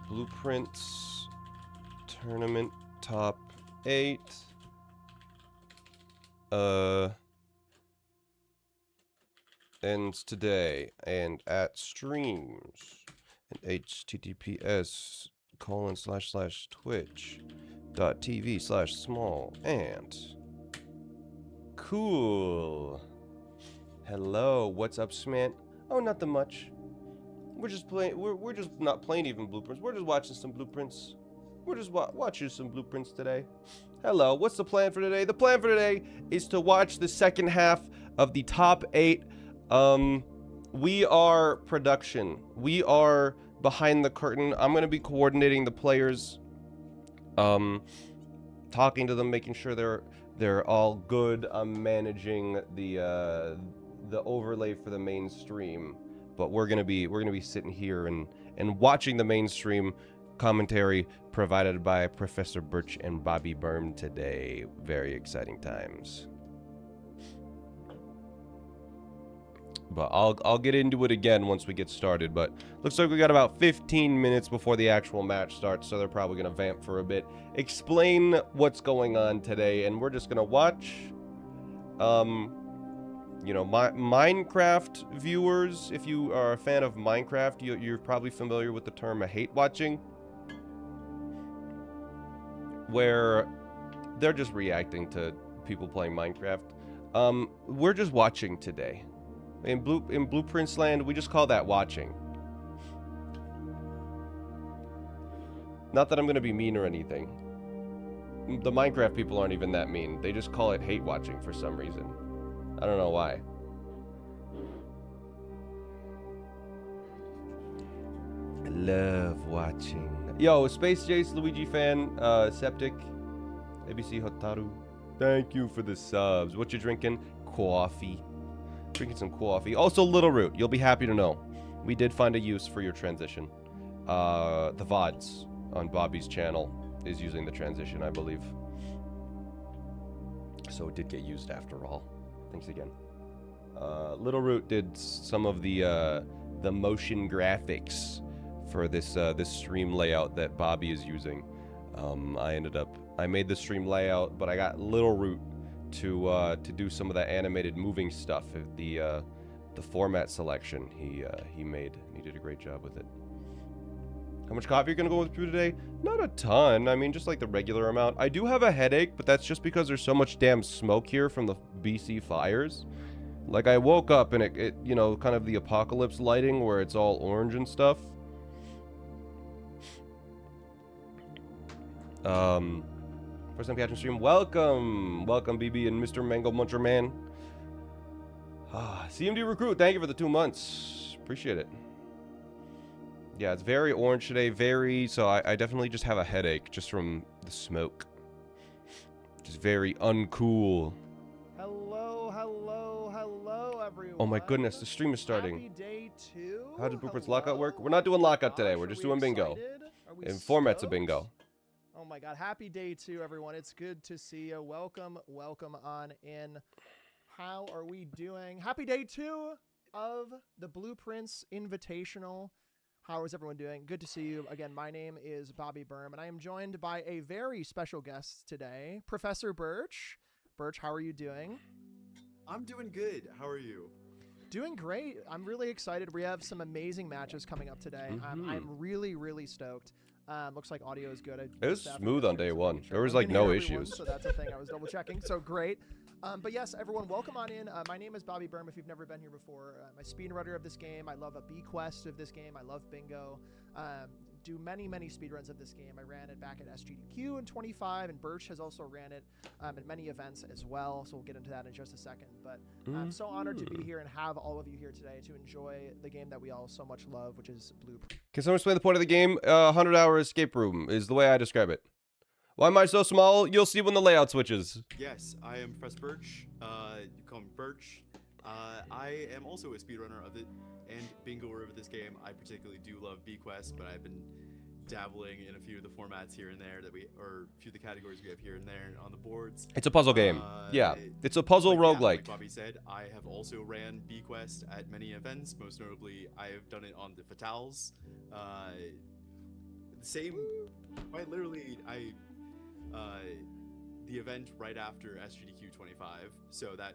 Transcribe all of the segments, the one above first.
Blueprints tournament top 8. Ends today and at streams and https://twitch.tv/SmallAnt. Cool. Hello, what's up, Smant? Oh, nothing much. We're just playing. We're just not playing even blueprints. We're just watching some blueprints. We're just watching some blueprints today. Hello, what's the plan for today? The plan for today is to watch the second half of the top 8. We are production. We are behind the curtain. I'm gonna be coordinating the players, talking to them, making sure they're all good. I'm managing the overlay for the main stream, but we're gonna be sitting here and watching the mainstream commentary provided by Professor Birch and Bobby Berm today. Very exciting times. But I'll get into it again once we get started, but looks like we got about 15 minutes before the actual match starts, so they're probably gonna vamp for a bit, explain what's going on today, and we're just gonna watch. You know, Minecraft viewers, if you are a fan of Minecraft, you're probably familiar with the term hate watching, where they're just reacting to people playing Minecraft. We're just watching today. In Blueprints Land, we just call that watching. Not that I'm gonna be mean or anything. The Minecraft people aren't even that mean. They just call it hate watching for some reason. I don't know why. I love watching. Yo, Space Jace, Luigi fan, Septic, ABC Hotaru. Thank you for the subs. What you drinking? Coffee. Drinking some coffee. Also, Little Root, you'll be happy to know we did find a use for your transition. The VODs on Bobby's channel is using the transition, I believe. So it did get used after all. Thanks again. Little Root did some of the motion graphics for this this stream layout that Bobby is using. I made the stream layout, but I got Little Root to do some of that animated moving stuff. The format selection he made. He did a great job with it. How much coffee are you gonna go through today? Not a ton. I mean, just like the regular amount. I do have a headache, but that's just because there's so much damn smoke here from the BC fires. Like, I woke up and it you know, kind of the apocalypse lighting where it's all orange and stuff. First time catching stream. Welcome BB and Mr. Mango Muncher Man. CMD Recruit, thank you for the 2 months. Appreciate it. Yeah, it's very orange today, so I definitely just have a headache just from the smoke. Just very uncool. Hello, everyone. Oh my goodness, the stream is starting. Happy day 2. How did Blueprints Lockout work? We're not doing Lockout today, we're just doing bingo. And formats of bingo. Oh my god, happy day 2, everyone. It's good to see you. Welcome on in. How are we doing? Happy day 2 of the Blueprints Invitational. How is everyone doing? Good to see you. Again, my name is Bobby Berm, and I am joined by a very special guest today, Professor Birch. Birch, how are you doing? I'm doing good. How are you? Doing great. I'm really excited. We have some amazing matches coming up today. I'm really stoked. Looks like audio is good. It was smooth on day 1. There was like no issues. So that's a thing I was double checking. So great. But yes, everyone, welcome on in. My name is Bobby Berm. If you've never been here before, I'm a speedrunner of this game. I love a B-Quest of this game. I love bingo. Do many speedruns of this game. I ran it back at SGDQ in 25, and Birch has also ran it at many events as well. So we'll get into that in just a second. But I'm so honored to be here and have all of you here today to enjoy the game that we all so much love, which is Blueprint. Can someone explain the point of the game? 100-hour escape room is the way I describe it. Why am I so small? You'll see when the layout switches. Yes, I am Professor Birch. You call me Birch. I am also a speedrunner of it and bingoer of this game. I particularly do love B-Quest, but I've been dabbling in a few of the formats here and there or a few of the categories we have here and there on the boards. It's a puzzle game. Yeah, it's a puzzle But yeah, roguelike. like Bobby said, I have also ran BQuest at many events. Most notably, I have done it on the Fatales. Quite literally, the event right after SGDQ 25. So that,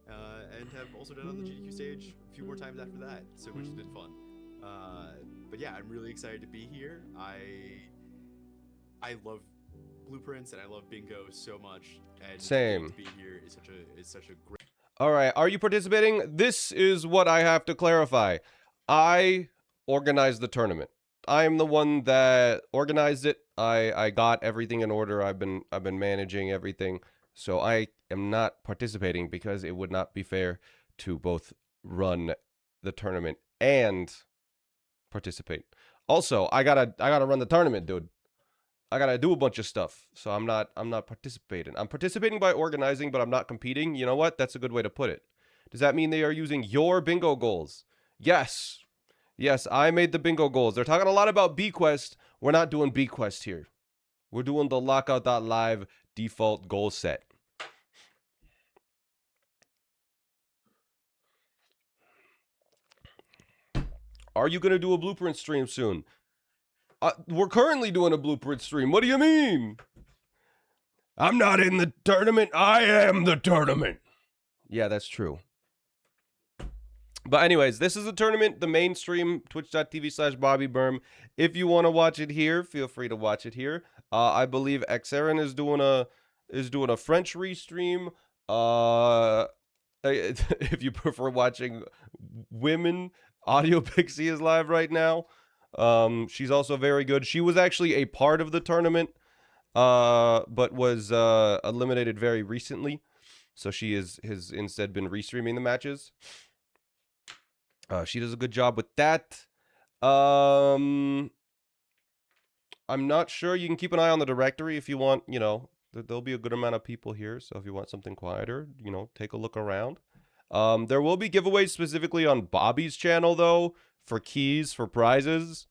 and have also done it on the GDQ stage a few more times after that. So which has been fun. But yeah, I'm really excited to be here. I love blueprints and I love bingo so much. And Same. to be here is such a great. All right, are you participating? This is what I have to clarify. I organized the tournament. I am the one that organized it. I got everything in order. I've been managing everything. So I am not participating because it would not be fair to both run the tournament and participate. Also, I gotta run the tournament, dude. I gotta do a bunch of stuff, so I'm not participating. I'm participating by organizing, but I'm not competing. You know what? That's a good way to put it. Does that mean they are using your bingo goals? Yes. Yes, I made the bingo goals. They're talking a lot about BQuest. We're not doing BQuest here. We're doing the Lockout.live default goal set. Are you gonna do a blueprint stream soon? We're currently doing a blueprint stream. What do you mean? I'm not in the tournament. I am the tournament. Yeah, that's true. But anyways, this is a tournament, the main stream, twitch.tv/BobbyBurm. If you want to watch it here, feel free to watch it here. I believe Xaron is doing a French restream. If you prefer watching women, Audio Pixie is live right now. She's also very good. She was actually a part of the tournament, but was eliminated very recently. So she has instead been restreaming the matches. She does a good job with that. I'm not sure. You can keep an eye on the directory if you want. You know, there'll be a good amount of people here. So if you want something quieter, you know, take a look around. There will be giveaways specifically on Bobby's channel though for keys for prizes.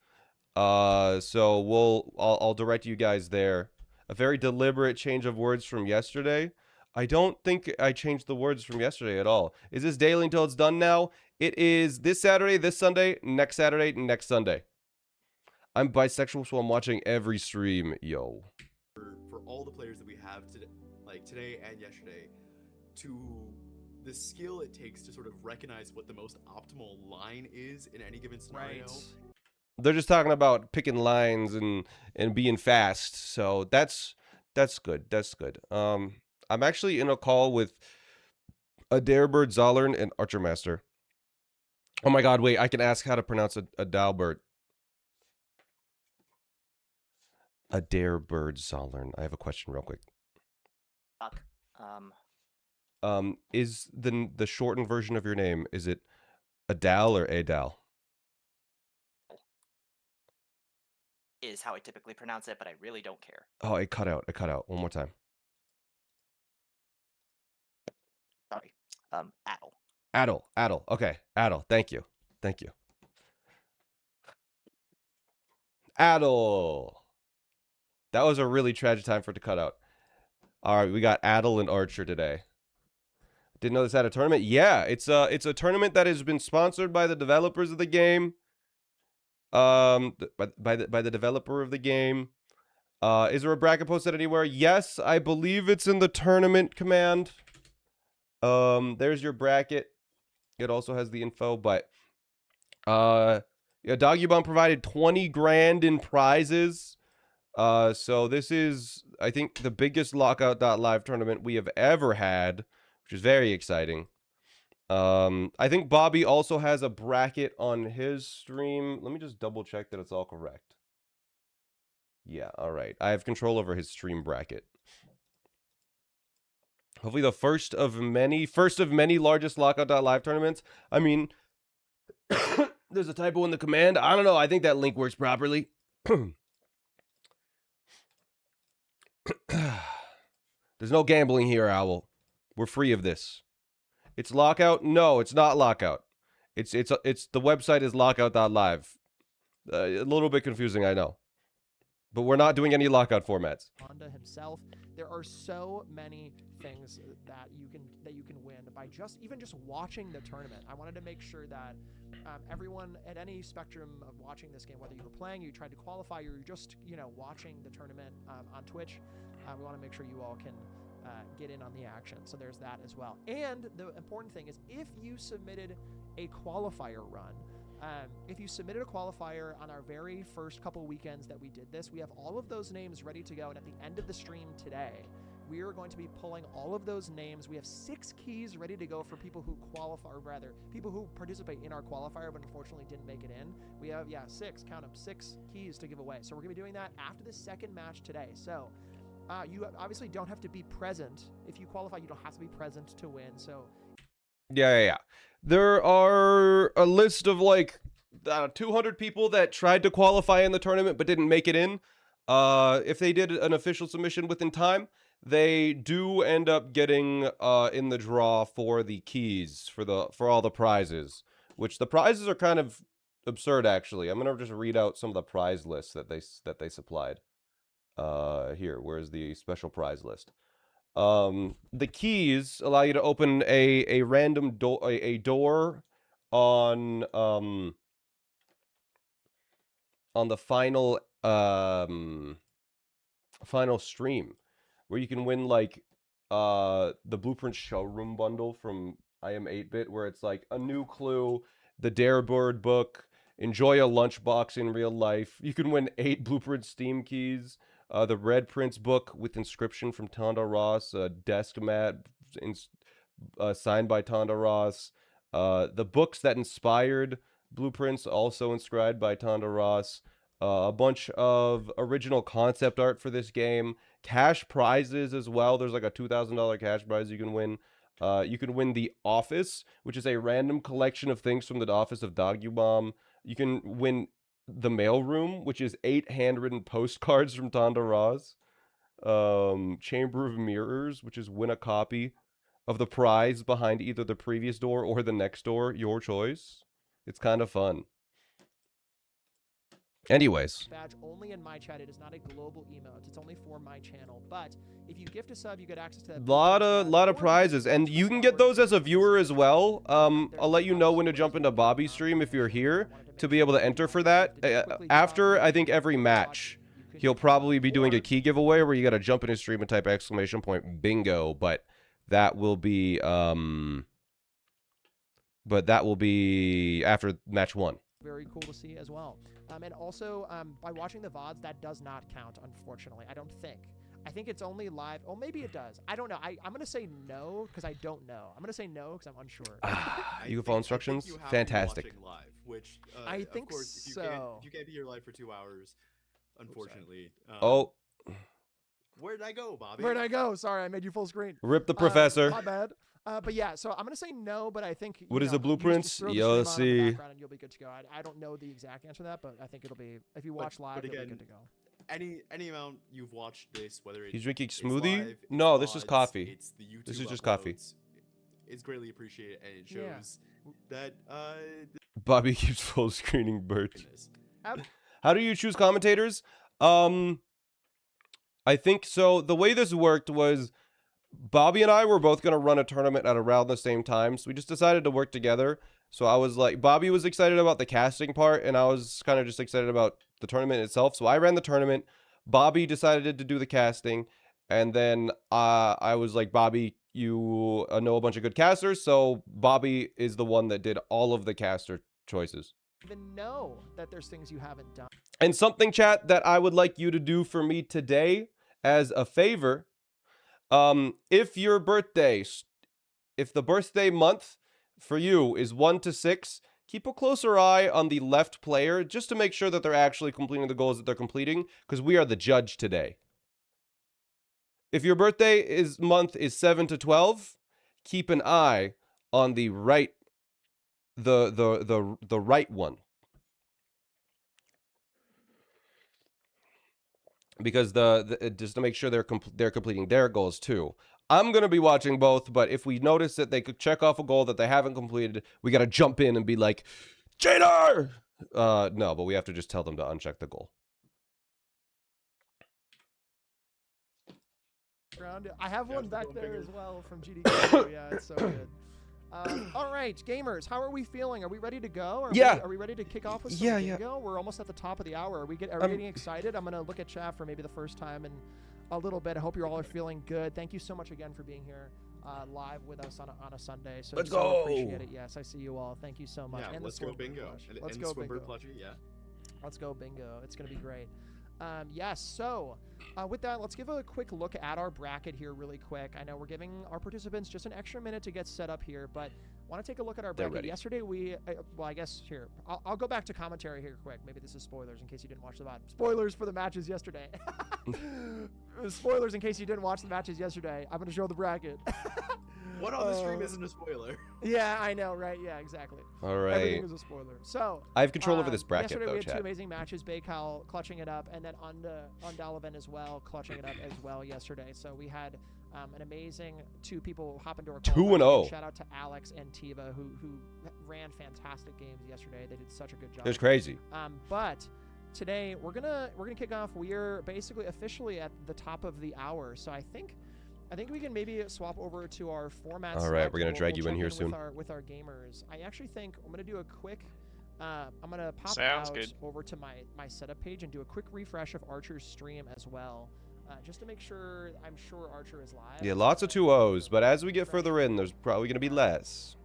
So I'll direct you guys there. A very deliberate change of words from yesterday. I don't think I changed the words from yesterday at all. Is this daily until it's done now? It is this Saturday, this Sunday, next Saturday, next Sunday. I'm bisexual, so I'm watching every stream, yo. For all the players that we have today, like today and yesterday, to the skill it takes to sort of recognize what the most optimal line is in any given scenario. Right. They're just talking about picking lines and being fast, so that's good. That's good. I'm actually in a call with Adarebird, Zollern, and Archermaster. Oh my god, wait, I can ask how to pronounce Adalbert. Adarebird, Zollern. I have a question real quick. Fuck. Is the shortened version of your name, is it Adal or Adal? Is how I typically pronounce it, but I really don't care. Oh, it cut out. It cut out. One more time. Sorry. Adel. Adel. Okay, Adel. Thank you. Thank you. Adel. That was a really tragic time for it to cut out. All right, we got Adel and Archer today. Didn't know this had a tournament. Yeah, it's a tournament that has been sponsored by the developers of the game. By the developer of the game. Is there a bracket posted anywhere? Yes, I believe it's in the tournament command. There's your bracket. It also has the info, but yeah, Doggybomb provided 20 grand in prizes. So this is, I think, the biggest Lockout.live tournament we have ever had, which is very exciting. I think Bobby also has a bracket on his stream. Let me just double check that it's all correct. Yeah, all right. I have control over his stream bracket. Hopefully the first of many largest Lockout.live tournaments. I mean, there's a typo in the command. I don't know. I think that link works properly. There's no gambling here, Owl. We're free of this. It's Lockout? No, it's not Lockout. It's the website is lockout.live. A little bit confusing, I know. But we're not doing any lockout formats. Honda himself. There are so many things that you can win by just watching the tournament. I wanted to make sure that everyone at any spectrum of watching this game, whether you were playing, you tried to qualify, or you're just watching the tournament on Twitch, we want to make sure you all can get in on the action. So there's that as well. And the important thing is, if you submitted a qualifier run, if you submitted a qualifier on our very first couple weekends that we did this, we have all of those names ready to go. And at the end of the stream today, we are going to be pulling all of those names. We have 6 keys ready to go for people who qualify, or rather, people who participate in our qualifier but unfortunately didn't make it in. We have, 6, count them, 6 keys to give away. So we're going to be doing that after the second match today. So you obviously don't have to be present. If you qualify, you don't have to be present to win. So Yeah. There are a list of like 200 people that tried to qualify in the tournament but didn't make it in. If they did an official submission within time, they do end up getting in the draw for the keys for all the prizes, which the prizes are kind of absurd actually. I'm gonna just read out some of the prize lists that they supplied. Here, where's the special prize list? The keys allow you to open a random door, a door on the final stream, where you can win like the Blueprint showroom bundle from I Am 8-Bit, where it's like a new clue, the Dare Bird book, enjoy a lunchbox in real life. You can win 8 Blueprint Steam keys. The Red Prince book with inscription from Tonda Ross, a desk mat signed by Tonda Ross, the books that inspired Blueprints also inscribed by Tonda Ross, a bunch of original concept art for this game, cash prizes as well. There's like a $2,000 cash prize you can win. You can win The Office, which is a random collection of things from the office of Dogubomb. You can win The Mailroom, which is 8 handwritten postcards from Tonda Ross. Chamber of Mirrors, which is win a copy of the prize behind either the previous door or the next door, your choice. It's kind of fun. Anyways, badge only in my chat. It is not a global emote. It's only for my channel. But if you gift a sub, you get access to that. lot of prizes, and you can get those as a viewer as well. I'll let you know when to jump into Bobby's stream if you're here to be able to enter for that. After I think every match, he'll probably be doing a key giveaway where you got to jump in his stream and type !bingo. But that will be after match 1. Very cool to see as well. And also, by watching the VODs, that does not count, unfortunately. I don't think. I think it's only live. Oh, maybe it does. I don't know. I'm going to say no because I don't know. I'm going to say no because I'm unsure. You can follow instructions? You have Fantastic. To be watching live, which, I think of course, so. if you can't be here live for 2 hours, unfortunately. Where did I go, Bobby? Where'd I go? Sorry, I made you full screen. Rip the professor. My bad. But yeah, so I'm gonna say no, but I think What is the blueprints? You'll see. And you'll be good to go. I don't know the exact answer to that, but I think it'll be if you watch live, but again, you'll be good to go. Any amount you've watched this, whether He's drinking smoothie? Live, No, this is coffee. It's the YouTube This is just coffee. It's greatly appreciated, and it shows that Bobby keeps full screening Bert. Ab- How do you choose commentators? I think so. The way this worked was Bobby and I were both going to run a tournament at around the same time. So we just decided to work together. So I was like, Bobby was excited about the casting part, and I was kind of just excited about the tournament itself. So I ran the tournament. Bobby decided to do the casting. And then I was like, Bobby, you know a bunch of good casters. So Bobby is the one that did all of the caster choices. Even know that there's things you haven't done. And something, chat, that I would like you to do for me today as a favor. If the birthday month for you is 1 to 6, keep a closer eye on the left player just to make sure that they're actually completing the goals that they're completing, because we are the judge today. If your birthday month is 7 to 12, keep an eye on the right, the right one. Because just to make sure they're completing their goals too. I'm gonna be watching both, but if we notice that they could check off a goal that they haven't completed, we gotta jump in and be like, cheater! No, but we have to just tell them to uncheck the goal. background. I have Yeah, one it's back going there bigger. as well from GDQ. Yeah, it's so good. All right, gamers, how are we feeling? Are we ready to go? Are we ready to kick off with some bingo? We're almost at the top of the hour. Are we getting excited? I'm gonna look at chat for maybe the first time in a little bit. I hope you all are feeling good. Thank you so much again for being here live with us on a Sunday. So Let's so go. appreciate it. Yes, I see you all. Thank you so much. Yeah, And let's the go Swimbird bingo. plush. And, Let's and go Swimbird bingo. plushie, yeah. Let's go bingo. It's going to be great. Yes, so with that, let's give a quick look at our bracket here really quick. I know we're giving our participants just an extra minute to get set up here, but want to take a look at our They're bracket. ready. Yesterday we, well, I guess here, I'll go back to commentary here quick. Maybe this is spoilers in case you didn't watch the VOD. Spoilers for the matches yesterday. Spoilers in case you didn't watch the matches yesterday. I'm going to show the bracket. What on the stream isn't a spoiler? Yeah, I know, right? Yeah, exactly. All right. Everything was a spoiler. So I have control over this bracket, yesterday though, we had two chat. amazing matches. Baykal clutching it up, and then Undalavan as well clutching it up as well yesterday. So we had an amazing two people hop into our call. 2-0. Shout out to Alex and Tiva who ran fantastic games yesterday. They did such a good job. It was crazy. But today we're gonna kick off. We're basically officially at the top of the hour. So I think we can maybe swap over to our format. All right, we're gonna drag you in here soon. With our gamers. I actually think I'm gonna do a quick. I'm gonna pop Sounds out good. over to my setup page and do a quick refresh of Archer's stream as well, just to make sure. I'm sure Archer is live. Yeah, lots of 2-0s, but as we get further in, there's probably going to be less.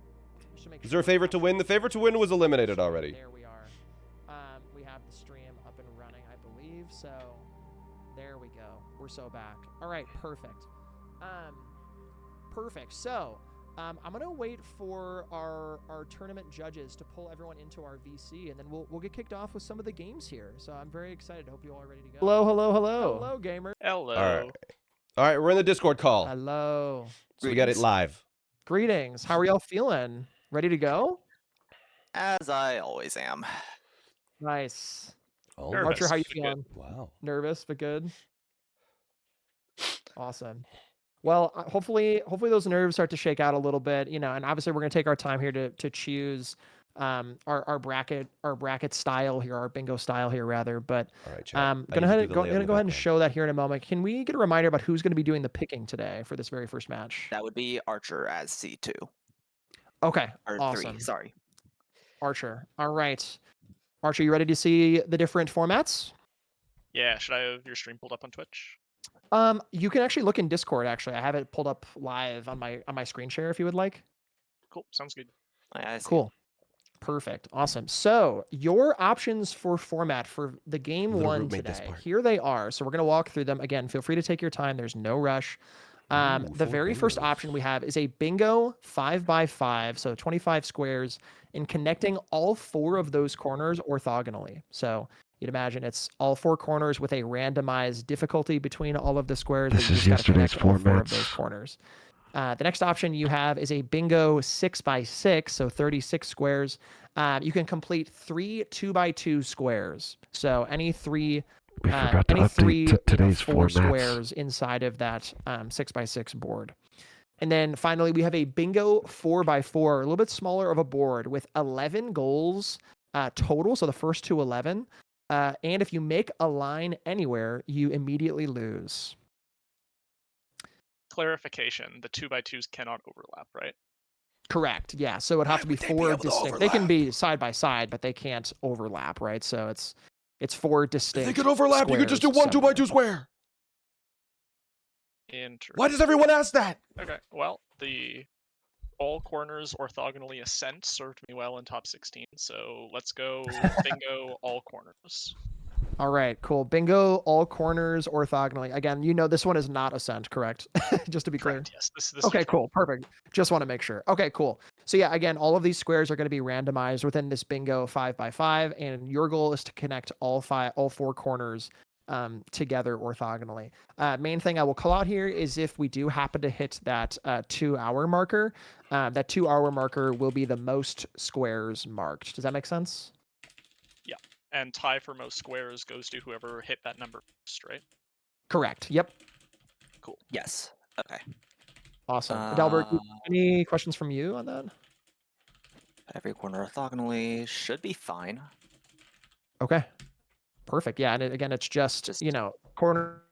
Just to make Is there a sure favorite to win? The favorite to win was eliminated already. There we are. We have the stream up and running, I believe. So there we go. We're so back. All right, perfect. Perfect. So I'm gonna wait for our tournament judges to pull everyone into our VC, and then we'll get kicked off with some of the games here. So I'm very excited. Hope you all are ready to go. Hello, gamer. Hello. All right, we're in the Discord call. Hello. So we got it live. Greetings. How are y'all feeling? Ready to go? As I always am. Nice. Oh, Nervous, Archer, how you but good. feeling? wow. Nervous, but good. Awesome. Well, hopefully those nerves start to shake out a little bit, and obviously we're gonna take our time here to choose our bracket style here, our bingo style here rather. But All right, chat. gonna go ahead and show that here in a moment. Can we get a reminder about who's gonna be doing the picking today for this very first match? That would be Archer as C2. Okay, Or awesome. 3, sorry. Archer. All right, Archer, you ready to see the different formats? Yeah, should I have your stream pulled up on Twitch? You can actually look in Discord. Actually, I have it pulled up live on my screen share if you would like. Cool, sounds good. I see. Cool. Perfect. Awesome. So your options for format for the game Little one Root made this today, part. here they are. So we're going to walk through them. Again, feel free to take your time. There's no rush. The 4 very first bingos. option we have is a bingo 5x5, so 25 squares, and connecting all 4 of those corners orthogonally. So you'd imagine it's all 4 corners with a randomized difficulty between all of the squares. This but you is just gotta yesterday's connect all 4 of format. those corners. The next option you have is a bingo 6x6, so 36 squares. You can complete 3 2x2 squares. So any 3 We forgot to any update 3 today's 4 formats. squares inside of that 6x6 board. And then finally, we have a bingo 4x4, a little bit smaller of a board with 11 goals total. So the first to 11. And if you make a line anywhere, you immediately lose. Clarification, the 2x2s cannot overlap, right? Correct. Yeah. So it would have to be would they be 4 able to distinct. They can overlap? be side by side, but they can't overlap, right? So it's 4 distinct. If they could overlap, you could just do squares one 2x2 square. Interesting. Why does everyone ask that? Okay, well, the all corners orthogonally ascent served me well in top 16, so let's go bingo all corners. All right, cool. Bingo, all corners orthogonally. Again, this one is not ascent, correct? Just to be clear. Correct, yes. This Okay, is cool. Perfect. Just want to make sure. Okay, cool. So yeah, again, all of these squares are going to be randomized within this bingo 5x5, and your goal is to connect all 4 corners together orthogonally. Main thing I will call out here is if we do happen to hit that 2-hour marker, that 2-hour marker will be the most squares marked. Does that make sense? and tie for most squares goes to whoever hit that number first, right? Correct. Yep. Cool. Yes. Okay. Awesome. Adalbert, any questions from you on that? Every corner orthogonally should be fine. Okay. Perfect. Yeah, and again, it's just corner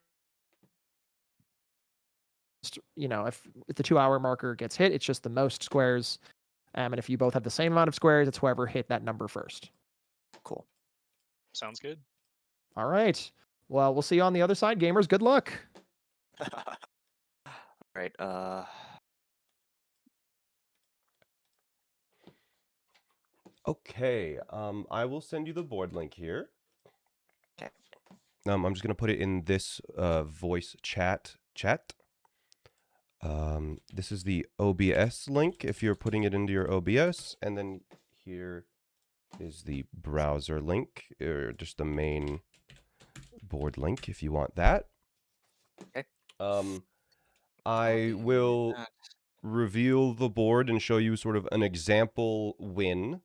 if the 2-hour marker gets hit, it's just the most squares. And if you both have the same amount of squares, it's whoever hit that number first. Cool. Sounds good. All right. Well, we'll see you on the other side, gamers. Good luck. Right. Okay. I will send you the board link here. Okay. I'm just gonna put it in this voice chat. This is the OBS link if you're putting it into your OBS, and then here is the browser link, or just the main board link if you want that. Okay. I will reveal the board and show you sort of an example win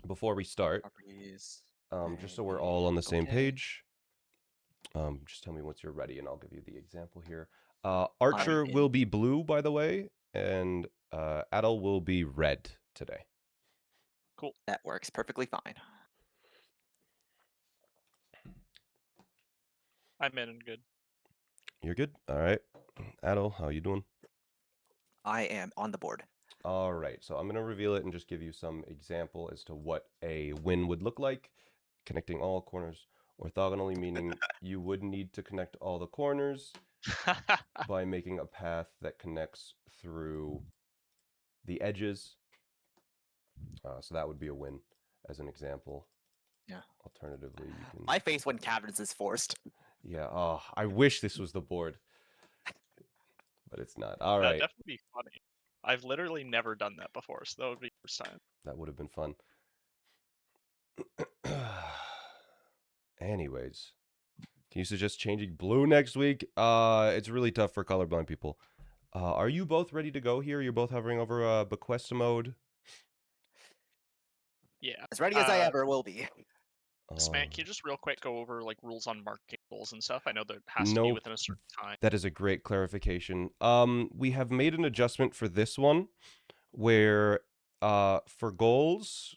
before we start. Just so we're all on the same page. Just tell me once you're ready and I'll give you the example here. Archer will be blue, by the way, and Adel will be red today. Cool. That works perfectly fine. I'm in and good. You're good? All right. Adel, how you doing? I am on the board. All right. So I'm going to reveal it and just give you some example as to what a win would look like. Connecting all corners orthogonally, meaning you would need to connect all the corners by making a path that connects through the edges. So that would be a win as an example. Yeah. Alternatively, you can... My face when caverns is forced. Yeah, oh, I wish this was the board. But it's not. All right. That'd definitely be funny. I've literally never done that before, so that would be the first time. That would have been fun. Anyways, can you suggest changing blue next week? It's really tough for colorblind people. Are you both ready to go here? You're both hovering over Bequest mode? Yeah. As ready as I ever will be. Sman, can you just real quick go over like rules on marking goals and stuff? I know there has to be within a certain time. That is a great clarification. We have made an adjustment for this one where for goals,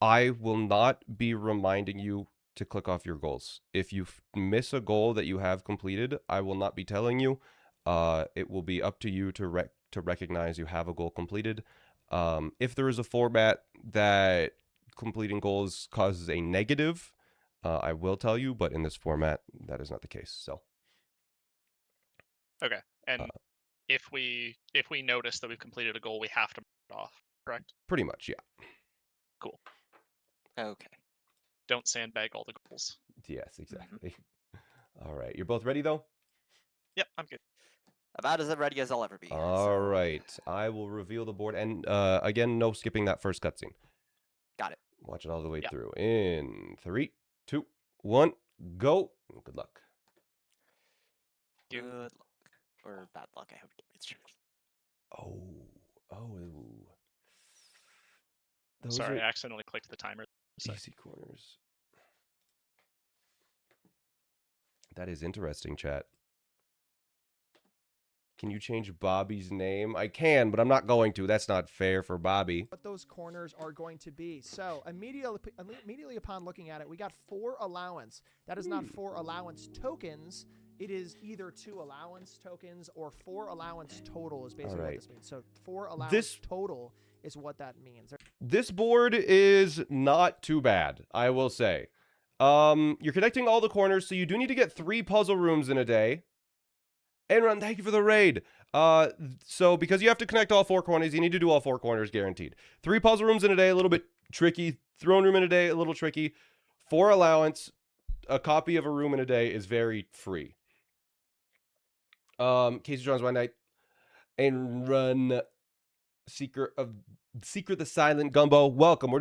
I will not be reminding you to click off your goals. If you miss a goal that you have completed, I will not be telling you. It will be up to you to recognize you have a goal completed. If there is a format that completing goals causes a negative, I will tell you, but in this format, that is not the case. So. Okay, and if we notice that we've completed a goal, we have to mark it off, correct? Pretty much, yeah. Cool. Okay. Don't sandbag all the goals. Yes, exactly. All right, you're both ready though? Yep, I'm good. About as ready as I'll ever be. All right, I will reveal the board, and again, no skipping that first cutscene. Got it. Watch it all the way through. In 3, 2, 1, go. Good luck. Good luck. Or bad luck, I hope you get it. Sorry, I accidentally clicked the timer. Easy corners. That is interesting, chat. Can you change Bobby's name? I can, but I'm not going to. That's not fair for Bobby. What those corners are going to be. So immediately upon looking at it, we got 4 allowance. That is not 4 allowance tokens. It is either 2 allowance tokens or 4 allowance total is basically what this means. So 4 allowance total is what that means. This board is not too bad, I will say. You're connecting all the corners, so you do need to get 3 puzzle rooms in a day. Enron, thank you for the raid. So because you have to connect all 4 corners, you need to do all 4 corners guaranteed. 3 puzzle rooms in a day, a little bit tricky. Throne room in a day, a little tricky. 4 allowance, a copy of a room in a day is very free. Casey Jones one night. Enron, Secret the Silent Gumbo. Welcome. We're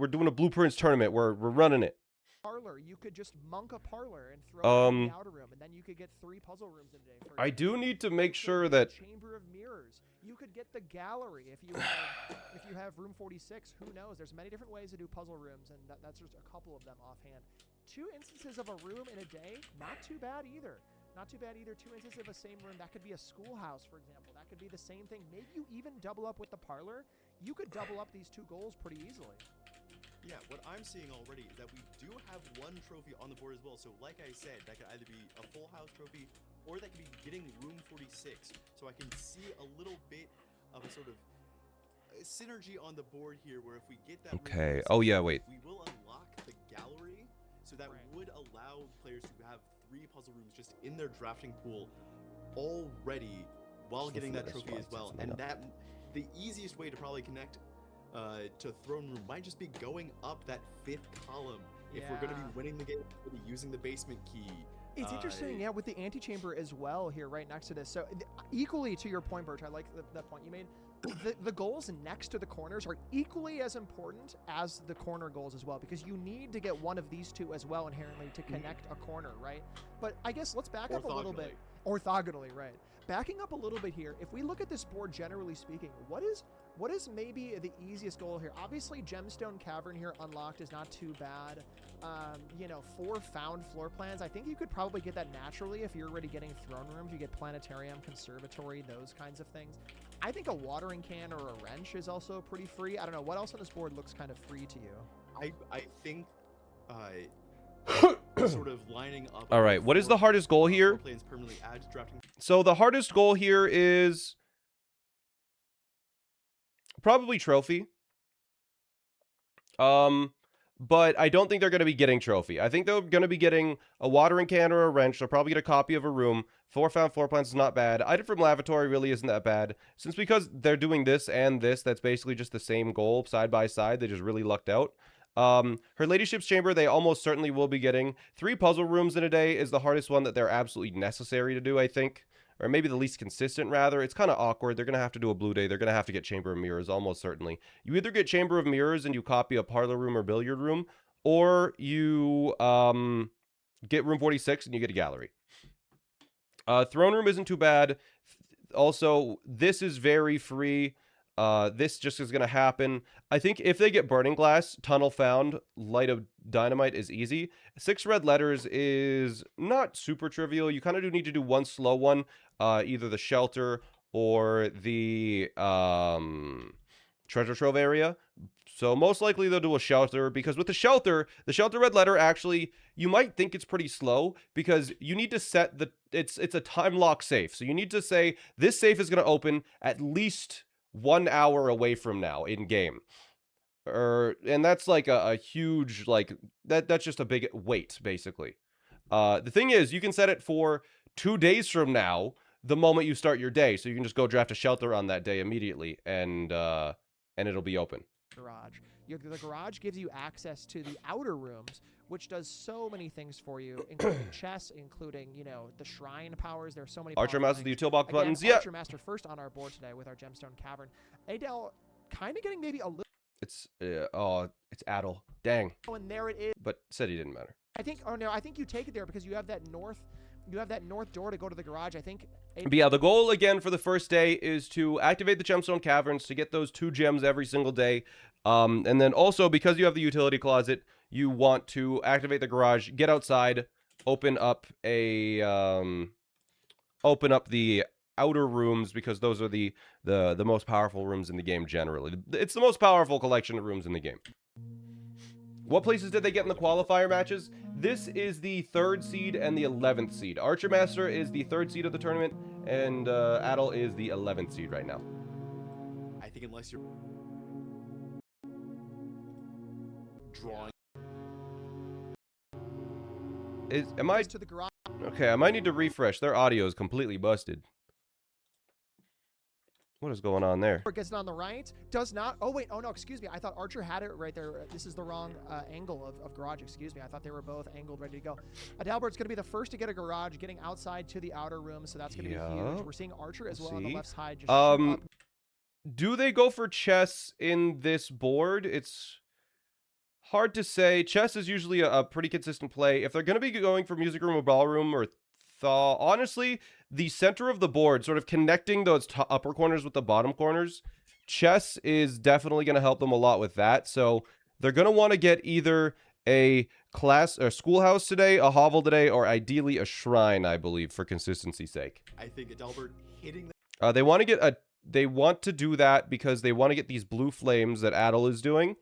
doing a Blueprints tournament. We're running it. Parlor, you could just monk a parlor and throw it in the outer room, and then you could get 3 puzzle rooms in a day. I do need to make sure that Chamber of Mirrors. You could get the gallery if you have room 46. Who knows? There's many different ways to do puzzle rooms, and that's just a couple of them offhand. 2 instances of a room in a day, not too bad either. Not too bad either. 2 instances of a same room. That could be a schoolhouse, for example. That could be the same thing. Maybe you even double up with the parlor. You could double up these 2 goals pretty easily. Yeah, what I'm seeing already is that we do have 1 trophy on the board as well. So like I said, that could either be a full house trophy or that could be getting room 46. So I can see a little bit of a sort of synergy on the board here, where if we get that room Okay. 46 Oh, yeah, trophy, wait. we will unlock the gallery, so that would allow players to have 3 puzzle rooms just in their drafting pool already while getting that trophy as well. And that the easiest way to probably connect to throne room might just be going up that 5th column. If we're going to be winning the game, we'll be using the basement key. It's interesting, yeah, with the antechamber as well here right next to this. So equally to your point, Birch, I like that point you made. The goals next to the corners are equally as important as the corner goals as well, because you need to get one of these two as well inherently to connect a corner, right? But I guess let's back up a little bit. Orthogonally, right. Backing up a little bit here, if we look at this board generally speaking, what is maybe the easiest goal here? Obviously, Gemstone Cavern here unlocked is not too bad. You know, 4 found floor plans. I think you could probably get that naturally if you're already getting throne rooms. You get planetarium, conservatory, those kinds of things. I think a watering can or a wrench is also pretty free. I don't know. What else on this board looks kind of free to you? I think sort of lining up. All right. What is the hardest goal here? So the hardest goal here is probably trophy. But I don't think they're going to be getting trophy. I think they're going to be getting a watering can or a wrench. They'll probably get a copy of a room. 4 found floor plans is not bad. Item from lavatory really isn't that bad. Since because they're doing this and this, that's basically just the same goal side by side. They just really lucked out. Her ladyship's chamber, they almost certainly will be getting. 3 puzzle rooms in a day is the hardest one that they're absolutely necessary to do, I think. Or maybe the least consistent, rather. It's kind of awkward. They're going to have to do a blue day. They're going to have to get Chamber of Mirrors, almost certainly. You either get Chamber of Mirrors and you copy a parlor room or billiard room, or you get room 46 and you get a gallery. Throne room isn't too bad. Also, this is very free. This just is going to happen. I think if they get Burning Glass, Tunnel Found, Light of Dynamite is easy. 6 red letters is not super trivial. You kind of do need to do one slow one, either the shelter or the treasure trove area. So most likely they'll do a shelter, because with the shelter red letter, actually, you might think it's pretty slow because you need to set the, it's a time lock safe. So you need to say this safe is going to open at least 1 hour away from now in game. And that's like a huge, like, that's just a big weight, basically. The thing is, you can set it for 2 days from now, the moment you start your day. So you can just go draft a shelter on that day immediately, and it'll be open. Garage. The garage gives you access to the outer rooms, which does so many things for you, including chess, including, you know, the shrine powers. There are so many. Archer Master, the util box buttons. Yeah. Archer Master first on our board today with our Gemstone Cavern. Adel kind of getting maybe a little. It's it's Adel. Dang. Oh, and there it is. But said he didn't matter. I think. Oh no, I think you take it there because you have that north. You have that north door to go to the garage. I think. But yeah, the goal again for the first day is to activate the Gemstone Caverns to get those 2 gems every single day. And then also, because you have the utility closet, you want to activate the garage, get outside, open up the outer rooms, because those are the most powerful rooms in the game generally. It's the most powerful collection of rooms in the game. What places did they get in the qualifier matches? This is the 3rd seed and the 11th seed. Archer Master is the 3rd seed of the tournament, and Adel is the 11th seed right now. I think unless you're drawing. Am I to the garage? Okay, I might need to refresh. Their audio is completely busted. What is going on there? Gets it on the right. Does not. Oh, wait. Oh, no. Excuse me. I thought Archer had it right there. This is the wrong angle of garage. Excuse me. I thought they were both angled, ready to go. Adalbert's going to be the first to get a garage, getting outside to the outer room. So that's going to be huge. We're seeing Archer as well on the left side. Just up. Do they go for chess in this board? It's hard to say. Chess is usually a pretty consistent play. If they're going to be going for music room or ballroom or honestly, the center of the board, sort of connecting those upper corners with the bottom corners, chess is definitely going to help them a lot with that. So they're going to want to get either a class or schoolhouse today, a hovel today, or ideally a shrine, I believe, for consistency's sake. I think Adalbert hitting they want to get they want to do that because they want to get these blue flames that Adel is doing.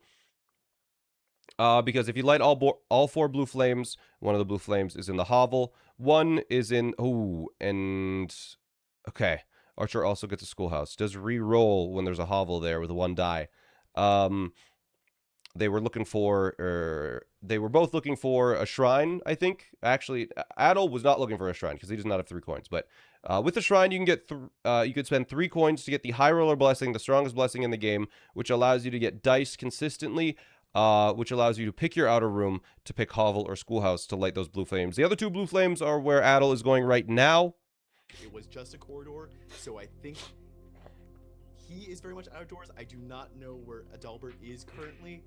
Because if you light all 4 blue flames, one of the blue flames is in the hovel. One is in... Ooh, and... Okay. Archer also gets a schoolhouse. Does re-roll when there's a hovel there with 1 die. They were looking for... they were both looking for a shrine, I think. Actually, Adel was not looking for a shrine because he does not have 3 coins. But with the shrine, you can get... you could spend 3 coins to get the High Roller Blessing, the strongest blessing in the game, which allows you to get dice consistently, which allows you to pick your outer room to pick hovel or schoolhouse to light those blue flames. The other 2 blue flames are where Adel is going right now. It was just a corridor, so I think he is very much outdoors. I do not know where Adalbert is currently.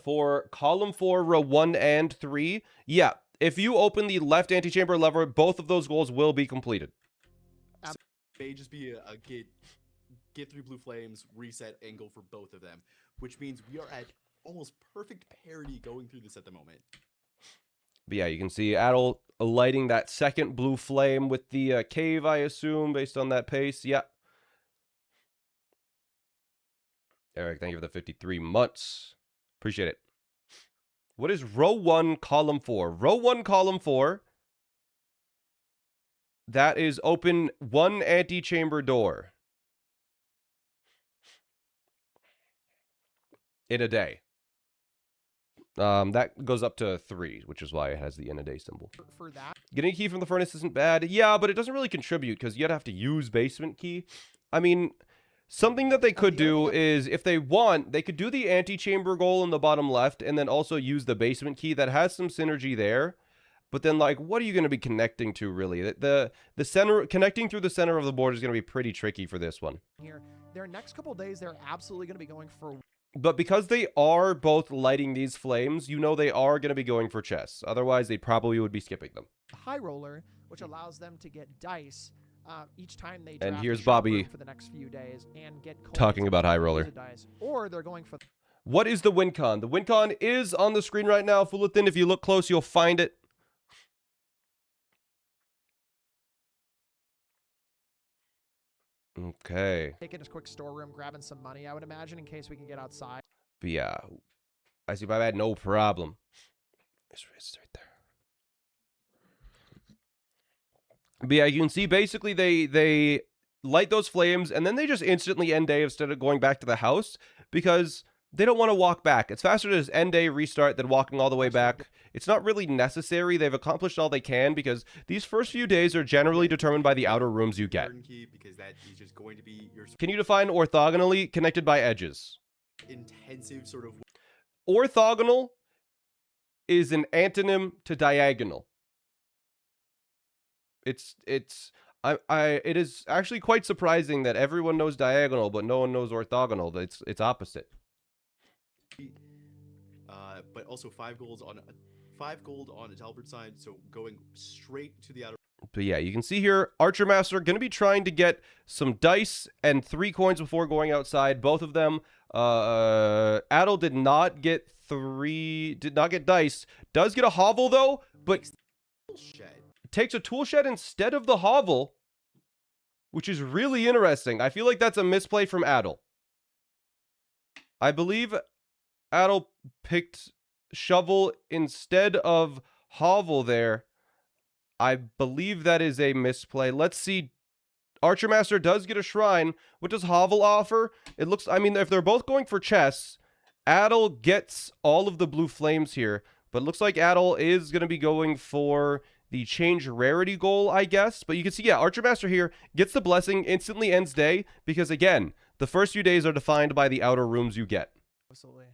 For column 4, row 1 and 3, yeah, if you open the left antechamber lever, both of those goals will be completed. So it may just be a get 3 blue flames, reset angle for both of them, which means we are at almost perfect parity going through this at the moment. But yeah, you can see Adel lighting that second blue flame with the cave, I assume, based on that pace. Yeah. Eric, thank you for the 53 months. Appreciate it. What is row 1, column 4? Row 1, column 4. That is open 1 antechamber door. In a day. That goes up to 3, which is why it has the in a day symbol. For that, getting a key from the furnace isn't bad. Yeah, but it doesn't really contribute because you'd have to use basement key. I mean, something that they could do is, if they want, they could do the antechamber goal in the bottom left and then also use the basement key. That has some synergy there. But then, like, what are you going to be connecting to, really? The center, connecting through the center of the board is going to be pretty tricky for this one. here, their next couple days, they're absolutely going to be going for... But because they are both lighting these flames, you know they are going to be going for chess. Otherwise, they probably would be skipping them. High roller, which allows them to get dice each time they And draft here's a shop Bobby room for the next few days and get coins talking about high roller. dice, or they're going for... What is the win con? The win con is on the screen right now. Fullerton, if you look close, you'll find it. Okay. Taking a quick storeroom, grabbing some money, I would imagine, in case we can get outside. But yeah, I see my bad. No problem. It's right there. But yeah, you can see basically they light those flames and then they just instantly end day instead of going back to the house because they don't want to walk back. It's faster to just end day, restart, than walking all the way back. It's not really necessary. They've accomplished all they can because these first few days are generally determined by the outer rooms you get. Because that is just going to be your Can you define orthogonally? Connected by edges. intensive sort of... Orthogonal is an antonym to diagonal. It is actually quite surprising that everyone knows diagonal, but no one knows orthogonal. It's opposite. But also 5 gold on Adalbert's side, so going straight to the outer. But yeah, you can see here, Archer Master going to be trying to get some dice and 3 coins before going outside. Both of them. Adel did not get dice. Does get a hovel though, but takes a tool shed instead of the hovel, which is really interesting. I feel like that's a misplay from Adel. I believe Adel picked shovel instead of hovel there. I believe that is a misplay. Let's see. Archer Master does get a shrine. What does hovel offer? It looks, I mean, if they're both going for chess, Adel gets all of the blue flames here, but it looks like Adel is going to be going for the change rarity goal, I guess. But you can see, yeah, Archer Master here gets the blessing, instantly ends day, because again, the first few days are defined by the outer rooms you get. Absolutely.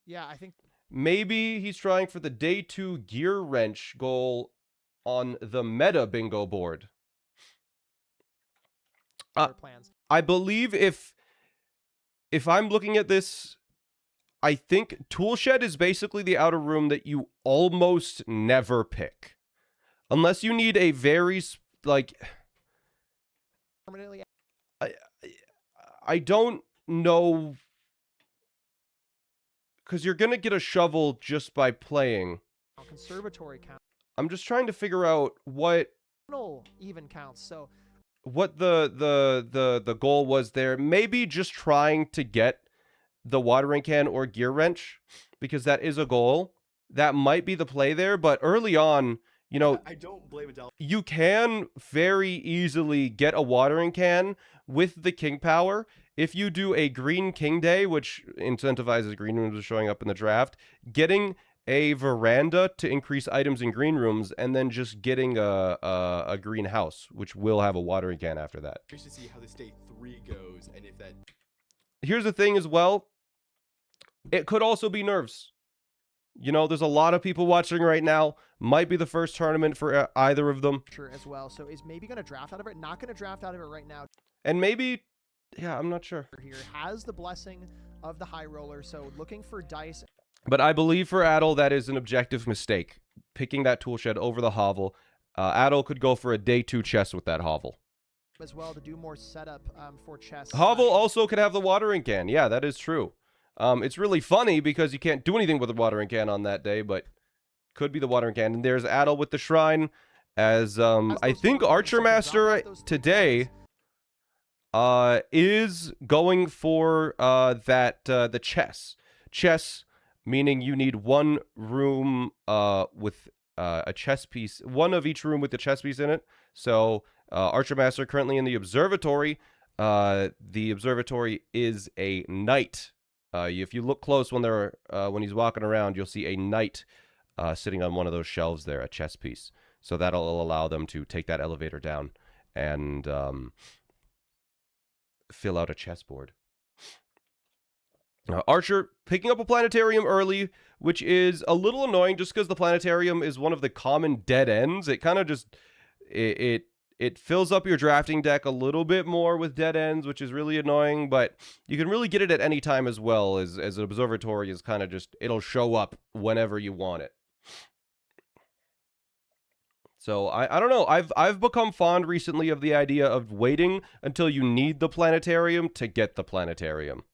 Yeah, I think maybe he's trying for the day 2 gear wrench goal on the meta bingo board. plans. I believe if I'm looking at this, I think Toolshed is basically the outer room that you almost never pick. Unless you need a very, like... Permanently. I don't know... Because you're going to get a shovel just by playing. Conservatory count. I'm just trying to figure out what... even counts, so... What the goal was there. Maybe just trying to get the watering can or gear wrench. because that is a goal. That might be the play there, but early on, you know, I don't blame Adele. you can very easily get a watering can with the king power. If you do a green king day, which incentivizes green rooms showing up in the draft, getting a veranda to increase items in green rooms, and then just getting a greenhouse, which will have a watering can after that. We should see how this day 3 goes, and if that. Here's the thing as well. It could also be nerves. You know, there's a lot of people watching right now. Might be the first tournament for either of them. Sure, as well. So is maybe going to draft out of it. Not going to draft out of it right now. And maybe, yeah, I'm not sure. Here has the blessing of the high roller. So looking for dice. But I believe for Adel, that is an objective mistake. Picking that tool shed over the hovel. Adel could go for a day 2 chess with that hovel. As well to do more setup for chess. Hovel also could have the watering can. Yeah, that is true. It's really funny because you can't do anything with the watering can on that day, but could be the watering can. And there's Adel with the shrine, as I think Archer Master today is going for the chess. Chess, meaning you need one room with a chess piece, one of each room with the chess piece in it. So Archer Master currently in the observatory. The observatory is a knight. If you look close when he's walking around, you'll see a knight sitting on one of those shelves there, a chess piece. So that'll allow them to take that elevator down and fill out a chessboard. Archer picking up a planetarium early, which is a little annoying just because the planetarium is one of the common dead ends. It kind of just it fills up your drafting deck a little bit more with dead ends, which is really annoying, but you can really get it at any time as well, as an observatory is kind of just, it'll show up whenever you want it. So I don't know. I've become fond recently of the idea of waiting until you need the planetarium to get the planetarium.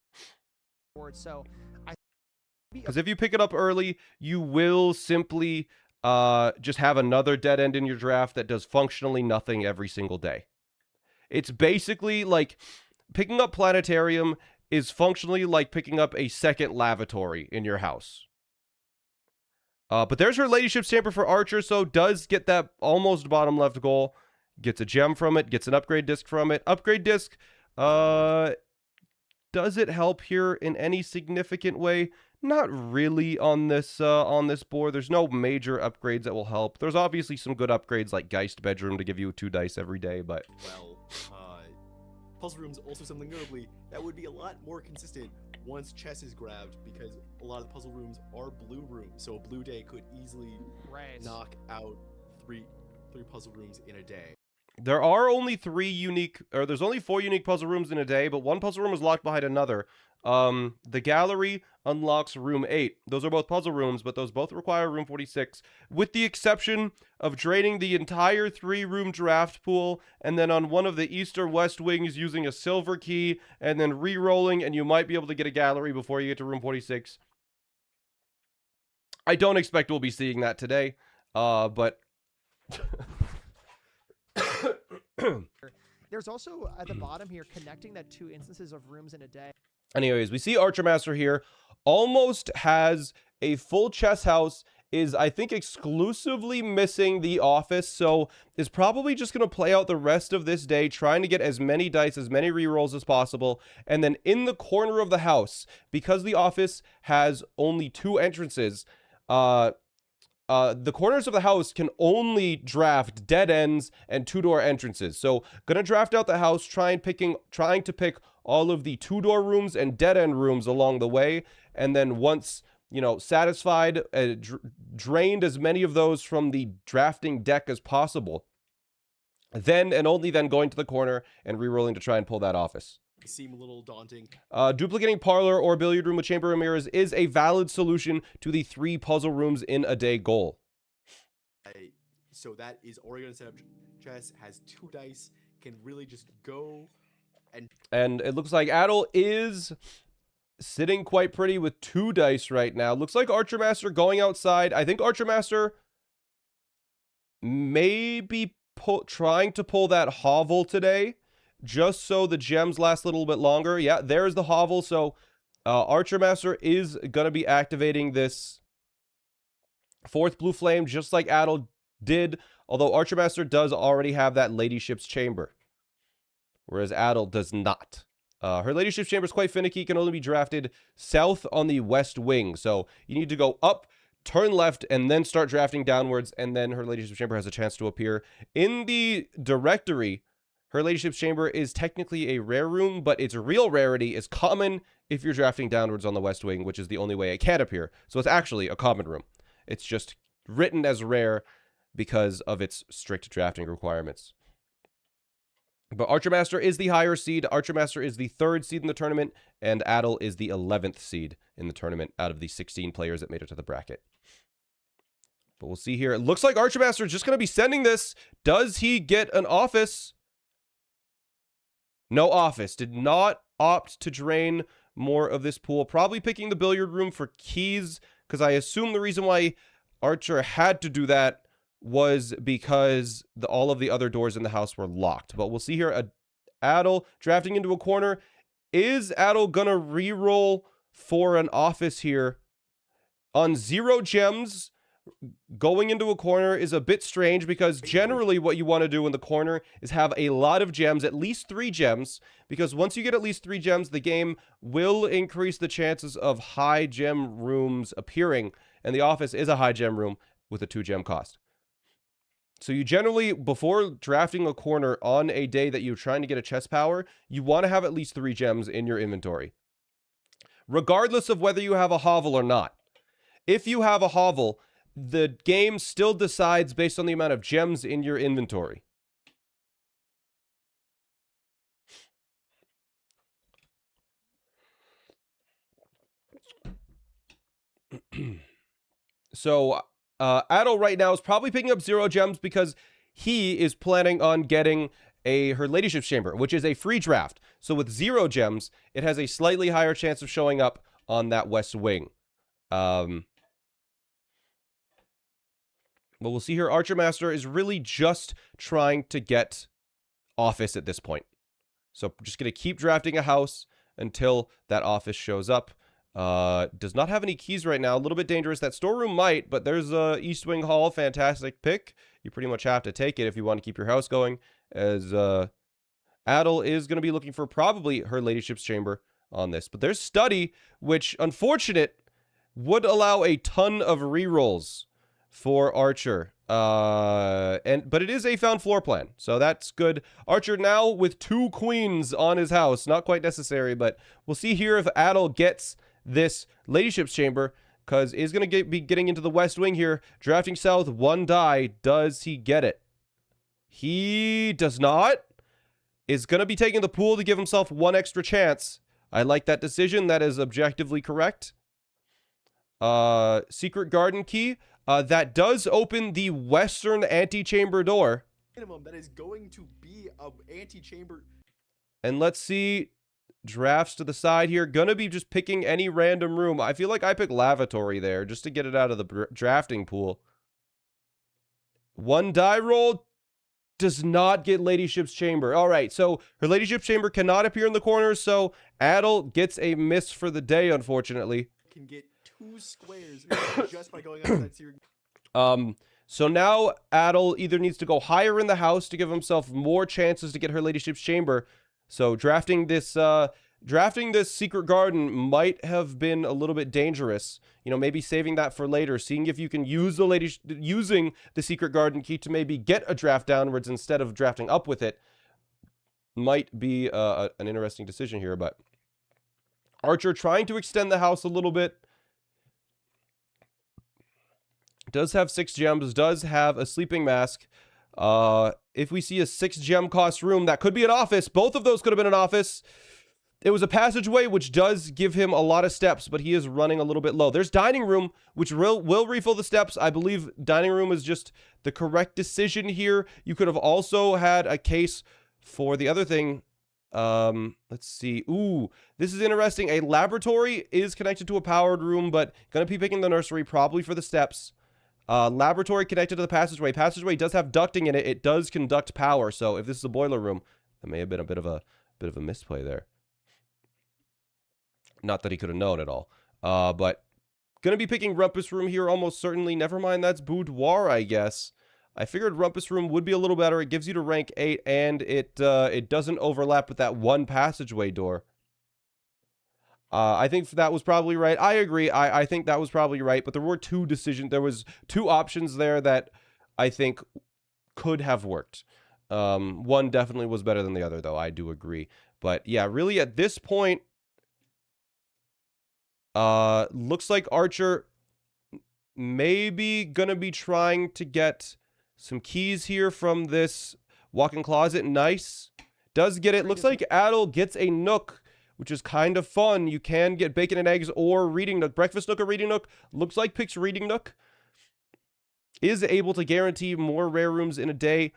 So, because if you pick it up early, you will simply just have another dead end in your draft that does functionally nothing every single day. It's basically like picking up planetarium is functionally like picking up a second lavatory in your house. But there's her ladyship stamper for Archer, so does get that almost bottom left goal. Gets a gem from it, gets an upgrade disc from it. Upgrade disc, does it help here in any significant way? Not really on this board. There's no major upgrades that will help. There's obviously some good upgrades like Geist Bedroom to give you 2 dice every day, but Well, puzzle rooms also something notably that would be a lot more consistent once chess is grabbed, because a lot of the puzzle rooms are blue rooms, so a blue day could easily knock out three puzzle rooms in a day. there are only there's only 4 unique puzzle rooms in a day, but one puzzle room is locked behind another. The gallery unlocks room 8. Those are both puzzle rooms, but those both require room 46, with the exception of draining the entire 3-room draft pool, and then on one of the east or west wings using a silver key, and then re-rolling, and you might be able to get a gallery before you get to room 46. I don't expect we'll be seeing that today, but... There's also at the bottom here connecting that 2 instances of rooms in a day. Anyways, we see Archer Master here almost has a full chess house, is I think exclusively missing the office, so is probably just going to play out the rest of this day trying to get as many dice, as many rerolls as possible. And then in the corner of the house, because the office has only 2 entrances, the corners of the house can only draft dead ends and 2-door entrances. So gonna draft out the house, trying to pick all of the 2-door rooms and dead end rooms along the way, and then once, you know, satisfied, drained as many of those from the drafting deck as possible, then and only then going to the corner and re-rolling to try and pull that office. Seem a little daunting. Duplicating parlor or billiard room with chamber of mirrors is a valid solution to the 3 puzzle rooms in a day goal. So that is Oregon setup. Chess has 2 dice, can really just go and it looks like Adel is sitting quite pretty with 2 dice right now. Looks like Archer Master going outside. I think Archer Master may be trying to pull that hovel today, just so the gems last a little bit longer. Yeah, there's the hovel. So Archer Master is going to be activating this 4th blue flame just like Adel did, although Archer Master does already have that Ladyship's Chamber, whereas Adel does not. Her Ladyship's Chamber is quite finicky, can only be drafted south on the west wing, so you need to go up, turn left, and then start drafting downwards, and then her Ladyship's Chamber has a chance to appear. In the directory, her Ladyship's Chamber is technically a rare room, but its real rarity is common if you're drafting downwards on the west wing, which is the only way it can appear. So it's actually a common room. It's just written as rare because of its strict drafting requirements. But Archer Master is the higher seed. Archer Master is the 3rd seed in the tournament, and Adel is the 11th seed in the tournament out of the 16 players that made it to the bracket. But we'll see here. It looks like Archer Master is just going to be sending this. Does he get an office? No office. Did not opt to drain more of this pool. Probably picking the billiard room for keys, because I assume the reason why Archer had to do that was because all of the other doors in the house were locked. But we'll see here. Adel drafting into a corner. Is Adel going to re-roll for an office here? On 0 gems, going into a corner is a bit strange because generally what you want to do in the corner is have a lot of gems, at least 3 gems, because once you get at least 3 gems, the game will increase the chances of high gem rooms appearing, and the office is a high gem room with a 2 gem cost. So you generally, before drafting a corner on a day that you're trying to get a chest power, you want to have at least 3 gems in your inventory, regardless of whether you have a hovel or not. If you have a hovel, the game still decides based on the amount of gems in your inventory. So, Adel right now is probably picking up 0 gems because he is planning on getting her Ladyship's Chamber, which is a free draft. So with 0 gems, it has a slightly higher chance of showing up on that west wing. But we'll see here, Archer Master is really just trying to get office at this point. So just going to keep drafting a house until that office shows up. Does not have any keys right now. A little bit dangerous. That storeroom might, but there's East Wing Hall. Fantastic pick. You pretty much have to take it if you want to keep your house going, as Adel is going to be looking for probably her Ladyship's Chamber on this. But there's Study, which, unfortunate, would allow a ton of rerolls for Archer. But it is a found floor plan, so that's good. Archer now with 2 queens on his house. Not quite necessary, but we'll see here if Adel gets this Ladyship's Chamber, because is going to be getting into the west wing here. Drafting south, 1 die. Does he get it? He does not. Is going to be taking the pool to give himself 1 extra chance. I like that decision. That is objectively correct. Secret garden key. That does open the western antechamber door. Minimum, that is going to be an antechamber. And let's see. Drafts to the side here. Gonna be just picking any random room. I feel like I pick lavatory there just to get it out of the drafting pool. 1 die roll. Does not get Ladyship's Chamber. All right, so her Ladyship's Chamber cannot appear in the corners, so Adel gets a miss for the day, unfortunately. Can get 2 squares just by going up that series. So now Adel either needs to go higher in the house to give himself more chances to get her Ladyship's Chamber. So drafting this secret garden might have been a little bit dangerous. You know, maybe saving that for later, seeing if you can use using the secret garden key to maybe get a draft downwards instead of drafting up with it might be an interesting decision here. But Archer trying to extend the house a little bit. Does have 6 gems, does have a sleeping mask. If we see a 6 gem cost room, that could be an office. Both of those could have been an office. It was a passageway, which does give him a lot of steps, but he is running a little bit low. There's dining room, which will refill the steps. I believe dining room is just the correct decision here. You could have also had a case for the other thing. Let's see. Ooh, this is interesting. A laboratory is connected to a powered room, but gonna be picking the nursery probably for the steps. Laboratory connected to the passageway. Passageway does have ducting in it. It does conduct power. So if this is a boiler room, that may have been a bit of a misplay there. Not that he could have known at all. But gonna be picking Rumpus Room here almost certainly. Never mind, that's Boudoir, I guess. I figured Rumpus Room would be a little better. It gives you to rank 8, and it doesn't overlap with that one passageway door. I think that was probably right. I agree. I think that was probably right, but there were two decisions. There was two options there that I think could have worked. One definitely was better than the other, though. I do agree. But yeah, really at this point, looks like Archer maybe gonna be trying to get some keys here from this walk-in closet. Nice. Does get it. Looks like Adel gets a nook, which is kind of fun. You can get bacon and eggs or reading nook. Breakfast nook or reading nook. Looks like picks reading nook. Is able to guarantee more rare rooms in a day.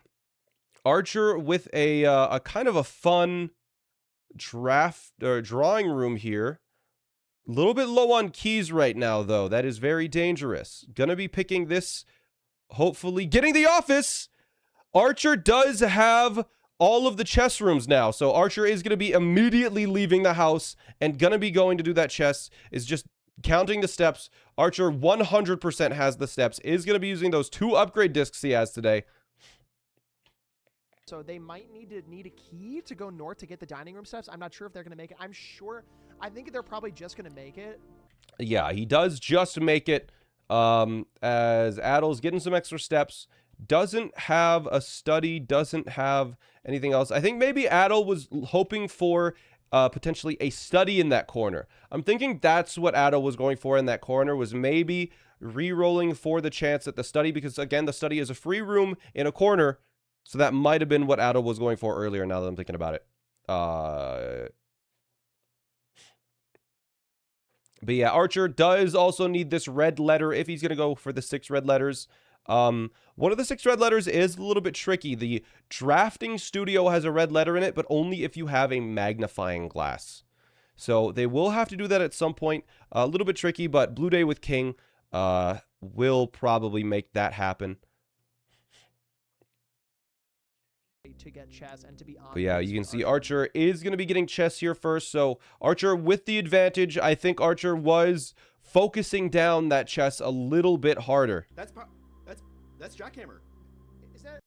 Archer with a kind of a fun draft or drawing room here. A little bit low on keys right now, though. That is very dangerous. Gonna be picking this, hopefully getting the office. Archer does have all of the chess rooms now. So Archer is going to be immediately leaving the house and going to be going to do that chess. Is just counting the steps. Archer 100% has the steps. Is going to be using those 2 upgrade discs he has today. So they might need a key to go north to get the dining room steps. I'm not sure if they're going to make it. I think they're probably just going to make it. Yeah, he does just make it. As Adel's getting some extra steps. Doesn't have a study, doesn't have anything else. I think maybe Adel was hoping for potentially a study in that corner. I'm thinking that's what Adel was going for in that corner, was maybe re-rolling for the chance at the study, because again, the study is a free room in a corner. So that might have been what Adel was going for earlier, now that I'm thinking about it. But yeah, Archer does also need this red letter if he's going to go for the 6 red letters. One of the 6 red letters is a little bit tricky. The drafting studio has a red letter in it, but only if you have a magnifying glass. So they will have to do that at some point. A little bit tricky, but Blue Day with King will probably make that happen. To get chess and to be on. But yeah, you can see Archer is going to be getting chess here first. So Archer with the advantage. I think Archer was focusing down that chess a little bit harder. That's Jackhammer. Is that?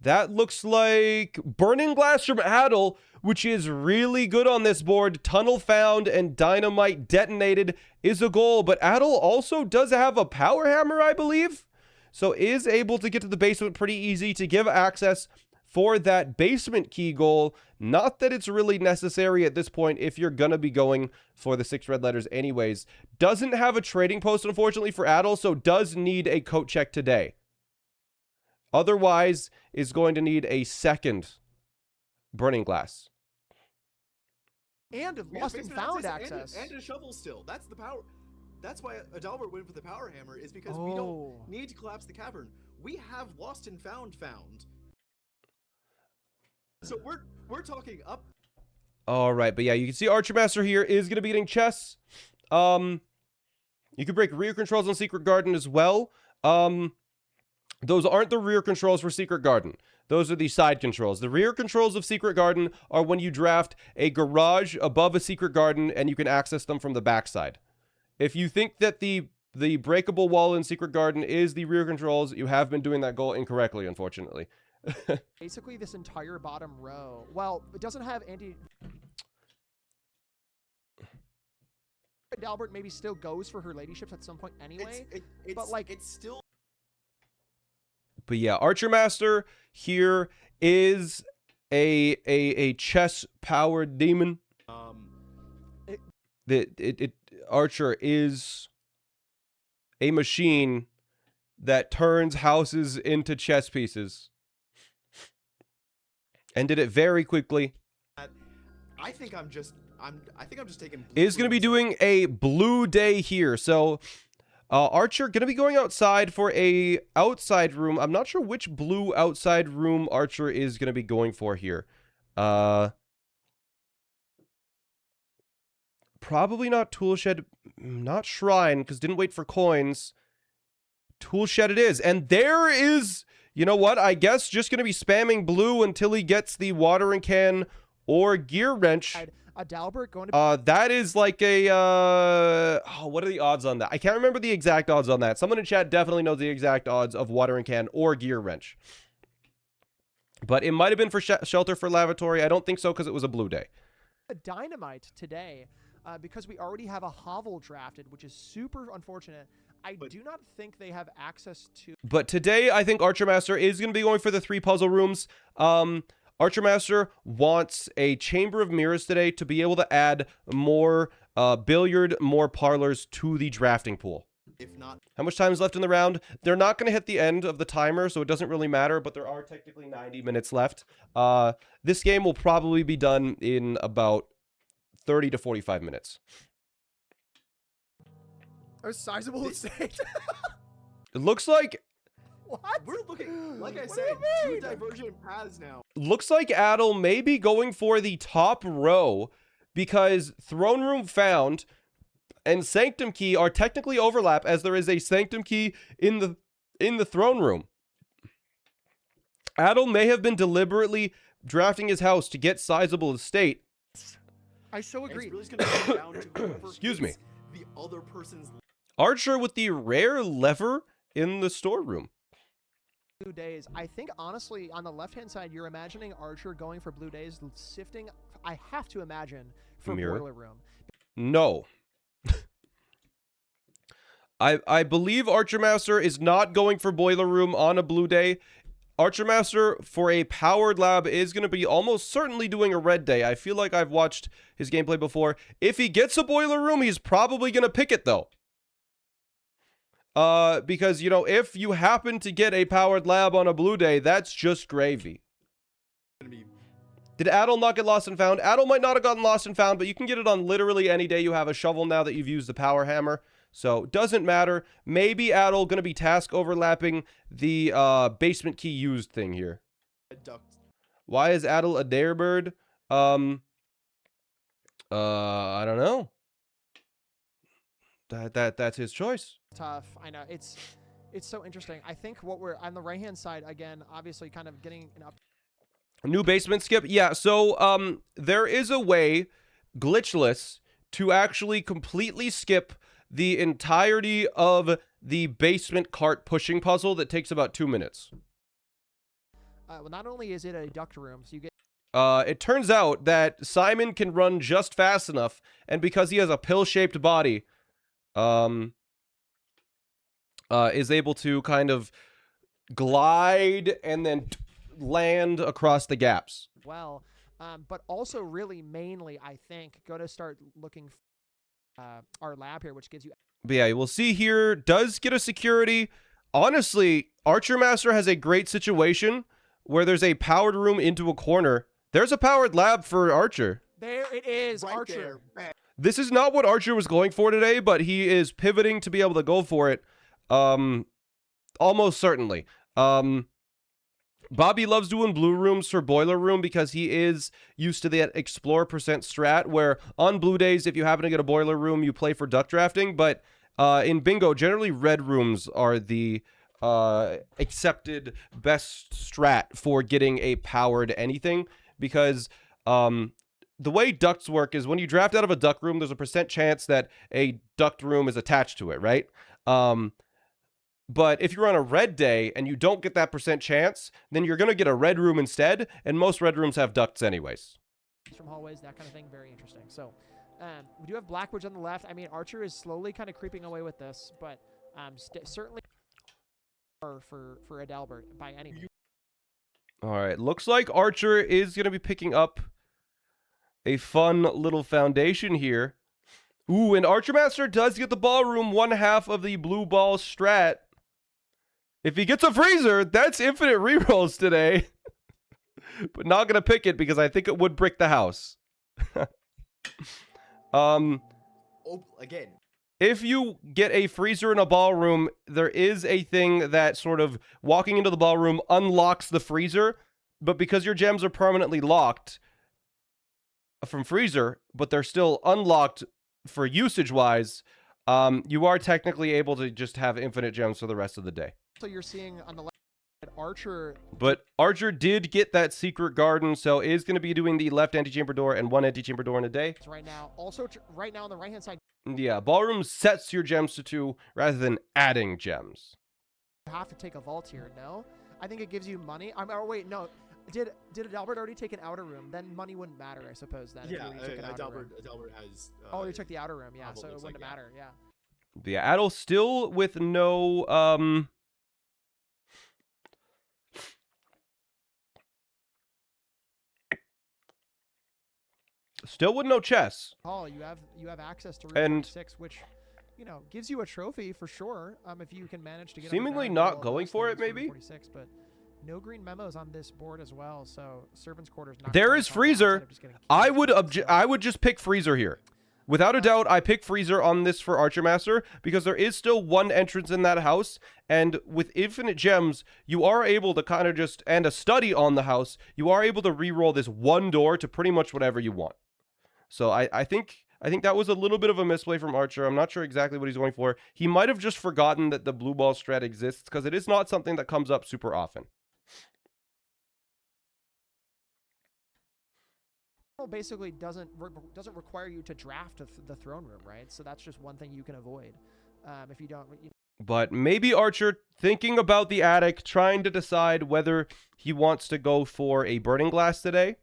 That looks like Burning Glass from Adel, which is really good on this board. Tunnel found and dynamite detonated is a goal, but Adel also does have a power hammer, I believe. So is able to get to the basement pretty easy to give access for that basement key goal. Not that it's really necessary at this point if you're gonna be going for the 6 red letters anyways. Doesn't have a trading post, unfortunately, for Adel, so does need a coat check today. Otherwise, is going to need a second Burning Glass. And lost and found access. And a shovel still. That's the power. That's why Adalbert went for the power hammer, is because we don't need to collapse the cavern. We have lost and found. So we're talking up. All right, but yeah, you can see Archer Master here is going to be getting chess. You can break rear controls on Secret Garden as well. Those aren't the rear controls for Secret Garden. Those are the side controls. The rear controls of Secret Garden are when you draft a garage above a Secret Garden and you can access them from the backside. If you think that the breakable wall in Secret Garden is the rear controls, you have been doing that goal incorrectly, unfortunately. Basically, this entire bottom row. Well, it doesn't have anti. Adalbert maybe still goes for her ladyships at some point anyway. But like, it's still. But yeah, Archer Master here is a chess powered demon. Archer is a machine that turns houses into chess pieces. And did it very quickly. I think I'm just taking blue. Is going to be doing a blue day here. So Archer going to be going outside for a outside room. I'm not sure which blue outside room Archer is going to be going for here. Probably not Toolshed, not Shrine, because didn't wait for coins. Toolshed it is. And there is, you know what? I guess just going to be spamming blue until he gets the watering can or gear wrench. Adalbert going to That is like a what are the odds on that? I can't remember the exact odds on that. Someone in chat definitely knows the exact odds of watering can or gear wrench. But it might have been for shelter for lavatory. I don't think so because it was a blue day. a dynamite today because we already have a hovel drafted, which is super unfortunate. I do not think they have access to. But today, I think Archer Master is going to be going for the 3 puzzle rooms. Archer Master wants a Chamber of Mirrors today to be able to add more billiard, more parlors to the drafting pool. If not, How much time is left in the round? They're not going to hit the end of the timer, so it doesn't really matter, but there are technically 90 minutes left. This game will probably be done in about 30 to 45 minutes. A sizable estate. It looks like What? we're looking, like I What do said, you 2 mean? divergent paths now. Adel may be going for the top row because Throne Room Found and Sanctum Key are technically overlap, as there is a Sanctum Key in the Throne Room. Adel may have been deliberately drafting his house to get sizable estate. I so And agree. it's really just gonna come down to whoever Excuse me. hits the other person's. Archer with the rare lever in the storeroom. Blue days. I think honestly, on the left-hand side, you're imagining Archer going for blue days, sifting. I have to imagine for Mirror. boiler room. No. I believe Archer Master is not going for boiler room on a blue day. Archer Master for a powered lab is going to be almost certainly doing a red day. I feel like I've watched his gameplay before. If he gets a boiler room, he's probably going to pick it though. Because, you know, if you happen to get a powered lab on a blue day, that's just gravy. Did Adel not get lost and found? Adel might not have gotten lost and found, but you can get it on literally any day you have a shovel now that you've used the power hammer. So, doesn't matter. Maybe Adel going to be task overlapping the basement key used thing here. Why is Adel a darebird? I don't know. That's his choice. Tough. I know it's so interesting. I think what we're on the right-hand side again, obviously, kind of getting an up. New basement skip. Yeah. So there is a way, glitchless, to actually completely skip the entirety of the basement cart pushing puzzle that takes about 2 minutes. Well, not only is it a duct room, so you get. It turns out that Simon can run just fast enough, and because he has a pill-shaped body, is able to kind of glide and then land across the gaps. Well, but also really mainly, I think, go to start looking our lab here, which gives you. But yeah, we'll see here. Does get a security. Honestly, Archer Master has a great situation where there's a powered room into a corner. There's a powered lab for Archer. There it is, Right Archer. there. This is not what Archer was going for today, but he is pivoting to be able to go for it. Almost certainly. Bobby loves doing blue rooms for boiler room because he is used to that explore percent strat where on blue days, if you happen to get a boiler room, you play for duck drafting. But in bingo, generally red rooms are the accepted best strat for getting a powered anything because the way ducts work is when you draft out of a duct room, there's a percent chance that a duct room is attached to it, right? But if you're on a red day and you don't get that percent chance, then you're going to get a red room instead, and most red rooms have ducts anyways. From hallways, that kind of thing, very interesting. So, we do have Blackbridge on the left. I mean, Archer is slowly kind of creeping away with this, but certainly for Adalbert by any means. All right, looks like Archer is going to be picking up a fun little foundation here. Ooh, and Archer Master does get the ballroom, one half of the blue ball strat. If he gets a freezer, that's infinite rerolls today. But not going to pick it because I think it would brick the house. Oh, again. If you get a freezer in a ballroom, there is a thing that sort of walking into the ballroom unlocks the freezer. But because your gems are permanently locked from freezer, but they're still unlocked for usage-wise, you are technically able to just have infinite gems for the rest of the day. So you're seeing on the left Archer. But Archer did get that secret garden, so is going to be doing the left antechamber door and one antechamber door in a day. Right now, also right now on the right-hand side, Yeah, Ballroom sets your gems to 2 rather than adding gems. you have to take a vault here. No, I think it gives you money. Oh wait, no. Did Adalbert already take an outer room? Then money wouldn't matter, I suppose. Then Yeah, if you took an outer room. Adalbert has. Oh, he took the outer room. Yeah, probably so it looks wouldn't like, matter. Yeah. Yeah, Adel still with no still with no chess. Paul, you have access to room And 46, which, you know, gives you a trophy for sure. If you can manage to get seemingly underground, not well, going most for it, things room maybe? 46, but no green memos on this board as well. So servants' quarters. Not There quite is on Freezer. outside of just getting I keys, would so- I would just pick Freezer here. Without a doubt, I pick Freezer on this for Archer Master because there is still one entrance in that house, and with infinite gems, you are able to kind of just, and a study on the house, you are able to re-roll this one door to pretty much whatever you want. So I think that was a little bit of a misplay from Archer. I'm not sure exactly what he's going for. He might have just forgotten that the blue ball strat exists because it is not something that comes up super often. Basically doesn't require you to draft the throne room, right? So that's just one thing you can avoid if you don't. But maybe Archer thinking about the attic, trying to decide whether he wants to go for a burning glass today.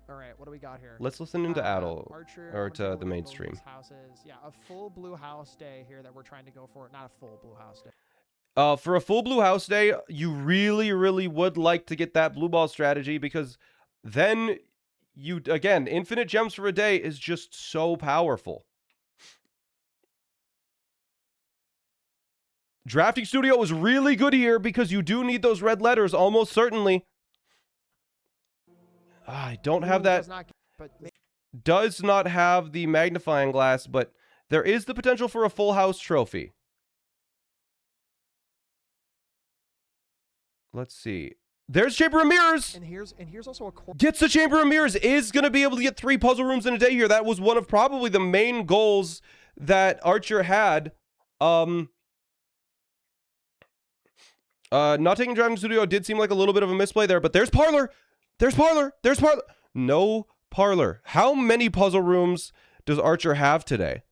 All right, what do we got here? Let's listen into Adel Archer, or I'm to gonna the go mainstream. these houses. Yeah, a full blue house day here that we're trying to go for. Not a full blue house day. For a full blue house day, you really, really would like to get that blue ball strategy because then you, again, infinite gems for a day is just so powerful. Drafting Studio is really good here because you do need those red letters, almost certainly. I don't have Ooh, that. does not, but Does not have the magnifying glass, but there is the potential for a full house trophy. Let's see. There's Chamber of Mirrors. and here's also a Gets the Chamber of Mirrors, is going to be able to get 3 puzzle rooms in a day here. That was one of probably the main goals that Archer had. Not taking Driving Studio did seem like a little bit of a misplay there, but there's Parlor. There's Parlor. There's Parlor. No Parlor. How many puzzle rooms does Archer have today?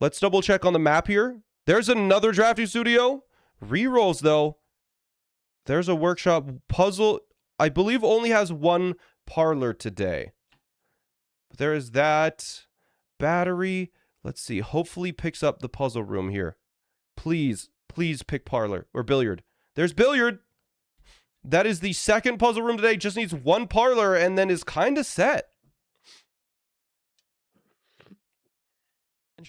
Let's double check on the map here. There's another Drafting Studio. Rerolls, though. There's a workshop puzzle. I believe only has 1 Parlor today. But there is that. Battery. Let's see. Hopefully picks up the puzzle room here. Please, please pick Parlor or Billiard. There's Billiard. That is the 2nd puzzle room today. Just needs 1 Parlor and then is kind of set.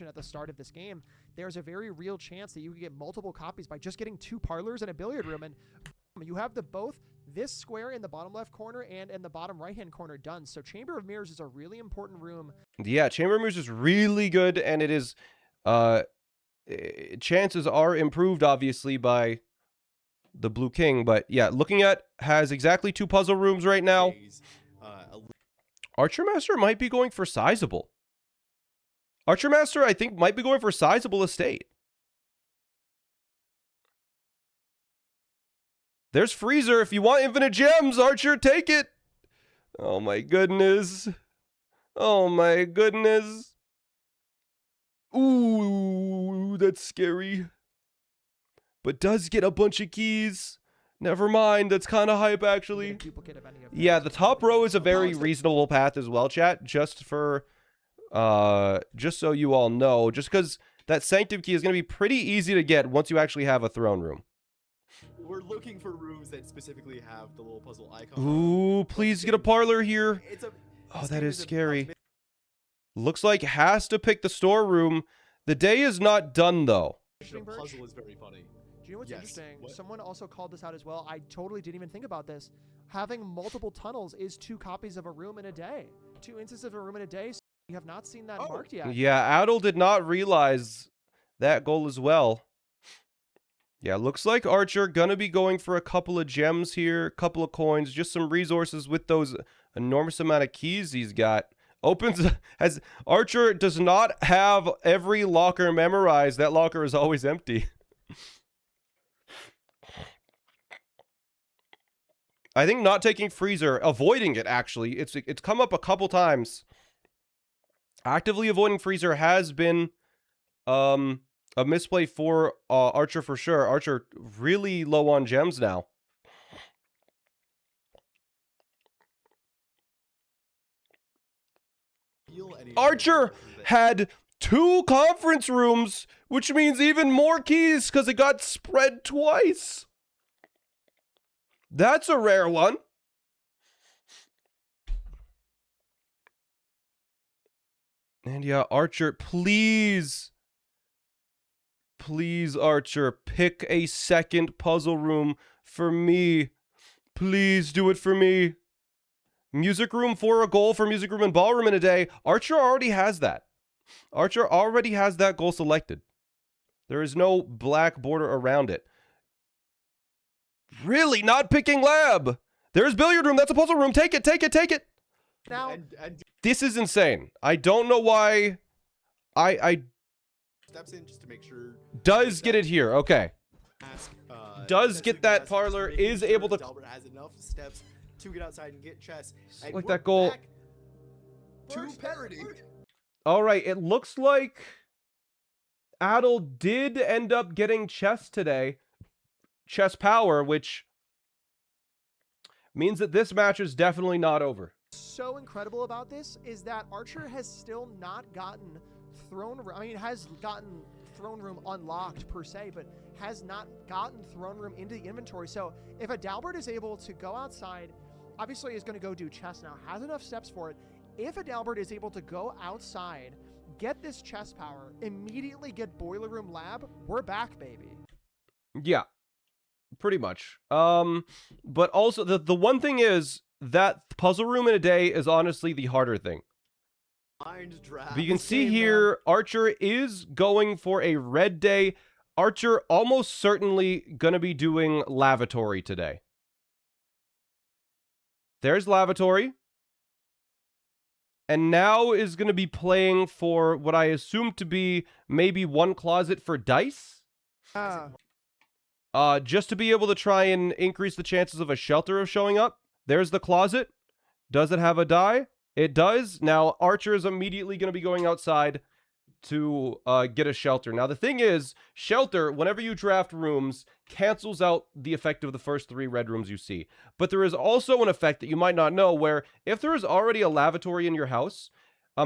At the start of this game, there's a very real chance that you can get multiple copies by just getting 2 parlors and a billiard room, and you have both this square in the bottom left corner and in the bottom right hand corner done. So Chamber of Mirrors is a really important room. Yeah, Chamber of Mirrors is really good, and it is chances are improved obviously by the Blue King, but yeah, looking at has exactly 2 puzzle rooms right now. Archer Master might be going for sizable. Archer Master, I think, might be going for sizable estate. There's Freezer. If you want infinite gems, Archer, take it. Oh my goodness. Oh my goodness. Ooh, that's scary. But does get a bunch of keys. Never mind. That's kind of hype, actually. Duplicate of any of Yeah, those. the top row is a very reasonable path as well, chat. Just for... just so you all know, just because that Sanctum key is going to be pretty easy to get once you actually have a throne room. We're looking for rooms that specifically have the little puzzle icon. Ooh, please get a Parlor here. Oh, that is scary. Looks like has to pick the storeroom. The day is not done, though. The puzzle is very funny. Do you know what's Yes. interesting? What? Someone also called this out as well. I totally didn't even think about this. Having multiple tunnels is 2 copies of a room in a day. 2 instances of a room in a day. So you have not seen that marked yet. Yeah, Adel did not realize that goal as well. Yeah, looks like Archer gonna be going for a couple of gems here, couple of coins, just some resources with those enormous amount of keys he's got. Opens as Archer does not have every locker memorized. That locker is always empty. I think not taking freezer, avoiding it actually, it's come up a couple times. Actively avoiding freezer has been a misplay for Archer for sure. Archer really low on gems now. Archer had 2 conference rooms, which means even more keys because it got spread twice. That's a rare one. And yeah, Archer, please. Please, Archer, pick a second puzzle room for me. Please do it for me. Music room for a goal for music room and ballroom in a day. Archer already has that. Archer already has that goal selected. There is no black border around it. Really not picking lab. There's billiard room. That's a puzzle room. Take it, take it, take it. Now, this is insane. I don't know why I steps in just to make sure. Does get it here. Okay. Ask, does get that parlor, is able to. Albert has enough steps to get outside and get chess. And Like we're that goal. back to parity. All right. It looks like Adel did end up getting chess today. Chess power, which means that this match is definitely not over. so incredible about this is that Archer has still not gotten throne room. I mean, has gotten throne room unlocked per se, but has not gotten throne room into the inventory. So if Adalbert is able to go outside, obviously is going to go do chess now, has enough steps for it. If Adalbert is able to go outside, get this chess power, immediately get boiler room lab, we're back, baby. Yeah, pretty much. But also the one thing is that puzzle room in a day is honestly the harder thing. Mind draft. But you can see here, Archer is going for a red day. Archer almost certainly gonna be doing lavatory today. There's lavatory. And now is going to be playing for what I assume to be maybe one closet for dice. Just to be able to try and increase the chances of a shelter of showing up. There's the closet. Does it have a die? It does. Now, Archer is immediately going to be going outside to get a shelter. Now, the thing is, shelter, whenever you draft rooms, cancels out the effect of the first 3 red rooms you see. But there is also an effect that you might not know where if there is already a lavatory in your house,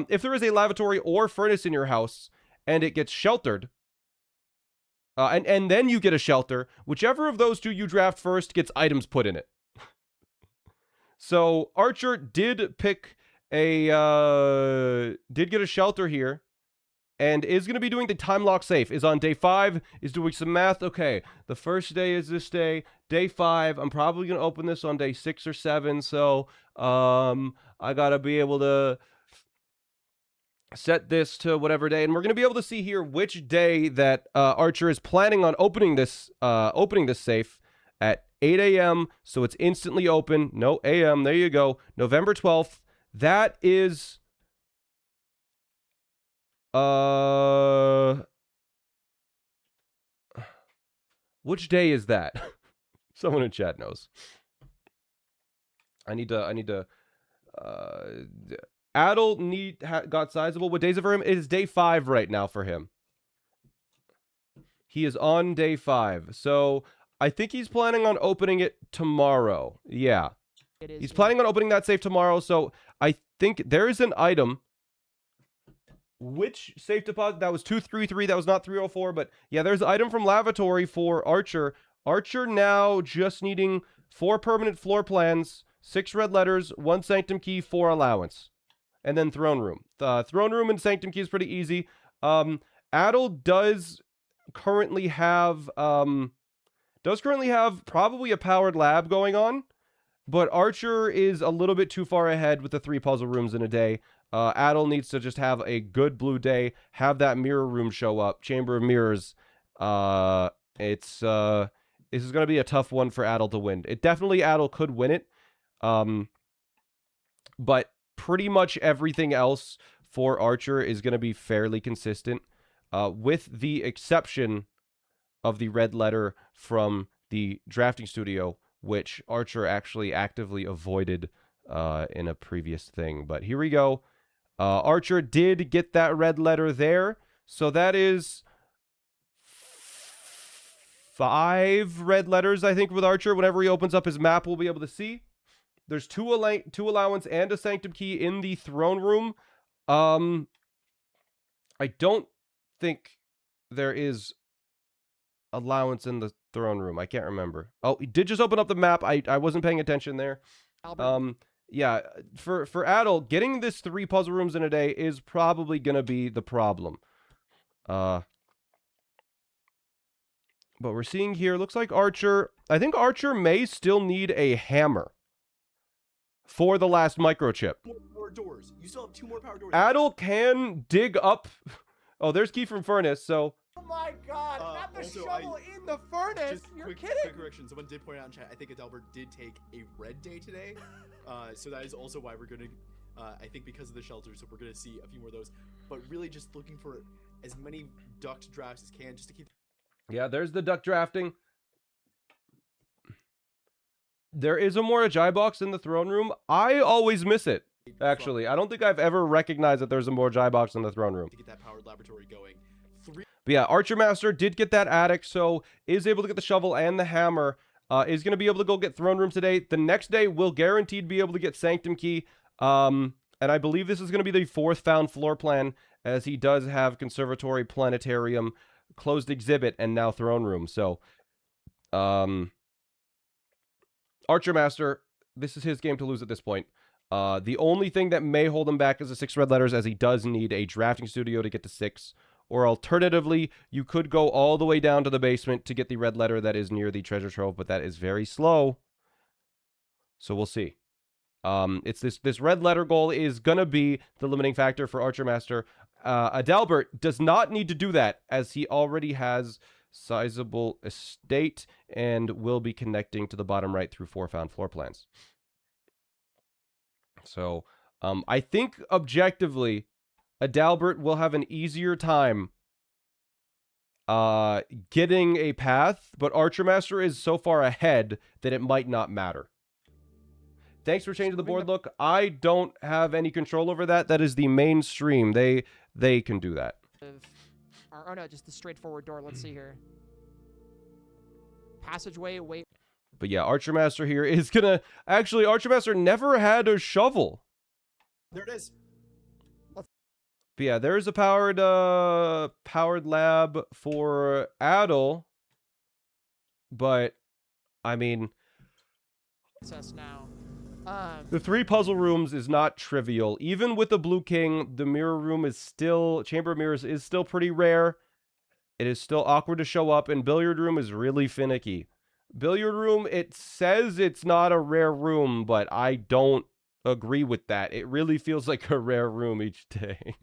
if there is a lavatory or furnace in your house and it gets sheltered, and then you get a shelter, whichever of those 2 you draft first gets items put in it. So Archer did pick a, did get a shelter here. And is going to be doing the time lock safe. Is on day 5. Is doing some math. Okay, the first day is this day. Day 5. I'm probably going to open this on day 6 or 7. So I got to be able to set this to whatever day. And we're going to be able to see here which day that Archer is planning on opening this safe at 8 a.m. So it's instantly open. No a.m. There you go. November 12th. That is... which day is that? Someone in chat knows. I need to Adel got sizable. What days it for him? It is day 5 right now for him. He is on day 5. So I think he's planning on opening it tomorrow. Yeah. He's planning on opening that safe tomorrow. So I think there is an item. Which safe deposit? That was 233. That was not 304. But yeah, there's an item from lavatory for Archer. Archer now just needing 4 permanent floor plans, 6 red letters, 1 sanctum key, 4 allowance, and then throne room. The throne room and sanctum key is pretty easy. Adel does currently have probably a powered lab going on, but Archer is a little bit too far ahead with the 3 puzzle rooms in a day. Adel needs to just have a good blue day, have that mirror room show up, Chamber of Mirrors. This is going to be a tough one for Adel to win. Definitely Adel could win it. But pretty much everything else for Archer is going to be fairly consistent, with the exception of the red letter from the drafting studio, which Archer actually actively avoided in a previous thing. But here we go. Archer did get that red letter there. So that is 5 red letters, I think, with Archer. Whenever he opens up his map, we'll be able to see. There's two allowance and a sanctum key in the throne room. I don't think there is allowance in the throne room. I can't remember. Oh, he did just open up the map. I wasn't paying attention there. Albert. Yeah, for Adel, getting this 3 puzzle rooms in a day is probably gonna be the problem. But we're seeing here, looks like Archer, I think Archer may still need a hammer for the last microchip. More doors. You still have 2 more power doors. Adel can dig up. Oh, there's key from furnace, so. Oh my god, not the also, shovel in the furnace! Just You're quick kidding! correction. Someone did point out in chat, I think Adalbert did take a red day today. So that is also why we're going to, I think because of the shelter, so we're going to see a few more of those. But really just looking for as many duct drafts as can, just to keep... Yeah, there's the duct drafting. There is a Morajai box in the throne room. I always miss it, actually. I don't think I've ever recognized that there's a Morajai box in the throne room. To get that powered laboratory going. But yeah, Archer Master did get that attic, so is able to get the shovel and the hammer. Is going to be able to go get throne room today. The next day will guaranteed be able to get sanctum key. And I believe this is going to be the 4th found floor plan, as he does have conservatory, planetarium, closed exhibit, and now throne room. So, Archer Master, this is his game to lose at this point. The only thing that may hold him back is the 6 red letters, as he does need a drafting studio to get to 6. Or alternatively, you could go all the way down to the basement to get the red letter that is near the treasure trove, but that is very slow. So we'll see. It's this red letter goal is gonna be the limiting factor for Archer Master. Adalbert does not need to do that, as he already has sizable estate and will be connecting to the bottom right through 4 found floor plans. So I think objectively, Adalbert will have an easier time getting a path, but Archer Master is so far ahead that it might not matter. Thanks for changing the board look. I don't have any control over that. That is the mainstream. They can do that. Oh no, just the straightforward door. Let's see here. Passageway, wait. But yeah, Archer Master here is gonna... Actually, Archer Master never had a shovel. There it is. But yeah, there's a powered lab for Adel. But, I mean... Access now. The 3 puzzle rooms is not trivial. Even with the Blue King, the mirror room is still... Chamber of Mirrors is still pretty rare. It is still awkward to show up, and Billiard Room is really finicky. Billiard Room, it says it's not a rare room, but I don't agree with that. It really feels like a rare room each day.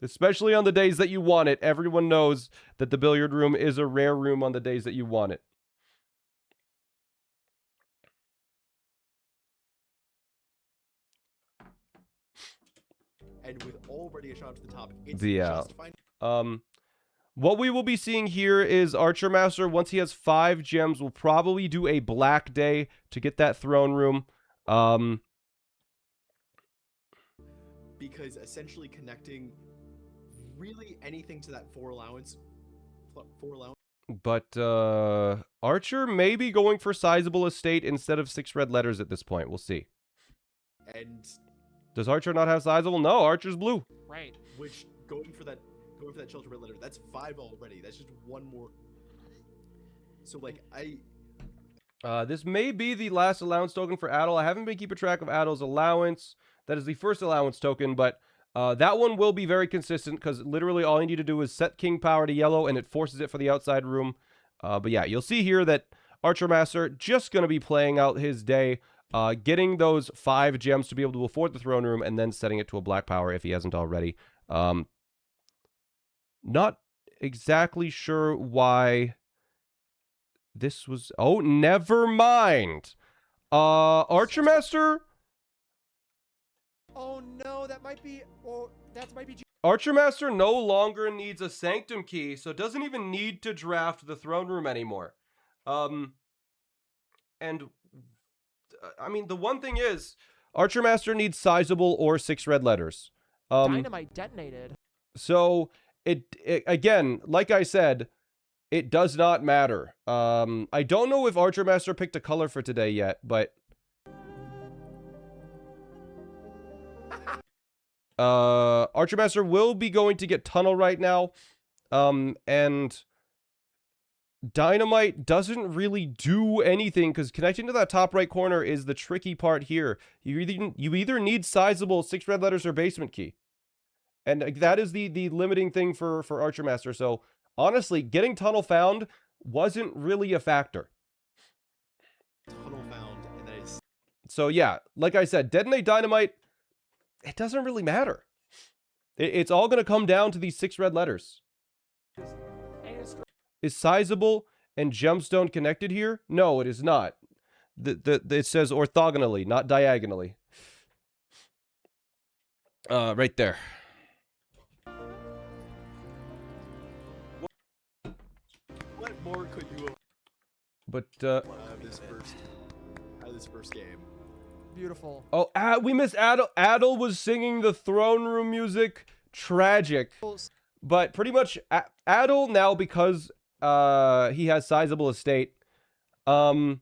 Especially on the days that you want it. Everyone knows that the Billiard Room is a rare room on the days that you want it. And with already a shot to the top, it's Yeah. just fine. What we will be seeing here is Archer Master, once he has 5 gems, will probably do a black day to get that throne room. Because essentially connecting really anything to that 4 allowance. But Archer may be going for sizable estate instead of 6 red letters at this point. We'll see. And does Archer not have sizable? No, Archer's blue. Right. Which going for that shelter red letter, that's 5 already. That's just 1 more. So like this may be the last allowance token for Adel. I haven't been keeping track of Adel's allowance. That is the first allowance token, but that one will be very consistent because literally all you need to do is set king power to yellow and it forces it for the outside room. But yeah, you'll see here that Archer Master just going to be playing out his day, getting those 5 gems to be able to afford the throne room and then setting it to a black power if he hasn't already. Not exactly sure why this was... Oh, never mind. Archer Master... Oh no, that might be... Well, that might be... Archer Master no longer needs a Sanctum Key, so doesn't even need to draft the throne room anymore. And I mean, the one thing is, Archer Master needs sizable or 6 red letters. Dynamite detonated. So it again, like I said, it does not matter. I don't know if Archer Master picked a color for today yet, but Archer Master will be going to get Tunnel right now. And Dynamite doesn't really do anything because connecting to that top right corner is the tricky part here. You either need sizable 6 red letters or basement key. And that is the limiting thing for Archer Master. So honestly, getting Tunnel found wasn't really a factor. Tunnel found, and that is. So yeah, like I said, Detonate Dynamite, it doesn't really matter. It's all going to come down to these 6 red letters. Is sizable and gemstone connected here? No, it is not. It says orthogonally, not diagonally. Right there. What more could you have But out of this first game? Beautiful. oh, we missed Adel. Adel was singing the throne room music. Tragic. But pretty much Adel now, because he has sizable estate, has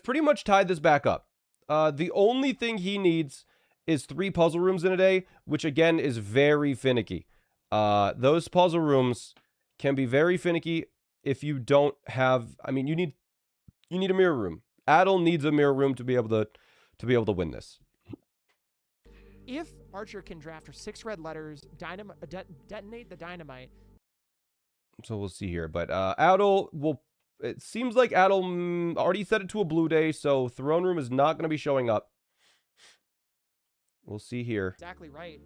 pretty much tied this back up. The only thing he needs is 3 puzzle rooms in a day, which again is very finicky. Those puzzle rooms can be very finicky if you don't have. I mean, you need a mirror room. Adel needs a mirror room to be able to win this. If Archer can draft her 6 red letters, detonate the dynamite. So we'll see here, but Adel will. It seems like Adel already set it to a blue day, so throne room is not going to be showing up. We'll see here. Exactly right.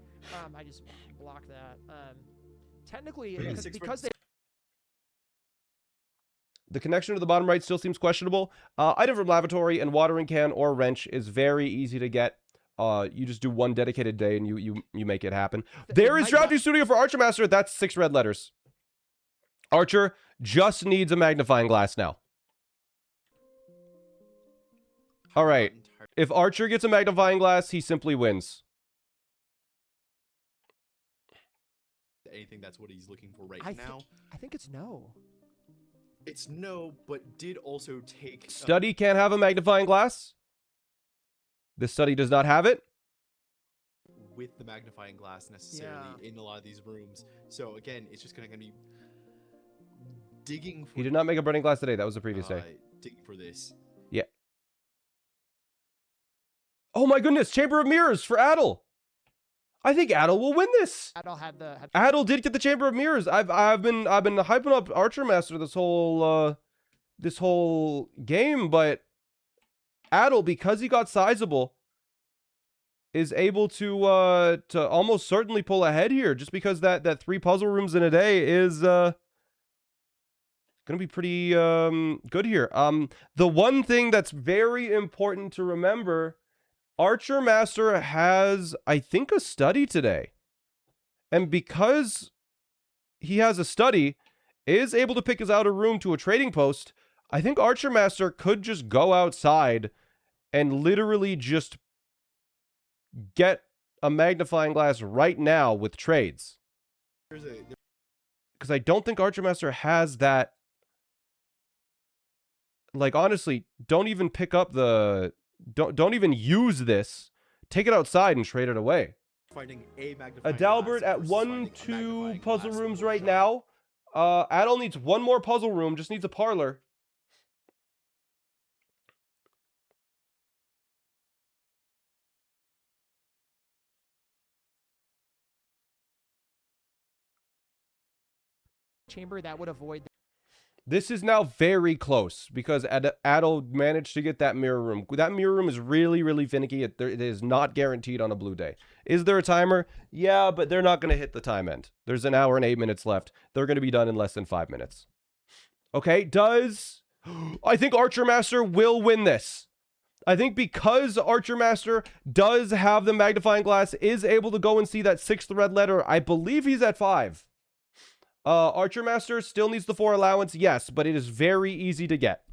I just blocked that. Technically, Yeah, because they. The connection to the bottom right still seems questionable. Item from lavatory and watering can or wrench is very easy to get. You just do one dedicated day and you make it happen. There is Drafting Studio for Archer Master. That's 6 red letters. Archer just needs a magnifying glass now. All right. If Archer gets a magnifying glass, he simply wins. Anything that's what he's looking for right now. I think it's no. It's no, but did also take. Study can't have a magnifying glass. This study does not have it. With the magnifying glass necessarily in a lot of these rooms. So again, it's just going to be digging for. He did not make a burning glass today. That was the previous day. Digging for this. Yeah. Oh my goodness! Chamber of Mirrors for Adel. I think Adel will win this. Adel did get the Chamber of Mirrors. I've been hyping up Archer Master this whole game, but Adel, because he got sizable, is able to almost certainly pull ahead here, just because that 3 puzzle rooms in a day is gonna be pretty good here. The one thing that's very important to remember, Archer Master has, I think, a study today. And because he has a study, is able to pick his outer room to a trading post, I think Archer Master could just go outside and literally just get a magnifying glass right now with trades. Because I don't think Archer Master has that. Like, honestly, don't even pick up the... Don't even use this. Take it outside and trade it away. Adalbert at 1-2 puzzle rooms right now. Adel needs 1 more puzzle room. Just needs a parlor. Chamber that would avoid. This is now very close because Adel managed to get that mirror room. That mirror room is really, really finicky. It is not guaranteed on a blue day. Is there a timer? Yeah, but they're not going to hit the time end. There's an hour and 8 minutes left. They're going to be done in less than 5 minutes. Okay, I think Archer Master will win this. I think because Archer Master does have the magnifying glass, is able to go and see that 6th red letter. I believe he's at 5. Archer Master still needs the 4 allowance, yes, but it is very easy to get.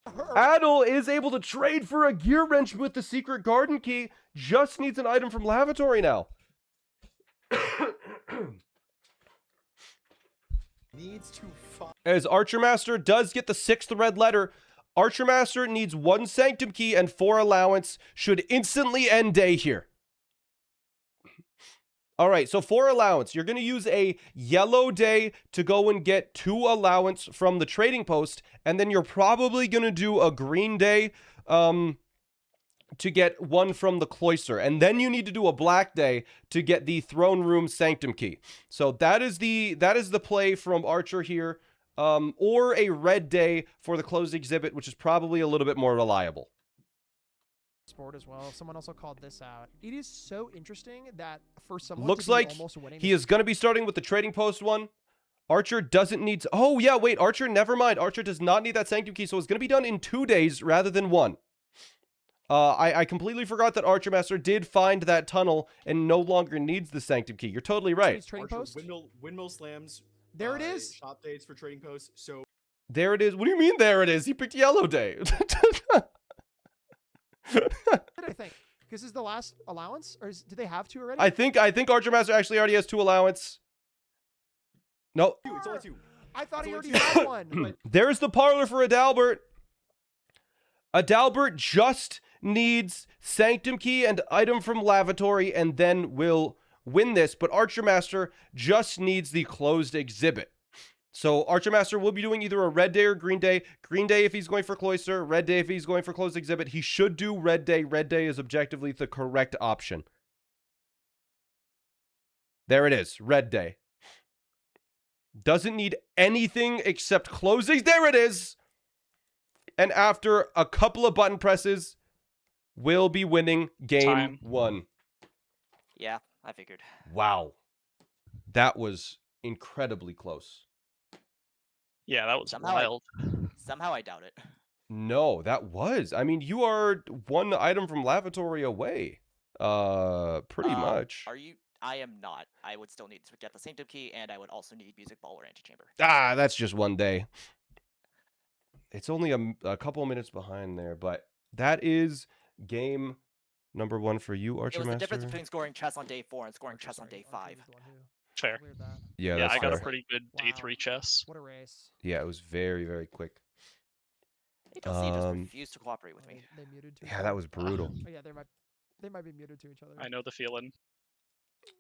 Adel is able to trade for a gear wrench with the secret garden key. Just needs an item from lavatory now. Needs to find. As Archer Master does get the 6th red letter, Archer Master needs 1 Sanctum Key and 4 allowance. Should instantly end day here. All right, so 4 allowance. You're going to use a yellow day to go and get 2 allowance from the trading post, and then you're probably going to do a green day to get 1 from the cloister, and then you need to do a black day to get the throne room sanctum key. So that is the play from Archer here, or a red day for the closed exhibit, which is probably a little bit more reliable. Sport as well. Someone also called this out. It is so interesting that for someone Looks to be like almost winning he is going to be starting with the trading post one. Archer doesn't need to, oh yeah, wait, Archer, never mind. Archer does not need that sanctum key, so it's going to be done in 2 days rather than 1. I completely forgot that Archer Master did find that tunnel and no longer needs the sanctum key. You're totally right. trading Archer, post. windmill slams. There it is. Shop dates for trading posts. So There it is. What do you mean there it is? He picked yellow day. What did I think? Because this is the last allowance, or do they have 2 already? I think Archer Master actually already has 2 allowance. No. it's only 2. I thought he It's already only had one. There's the parlor for Adalbert. Adalbert just needs sanctum key and item from lavatory and then will win this, but Archer Master just needs the closed exhibit. So Archer Master will be doing either a red day or green day. Green day if he's going for cloister, red day if he's going for closed exhibit. He should do red day. Red day is objectively the correct option. There it is, red day. Doesn't need anything except closings. There it is. And after a couple of button presses, will be winning game 1. Yeah, I figured. Wow. That was incredibly close. Yeah, that was Somehow wild. Somehow I doubt it. No, that was. I mean, you are 1 item from lavatory away. Pretty much. Are you? I am not. I would still need to get the sanctum key, and I would also need music ball or antechamber. Ah, that's just 1 day. It's only a couple of minutes behind there, but that is game number 1 for you, Archer It was Master. the difference between scoring chess on day 4 and scoring chess on day 5. Fair. Yeah, Yeah, that's I got fair. a pretty good day 3 chess. What a race. Yeah, it was very, very quick. HLC just refused to cooperate with me. They muted to each Yeah, other. that was brutal. Oh, yeah, they might be muted to each other. I know the feeling.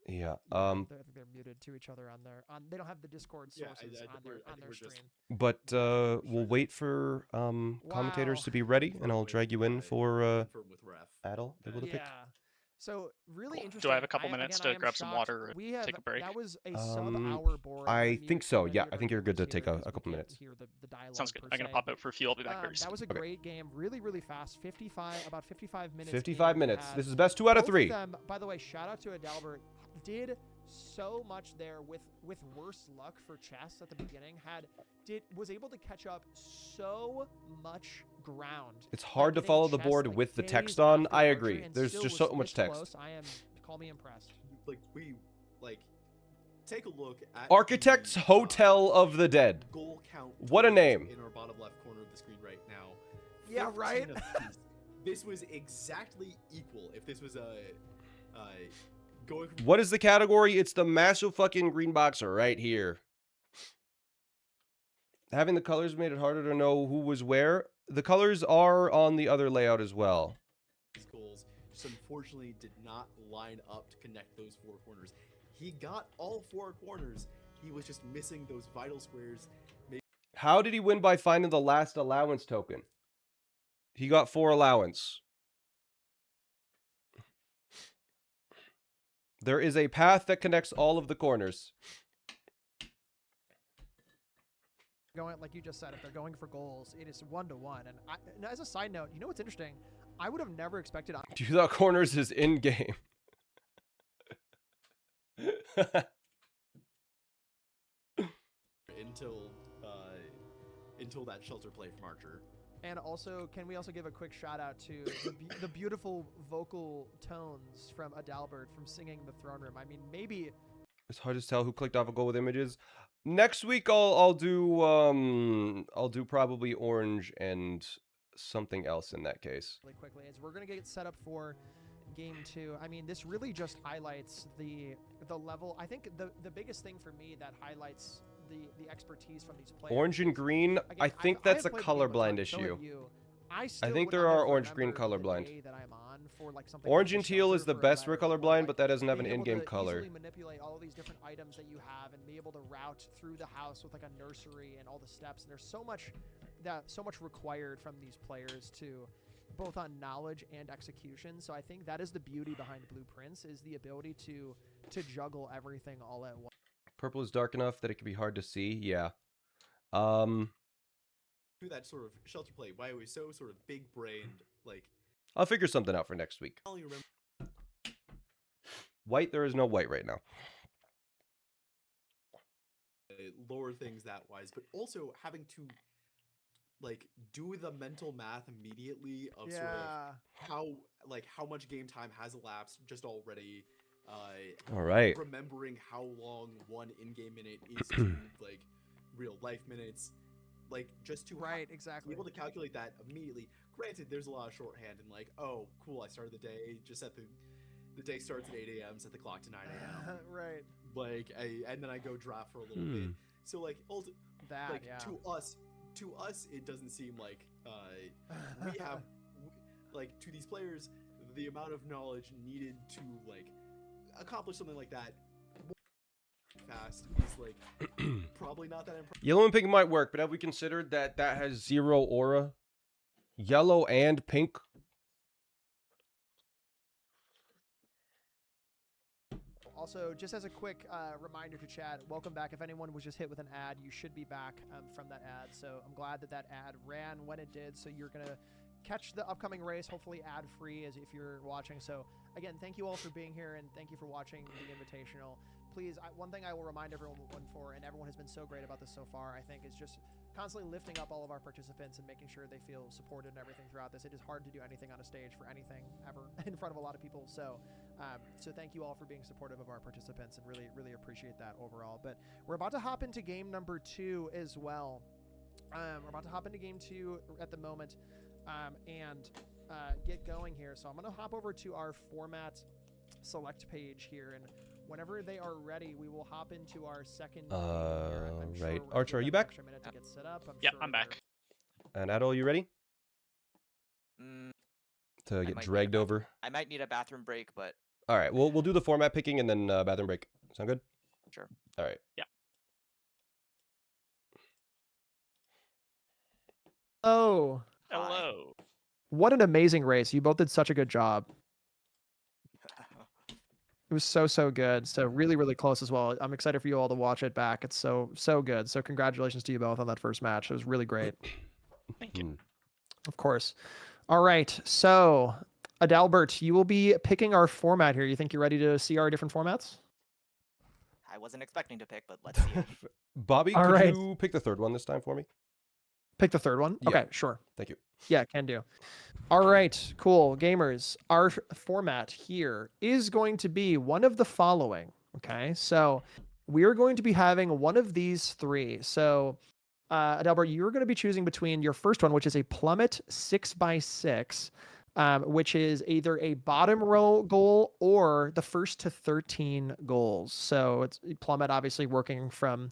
Yeah. I think they're muted to each other on their. They don't have the Discord Yeah, sources I on think their we're just- stream. But we'll wait for commentators to be ready, and I'll drag you in for confirm with ref. Adel able to pick. Yeah. So really Cool. interesting. Do I have a couple minutes again, I to am grab some shocked. water and We have, take a break? That was a sub-hour board. I I'm think muted- so, I'm gonna yeah, mute I think you're good to everyone take here a 'cause we couple can't minutes. hear the dialogue Sounds good. per I'm gonna se. pop out for fuel. I'll be back very soon. That was a Okay. great game. Really, really fast. About 55 minutes. 55 in, minutes. had This is best 2 out of both 3. them, by the way, shout out to Adalbert. Did so much there with worse luck for chess at the beginning. Was able to catch up so much ground. It's hard to getting follow the chess, board like, with the days text on. after I Archer agree. and There's still just was so much this text. close. Call me impressed. Take a look at Architect's the, Hotel of the Dead. goal count. What a totals name. In our bottom left corner of the screen right now. Yeah, 15 right? apiece. This was exactly equal. If this was going from What is the category? It's the massive fucking green boxer right here. Having the colors made it harder to know who was where. The colors are on the other layout as well. these goals, just unfortunately did not line up to connect those 4 corners. He got all 4 corners. He was just missing those vital squares. How did he win? By finding the last allowance token. He got 4 allowance. There is a path that connects all of the corners. Going like you just said, if they're going for goals, it is 1-to-1. And as a side note, you know what's interesting? I would have never expected. You thought corners is in game. Until that shelter play from Archer. And also, can we also give a quick shout out to the beautiful vocal tones from Adalbert from singing the Throne Room? I mean, maybe It's hard to tell who clicked off a goal with images. Next week I'll do probably orange and something else in that case. Really quickly, as we're gonna get set up for game 2. I mean, this really just highlights the level. I think the biggest thing for me that highlights the expertise from these players. Orange and green, Again, I think that's a have played the game a ton, colorblind so have issue. you. I still think would there not are have orange-green remembered the colorblind. day that I'm on for, like, something Orange like and the teal is shelter the for a best for letter, or, colorblind, like, but that doesn't have an being able in-game to color. easily manipulate all of these different items that you have and be able to route through the house with like a nursery and all the steps. And there's so much required from these players to both on knowledge and execution. So I think that is the beauty behind Blueprints, is the ability to juggle everything all at once. Purple is dark enough that it can be hard to see. Yeah. To that sort of shelter play, why it was so sort of big brained, like I'll figure something out for next week. I only remember White, there is no white right now. lower things that wise, but also having to like do the mental math immediately of sort of how much game time has elapsed just already. All right. Remembering how long one in-game minute is to like real life minutes, like just to exactly be able to calculate that immediately. Granted, there's a lot of shorthand and like, oh, cool, I started the day just at the day starts at 8 a.m. set the clock to 9 a.m. Right. Like, and then I go draft for a little bit. So like, to us, it doesn't seem like we have like to these players the amount of knowledge needed to like accomplish something like that fast is like probably not that impressive. Yellow and pink might work, but have we considered that that has 0 aura? Yellow and pink. Also, just as a quick reminder to chat, welcome back. If anyone was just hit with an ad, you should be back from that ad. So I'm glad that ad ran when it did. So you're going to catch the upcoming race, hopefully ad-free as if you're watching. So again, thank you all for being here, and thank you for watching the Invitational. Please, one thing I will remind everyone for, and everyone has been so great about this so far, I think, is just constantly lifting up all of our participants and making sure they feel supported and everything throughout this. It is hard to do anything on a stage for anything ever in front of a lot of people. So thank you all for being supportive of our participants, and really, really appreciate that overall. But we're about to hop into game number 2 as well. We're about to hop into game 2 at the moment and get going here. So I'm going to hop over to our format select page here, and whenever they are ready, we will hop into our second game here. Right. Archer, are you back? Minute to get set up. Yeah, I'm back. And Adol, you ready? To get dragged over? I might need a bathroom break, but... All right, we'll do the format picking and then bathroom break. Sound good? Sure. All right. Yeah. Oh. Hello. What an amazing race. You both did such a good job. It was so good. So really, really close as well. I'm excited for you all to watch it back. It's so good. So congratulations to you both on that first match. It was really great. Thank you. Of course. All right. So Adalbert, you will be picking our format here. You think you're ready to see our different formats? I wasn't expecting to pick, but let's see it. Bobby, All could right. you pick the third one this time for me? Pick the third one? Yeah. Okay, sure. Thank you. Yeah, can do. All right, cool. Gamers, our format here is going to be one of the following. Okay, so we're going to be having one of these 3. So, Adalbert, you're going to be choosing between your first one, which is a plummet 6x6, which is either a bottom row goal or the first to 13 goals. So it's plummet, obviously working from,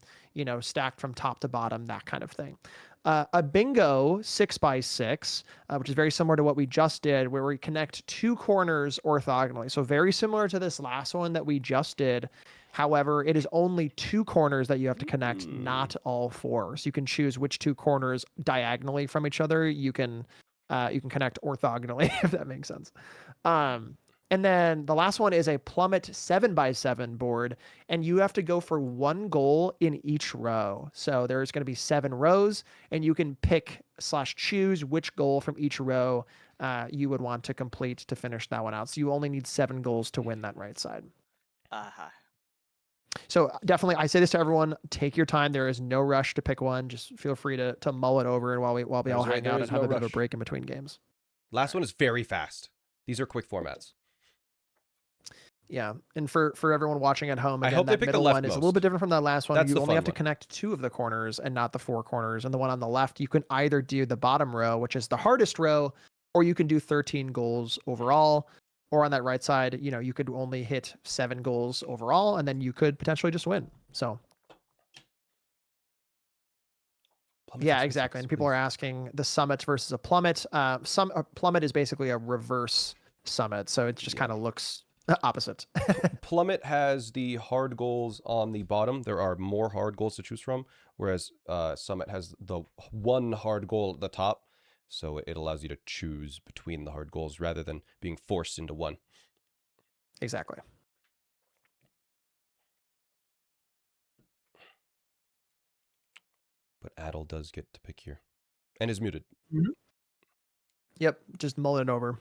stacked from top to bottom, that kind of thing. A bingo 6x6, which is very similar to what we just did, where we connect 2 corners orthogonally. So very similar to this last one that we just did. However, it is only 2 corners that you have to connect, not all 4. So you can choose which 2 corners diagonally from each other you can connect orthogonally, if that makes sense. And then the last one is a plummet 7x7 board, and you have to go for 1 goal in each row. So there's going to be 7 rows, and you can pick/choose which goal from each row you would want to complete to finish that one out. So you only need 7 goals to win that right side. So definitely, I say this to everyone: take your time. There is no rush to pick one. Just feel free to mull it over, and while we all hang out and have a bit of a break in between games. Last one is very fast. These are quick formats. Yeah, and for everyone watching at home, I again, hope they that pick the middle one is a little leftmost. bit different from that last one. That's You the only fun have to one. connect 2 of the corners and not the 4 corners. And the one on the left, you can either do the bottom row, which is the hardest row, or you can do 13 goals overall. Or on that right side, you know, you could only hit 7 goals overall, and then you could potentially just win. So Plummet's yeah, expensive. exactly. And people are asking the summit versus a plummet. A plummet is basically a reverse summit, so it just kind of looks opposite. Plummet has the hard goals on the bottom. There are more hard goals to choose from, whereas Summit has the one hard goal at the top. So it allows you to choose between the hard goals rather than being forced into one. Exactly. But Adel does get to pick here. And is muted. Yep, just mull it over.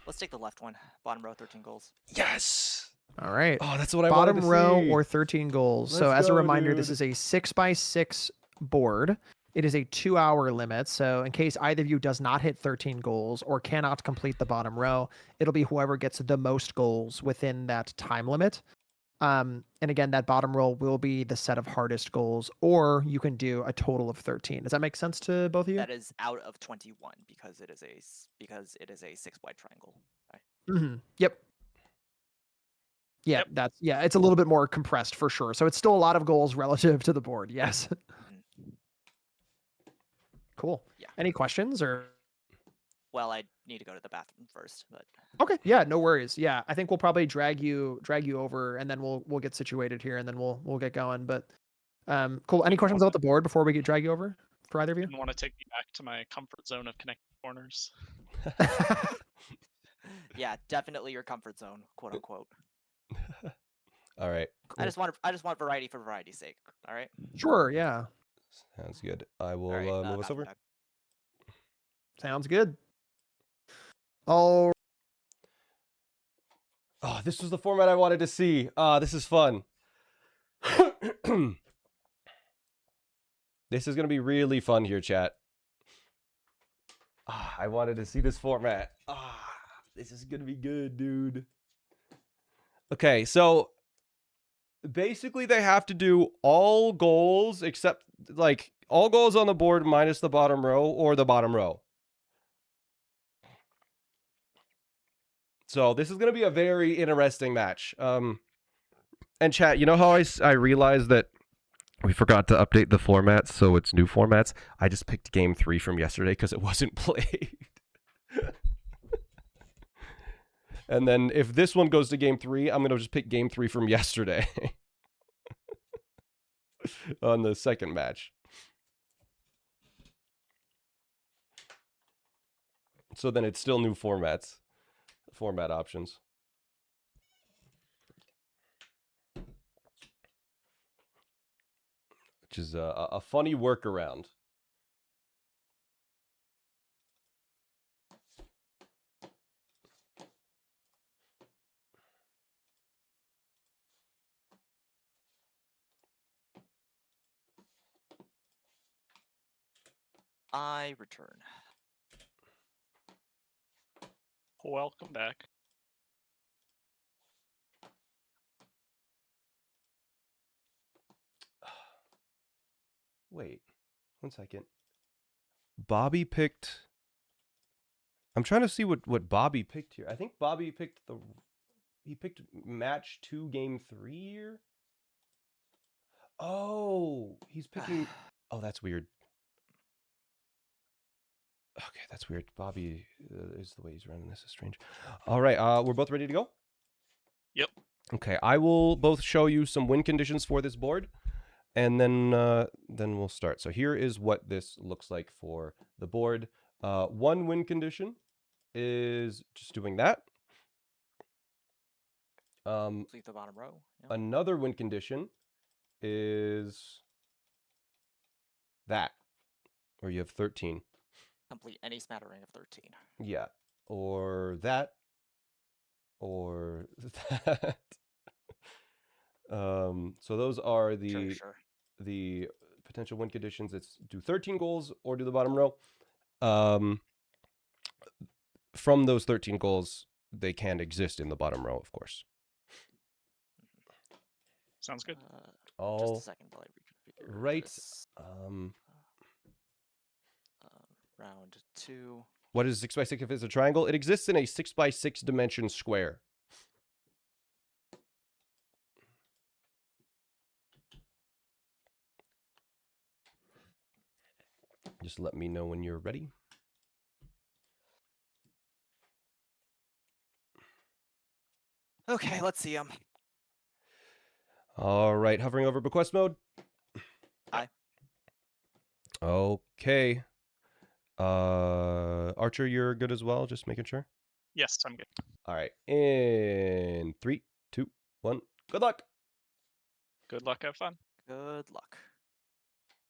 Let's take the left one. Bottom row, 13 goals. Yes! All right. Oh, that's what I Bottom wanted to row see. or 13 goals. So Let's as a go, reminder, this dude. is a 6x6 board. It is a 2-hour limit. So in case either of you does not hit 13 goals or cannot complete the bottom row, it'll be whoever gets the most goals within that time limit. And again, that bottom row will be the set of hardest goals, or you can do a total of 13. Does that make sense to both of you? That is out of 21 because it is a 6 wide triangle. Yep. Yeah, Yep. it's a little bit more compressed for sure. So it's still a lot of goals relative to the board. Yes. Cool. Yeah. Any questions or? Well, I need to go to the bathroom first, but Okay. Yeah, no worries. Yeah, I think we'll probably drag you over, and then we'll get situated here, and then we'll get going. But cool. Any questions about the board before we drag you over for either of you? Didn't want to take me back to my comfort zone of connecting corners. yeah, definitely your comfort zone, quote unquote. All right. Cool. I just want variety for variety's sake. All right. Sure. Yeah. Sounds good. I will right, move us over. time. Sounds good. Oh. Oh, this was the format I wanted to see. This is fun. This is going to be really fun here, chat. I wanted to see this format. This is going to be good, dude. Okay, so basically they have to do all goals except, like, all goals on the board minus the bottom row or the bottom row. So this is going to be a very interesting match. And chat, you know how I realized that we forgot to update the formats, so it's new formats? I just picked game 3 from yesterday because it wasn't played. And then if this one goes to game 3, I'm going to just pick game 3 from yesterday on the second match. So then it's still new format options. Which is a funny workaround. I return. Welcome back. Wait, 1 second. Bobby picked... I'm trying to see what Bobby picked here. I think Bobby picked he picked match 2, game 3 here. Oh, he's picking... Oh, that's weird. Okay, that's weird. Bobby is the way he's running this is strange. All right, we're both ready to go? Yep. Okay, I will both show you some win conditions for this board, and then we'll start. So here is what this looks like for the board. One win condition is just doing that. Complete the bottom row. Yep. Another win condition is that, where you have 13. Complete any smattering of 13. Yeah, or that, or that. So those are the Sure. the potential win conditions. It's do 13 goals or do the bottom row. From those 13 goals, they can exist in the bottom row, of course. Sounds good. All just a second while I reconfigure right. this. Round 2. What is 6x6 if it's a triangle? It exists in a 6x6 dimension square. Just let me know when you're ready. Okay, let's see them. All right, hovering over bequest mode. Aye. Okay. Archer, you're good as well, just making sure. Yes, I'm good. All right. In 3, 2, 1. Good luck. Good luck, have fun. Good luck.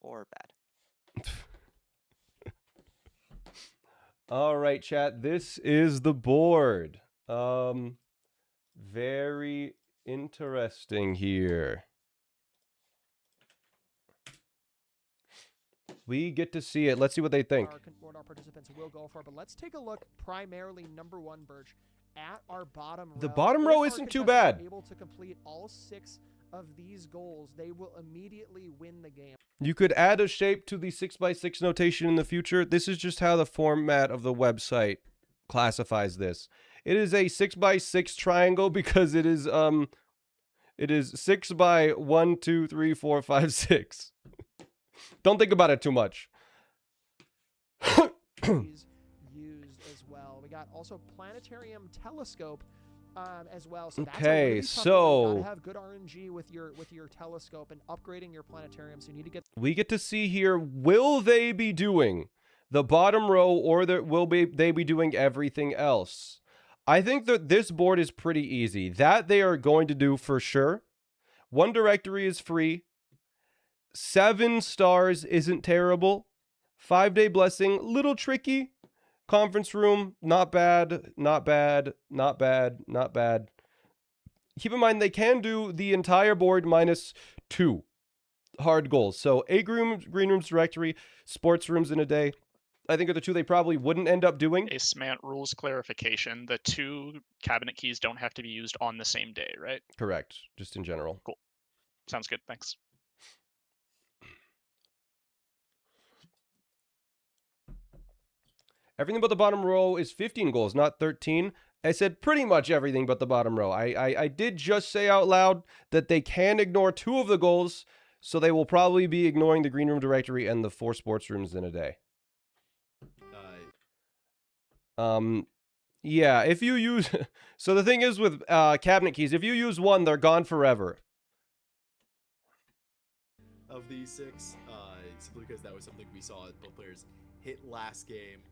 Or bad. All right, chat. This is the board. Very interesting here. We get to see it. Let's see what they think. What our participants will go for, but let's take a look primarily number 1, Birch, at our bottom row. The bottom row isn't too bad. Able to complete all 6 of these goals, they will immediately win the game. You could add a shape to the 6x6 notation in the future. This is just how the format of the website classifies this. It is a 6x6 triangle because it is 6 by 1, 2, 3, 4, 5, 6. Don't think about it too much. Used as well. We got also planetarium telescope as well. So that's Okay, a really tough so one. You gotta have good RNG with your telescope and upgrading your planetarium. So you need to get. We get to see here, will they be doing the bottom row or will they be doing everything else? I think that this board is pretty easy. That they are going to do for sure. One directory is free. 7 stars isn't terrible. 5-day blessing, little tricky. Conference room, not bad, not bad, not bad, not bad. Keep in mind, they can do the entire board minus 2 hard goals. So 8 green rooms directory, sports rooms in a day. I think are the 2 they probably wouldn't end up doing. A SmallAnt rules clarification. The 2 cabinet keys don't have to be used on the same day, right? Correct, just in general. Cool. Sounds good, thanks. Everything but the bottom row is 15 goals, not 13. I said pretty much everything but the bottom row. I did just say out loud that they can ignore 2 of the goals, so they will probably be ignoring the green room directory and the 4 sports rooms in a day. Yeah, if you use... So the thing is with cabinet keys, if you use 1, they're gone forever. Of these 6, simply because that was something we saw both players hit last game.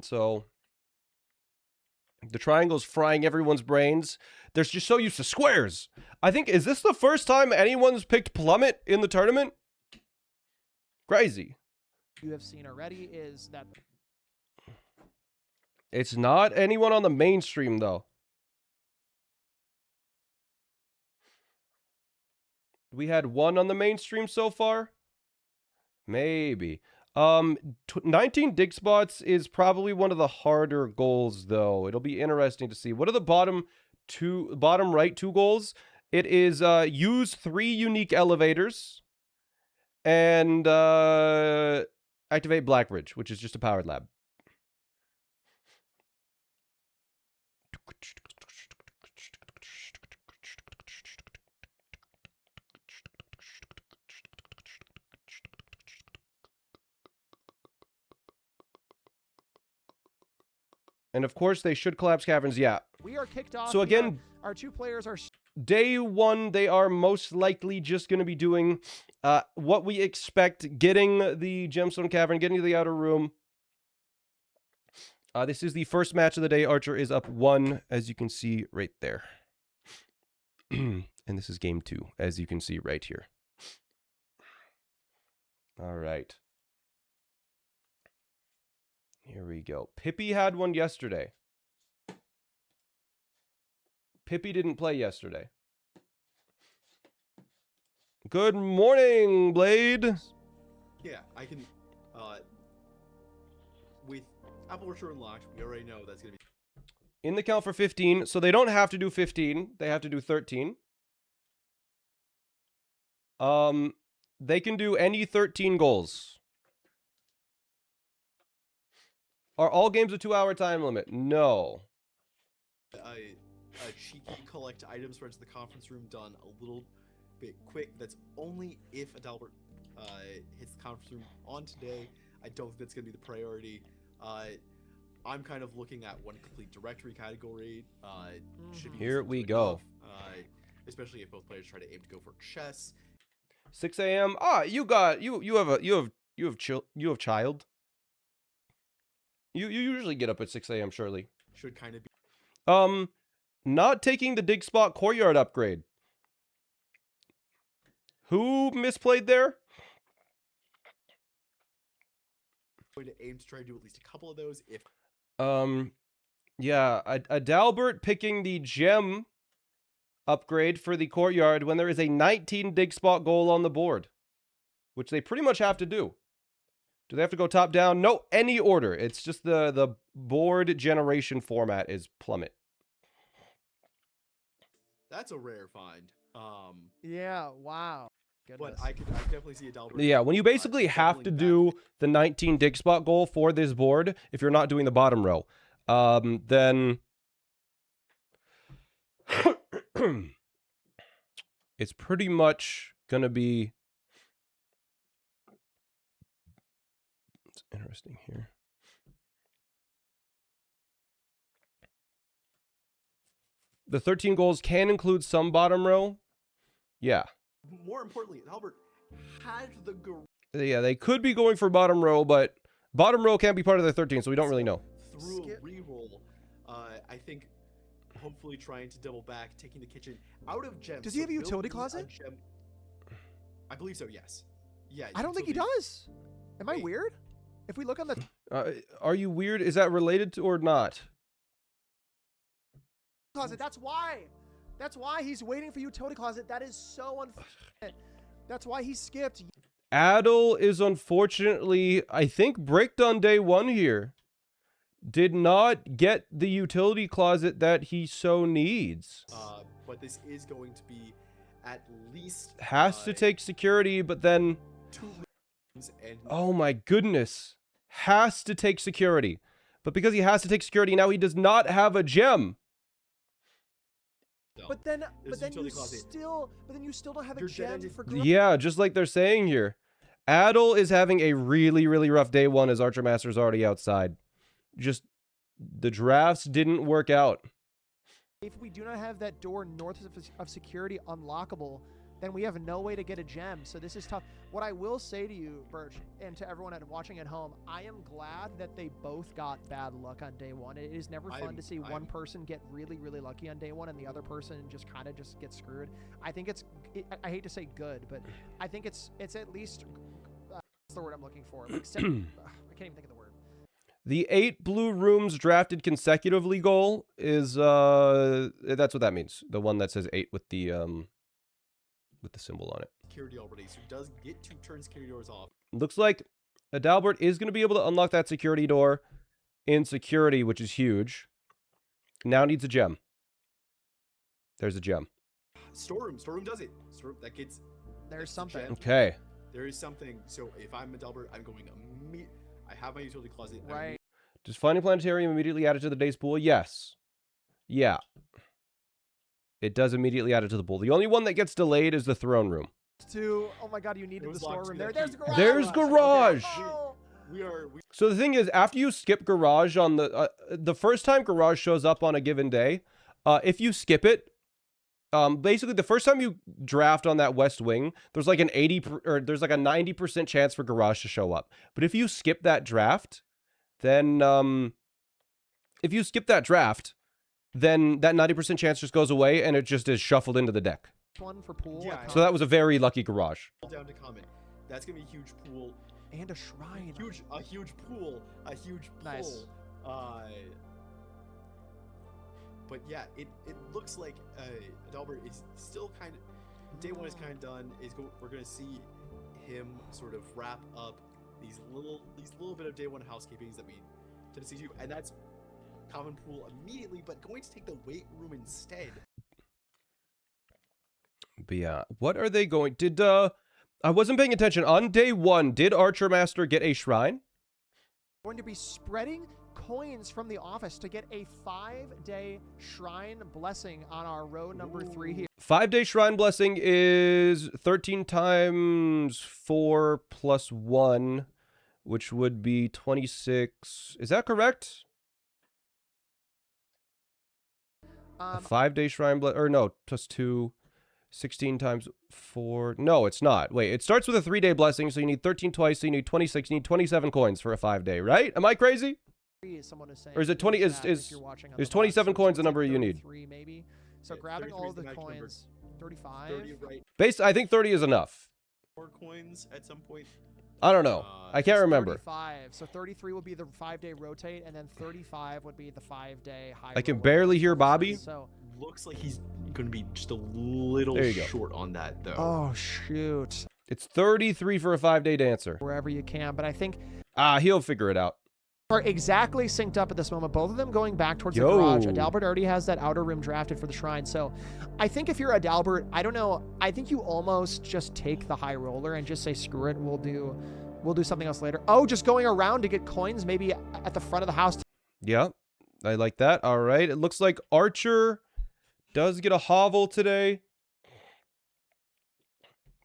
So the triangle's frying everyone's brains. They're just so used to squares. I think, is this the first time anyone's picked plummet in the tournament? Crazy. You have seen already is that It's not anyone on the mainstream, though. We had 1 on the mainstream so far? Maybe. 19 dig spots is probably one of the harder goals, though. It'll be interesting to see. What are the bottom right 2 goals? It is use 3 unique elevators and activate Blackbridge, which is just a powered lab. And of course, they should collapse caverns. Yeah. we are kicked off. So again, our 2 players are. Day 1, they are most likely just going to be doing what we expect, getting the gemstone cavern, getting to the outer room. This is the first match of the day. Archer is up 1, as you can see right there. And this is game 2, as you can see right here. All right. Here we go. Pippi had one yesterday. Pippi didn't play yesterday. Good morning, Blade. Yeah, I can. With Apple Orchard unlocked, we already know that's gonna be. In the count for 15, so they don't have to do 15. They have to do 13. They can do any 13 goals. Are all games a 2-hour time limit? No. A cheeky collect items for the conference room done a little bit quick. That's only if Adalbert hits the conference room on today. I don't think that's gonna be the priority. I'm kind of looking at one complete directory category. Should be Here we enough, go. especially if both players try to aim to go for chess. 6 a.m. Ah, you have child. You usually get up at 6 a.m. Surely. Should kind of be. Not taking the dig spot courtyard upgrade. Who misplayed there? Going to aim to try to do at least a couple of those. If Yeah, Adalbert picking the gem upgrade for the courtyard when there is a 19 dig spot goal on the board, which they pretty much have to do. Do they have to go top down? No, any order. It's just the board generation format is plummet. that's a rare find. Yeah, wow. Goodness. But I definitely see Adalbert. Yeah, when you basically have to do the 19 dig spot goal for this board, if you're not doing the bottom row, then it's pretty much gonna be. It's interesting here. The 13 goals can include some bottom row. Yeah. More importantly, Albert had the Yeah, they could be going for bottom row, but bottom row can't be part of the 13, so we don't really know. through a reroll. I think hopefully trying to double back, taking the kitchen out of gems. Does he have a utility closet? I believe so. Yes. Yeah. I don't think he does. Am I weird? If we look on the Are you weird? Is that related to or not? closet, that's why. That's why he's waiting for utility closet. That is so unfortunate. That's why he skipped. Adel is unfortunately, I think, bricked on day one here. Did not get the utility closet that he so needs. But this is going to be at least Has to take security, but then 2 rooms and oh my goodness. Has to take security. But because he has to take security, now he does not have a gem. But then utility you closet. still don't have a You're gem dead. for Yeah, just like they're saying here. Adel is having a really, really rough day one as Archer Master's already outside. Just the drafts didn't work out. If we do not have that door north of security unlockable, then we have no way to get a gem. So this is tough. What I will say to you, Birch, and to everyone watching at home, I am glad that they both got bad luck on day one. It is never fun to see one person get really, really lucky on day one and the other person just kind of just get screwed. I think I hate to say good, but I think it's at least, what's the word I'm looking for? Like, I can't even think of the word. The 8 blue rooms drafted consecutively goal is that's what that means. The one that says 8 with the symbol on it. security already, so he does get 2 turn security doors off. Looks like Adalbert is going to be able to unlock that security door in security, which is huge. Now needs a gem. There's a gem. Storeroom does it. Storeroom that gets. There's something. Okay. There is something. So if I'm Adalbert, I'm going I have my utility closet. Right. Does Finding Planetarium immediately add it to the day's pool? Yes. Yeah. It does immediately add it to the pool. The only one that gets delayed is the throne room. Oh my god, you needed the storeroom there. There's garage. There's garage. Okay. Oh. So the thing is, after you skip garage on the first time garage shows up on a given day, if you skip it, basically the first time you draft on that west wing, there's like there's like a 90% chance for garage to show up. But if you skip that draft, then then that 90% chance just goes away and it just is shuffled into the deck. One for pool. Yeah. So that was a very lucky garage. Down to comment. That's gonna be a huge pool. And a shrine. A huge pool. A huge pull. Nice. But yeah, it looks like Adalbert is still kind of day one is kind of done, we're gonna see him sort of wrap up these little bit of day one housekeepings that we tend to see too, and that's common pool immediately, but going to take the weight room instead. But yeah, what are they going? Did I wasn't paying attention on day one. Did Archer Master get a shrine? Going to be spreading coins from the office to get a 5-day shrine blessing on our row number 3 here. 5-day shrine blessing is 13 times 4 plus 1, which would be 26. Is that correct? A 5-day shrine or no, plus 2. 16 times 4. No, it's not. Wait, it starts with a 3-day blessing, so you need 13 twice, so you need 26. You need 27 coins for a 5-day, right? Am I crazy? Or is it 20? Is 27 coins the number you need? Maybe. So grabbing all of the coins. 35. 30, right? I think 30 is enough. 4 coins at some point. I don't know. I can't remember. 35. So 33 would be the 5-day rotate, and then 35 would be the 5-day high. I can barely hear Bobby. So looks like he's going to be just a little short on that, though. Oh, shoot. It's 33 for a 5-day dancer. Wherever you can, but I think he'll figure it out. are exactly synced up at this moment. Both of them going back towards the garage. Adalbert already has that outer room drafted for the shrine. So I think if you're Adalbert, I don't know. I think you almost just take the high roller and just say, screw it. We'll do something else later. Oh, just going around to get coins maybe at the front of the house. Yeah, I like that. All right. It looks like Archer does get a hovel today.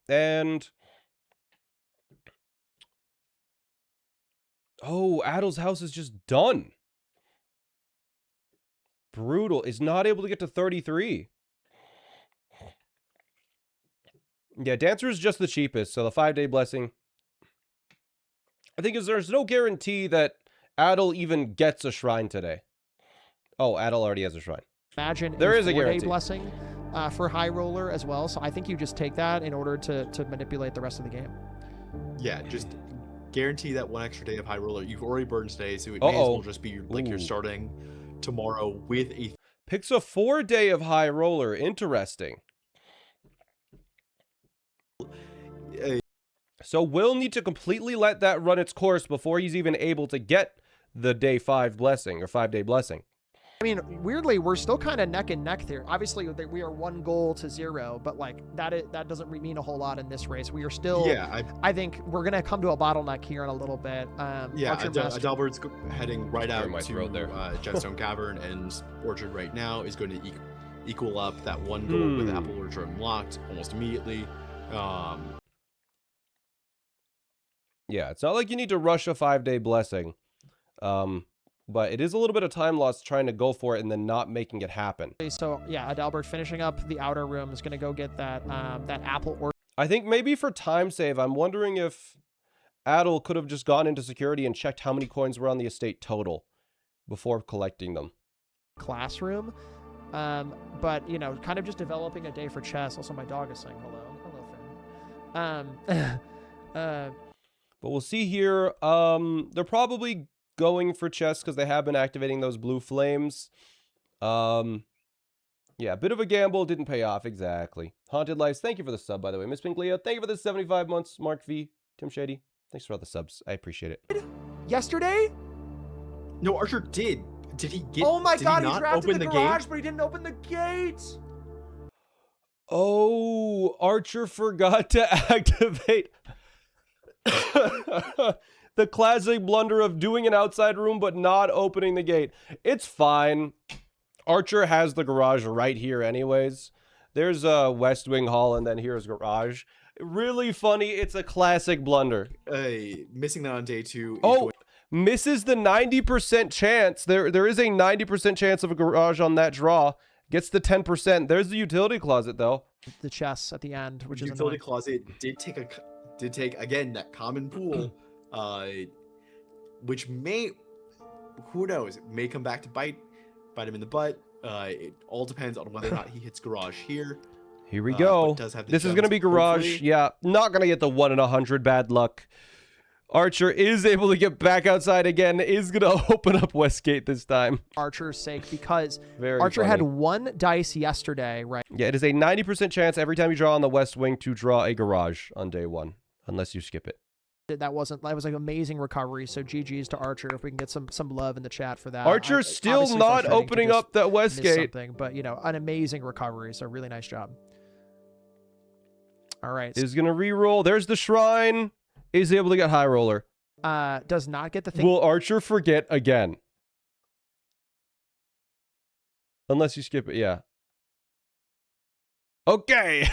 And oh, Adel's house is just done. Brutal. Is not able to get to 33. Yeah, Dancer is just the cheapest, so the 5-day blessing. I think there's no guarantee that Adel even gets a shrine today. Oh, Adel already has a shrine. Imagine there is a 4-day guarantee blessing for high roller as well. So I think you just take that in order to manipulate the rest of the game. Yeah, just guarantee that 1 extra day of high roller. You've already burned today, so it may as well just be like you're starting tomorrow with a... Picks a 4-day of high roller. Interesting. So we'll need to completely let that run its course before he's even able to get the day 5 blessing or 5-day blessing. I mean, weirdly, we're still kind of neck and neck there. Obviously, we are 1 goal to 0, but like that doesn't mean a whole lot in this race. We are still. Yeah, I think we're gonna come to a bottleneck here in a little bit. Yeah, Adalbert's heading right out to Jetstone Cavern, and Orchard right now is going to equal up that 1 goal with Apple Orchard unlocked almost immediately. Yeah, it's not like you need to rush a 5-day blessing. But it is a little bit of time loss trying to go for it and then not making it happen. So yeah, Adalbert finishing up the outer room is going to go get that that apple orchard. I think maybe for time save, I'm wondering if Adel could have just gone into security and checked how many coins were on the estate total before collecting them. Classroom, but you know, kind of just developing a day for chess. Also, my dog is saying hello, Finn. But we'll see here. They're probably going for chess because they have been activating those blue flames. Yeah, a bit of a gamble, didn't pay off. Exactly. Haunted Lives, thank you for the sub, by the way. Miss Pinklia, thank you for the 75 months. Mark V, Tim Shady, thanks for all the subs. I appreciate it. Yesterday? No, Archer did. Did he get? Oh my God, he drafted open the garage, but he didn't open the gate. Oh, Archer forgot to activate the classic blunder of doing an outside room but not opening the gate. It's fine. Archer has the garage right here anyways. There's a West Wing Hall and then here's garage. Really funny. It's a classic blunder. Missing that on day 2. Oh, misses the 90% chance. There is a 90% chance of a garage on that draw. Gets the 10%. There's the utility closet though. The chess at the end, which is utility closet did take again that common pool. Which may, who knows, may come back to bite him in the butt. It all depends on whether or not he hits garage here. Here we go. This is going to be garage. Hopefully. Yeah, not going to get the 1 in 100 bad luck. Archer is able to get back outside again, is going to open up Westgate this time. Archer's sake, because Very Archer funny. had 1 dice yesterday, right? Yeah, it is a 90% chance every time you draw on the West Wing to draw a garage on day 1, unless you skip it. That was like amazing recovery. So GG's to Archer if we can get some love in the chat for that. Archer's still obviously not frustrating to opening just up that miss Westgate. something, but you know, an amazing recovery. So really nice job. All right. Is going to re-roll. There's the Shrine. Is able to get High Roller. Does not get the thing. Will Archer forget again? Unless you skip it, yeah. Okay.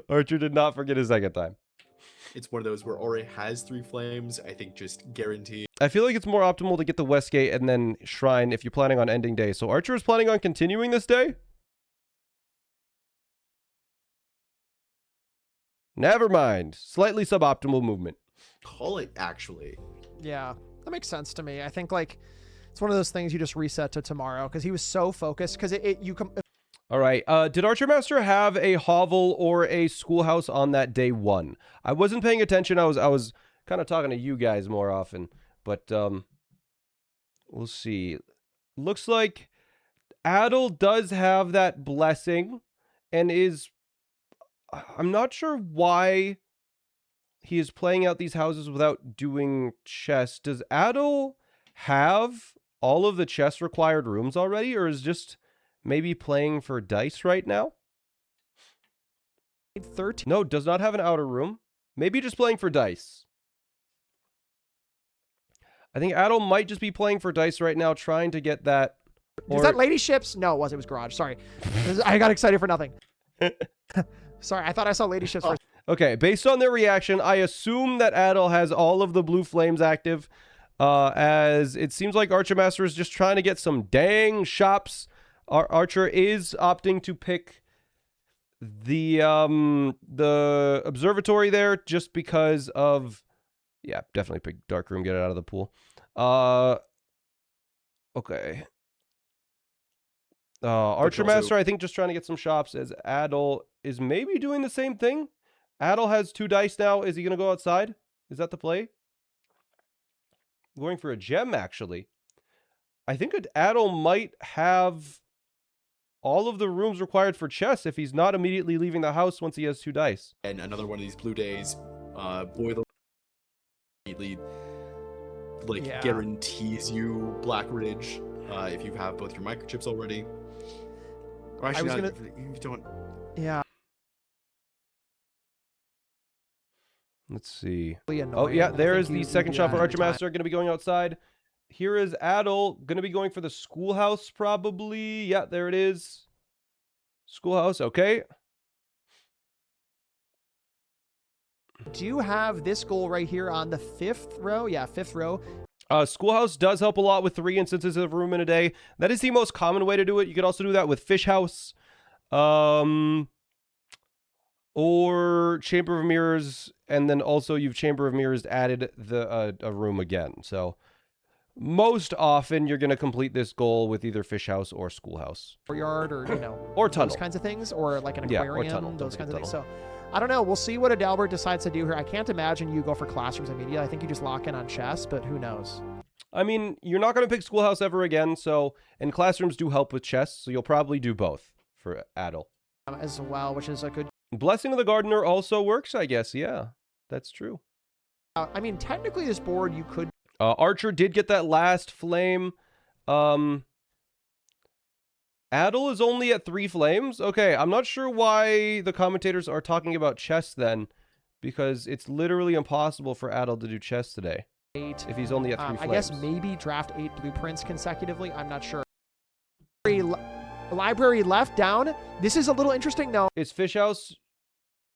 Archer did not forget a second time. It's one of those where already has 3 flames. I think just guaranteed. I feel like it's more optimal to get the Westgate and then Shrine if you're planning on ending day. So Archer is planning on continuing this day? Never mind. Slightly suboptimal movement. Call it, actually. Yeah, that makes sense to me. I think like it's one of those things you just reset to tomorrow because he was so focused because All right. Did Archer Master have a hovel or a schoolhouse on that day 1? I wasn't paying attention. I was kind of talking to you guys more often, but we'll see. Looks like Adel does have that blessing and is. I'm not sure why he is playing out these houses without doing chess. Does Adel have all of the chess required rooms already, or is just maybe playing for dice right now? 13. No, does not have an outer room. Maybe just playing for dice. I think Adel might just be playing for dice right now, trying to get that. Was that Lady Ships? No, it was Garage. Sorry. I got excited for nothing. Sorry, I thought I saw Lady Ships first. Okay, based on their reaction, I assume that Adel has all of the blue flames active, as it seems like Archer Master is just trying to get some dang shops. Archer is opting to pick the observatory there just because of, yeah, definitely pick Dark Room, get it out of the pool. Okay. Archer also- Master, I think, just trying to get some shops, as Adel is maybe doing the same thing. Adel has 2 dice now. Is he going to go outside? Is that the play? Going for a gem, actually. I think Adel might have all of the rooms required for chess if he's not immediately leaving the house once he has 2 dice. And another one of these blue days, boiler immediately Yeah. guarantees you Black Ridge if you have both your microchips already. Or actually, was not, if you don't. Yeah. Let's see. Really Oh, annoying. yeah, I there think is the you second do shot that for every Archer time. Master, going to be going outside. Here is Adel, going to be going for the schoolhouse, probably. Yeah, there it is. Schoolhouse, okay. Do you have this goal right here on the 5th row? Yeah, 5th row. Schoolhouse does help a lot with 3 instances of room in a day. That is the most common way to do it. You could also do that with Fish House. Or Chamber of Mirrors, and then also you've Chamber of Mirrors added the a room again. So most often you're going to complete this goal with either Fish House or Schoolhouse. Yard or, you know, Or those tunnel. kinds of things, or like an Yeah, or aquarium, tunnel. Don't those kinds of forget things. So I don't know. We'll see what Adalbert decides to do here. I can't imagine you go for classrooms immediately. I think you just lock in on chess, but who knows? I mean, you're not going to pick Schoolhouse ever again, so, and classrooms do help with chess, so you'll probably do both for Adel. As well, which is a good. Blessing of the Gardener also works, I guess. Yeah, that's true. I mean, technically, this board you could. Archer did get that last flame. Adel is only at 3 flames. Okay, I'm not sure why the commentators are talking about chess then, because it's literally impossible for Adel to do chess today 8. if he's only at 3 flames. I guess maybe draft 8 blueprints consecutively. I'm not sure. Library left down. This is a little interesting though. Is Fish House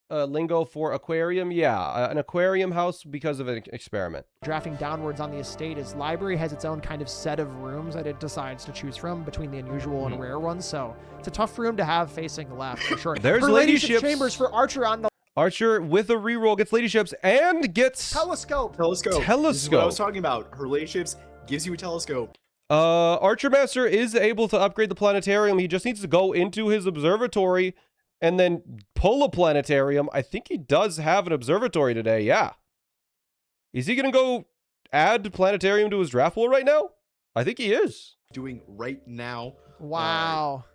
lingo for aquarium? Yeah, an aquarium house because of an experiment. Drafting downwards on the estate is library has its own kind of set of rooms that it decides to choose from between the unusual and rare ones. So it's a tough room to have facing left for sure. There's Her Lady Ladyship's Ships. Chambers for Archer on the Archer with a reroll gets Ladyships and gets telescope. Telescope. This is what I was Telescope. talking about. Her Ladyships gives you a telescope. Archer Master is able to upgrade the planetarium. He just needs to go into his observatory and then pull a planetarium. I think he does have an observatory today, yeah. Is he gonna go add planetarium to his draft pool right now? I think he is. Doing right now. Wow.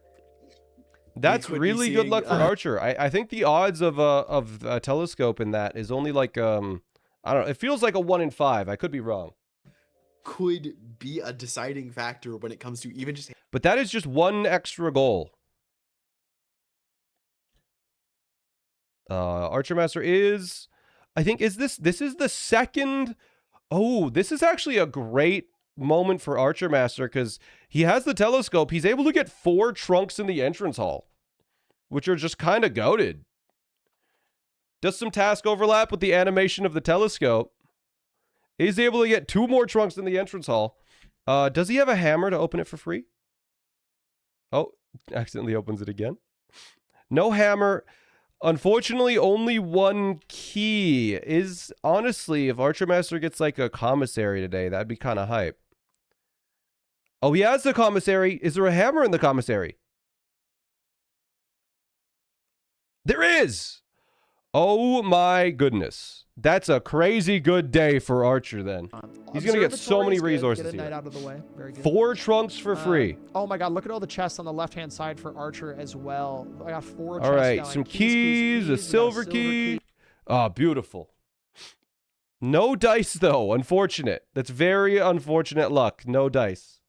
That's could be really good seeing, luck for Archer. I think the odds of a telescope in that is only like I don't know. It feels like a 1 in 5. I could be wrong. Could be a deciding factor when it comes to even just. But that is just one extra goal. Archer Master is, I think, this is the second. Oh, this is actually a great moment for Archer Master because he has the telescope. He's able to get 4 trunks in the entrance hall, which are just kind of goated. Does some task overlap with the animation of the telescope. He's able to get 2 more trunks in the entrance hall. Does he have a hammer to open it for free? Oh, accidentally opens it again. No hammer. Unfortunately, only 1 key. Is honestly, if Archer Master gets like a commissary today, that'd be kind of hype. Oh, he has the commissary. Is there a hammer in the commissary? There is. Oh my goodness. That's a crazy good day for Archer then. He's going to get so many resources Get a here. night out of the way. Very good. 4 trunks for free. Oh my god, look at all the chests on the left-hand side for Archer as well. I got 4 chests All right, going. some keys, keys, a we got silver key. Oh, beautiful. No dice though, unfortunate. That's very unfortunate luck. No dice.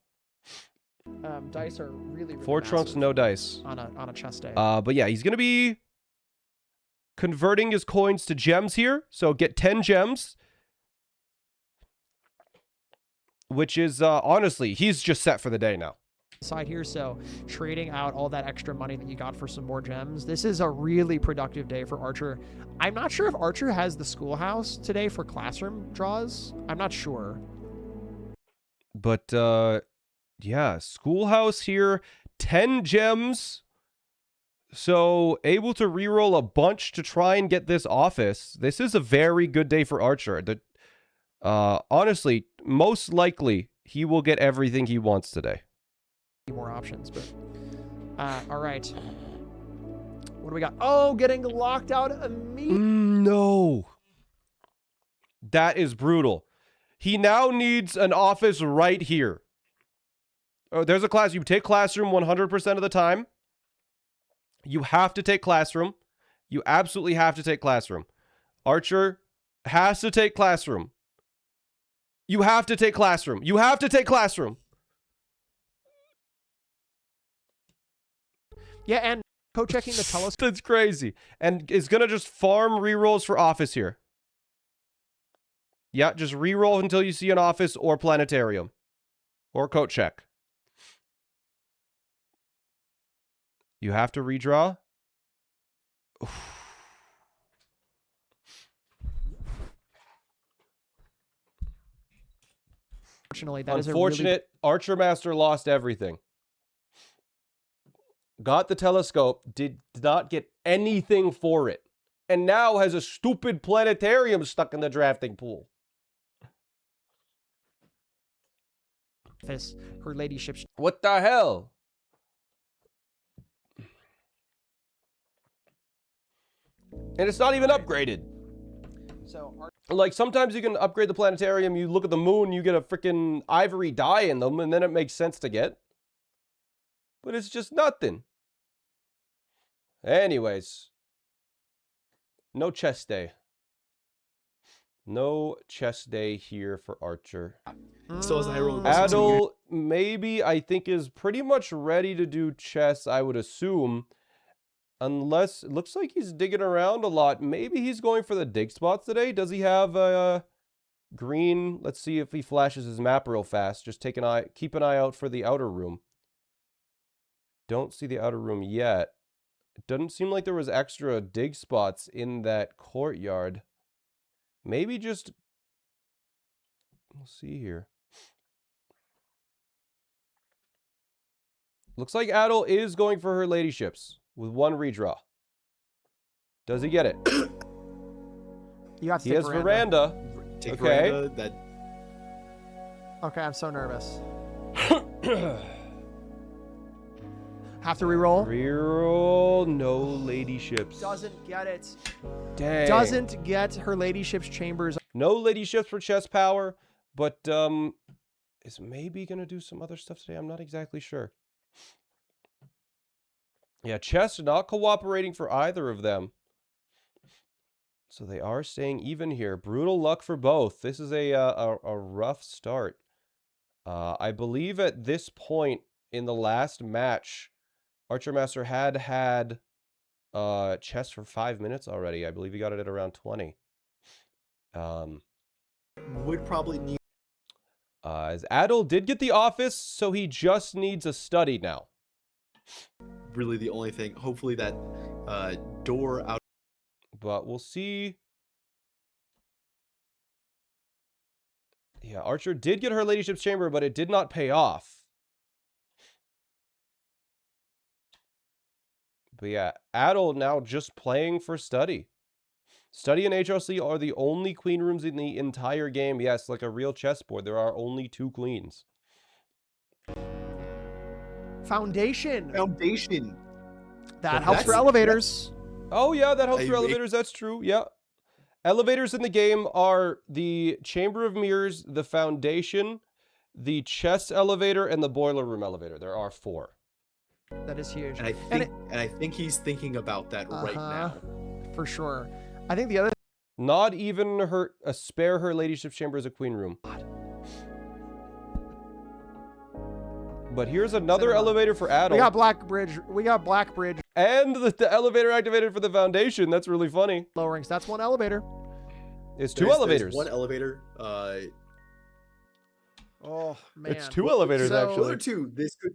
Dice are really 4 trunks, massive no dice. on a chest day. But yeah, he's going to be converting his coins to gems here. So get 10 gems. Which is, honestly, he's just set for the day now. Side here, so trading out all that extra money that you got for some more gems. This is a really productive day for Archer. I'm not sure if Archer has the schoolhouse today for classroom draws. I'm not sure. But, yeah, schoolhouse here. 10 gems. So, able to reroll a bunch to try and get this office. This is a very good day for Archer. Honestly, most likely, he will get everything he wants today. More options, but... all right. What do we got? Oh, getting locked out immediately. No. That is brutal. He now needs an office right here. Oh, there's a class. You take classroom 100% of the time. You have to take classroom. You absolutely have to take classroom. Archer has to take classroom. You have to take classroom. You have to take classroom. Yeah, and co-checking the telescope. That's crazy. And is going to just farm rerolls for office here. Yeah, just reroll until you see an office or planetarium. Or coat check. You have to redraw. Unfortunately, that is a Unfortunate. Archer Master lost everything. Got the telescope, did not get anything for it. And now has a stupid planetarium stuck in the drafting pool. office. Her ladyship. What the hell? And it's not even upgraded. So Like, sometimes you can upgrade the planetarium, you look at the moon, you get a freaking ivory dye in them, and then it makes sense to get. But it's just nothing. Anyways. No chess day. No chess day here for Archer. Still has a high roll. Adel, maybe, I think, is pretty much ready to do chess, I would assume. Unless, it looks like he's digging around a lot. Maybe he's going for the dig spots today. Does he have a green? Let's see if he flashes his map real fast. Just keep an eye out for the outer room. Don't see the outer room yet. It doesn't seem like there was extra dig spots in that courtyard. Maybe just, we'll see here. Looks like Adel is going for her ladyships with one redraw. Does he get it? you have to He take has veranda. Take Okay. veranda, that Okay, I'm so nervous. Have to reroll. Reroll, no ladyships. Doesn't get it. Dang. Doesn't get her ladyship's chambers. No ladyships for chess power, but is maybe gonna do some other stuff today. I'm not exactly sure. Yeah, chess not cooperating for either of them. So they are staying even here. Brutal luck for both. This is a rough start. I believe at this point in the last match, Archer Master had chess for 5 minutes already. I believe he got it at around 20. Would probably need. As Adel did get the office, so he just needs a study now. Really the only thing. Hopefully that door out. But we'll see. Yeah, Archer did get her ladyship's chamber, but it did not pay off. But yeah, Adel now just playing for study. Study and HRC are the only queen rooms in the entire game. Yes, like a real chessboard, there are only 2 queens. Foundation. Foundation. That helps for elevators. Oh yeah, that helps for elevators. That's true. Yeah. Elevators in the game are the Chamber of Mirrors, the Foundation, the chess elevator, and the boiler room elevator. There are 4. That is huge. And I think he's thinking about that right now. For sure. I think the other. Not even spare her ladyship's chamber as a queen room. But here's another elevator for Adel. We got Black Bridge. We got Black Bridge. And the elevator activated for the Foundation. That's really funny. Lowering. So that's 1 elevator. It's 2 elevators. There's 1 elevator. Oh man. It's 2 elevators actually. Other 2. This could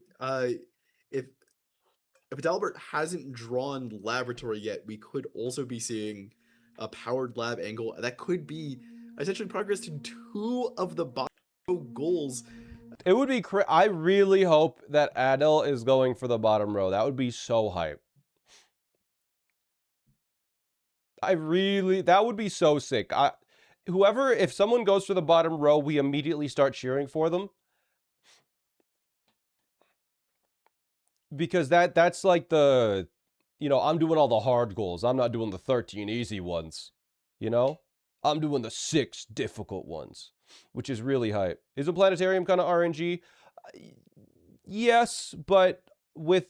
if Adalbert hasn't drawn laboratory yet, we could also be seeing a powered lab angle that could be essentially progress to 2 of the goals. It would be I really hope that Adel is going for the bottom row. That would be so hype. That would be so sick. If someone goes for the bottom row, we immediately start cheering for them. Because that's like I'm doing all the hard goals. I'm not doing the 13 easy ones. I'm doing the 6 difficult ones, which is really hype. Is a planetarium kind of RNG? Yes, but with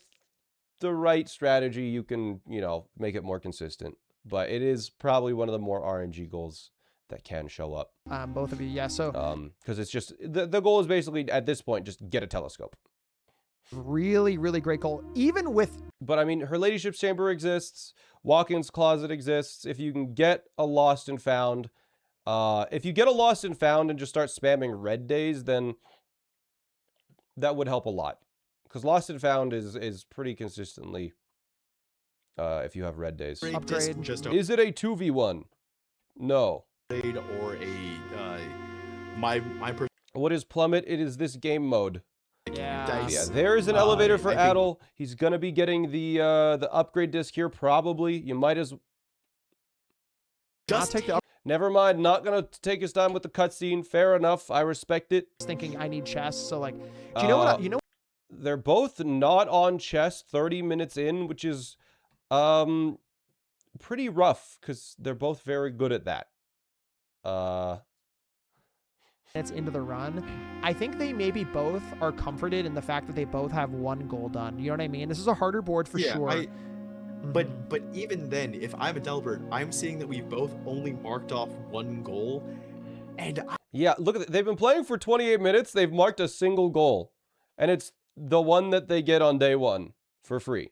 the right strategy, you can, make it more consistent. But it is probably one of the more RNG goals that can show up. Both of you, yeah. So, because it's just the goal is basically at this point just get a telescope. Really, really great goal. Even with. But I mean, her ladyship's chamber exists. Walk-in's closet exists. If you can get a lost and found, if you get a lost and found and just start spamming red days, then that would help a lot. Because lost and found is pretty consistently. If you have red days. Upgrade. Is it a 2v1? No. Or a what is plummet? It is this game mode. Yeah. Yeah, there is an elevator for Adel. He's gonna be getting the upgrade disc here probably. You might as Just take the. Never mind. Not gonna take his time with the cutscene. Fair enough. I respect it. Thinking I need chess. So like, do you know what? They're both not on chess 30 minutes in, which is pretty rough because they're both very good at that. It's into the run. I think they maybe both are comforted in the fact that they both have 1 goal done. You know what I mean? This is a harder board for sure. But even then, if I'm a Delbert, I'm seeing that we've both only marked off 1 goal, and yeah, look at they've been playing for 28 minutes. They've marked a single goal, and it's the one that they get on day 1 for free.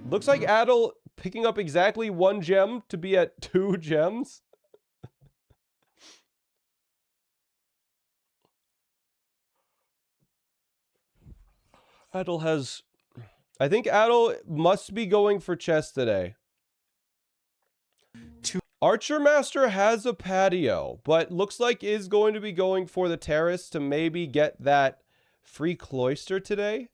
Looks like Adel picking up exactly 1 gem to be at 2 gems. Adel has... I think Adel must be going for chess today. Archer Master has a patio, but looks like is going to be going for the terrace to maybe get that free cloister today.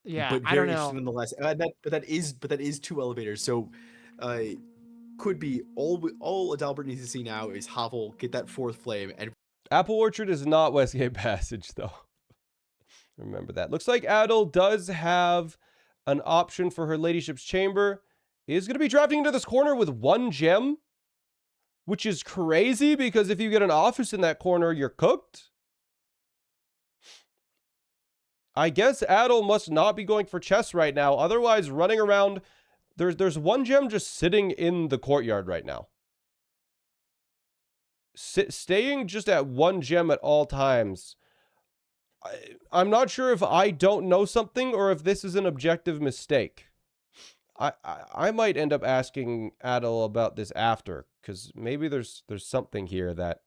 Yeah, but I don't very know. interesting nonetheless. But that is 2 elevators. So, could be all Adalbert needs to see now is Havel get that 4th flame and Apple Orchard is not Westgate Passage, though. Remember that. Looks like Adel does have an option for her Ladyship's Chamber. Is going to be drafting into this corner with 1 gem, which is crazy because if you get an office in that corner, you're cooked. I guess Adel must not be going for chess right now. Otherwise, running around, there's 1 gem just sitting in the courtyard right now. Staying just at 1 gem at all times. I'm not sure if I don't know something or if this is an objective mistake. I might end up asking Adel about this after, because maybe there's something here that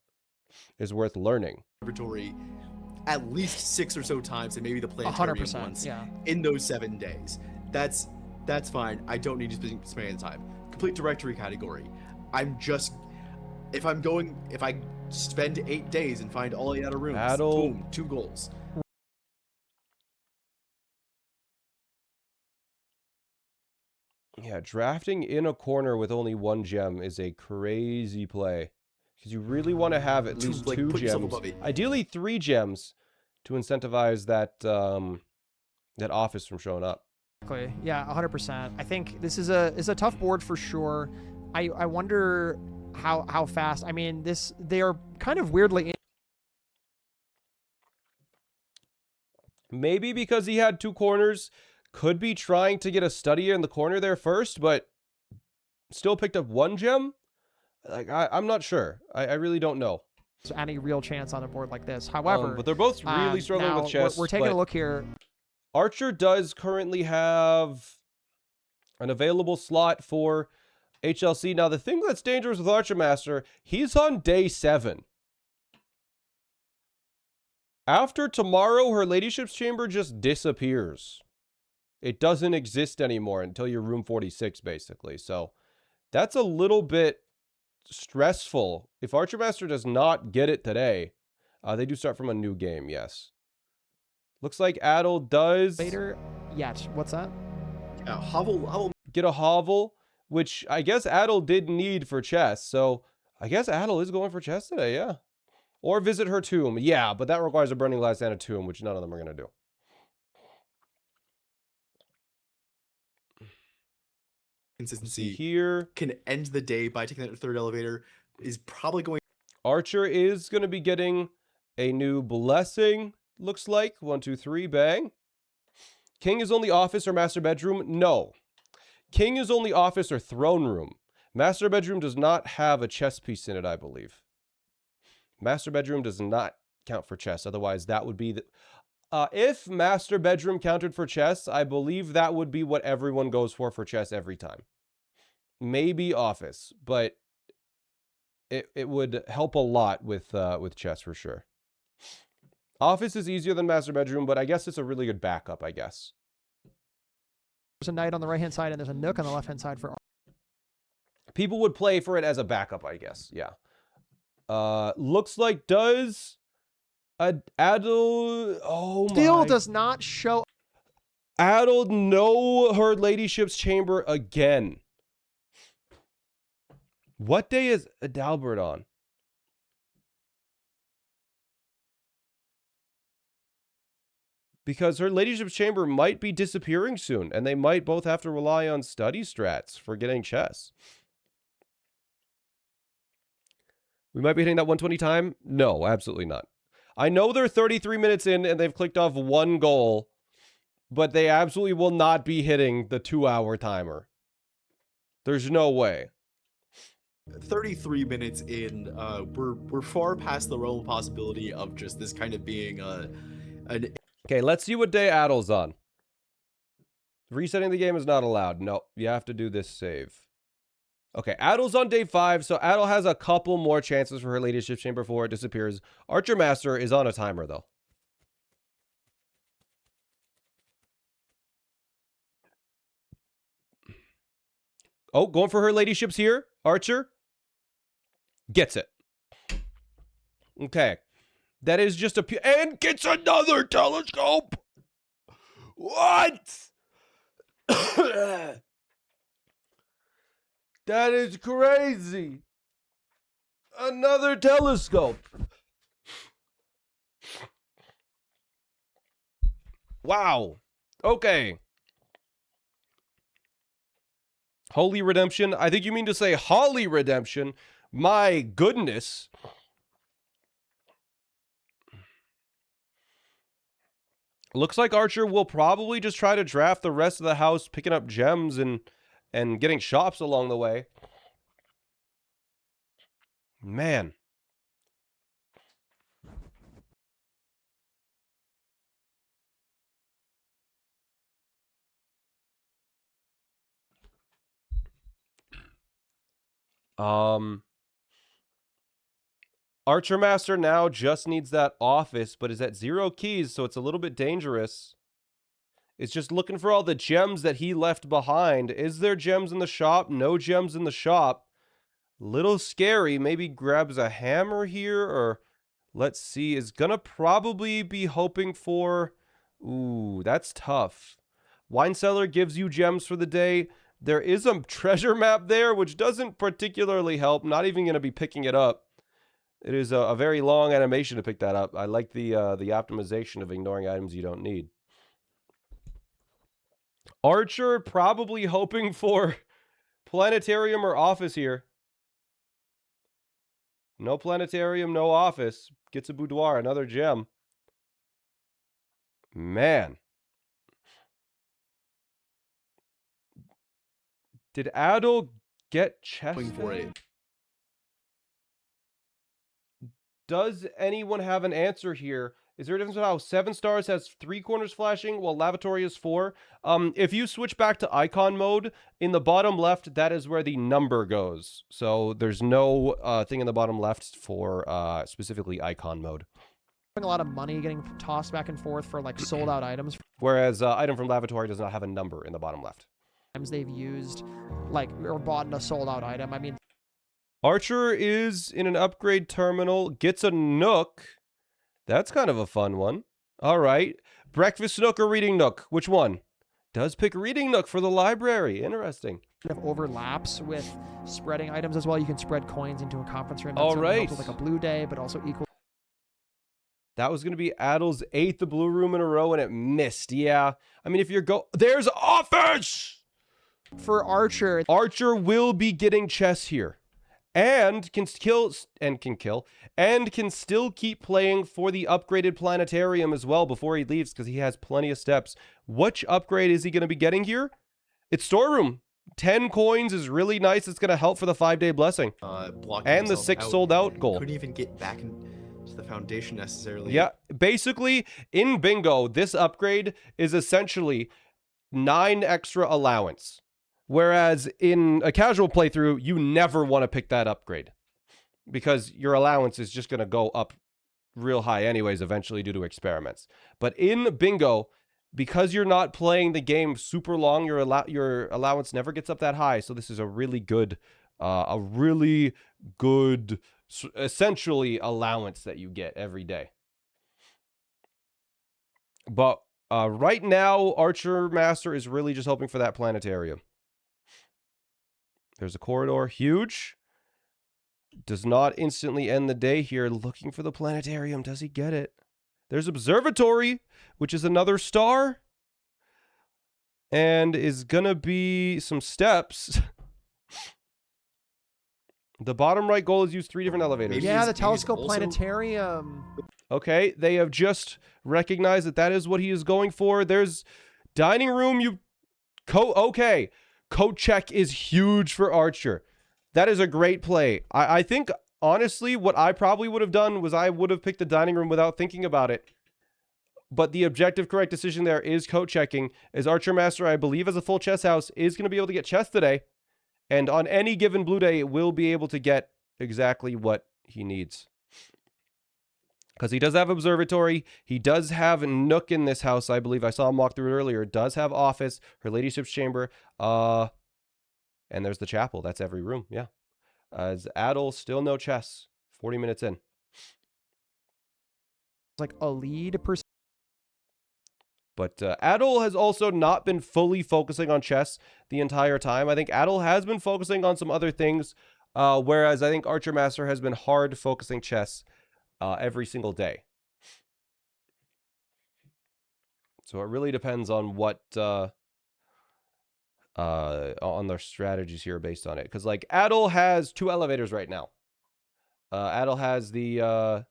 is worth learning. Inventory at least 6 or so times, and maybe the planetarium 100%, once yeah. in those 7 days. That's fine. I don't need to spend time. Complete directory category. I'm just if I spend 8 days and find all 8 out of rooms, Adel. boom, 2 goals. Yeah, drafting in a corner with only 1 gem is a crazy play. Because you really want to have at least 2 put yourself gems. above it. Ideally 3 gems to incentivize that that office from showing up. Exactly. Yeah, 100%. I think this is a tough board for sure. I wonder how fast. I mean, they are kind of weirdly. Maybe because he had 2 corners, could be trying to get a study in the corner there first, but still picked up 1 gem. Like I'm not sure. I really don't know. Any real chance on a board like this. However, but they're both really struggling now with chess. We're taking a look here. Archer does currently have an available slot for HLC. Now, the thing that's dangerous with Archer Master, he's on day 7. After tomorrow, her Ladyship's Chamber just disappears. It doesn't exist anymore until you're room 46, basically. So that's a little bit stressful. If Archer Master does not get it today, they do start from a new game, yes. Looks like Adel does Later, yet. What's that? Hovel get a hovel, which I guess Adel did need for chess. So I guess Adel is going for chess today, yeah. Or visit her tomb. Yeah, but that requires a burning glass and a tomb, which none of them are going to do. consistency Here, can end the day by taking that 3rd elevator is probably going. Archer is going to be getting a new blessing, looks like. 1, 2, 3, bang. King is only office or master bedroom? No. King is only office or throne room. Master bedroom does not have a chess piece in it, I believe. Master bedroom does not count for chess. Otherwise, that would be the... if master bedroom counted for chess, I believe that would be what everyone goes for chess every time. Maybe office, but it would help a lot with chess for sure. Office is easier than master bedroom, but I guess it's a really good backup, I guess. There's a knight on the right-hand side, and there's a nook on the left-hand side for... People would play for it as a backup, I guess. Yeah. Looks like does... Adel... Oh, Still my... does not show... Adel know her Ladyship's Chamber again. What day is Adalbert on? Because her Ladyship's Chamber might be disappearing soon, and they might both have to rely on study strats for getting chess. We might be hitting that 120 time? No, absolutely not. I know they're 33 minutes in and they've clicked off 1 goal, but they absolutely will not be hitting the 2-hour timer. There's no way. 33 minutes in, we're far past the realm of possibility of just this kind of being an... Okay, let's see what day Adel's on. Resetting the game is not allowed. No, you have to do this save. Okay, Adel's on day 5, so Adel has a couple more chances for her Ladyship's Chamber before it disappears. Archer Master is on a timer, though. Oh, going for her Ladyship's here. Archer. Gets it. Okay. That is just a... And gets another telescope! What? That is crazy. Another telescope. Wow. Okay. Holy Redemption. I think you mean to say Holly Redemption. My goodness. Looks like Archer will probably just try to draft the rest of the house, picking up gems and getting shops along the way. Man. Archer Master now just needs that office, but is at 0 keys, so it's a little bit dangerous. It's just looking for all the gems that he left behind. Is there gems in the shop? No gems in the shop. Little scary. Maybe grabs a hammer here, or let's see. Is gonna probably be hoping for... Ooh, that's tough. Wine Cellar gives you gems for the day. There is a treasure map there, which doesn't particularly help. Not even gonna be picking it up. It is a very long animation to pick that up. I like the optimization of ignoring items you don't need. Archer probably hoping for planetarium or office here. No planetarium, no office. Gets a boudoir, another gem. Man. Did Adol get chest? Going for it. Does anyone have an answer here? Is there a difference about how 7 stars has 3 corners flashing while lavatory is 4? If you switch back to icon mode, in the bottom left, that is where the number goes. So there's no thing in the bottom left for specifically icon mode. A lot of money getting tossed back and forth for like sold out items. Whereas item from lavatory does not have a number in the bottom left. Times they've used like or bought a sold out item. I mean, Archer is in an upgrade terminal, gets a nook. That's kind of a fun one. All right. Breakfast nook or reading nook? Which one? Does pick reading nook for the library. Interesting. have overlaps with spreading items as well. You can spread coins into a conference room. That All certainly right. helps with like a blue day, but also equal. That was going to be Adel's 8th blue room in a row, and it missed. Yeah. I mean, if you're there's office! For Archer, Archer will be getting chess here. And can still keep playing for the upgraded planetarium as well before he leaves, because he has plenty of steps. Which upgrade is he going to be getting here? It's storeroom. 10 coins is really nice. It's going to help for the 5-day blessing. And the 6 sold out goal. Couldn't even get back into the foundation necessarily. Yeah, basically in bingo, this upgrade is essentially 9 extra allowance. Whereas in a casual playthrough, you never want to pick that upgrade because your allowance is just going to go up real high anyways, eventually due to experiments. But in bingo, because you're not playing the game super long, your allowance never gets up that high. So this is a really good essentially allowance that you get every day. But right now, Archer Master is really just hoping for that planetarium. There's a corridor, huge. Does not instantly end the day here. Looking for the planetarium. Does he get it? There's observatory, which is another star. And is gonna be some steps. The bottom right goal is use 3 different elevators. Maybe yeah, the he's telescope also- planetarium. Okay, they have just recognized that that is what he is going for. There's dining room. Okay. Coat check is huge for Archer. That is a great play. I think, honestly, what I probably would have done was I would have picked the dining room without thinking about it. But the objective correct decision there is coat checking. As Archer Master, I believe, as a full chess house, is going to be able to get chess today. And on any given blue day, it will be able to get exactly what he needs. Because he does have observatory. He does have a nook in this house, I believe. I saw him walk through it earlier. It does have office, her ladyship's chamber. And there's the chapel. That's every room. Yeah. As Adol, still no chess. 40 minutes in. It's like a lead per. But Adol has also not been fully focusing on chess the entire time. I think Adol has been focusing on some other things. Whereas I think Archer Master has been hard focusing chess every single day. So it really depends on what on their strategies here based on it. Because like Adel has 2 elevators right now. Adel has the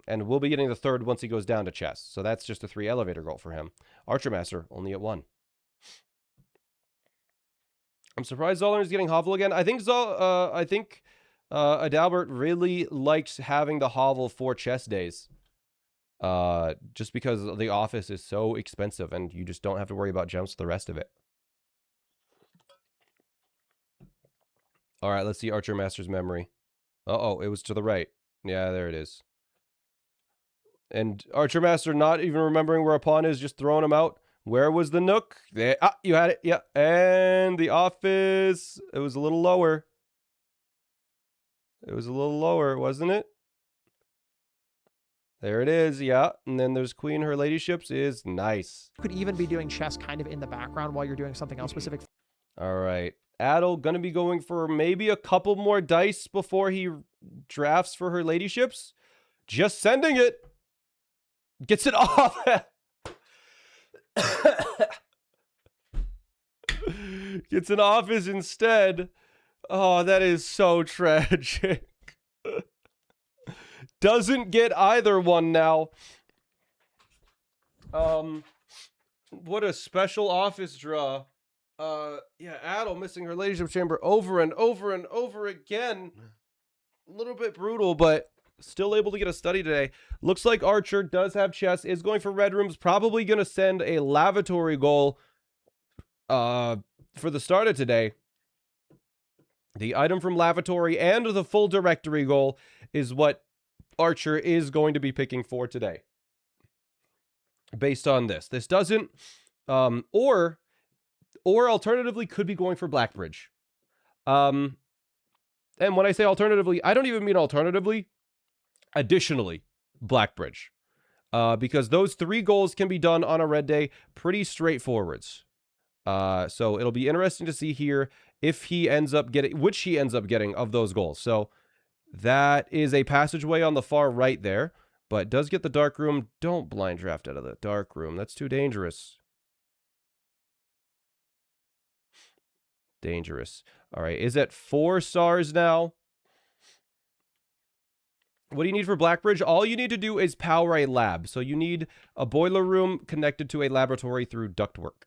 and we'll be getting the 3rd once he goes down to chess. So that's just a 3 elevator goal for him. Archer Master only at 1. I'm surprised Zollern is getting Hovel again. I think Adalbert really likes having the Hovel for chess days. Just because the office is so expensive and you just don't have to worry about gems for the rest of it. All right, let's see Archer Master's memory. Uh-oh, it was to the right. Yeah, there it is. And Archer Master not even remembering where a pawn is, just throwing him out. Where was the nook? There. Ah, you had it. Yeah. And the office. It was a little lower. It was a little lower, wasn't it? There it is. Yeah. And then there's Queen, her ladyships is nice. You could even be doing chess kind of in the background while you're doing something else specific. All right. Adel gonna be going for maybe a couple more dice before he drafts for her ladyships. Just sending it. Gets it off. Gets an office instead. Oh, that is so tragic. Doesn't get either one now. What a special office draw. Yeah, Adel missing her ladyship chamber over and over and over again. A little bit brutal, but still able to get a study today. Looks like Archer does have chess, is going for red rooms, probably going to send a lavatory goal for the start of today. The item from lavatory and the full directory goal is what Archer is going to be picking for today. Based on this. This doesn't, or alternatively could be going for Blackbridge. And when I say alternatively, I don't even mean alternatively. Additionally, Blackbridge. Because those 3 goals can be done on a red day pretty straightforwards. So it'll be interesting to see here if he ends up getting, which he ends up getting of those goals. So that is a passageway on the far right there, but does get the dark room. Don't blind draft out of the dark room. That's too dangerous. Dangerous. All right, is at 4 stars now. What do you need for Blackbridge? All you need to do is power a lab. So you need a boiler room connected to a laboratory through ductwork.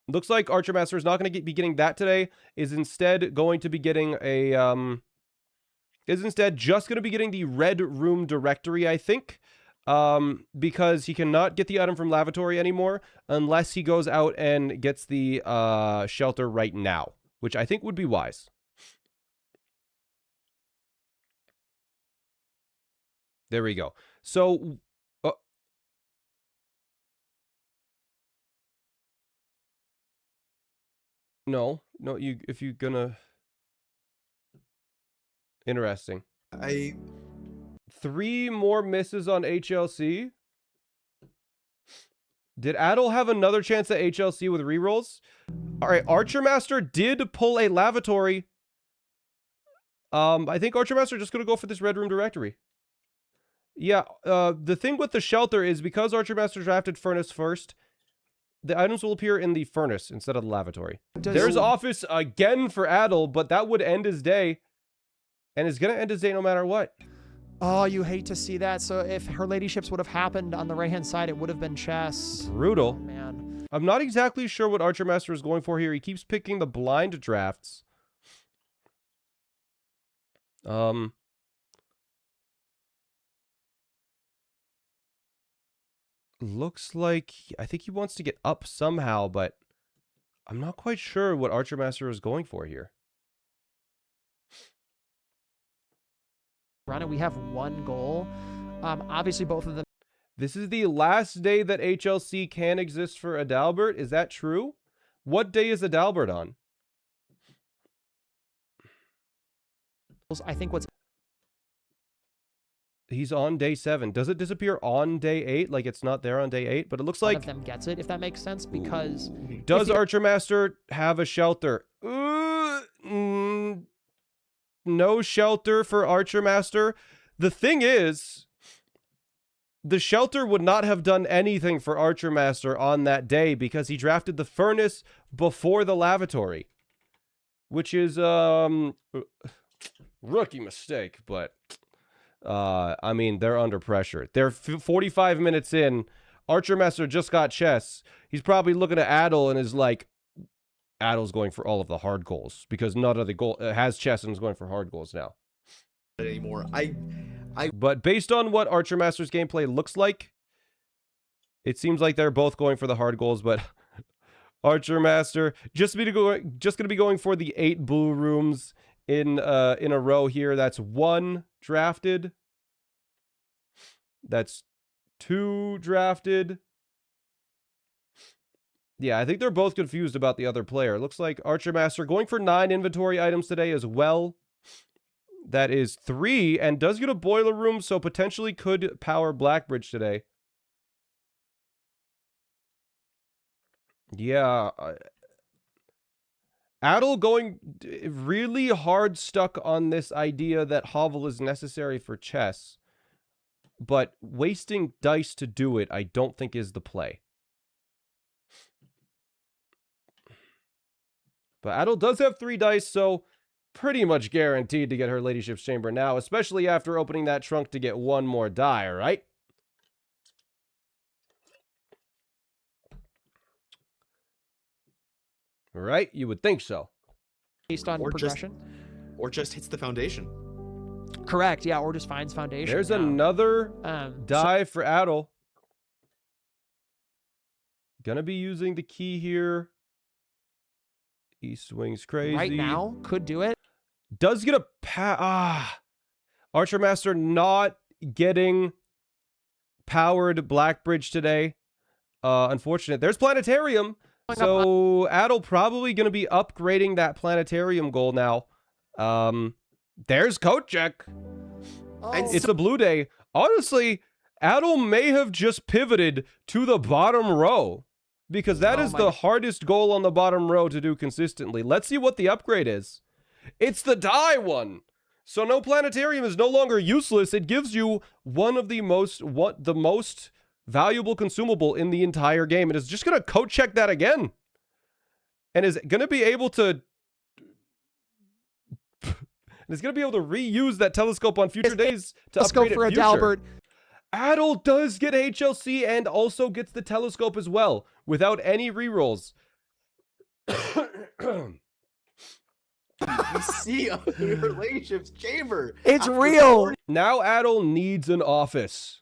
Looks like Archer Master is not going to be getting that today. Is instead going to be getting a is instead just going to be getting the red room directory, I think. Because he cannot get the item from lavatory anymore unless he goes out and gets the shelter right now, which I think would be wise. There we go. So no, if you're gonna, interesting. 3 more misses on HLC. Did Adel have another chance at HLC with rerolls? All right, Archer Master did pull a lavatory. I think Archer Master just gonna go for this red room directory. Yeah, the thing with the shelter is because Archer Master drafted furnace first, the items will appear in the furnace instead of the lavatory. There's office again for Adel, but that would end his day. And is going to end his day no matter what. Oh, you hate to see that. So if her ladyships would have happened on the right-hand side, it would have been chess. Brutal. Oh, man. I'm not exactly sure what Archer Master is going for here. He keeps picking the blind drafts. Looks like I think he wants to get up somehow, but I'm not quite sure what Archer Master is going for here. Run it. We have 1 goal. Obviously, both of them. This is the last day that HLC can exist for Adalbert. Is that true? What day is Adalbert on? I think what's. He's on day 7. Does it disappear on day 8? Like it's not there on day 8? But it looks like one of them gets it, if that makes sense, because. Does Archer Master have a shelter? No shelter for Archer Master. The thing is, the shelter would not have done anything for Archer Master on that day because he drafted the furnace before the lavatory, which is rookie mistake. But I mean, they're under pressure. They're 45 minutes in. Archer Master just got chess. He's probably looking at Adel and is like, Adel's going for all of the hard goals because none of the goal has chess and is going for hard goals now. Anymore. But based on what Archer Master's gameplay looks like, it seems like they're both going for the hard goals, but Archer Master just going to be going for the 8 blue rooms in a row here. That's 1 drafted. That's 2 drafted. Yeah, I think they're both confused about the other player. It looks like Archer Master going for 9 inventory items today as well. That is 3, and does get a boiler room, so potentially could power Blackbridge today. Yeah. Adel going really hard stuck on this idea that Hovel is necessary for chess. But wasting dice to do it, I don't think is the play. But Adel does have 3 dice, so pretty much guaranteed to get her Ladyship's Chamber now, especially after opening that trunk to get 1 more die, right? Right? You would think so. Based on progression. Or just hits the foundation. Correct, yeah, or just finds foundation. There's another die for Adel. Gonna be using the key here. East Wing's crazy. Right now, could do it. Does get a Archer Master not getting powered Blackbridge today. Unfortunate. There's Planetarium. So Adel probably going to be upgrading that Planetarium goal now. There's Coat Check. Oh. It's a blue day. Honestly, Adel may have just pivoted to the bottom row because that is the hardest goal on the bottom row to do consistently. Let's see what the upgrade is. It's the die one. So no Planetarium is no longer useless. It gives you one of the most valuable consumable in the entire game. It is just going to Coat Check that again. And is going to be able to reuse that telescope on future days to upgrade it for future. Adalbert. Adel does get HLC and also gets the telescope as well without any rerolls. We see a Ladyship's Chamber. It's real. Now Adel needs an office.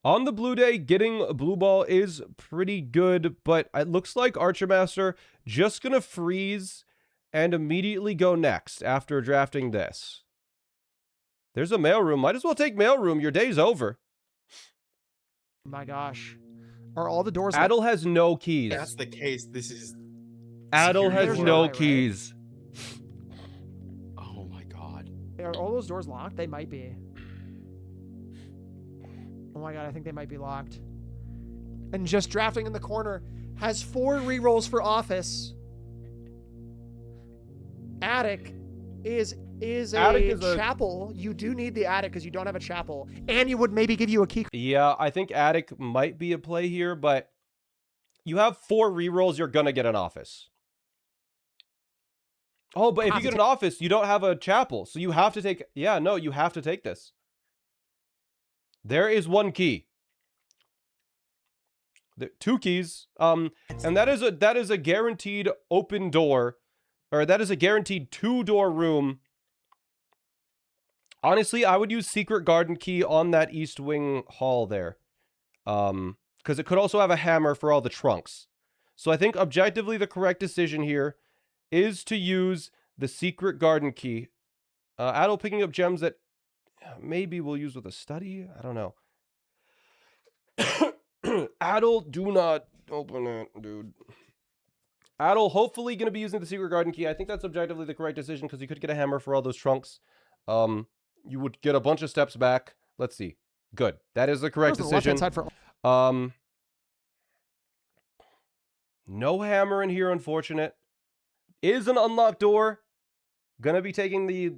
On the blue day, getting a blue ball is pretty good, but it looks like Archer Master just gonna freeze and immediately go next after drafting this. There's a mailroom. Might as well take mailroom. Your day's over. My gosh. Are all the doors... Adel has no keys. If that's the case, this is... Adel has There's no no way, keys. Oh my god. Are all those doors locked? They might be. Oh my god, I think they might be locked. And just drafting in the corner has 4 rerolls for office. Attic is a chapel. You do need the attic because you don't have a chapel. And you would maybe give you a key. Yeah, I think attic might be a play here, but you have 4 rerolls, you're gonna get an office. Oh, but if you get an office, you don't have a chapel. So you have to take... Yeah, no, you have to take this. There is 1 key. 2 keys. And that is a guaranteed open door. Or that is a guaranteed 2-door room. Honestly, I would use Secret Garden Key on that East Wing hall there. Because it could also have a hammer for all the trunks. So I think objectively the correct decision here is to use the Secret Garden Key. Adel picking up gems that maybe we'll use with a study. I don't know. Adel, do not open it, dude. Adel hopefully going to be using the Secret Garden Key. I think that's objectively the correct decision because you could get a hammer for all those trunks. You would get a bunch of steps back. Let's see. Good. That is the correct decision. No hammer in here, unfortunate. Is an unlocked door. Gonna be taking the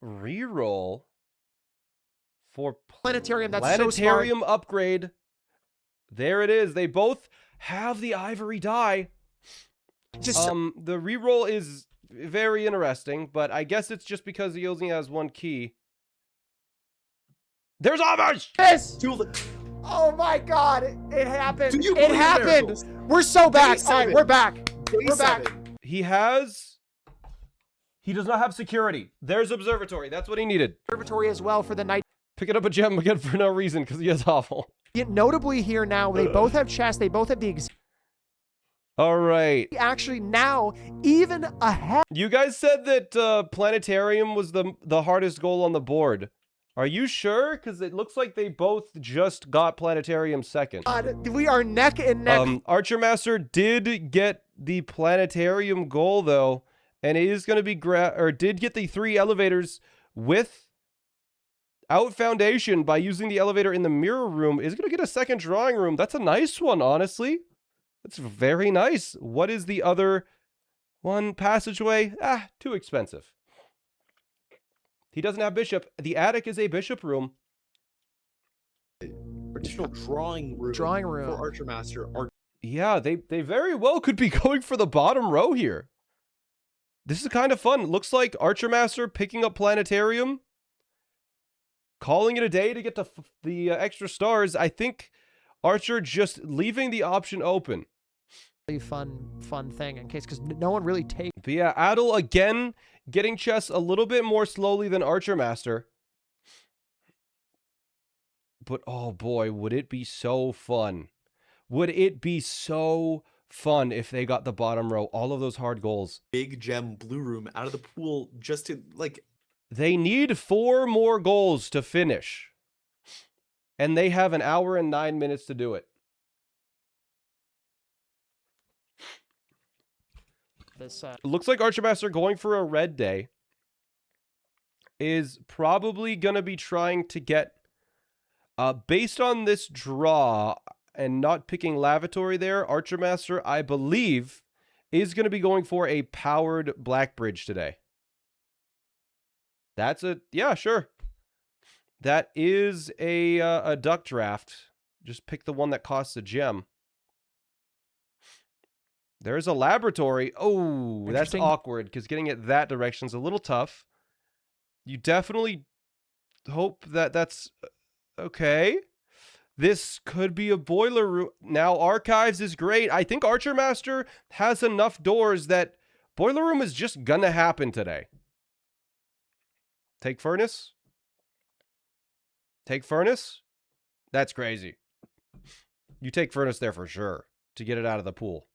reroll for Planetarium, that's so Planetarium upgrade. There it is. They both have the ivory die. Just the reroll is very interesting, but I guess it's just because he only has one key. There's Amish! this. Dude, Oh my God! It happened. Do you It believe in happened. miracles? We're so back. All right, 7. we're back. Day We're back. 7. He does not have security. There's observatory. That's what he needed. Observatory as well for the night. Picking up a gem again for no reason because he is awful. Yet notably here now, they both have chests. They both have the exact. All right. Actually, now even ahead. You guys said that Planetarium was the hardest goal on the board. Are you sure? Because it looks like they both just got Planetarium second. We are neck and neck. Archer Master did get the Planetarium goal though, and it is going to be did get the 3 elevators without foundation by using the elevator in the mirror room. Is going to get a second drawing room. That's a nice one, honestly. That's very nice. What is the other one? Passageway? Too expensive. He doesn't have bishop. The attic is a bishop room. Additional drawing room. For Archer Master. Yeah, they very well could be going for the bottom row here. This is kind of fun. Looks like Archer Master picking up Planetarium, calling it a day to get the extra stars. I think Archer just leaving the option open. Fun thing in case, because no one really takes. But yeah, Adel again getting chess a little bit more slowly than Archer Master. But oh boy, would it be so fun. Would it be so fun if they got the bottom row, all of those hard goals. Big gem blue room out of the pool just to, like... They need 4 more goals to finish. And they have 1 hour and 9 minutes to do it. This looks like Archer Master going for a red day is probably going to be trying to get, based on this draw and not picking lavatory there, Archer Master, I believe, is going to be going for a powered black bridge today. That's yeah, sure. That is a duck draft. Just pick the one that costs a gem. There's a laboratory. Oh, that's awkward because getting it that direction is a little tough. You definitely hope that that's okay. This could be a boiler room. Now, Archives is great. I think Archer Master has enough doors that boiler room is just gonna happen today. Take furnace. Take furnace. That's crazy. You take furnace there for sure to get it out of the pool.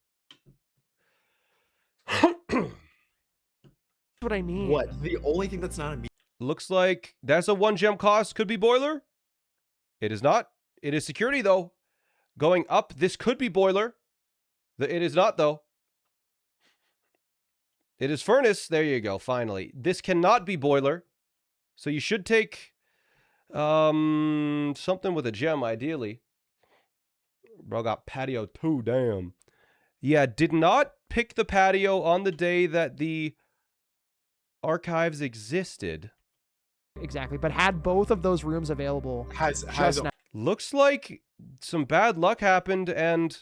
What I mean. What? The only thing that's not a Looks like that's a 1 gem cost. Could be boiler. It is not. It is security though. Going up. This could be boiler. It is not though. It is furnace. There you go. Finally. This cannot be boiler. So you should take something with a gem ideally. Bro got patio too. Damn. Yeah, did not pick the patio on the day that the archives existed. Exactly, but had both of those rooms available. Looks like some bad luck happened and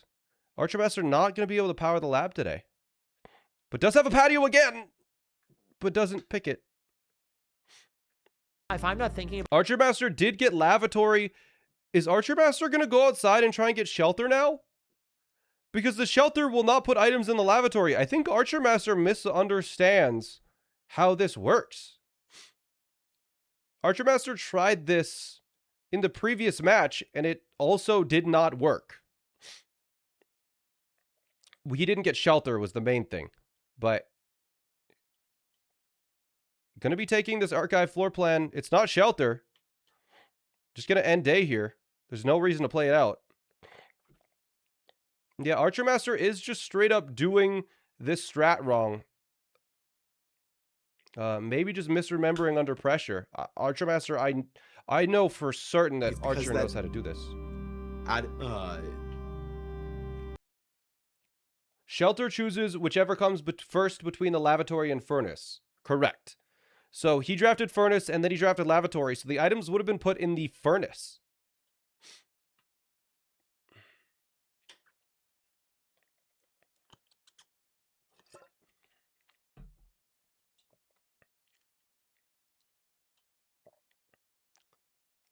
Archer Master not going to be able to power the lab today. But does have a patio again, but doesn't pick it. If I'm not thinking... Archer Master did get lavatory. Is Archer Master going to go outside and try and get shelter now? Because the shelter will not put items in the lavatory. I think Archer Master misunderstands how this works. Archer Master tried this in the previous match, and it also did not work. He didn't get shelter was the main thing. But going to be taking this archive floor plan. It's not shelter. Just going to end day here. There's no reason to play it out. Yeah, Archer Master is just straight up doing this strat wrong. Maybe just misremembering under pressure. Archer Master, I know for certain that Archer knows how to do this. Shelter chooses whichever comes first between the lavatory and furnace. Correct. So he drafted furnace and then he drafted lavatory. So the items would have been put in the furnace.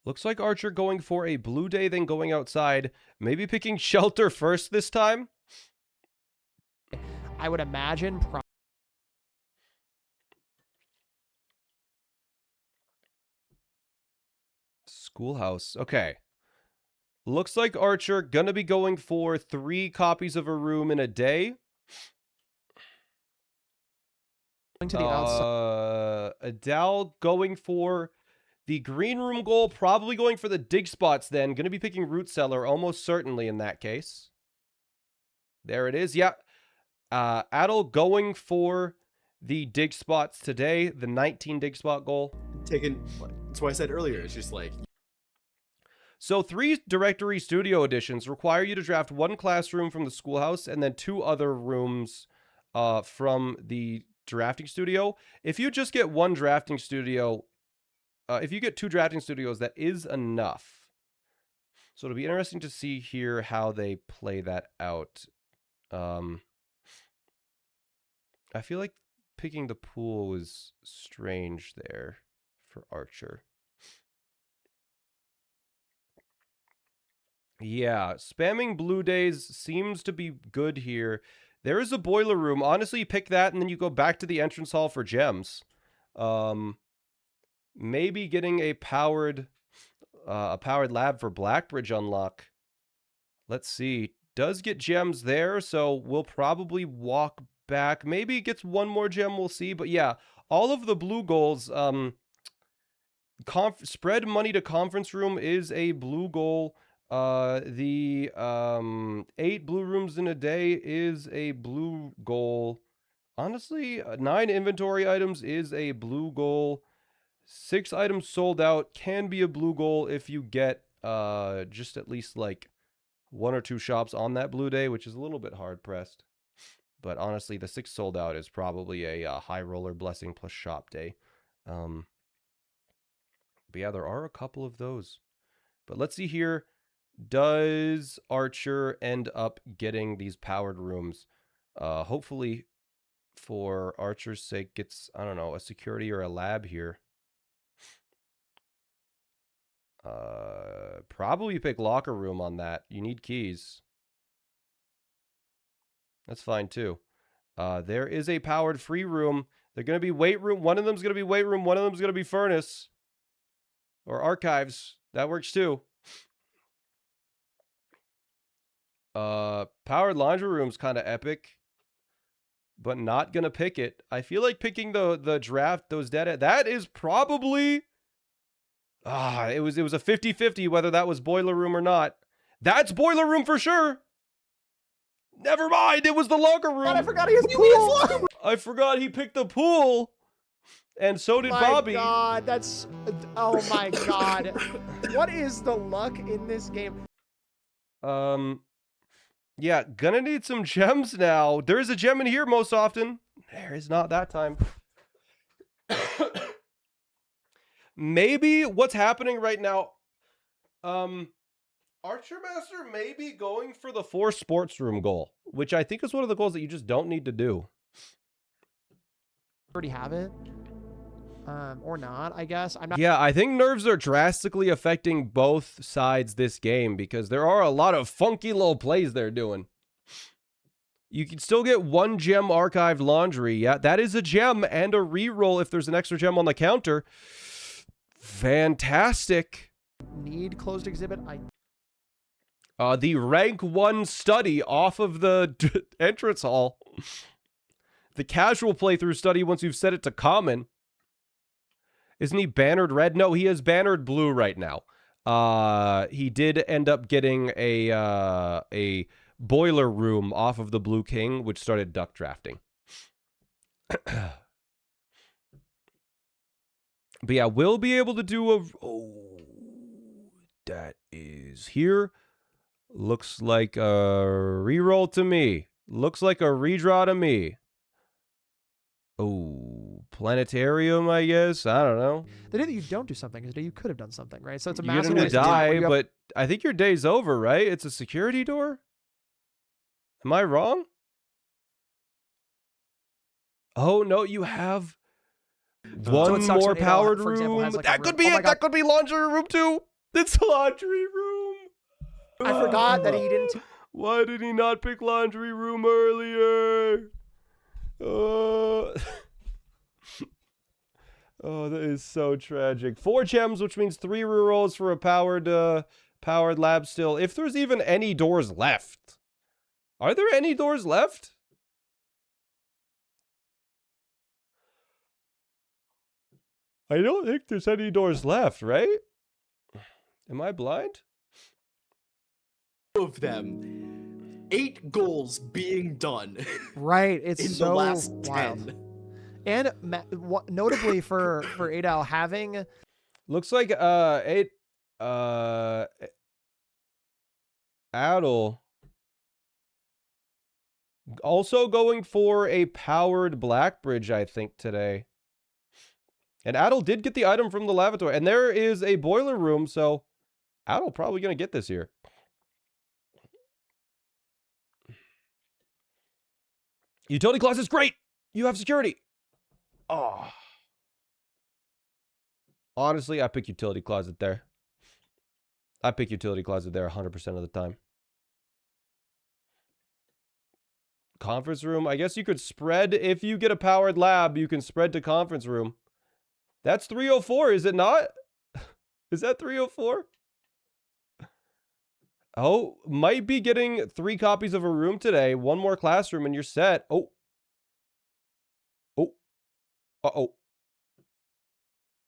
Looks like Archer going for a blue day, then going outside. Maybe picking shelter first this time. I would imagine. Schoolhouse. Okay. Looks like Archer gonna be going for 3 copies of a room in a day. To the outside. Adele going for the green room goal, probably going for the dig spots then. Gonna be picking root cellar, almost certainly in that case. There it is. Yeah. Adel going for the dig spots today, the 19 dig spot goal. That's why I said earlier, it's just like... So 3 directory studio editions require you to draft 1 classroom from the schoolhouse and then 2 other rooms from the drafting studio. If you just get 1 drafting studio, if you get 2 drafting studios, that is enough. So it'll be interesting to see here how they play that out. I feel like picking the pool was strange there for Archer. Yeah, spamming blue days seems to be good here. There is a boiler room. Honestly, you pick that and then you go back to the entrance hall for gems. Maybe getting a powered lab for Blackbridge unlock. Let's see. Does get gems there, so we'll probably walk back. Maybe gets 1 more gem, we'll see. But yeah, all of the blue goals, spread money to conference room is a blue goal. The 8 blue rooms in a day is a blue goal. Honestly, 9 inventory items is a blue goal. 6 items sold out can be a blue goal if you get just at least like 1 or 2 shops on that blue day, which is a little bit hard pressed. But honestly, the 6 sold out is probably a high roller blessing plus shop day. But yeah, there are a couple of those. But let's see here. Does Archer end up getting these powered rooms? Hopefully, for Archer's sake, gets, I don't know, a security or a lab here. Probably pick locker room on that. You need keys. That's fine too. There is a powered free room. They're going to be weight room. One of them's going to be weight room. One of them's going to be furnace. Or archives. That works too. Powered laundry room's kind of epic. But not going to pick it. I feel like picking the draft, those dead... That is probably... it was a 50-50 whether that was boiler room or not. That's boiler room for sure. Never mind, it was the locker room. God, I forgot he has pool. I forgot he picked the pool. And so did Bobby. My God, that's... Oh my God. What is the luck in this game? Yeah, gonna need some gems now. There is a gem in here most often. There is not that time. Maybe what's happening right now, Archer Master may be going for the 4 sports room goal, which I think is one of the goals that you just don't need to do. Already have it. Or not, I guess. I'm not. Yeah, I think nerves are drastically affecting both sides this game because there are a lot of funky little plays they're doing. You can still get 1 gem archived laundry. Yeah, that is a gem and a reroll if there's an extra gem on the counter. Fantastic. Need closed exhibit. The rank 1 study off of the entrance hall. The casual playthrough study once you've set it to common. Isn't he bannered red? No, he is bannered blue right now. He did end up getting a boiler room off of the Blue King, which started duck drafting. But yeah, we'll be able to do a... Oh, that is here. Looks like a reroll to me. Looks like a redraw to me. Oh, planetarium, I guess. I don't know. The day that you don't do something is the day you could have done something, right? So it's a You're massive gonna waste of time die, when you have- but I think your day's over, right? It's a security door? Am I wrong? Oh, no, you have one it sucks more when Adel, powered for example, room. has, like, a That room- could be oh my it. God. That could be laundry room too. It's laundry room. I forgot that he didn't. Why did he not pick laundry room earlier? Oh, that is so tragic. 4 gems, which means 3 rerolls for a powered lab still. If there's even any doors left. Are there any doors left? I don't think there's any doors left, right? Am I blind? Of them, 8 goals being done Right, it's in so the last wild. 10. And notably for Adel having Looks like Adel also going for a powered black bridge, I think, today. And Adel did get the item from the lavatory. And there is a boiler room, so Adel probably gonna get this here. Utility closet is great. You have security. Oh. Honestly, I pick utility closet there. I pick utility closet there 100% of the time. Conference room. I guess you could spread. If you get a powered lab, you can spread to conference room. That's 304, is it not? Is that 304? Oh, might be getting 3 copies of a room today. 1 more classroom and you're set. Oh. Oh. Uh-oh.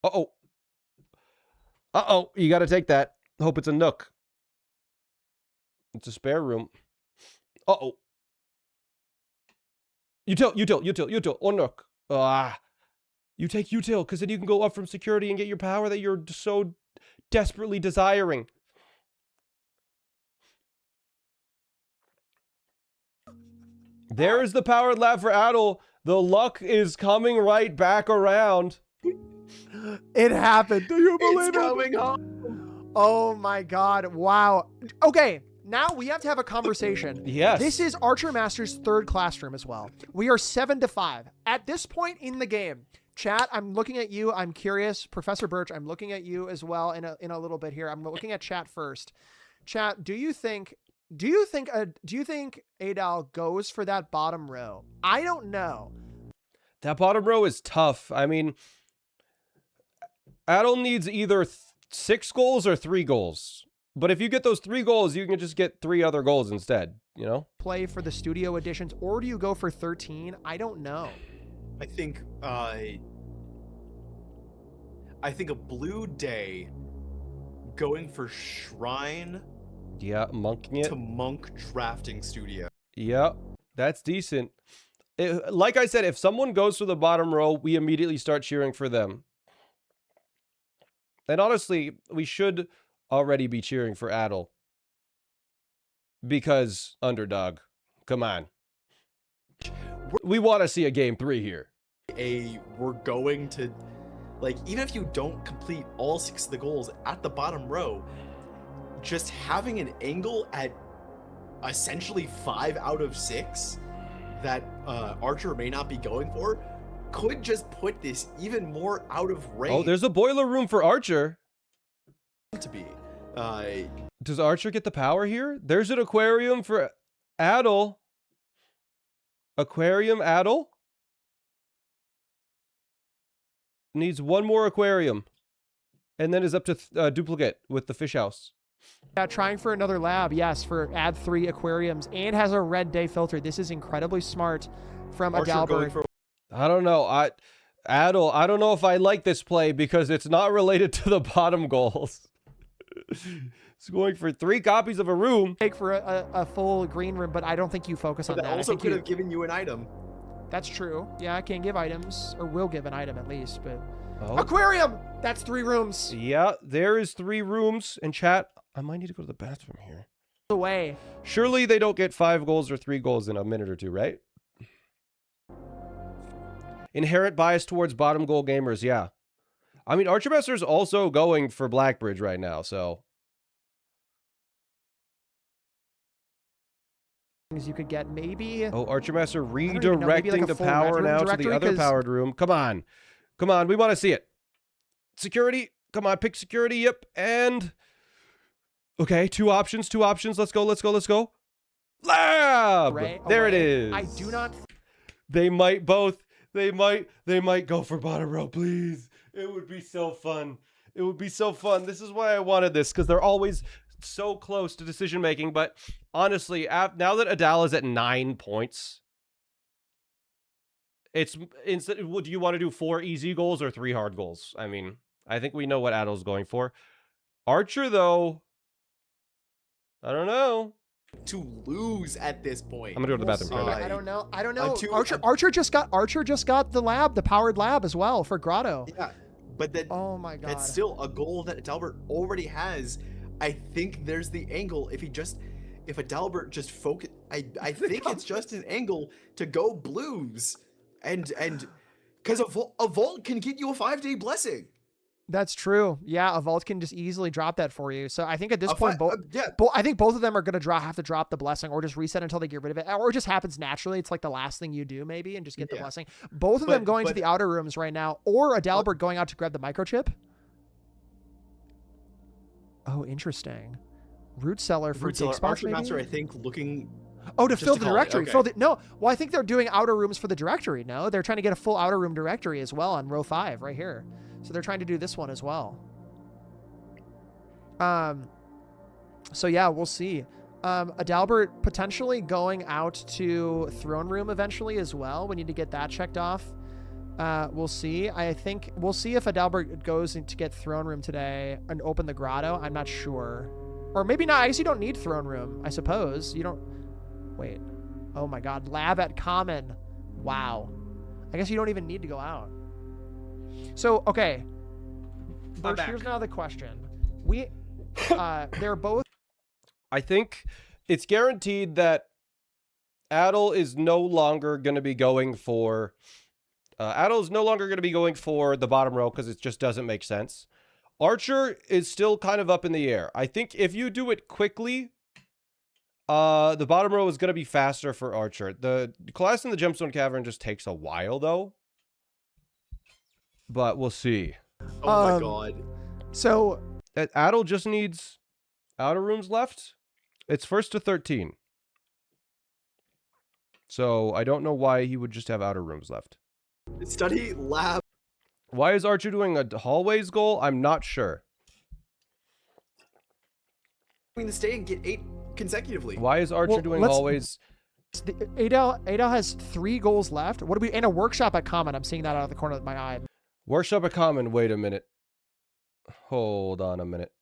Uh-oh. Uh-oh. You got to take that. Hope it's a nook. It's a spare room. Uh-oh. Util. Or nook. Ah. You take util, because then you can go up from security and get your power that you're so desperately desiring. There is the powered lab for Adel. The luck is coming right back around. it happened. Do you believe It's it? coming home. Oh my god. Wow. Okay, now we have to have a conversation. Yes. This is Archer Master's 3rd classroom as well. We are 7-5. At this point in the game, chat, I'm looking at you. I'm curious. Professor Birch, I'm looking at you as well in a little bit here. I'm looking at chat first. Chat, do you think Adel goes for that bottom row? I don't know. That bottom row is tough. I mean, Adel needs either 6 goals or 3 goals. But if you get those 3 goals, you can just get 3 other goals instead, you know? Play for the studio editions, or do you go for 13? I don't know. I think a blue day going for shrine Yeah, monking it. to monk drafting studio. Yeah, that's decent. Like I said, if someone goes to the bottom row, we immediately start cheering for them. And honestly, we should already be cheering for Adel. Because underdog. Come on. We want to see a game 3 here. We're going to, like, even if you don't complete all 6 of the goals at the bottom row, just having an angle at essentially 5 out of 6 that Archer may not be going for could just put this even more out of range. Oh, there's a boiler room for Archer. to be. Does Archer get the power here? There's an aquarium for Adel. Aquarium Adel? Needs 1 more aquarium. And then is up to duplicate with the fish house. Yeah, trying for another lab, yes, for add 3 aquariums, and has a red day filter. This is incredibly smart from Archer going Adalberg. for I don't know. Adel, I don't know if I like this play because it's not related to the bottom goals. It's going for 3 copies of a room. Take for a full green room, but I don't think you focus on that that. I also think could you- have given you an item. That's true. Yeah, I can give items, or will give an item at least, but... Oh. Aquarium! That's 3 rooms. Yeah, there is 3 rooms. And chat, I might need to go to the bathroom here. away. Surely they don't get 5 goals or 3 goals in a minute or two, right? Inherent bias towards bottom goal gamers, yeah. I mean, Archermaster's also going for Blackbridge right now, so. You could get maybe. Oh, Archermaster even know, maybe like redirecting a the full power red room now to the directory, other 'cause- powered room. Come on. Come on, we want to see it. Security. Come on, pick security. Yep. And. Okay, 2 options. 2 options. Let's go, let's go, let's go. Lab! Ray There it away. is. I do not. They might both. They might go for bottom row, please. It would be so fun. It would be so fun. This is why I wanted this, because they're always so close to decision making. But honestly, now that Adal is at 9 points, it's instead. Do you want to do 4 easy goals or 3 hard goals? I mean, I think we know what Adal's going for. Archer, though, I don't know. To lose at this point. I'm gonna go to the bathroom. We'll see. Right now. I don't know. I don't know. two- Archer just got the lab, the powered lab as well for Grotto. Yeah, but that Oh my god. that's still a goal that Adalbert already has. I think there's the angle. If Adalbert just focus, I think it's just an angle to go blues, and because a vault can get you a 5-day blessing. That's true. Yeah, a vault can just easily drop that for you. So I think at this A point, fi- yeah, I think both of them are going to have to drop the blessing or just reset until they get rid of it. Or it just happens naturally. It's like the last thing you do maybe and just get the Yeah. blessing. Both of them going to but- the outer rooms right now or Adalbert going out to grab the microchip. Oh, interesting. Root cellar for dig spots maybe? Archermaster, I think, looking. Oh, to just fill to the call it, directory. okay. Fill the, no, well, I think they're doing outer rooms for the directory. No, they're trying to get a full outer room directory as well on row 5 right here. So they're trying to do this one as well. So yeah, we'll see. Adalbert potentially going out to throne room eventually as well. We need to get that checked off. We'll see. I think we'll see if Adalbert goes in to get throne room today and open the grotto. I'm not sure. Or maybe not. I guess you don't need throne room, I suppose. You don't. Wait. Oh my god. Lab at common. Wow. I guess you don't even need to go out. So, okay. Birch, here's now the question. They're both. I think it's guaranteed that Adel is no longer going to be going for the bottom row because it just doesn't make sense. Archer is still kind of up in the air. I think if you do it quickly, the bottom row is going to be faster for Archer. The class in the Gemstone Cavern just takes a while though. But we'll see. Oh my god. So Adel just needs outer rooms left. It's 1st to 13. So I don't know why he would just have outer rooms left. Study lab. Why is Archer doing a hallways goal? I'm not sure. Doing the stay and get 8 consecutively. Why is Archer doing hallways? Adel has 3 goals left. What do we? And a workshop at common. I'm seeing that out of the corner of my eye. Workshop at common. Wait a minute. Hold on a minute.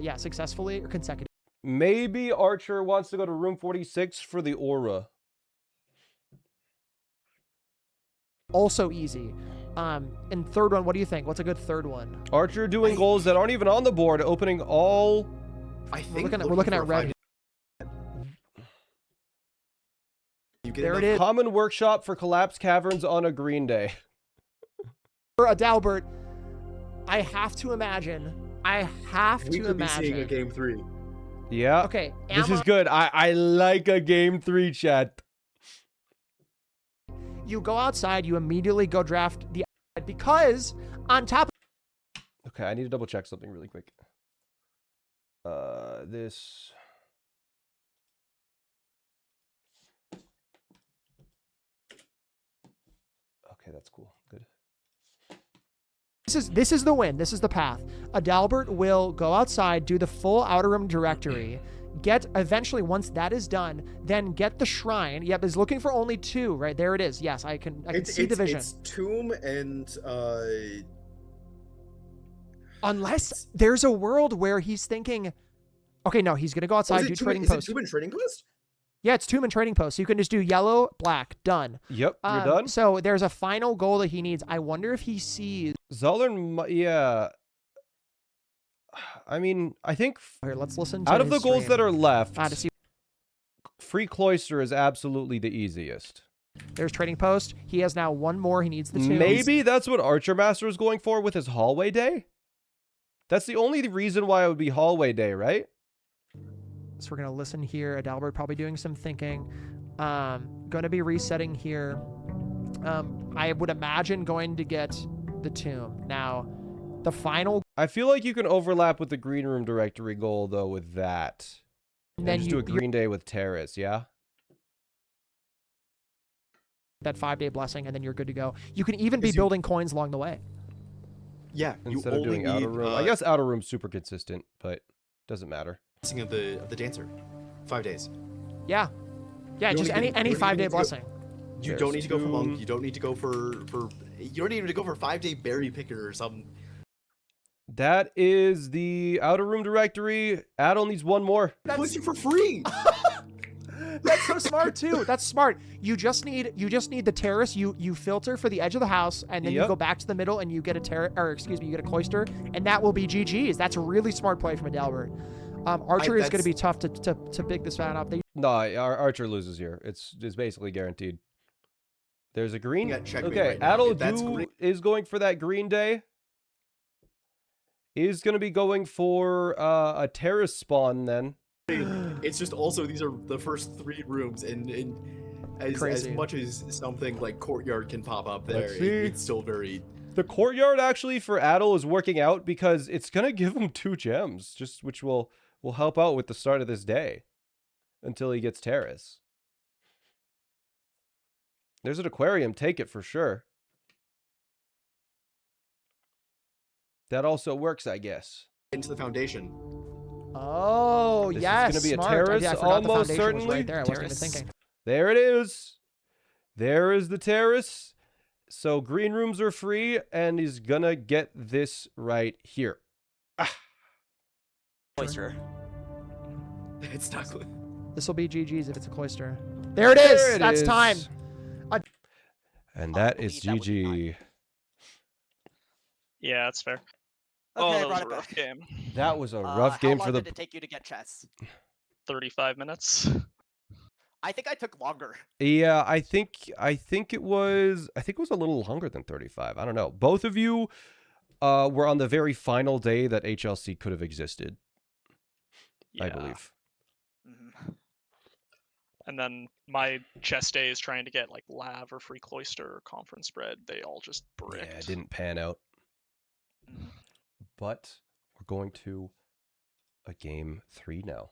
Yeah, successfully or consecutive. Maybe Archer wants to go to room 46 for the aura. Also easy. And third one, what do you think? What's a good third one? Archer doing goals that aren't even on the board, opening all. I think We're looking at red. There it is. Common workshop for collapsed caverns on a green day. For Adalbert, I have to imagine. We could be seeing a game 3. Yeah. Okay. This is good. I like a game 3, chat. You go outside, you immediately go draft the because on top of Okay, I need to double check something really quick. This. Okay, that's cool. Good. this is the win. This is the path. Adalbert will go outside, do the full outer room directory, get eventually once that is done, then get the shrine. Yep, is looking for only 2, right? There it is. Yes, I can see the vision. It's Tomb and Unless there's a world where he's thinking, okay, no, he's gonna go outside, do trading post. Is it Tomb and Trading Post? Yeah, it's Tomb and trading post. So you can just do yellow, black, done. Yep, you're done. So there's a final goal that he needs. I wonder if he sees. Zollern, yeah. I mean, I think Here, let's listen to out of the his goals that stream, are left, to see. Free Cloister is absolutely the easiest. There's Trading Post. He has now one more. He needs the two. Maybe that's what Archer Master is going for with his hallway day. That's the only reason why it would be hallway day, right? So we're gonna listen here. Adalbert probably doing some thinking. Going to be resetting here. I would imagine going to get the tomb. Now, the final. I feel like you can overlap with the Green Room Directory goal, though, with that. And then just do a Green Day with Terrace, yeah? That 5-day blessing, and then you're good to go. You can even be building coins along the way. Yeah, Instead of doing Outer Room. I guess Outer Room's super consistent, but doesn't matter. Of the dancer. 5 days. Yeah. Yeah, just any 5-day blessing. You don't need to go for monk. You don't need to go for you don't need to go for 5-day berry picker or something. That is the Outer Room Directory. Adel needs one more. That puts you for free. That's so smart too. That's smart. You just need the terrace. You filter for the edge of the house, and then you go back to the middle, and you get you get a cloister, and that will be GG's. That's a really smart play from Adalbert. Archer is going to be tough to pick this fan up. No, Archer loses here. It's basically guaranteed. There's a green. Okay, Adel is going for that Green Day. Is going to be going for a terrace spawn then. It's just also these are the first 3 rooms, and as much as something like Courtyard can pop up there, it's still very. The Courtyard actually for Adel is working out because it's going to give him 2 gems, which will help out with the start of this day until he gets Terrace. There's an aquarium, take it for sure. That also works, I guess. Into the foundation. Oh, this yes. This is going to be smart. a terrace, almost certainly. Right there. I wasn't even thinking. There it is. There is the terrace. So green rooms are free, and he's going to get this right here. Cloister. It's not. This will be GG's if it's a cloister. There it is. That's time. And that is GG. Yeah, that's fair. Okay, that was a rough game. That was a rough game for the. How long did it take you to get chess? 35 minutes. I think I took longer. Yeah, I think it was a little longer than 35. I don't know. Both of you were on the very final day that HLC could have existed. Yeah. I believe. Mm-hmm. And then my chess days trying to get like Lav or Free Cloister or Conference Spread, they all just bricked. Yeah, it didn't pan out. But we're going to a game 3 now.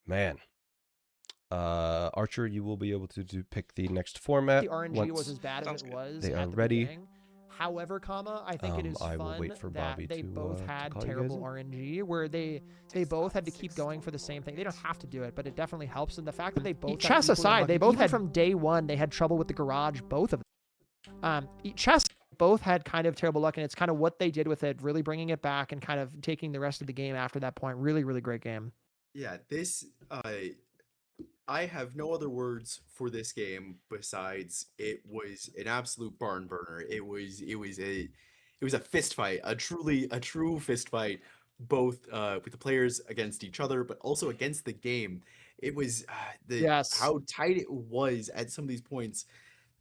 Man. Archer, you will be able to pick the next format. The RNG was as bad as it was. They are at the ready. beginning. However, I think it is I fun will wait for that Bobby they to, both had call you terrible guys in. RNG, where they both had to keep going for the same thing. They don't have to do it, but it definitely helps. And the fact that they both chess aside, they both had from day one. They had trouble with the garage, both of them. Chess both had kind of terrible luck, and it's kind of what they did with it, really bringing it back and kind of taking the rest of the game after that point. Really, really great game. Yeah, this I have no other words for this game besides it was an absolute barn burner. It was a fist fight, a true fist fight, both with the players against each other, but also against the game. It was how tight it was at some of these points,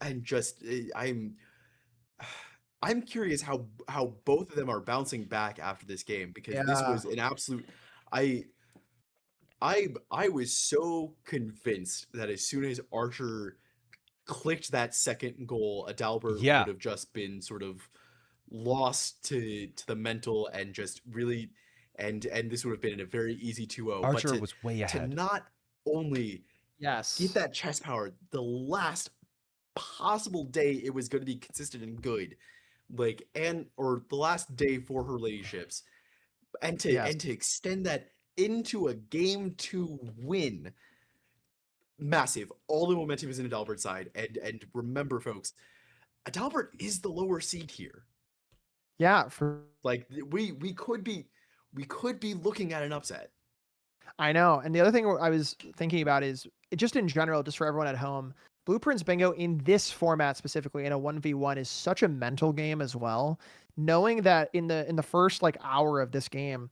and just I'm curious how both of them are bouncing back after this game, because this was an absolute. I was so convinced that as soon as Archer clicked that second goal, Adalbert would have just been sort of lost to the mental and just really and this would have been a very easy 2-0. Archer but was way ahead. To not only get that chest power the last possible day it was going to be consistent and good, or the last day for her ladyships, and to extend that into a game 2 win. Massive. All the momentum is in Adalbert's side, and remember, folks, Adalbert is the lower seed here. Yeah, we could be looking at an upset. I know. And the other thing I was thinking about is just in general, just for everyone at home, Blueprints Bingo in this format specifically in a 1v1 is such a mental game as well. Knowing that in the first like hour of this game,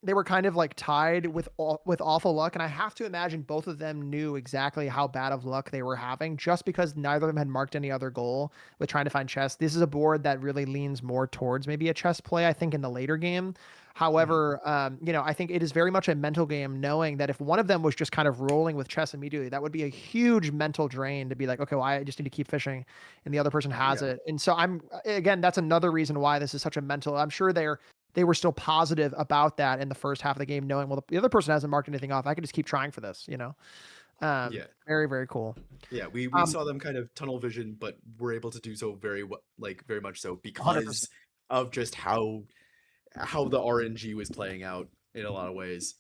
they were kind of like tied with awful luck, and I have to imagine both of them knew exactly how bad of luck they were having, just because neither of them had marked any other goal with trying to find chess. This is a board that really leans more towards maybe a chess play, I think, in the later game. However, you know, I think it is very much a mental game, knowing that if one of them was just kind of rolling with chess immediately, that would be a huge mental drain to be like, okay, well, I just need to keep fishing, and the other person has it. And so again, that's another reason why this is such a mental. I'm sure they were still positive about that in the first half of the game, knowing, well, the other person hasn't marked anything off. I can just keep trying for this, you know? Yeah. Very, very cool. Yeah, we saw them kind of tunnel vision, but we're able to do so very much so because 100%. of just how the RNG was playing out in a lot of ways.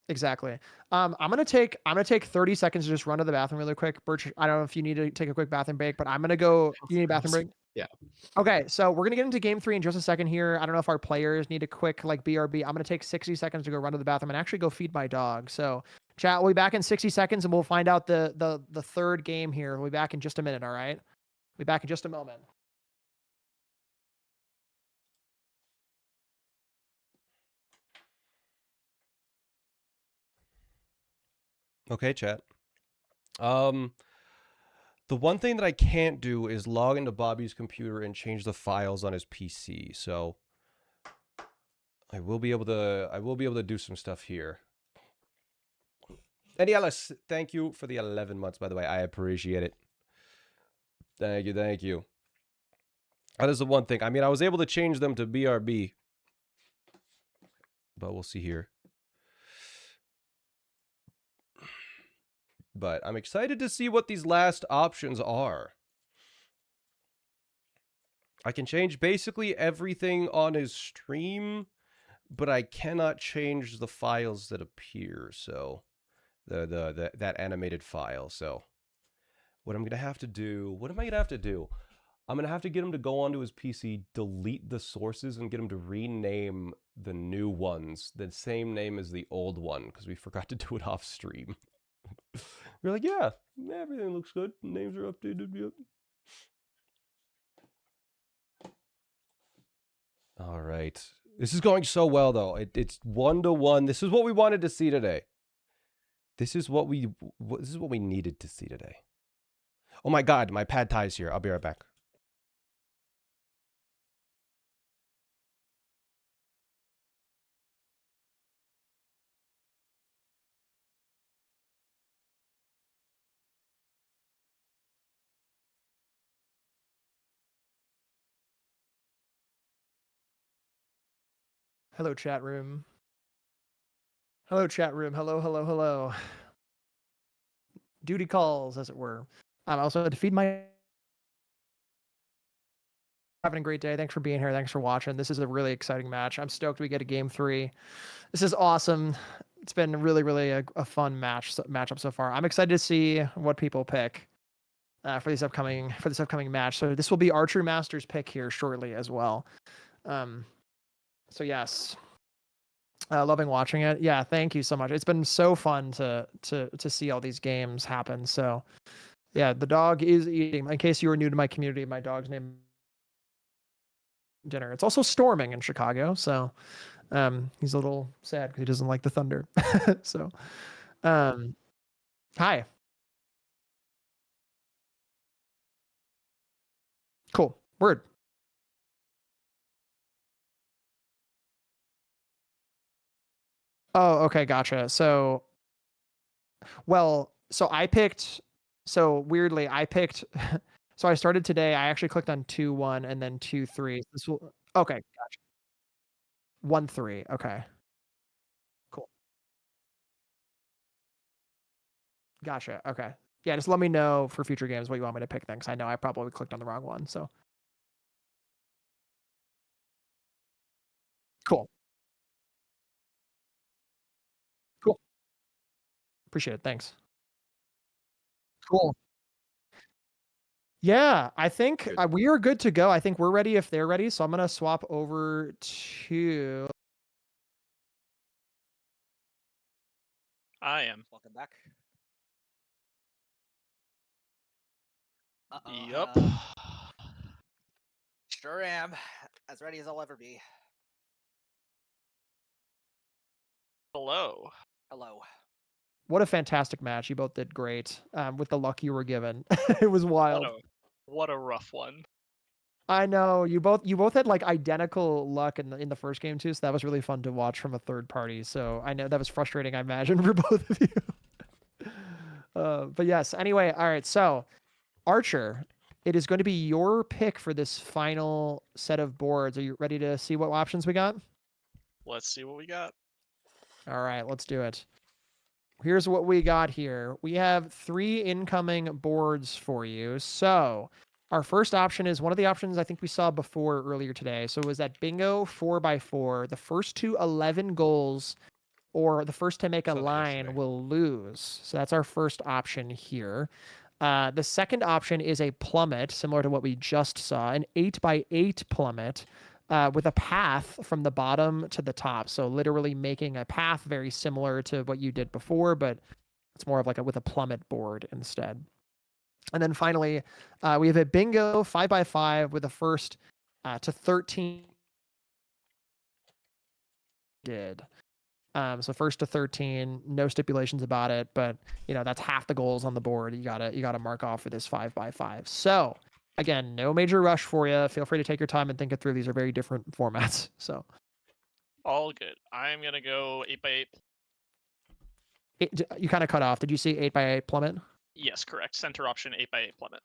Exactly. I'm gonna take 30 seconds to just run to the bathroom really quick. Birch, I don't know if you need to take a quick bathroom break, but I'm gonna go. You need a bathroom break? Yeah. Okay, so we're gonna get into game 3 in just a second here. I don't know if our players need a quick like BRB. I'm gonna take 60 seconds to go run to the bathroom and actually go feed my dog. So chat, we'll be back in 60 seconds and we'll find out the third game here. We'll be back in just a minute, all right? We'll be back in just a moment. Okay, chat. The one thing that I can't do is log into Bobby's computer and change the files on his PC. So I will be able to do some stuff here. And Ellis, thank you for the 11 months, by the way. I appreciate it. Thank you, thank you. That is the one thing. I mean, I was able to change them to BRB. But we'll see here. But I'm excited to see what these last options are. I can change basically everything on his stream, but I cannot change the files that appear. So that animated file. So what I'm gonna have to do, what am I gonna have to do? I'm gonna have to get him to go onto his PC, delete the sources, and get him to rename the new ones the same name as the old one, because we forgot to do it off stream. We're like, yeah, everything looks good. Names are updated. Yep. All right. This is going so well, though. It's 1-1. This is what we wanted to see today. This is what we needed to see today. Oh my God, my pad thai's here. I'll be right back. Hello, chat room. Hello, chat room. Hello, hello, hello. Duty calls, as it were. I'm also had to feed my. Having a great day. Thanks for being here. Thanks for watching. This is a really exciting match. I'm stoked we get a game 3. This is awesome. It's been really, really a fun matchup so far. I'm excited to see what people pick for this upcoming match. So this will be our True Masters pick here shortly as well. So yes, loving watching it. Yeah, thank you so much. It's been so fun to see all these games happen. So yeah, the dog is eating. In case you were new to my community, my dog's name dinner. It's also storming in Chicago, so he's a little sad because he doesn't like the thunder. So hi. Cool. Word. Oh, okay, gotcha. So weirdly I picked so I started today. I actually clicked on 2-1 and then 2-3. This will okay, gotcha. 1-3. Okay. Cool. Gotcha. Okay. Yeah, just let me know for future games what you want me to pick then, because I know I probably clicked on the wrong one. So cool. Cool. Appreciate it. Thanks. Cool. Yeah, I think we are good to go. I think we're ready if they're ready. So I'm gonna swap over to. I am. Welcome back. Yup. Sure am. As ready as I'll ever be. Hello. Hello. What a fantastic match. You both did great with the luck you were given. It was wild. What a rough one. I know you both had like identical luck in the first game too, so that was really fun to watch from a third party. So I know that was frustrating, I imagine, for both of you. But yes. Anyway, all right. So Archer, it is going to be your pick for this final set of boards. Are you ready to see what options we got? Let's see what we got. All right, let's do it. Here's what we got here. We have 3 incoming boards for you. So our first option is one of the options I think we saw before earlier today. So it was that bingo 4x4. The first to 11 goals or the first to make a Saw that line yesterday. will lose. So that's our first option here. The second option is a plummet, similar to what we just saw, an 8x8 plummet. With a path from the bottom to the top. So literally making a path very similar to what you did before, but it's more of like with a plummet board instead. And then finally, we have a bingo 5x5 with a first to 13 did. So first to 13, no stipulations about it, but that's half the goals on the board. You gotta mark off for this 5x5. So again, no major rush for you. Feel free to take your time and think it through. These are very different formats. So All good. I'm gonna go 8x8. you kind of cut off. Did you see 8x8 plummet? Yes, correct. Center option 8x8 plummet.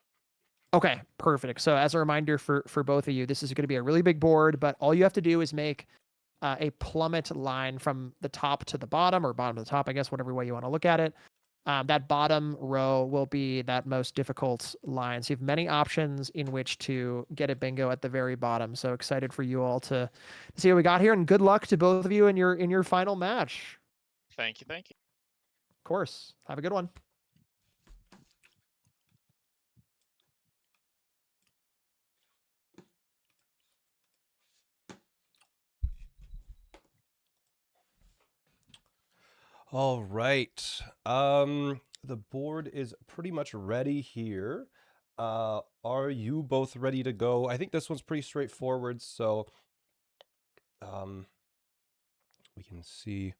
Okay, perfect. So as a reminder for both of you, this is going to be a really big board, but all you have to do is make a plummet line from the top to the bottom, or bottom to the top, I guess, whatever way you want to look at it. That bottom row will be that most difficult line. So you have many options in which to get a bingo at the very bottom. So excited for you all to see what we got here, and good luck to both of you in your final match. Thank you, thank you. Of course. Have a good one. All right. The board is pretty much ready here. Are you both ready to go? I think this one's pretty straightforward, so we can see.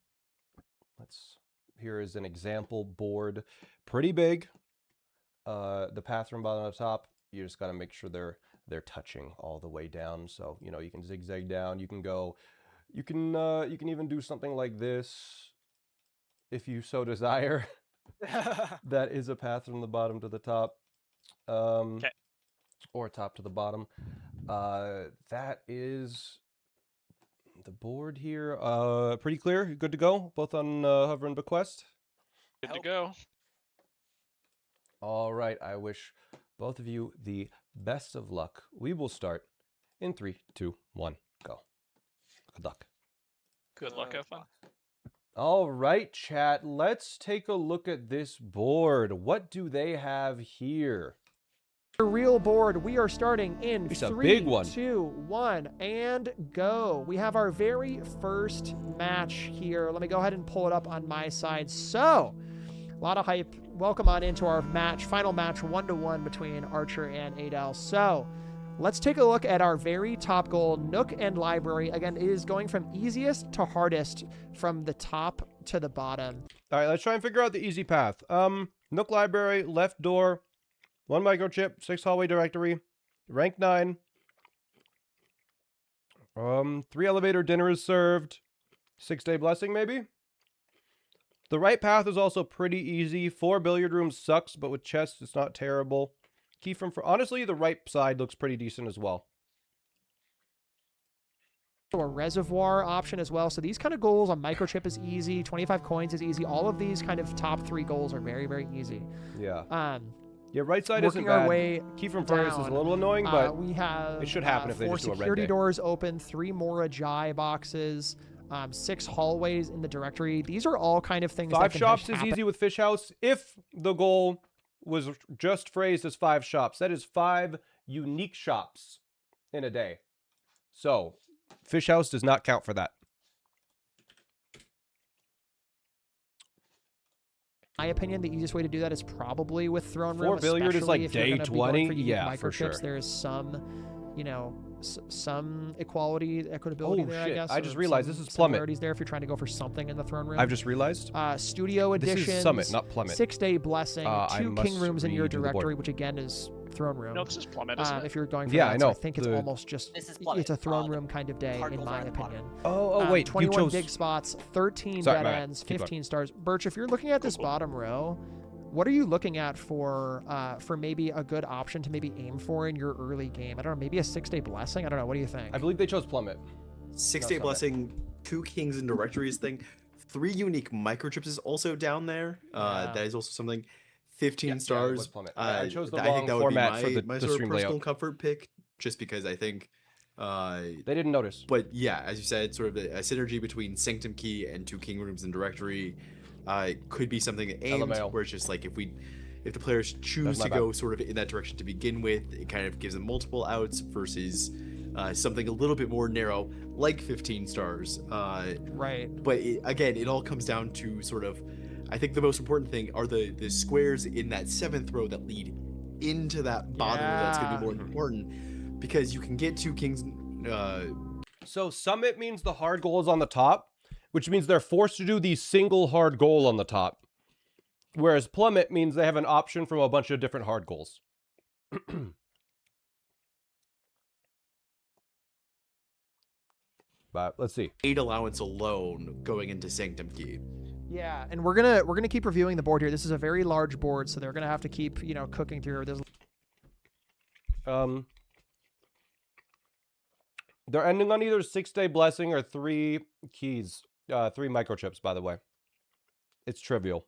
Here is an example board. Pretty big. The path from bottom to top, you just got to make sure they're touching all the way down. So, you can zigzag down, you can go, you can even do something like this if you so desire. That is a path from the bottom to the top. Okay. Or top to the bottom. That is the board here. Pretty clear, good to go, both on hover and bequest. Good to go. All right, I wish both of you the best of luck. We will start in 3, 2, 1, go. Good luck. Good luck, have fun. All right, chat, let's take a look at this board. What do they have here? The real board, we are starting in It's a 3, big one. 2, 1, and go. We have our very first match here. Let me go ahead and pull it up on my side. So, a lot of hype. Welcome on into our final match, 1-1 between Archer and Adel. So, let's take a look at our very top goal, Nook and Library. Again, it is going from easiest to hardest from the top to the bottom. All right, let's try and figure out the easy path. Nook Library, left door, 1 microchip, 6 hallway directory, rank 9. 3 elevator dinner is served, 6-day blessing maybe? The right path is also pretty easy. 4 billiard rooms sucks, but with chests it's not terrible. Key from honestly, the right side looks pretty decent as well. A reservoir option as well. So these kind of goals on microchip is easy. 25 coins is easy. All of these kind of top 3 goals are very, very easy. Yeah. Yeah, right side isn't Working our bad. way Key from furnace is a down, little annoying, but we have it should happen if they 4 just do a red security day. doors open, 3 more Ajay boxes, 6 hallways in the directory. These are all kind of things. 5 that shops can is happen. easy with Fish House. If the goal was just phrased as 5 shops, that is 5 unique shops in a day. So, Fish House does not count for that. my opinion, the easiest way to do that is probably with throne room. 4 billiard is like especially if you're day gonna be going 20. for unique Yeah, for microchips. sure. There's some, you know, some equitability Oh, there, shit. I guess. I just or realized some this is Plummet. similarities there if you're trying to go for something in the throne room. I've just realized. Studio This editions. is Summit, not Plummet. 6-day blessing. I 2 king must rooms in your redo the board. directory, which again is throne room. No, this is Plummet, isn't it? If you're going for Yeah, that, I so know. I think it's almost just This is Plummet. it's a throne room kind of day, hard in goals are my at the bottom. opinion. Oh, wait. You 21 chose. dig spots, 13 Sorry, dead my bad. ends, Keep 15 stars. Birch, if you're looking at this bottom row, what are you looking at for maybe a good option to maybe aim for in your early game? I don't know, maybe a 6-day blessing? I don't know. What do you think? I believe they chose Plummet. 6-day Summit. blessing, 2 kings and directories thing. 3 unique microchips is also down there. Yeah. That is also something. 15 Yeah, it stars. was Plummet. I chose the I wrong think that would be format for my the sort of stream personal layout. comfort pick, just because I think. They didn't notice. But yeah, as you said, sort of a synergy between Sanctum Key and 2 king rooms and directory could be something aimed, LMAO. where it's just like if the players choose my to bad. go sort of in that direction to begin with, it kind of gives them multiple outs versus something a little bit more narrow, like 15 stars. Right. But again, it all comes down to sort of, I think the most important thing are the squares in that 7th row that lead into that bottom row. That's going to be more important, because you can get 2 kings. So Summit means the hard goal is on the top, which means they're forced to do the single hard goal on the top. Whereas Plummet means they have an option from a bunch of different hard goals. But let's see. 8 allowance alone going into Sanctum Key. Yeah, and we're gonna keep reviewing the board here. This is a very large board, so they're gonna have to keep cooking through this. They're ending on either 6-day blessing or 3 keys, 3 microchips. By the way, it's trivial.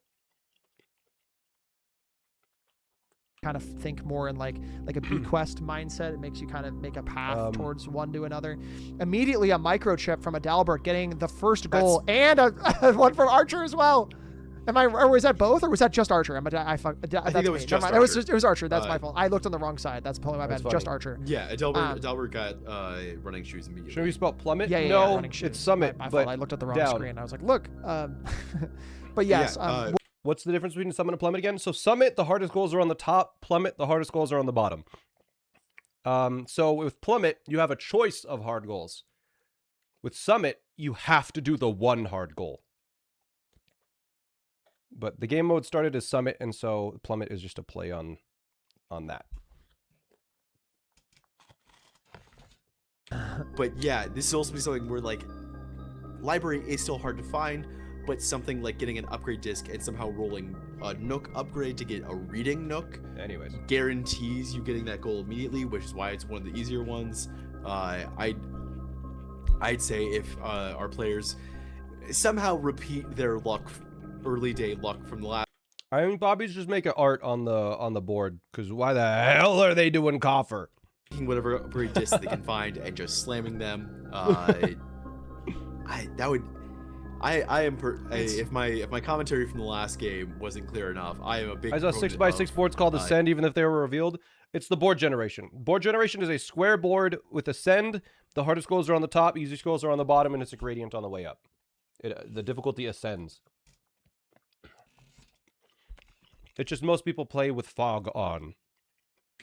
Kind of think more in like a bequest mindset. It makes you kind of make a path towards one to another. Immediately a microchip from Adalbert getting the first goal and a one from Archer as well. Or was that both, or was that just Archer? I think it was just Archer. It was Archer. That's my fault. I looked on the wrong side. That's probably my bad. That's Just funny. Archer. Yeah, Adalbert got running shoes immediately. Shouldn't we spell Plummet? Yeah, no, running shoes. it's Summit. My but fault. I looked at the wrong down. screen. I was like, look. But yes. What's the difference between Summit and Plummet again? So Summit, the hardest goals are on the top. Plummet, the hardest goals are on the bottom. So with Plummet, you have a choice of hard goals. With Summit, you have to do the one hard goal. But the game mode started as Summit, and so Plummet is just a play on that. But yeah, this is also something where like library is still hard to find, but something like getting an upgrade disc and somehow rolling a Nook upgrade to get a reading Nook Anyways. guarantees you getting that goal immediately, which is why it's one of the easier ones. I'd say if our players somehow repeat their early day luck from the last. I think Bobby's just making art on the board, because why the hell are they doing coffer? Taking whatever upgrade discs they can find and just slamming them. If my commentary from the last game wasn't clear enough, I am a big. I saw 6x6 boards called Ascend, even if they were revealed. It's the board generation. Board generation is a square board with Ascend. The hardest goals are on the top, easiest goals are on the bottom, and it's a gradient on the way up. The difficulty ascends. It's just most people play with fog on.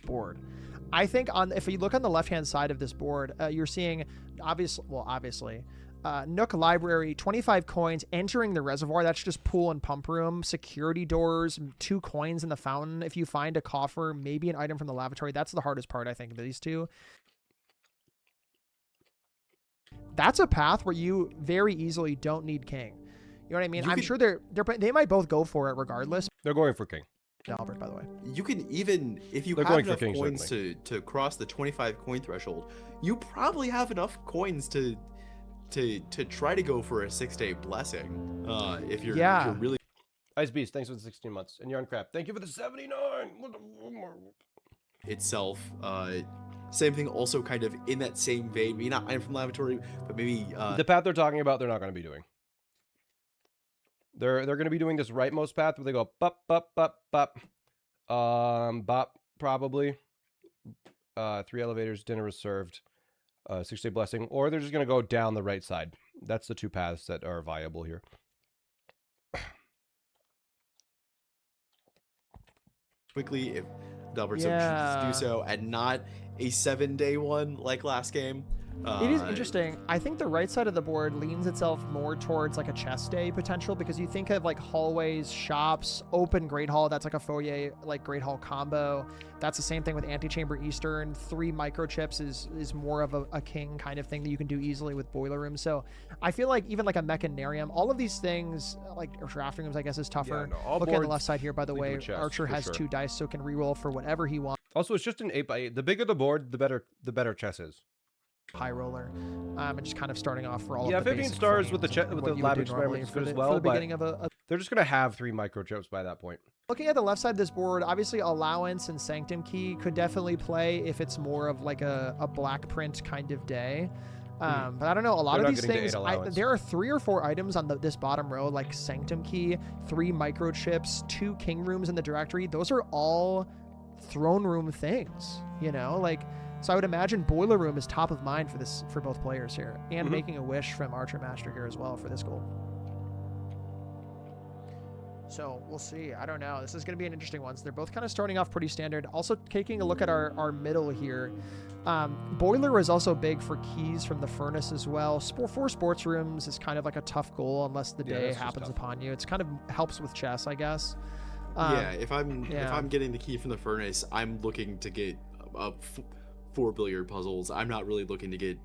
Board. I think if you look on the left-hand side of this board, you're seeing obviously Nook Library, 25 coins entering the reservoir. That's just pool and pump room. Security doors, 2 coins in the fountain. If you find a coffer, maybe an item from the lavatory. That's the hardest part, I think, of these two. That's a path where you very easily don't need king. You know what I mean? I'm sure they might both go for it regardless. They're going for king. Albert, by the way. You can even, if you They're have going for enough king, coins to cross the 25 coin threshold, you probably have enough coins to try to go for a 6-day blessing. If you're really. Ice Beast, thanks for the 16 months. And Yarn Crap, thank you for the 79. Itself, same thing. Also, kind of in that same vein, maybe not item from lavatory, but maybe the path they're talking about, they're not going to be doing. They're going to be doing this rightmost path where they go bop bop bop bop, bop probably. 3 elevators, dinner is served, 6-day blessing, or they're just going to go down the right side. That's the 2 paths that are viable here. quickly if Delbert so chooses to do so, and not a 7-day one like last game. It is interesting. I think the right side of the board leans itself more towards like a chess day potential, because you think of like hallways, shops, open Great Hall. That's like a foyer, like Great Hall combo. That's the same thing with Antechamber Eastern. 3 microchips is more of a king kind of thing that you can do easily with Boiler Room. So I feel like even like a Mechanarium, all of these things, like drafting rooms, I guess, is tougher. Yeah, no, all Look at the boards left side here, by the way. chess, Archer for has sure. 2 dice, so can reroll for whatever he wants. Also, it's just an 8x8. The bigger the board, the better chess is. High roller, and just kind of starting off for all Yeah, of the 15 basic stars with the frames and with what the you would lab do experiment normally is for good the, as for well, the but beginning of a they're just gonna have 3 microchips by that point. Looking at the left side of this board, obviously Allowance and Sanctum Key could definitely play if it's more of like a black print kind of day. But I don't know, a lot They're of not these getting to things, 8 allowance. there are 3 or 4 items on this bottom row, like Sanctum Key, 3 microchips, 2 king rooms in the directory. Those are all throne room things, you know, like, so I would imagine Boiler Room is top of mind for both players here, and Making a Wish from Archer Master here as well for this goal. So we'll see. I don't know. This is going to be an interesting one. So they're both kind of starting off pretty standard. Also taking a look at our middle here. Boiler is also big for keys from the furnace as well. 4 sports rooms is kind of like a tough goal unless the day happens upon you. It's kind of helps with chess, I guess. If I'm getting the key from the furnace, I'm looking to get 4 billiard puzzles. I'm not really looking to get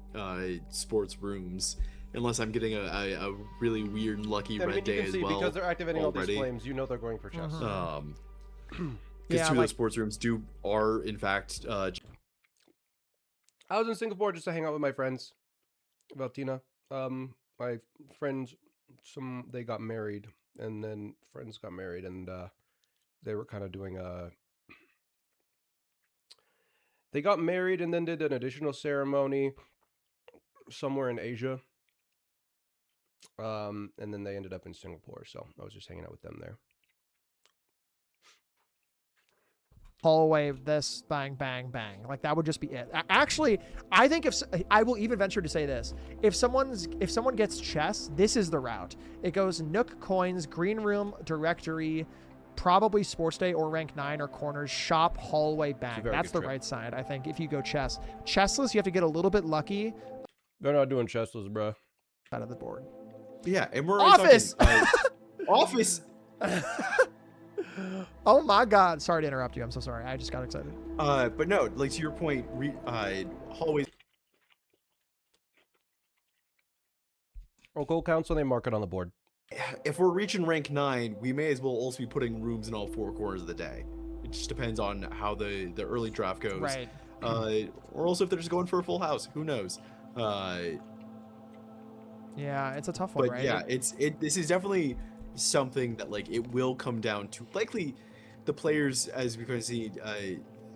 sports rooms unless I'm getting a really weird and lucky red day as well. Because they're activating all already. these flames, you know they're going for chess. Because 2 of those sports rooms are in fact. I was in Singapore just to hang out with my friends, Valtina. My friends, they got married, and then friends got married, and they were kind of doing a. They got married and then did an additional ceremony somewhere in Asia. And then they ended up in Singapore, so I was just hanging out with them there. Hallway, this, bang, bang, bang. Like, that would just be it. Actually, I think I will even venture to say this. If someone gets chess, this is the route. It goes Nook, coins, green room, directory, probably sports day or rank 9 or corners, shop, hallway, bang. That's the right side, I think, if you go chess. Chessless, you have to get a little bit lucky. They're not doing chessless, bro. Out of the board. Yeah, and we're Office! Office! Oh my god. Sorry to interrupt you. I'm so sorry. I just got excited. But no, like to your point, hallways. Or goal counts when they mark it on the board. If we're reaching rank 9, we may as well also be putting rooms in all 4 corners of the day. It just depends on how the early draft goes. Right. Or also if they're just going for a full house, who knows? Yeah, it's a tough one, but right? yeah, this is definitely something that like it will come down to likely the players, as we can see,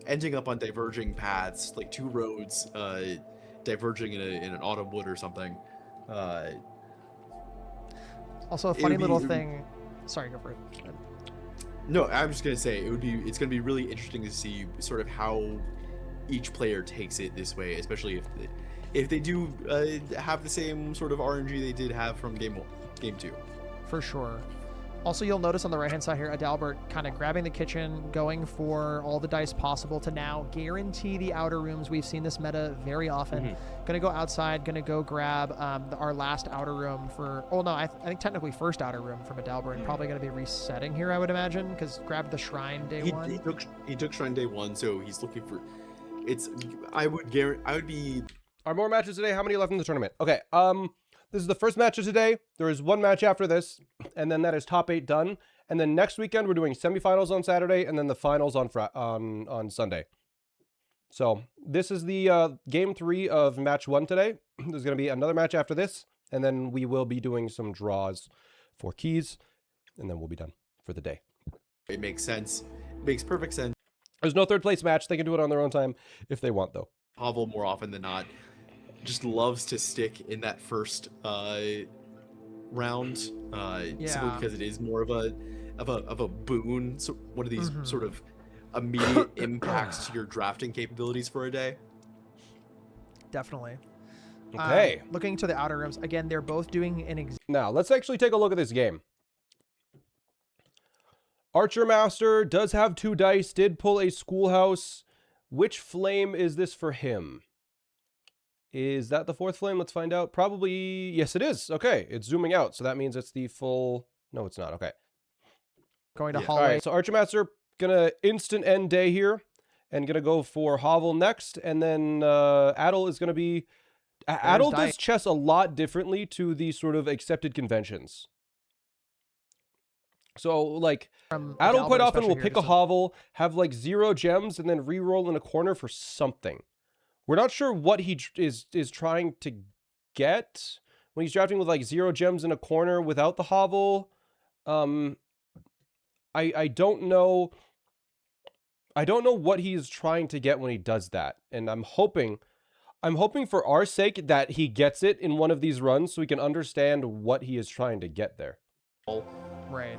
ending up on diverging paths, like 2 roads diverging in an autumn wood or something. Also, a funny little thing. Sorry, go for it. No, I'm just gonna say it's gonna be really interesting to see sort of how each player takes it this way, especially if they do have the same sort of RNG they did have from game 2. For sure. Also, you'll notice on the right-hand side here, Adalbert kind of grabbing the kitchen, going for all the dice possible to now guarantee the outer rooms. We've seen this meta very often. Gonna go outside, gonna go grab our last outer room for, oh no, I think technically first outer room from Adalbert. Probably gonna be resetting here, I would imagine, because grabbed the Shrine day 1. He took Shrine day 1, so he's looking for, I would be. Are more matches today? How many left in the tournament? Okay, this is the first match of today. There is 1 match after this, and then that is top 8 done. And then next weekend we're doing semifinals on Saturday, and then the finals on Sunday. So this is the game 3 of match 1 today. There's going to be another match after this, and then we will be doing some draws for keys, and then we'll be done for the day. It makes sense. It makes perfect sense. There's no 3rd place match. They can do it on their own time if they want, though. Pavel more often than not just loves to stick in that first round, simply because it is more of a boon, so one of these sort of immediate impacts to your drafting capabilities for a day. Definitely. Okay. Looking to the outer rooms again, they're both doing an Now let's actually take a look at this game. Archer Master does have 2 dice, did pull a schoolhouse. Which flame is this for him? Is that the 4th flame? Let's find out. Probably, yes it is. Okay, it's zooming out, so that means it's the full... No, it's not. Okay. Going to Yeah. hallway. All right, so Archer Master gonna instant end day here, and gonna go for Hovel next, and then Adel is gonna be... Adel does chess a lot differently to the sort of accepted conventions. So, like, Adel quite often will pick a hovel, have, like, 0 gems, and then re-roll in a corner for something. We're not sure what he is trying to get when he's drafting with, like, 0 gems in a corner without the hovel. I don't know. I don't know what he's trying to get when he does that, and I'm hoping for our sake that he gets it in one of these runs so we can understand what he is trying to get there. Right.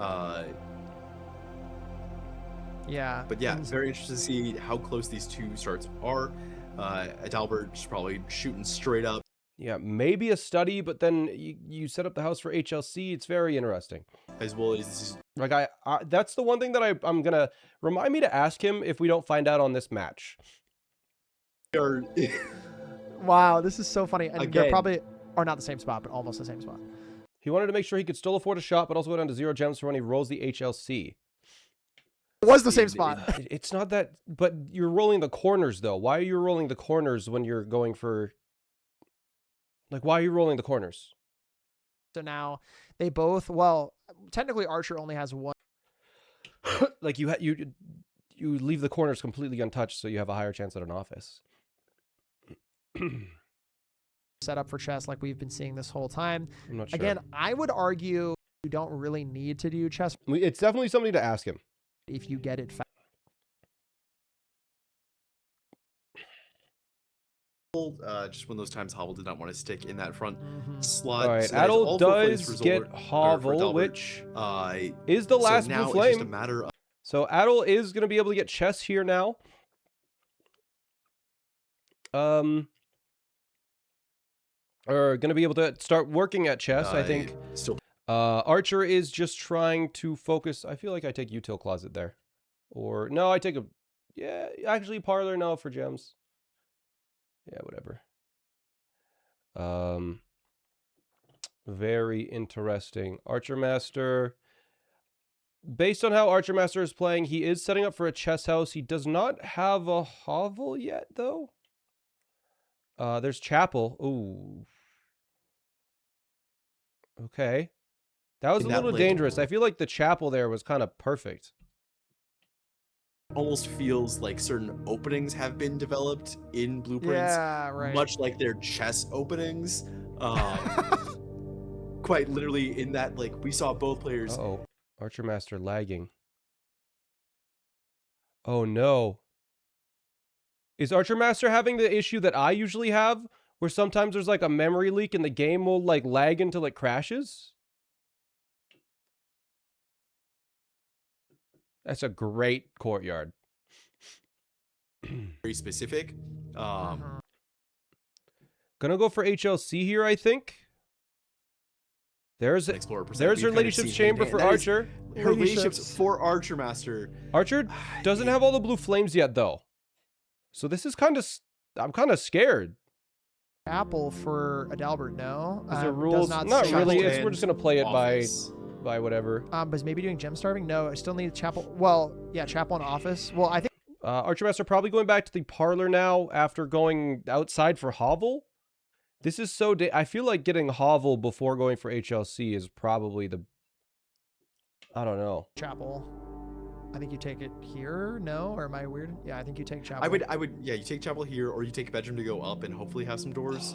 Yeah. But yeah, very interested to see how close these 2 starts are. Adalbert's probably shooting straight up. Yeah, maybe a study, but then you set up the house for HLC. It's very interesting. As well as this is... Like, that's the one thing that I'm going to... Remind me to ask him if we don't find out on this match. Wow, this is so funny. And Again, they're probably are not the same spot, but almost the same spot. He wanted to make sure he could still afford a shot, but also go down to 0 gems for when he rolls the HLC. It was the same spot. It's not that... But you're rolling the corners, though. Why are you rolling the corners when you're going for... Like, why are you rolling the corners? So now they both, well, technically Archer only has 1. Like, you leave the corners completely untouched, so you have a higher chance at an office. Set up for chess like we've been seeing this whole time. I'm not sure. Again, I would argue you don't really need to do chess It's definitely something to ask him. if you get it fast. Just one of those times Hovel did not want to stick in that front slot. All right, so that is Adel all 4 plays does for get Zolder- or for Hovel, Adalbert. which is the last so now blue it's just a flame. matter of... So Adel is going to be able to get chess here now. Or going to be able to start working at chess, I think. Still... Archer is just trying to focus. I feel like I take util closet there. Or, no, I take a... Yeah, actually, parlor, no, for gems. Yeah, whatever. Very interesting. Archer Master. Based on how Archer Master is playing, he is setting up for a chess house. He does not have a hovel yet, though. There's chapel. Ooh. Okay. That was a little dangerous. I feel like the chapel there was kind of perfect. Almost feels like certain openings have been developed in blueprints, much like their chess openings. Quite literally in that, like, we saw both players. Uh-oh. Archer Master lagging. Oh no. Is Archer Master having the issue that I usually have, where sometimes there's like a memory leak and the game will like lag until it crashes? That's a great courtyard. Very specific. Gonna go for HLC here, I think. There's her ladyship's chamber for Archer. Her ladyship's for Archer Master. Archer doesn't have all the blue flames yet, though. So this is kind of... I'm kind of scared. Apple for Adalbert, no. Is there rules? Not really. We're just gonna play it by whatever. But maybe doing gem starving? No, I still need chapel. Well, yeah, chapel and office. Well, I think Archer Master probably going back to the parlor now after going outside for hovel. This is so... I feel like getting hovel before going for HLC is probably the... I don't know. Chapel. I think you take it here. No, or am I weird? Yeah, I think you take chapel. I would. Yeah, you take chapel here, or you take a bedroom to go up and hopefully have some doors.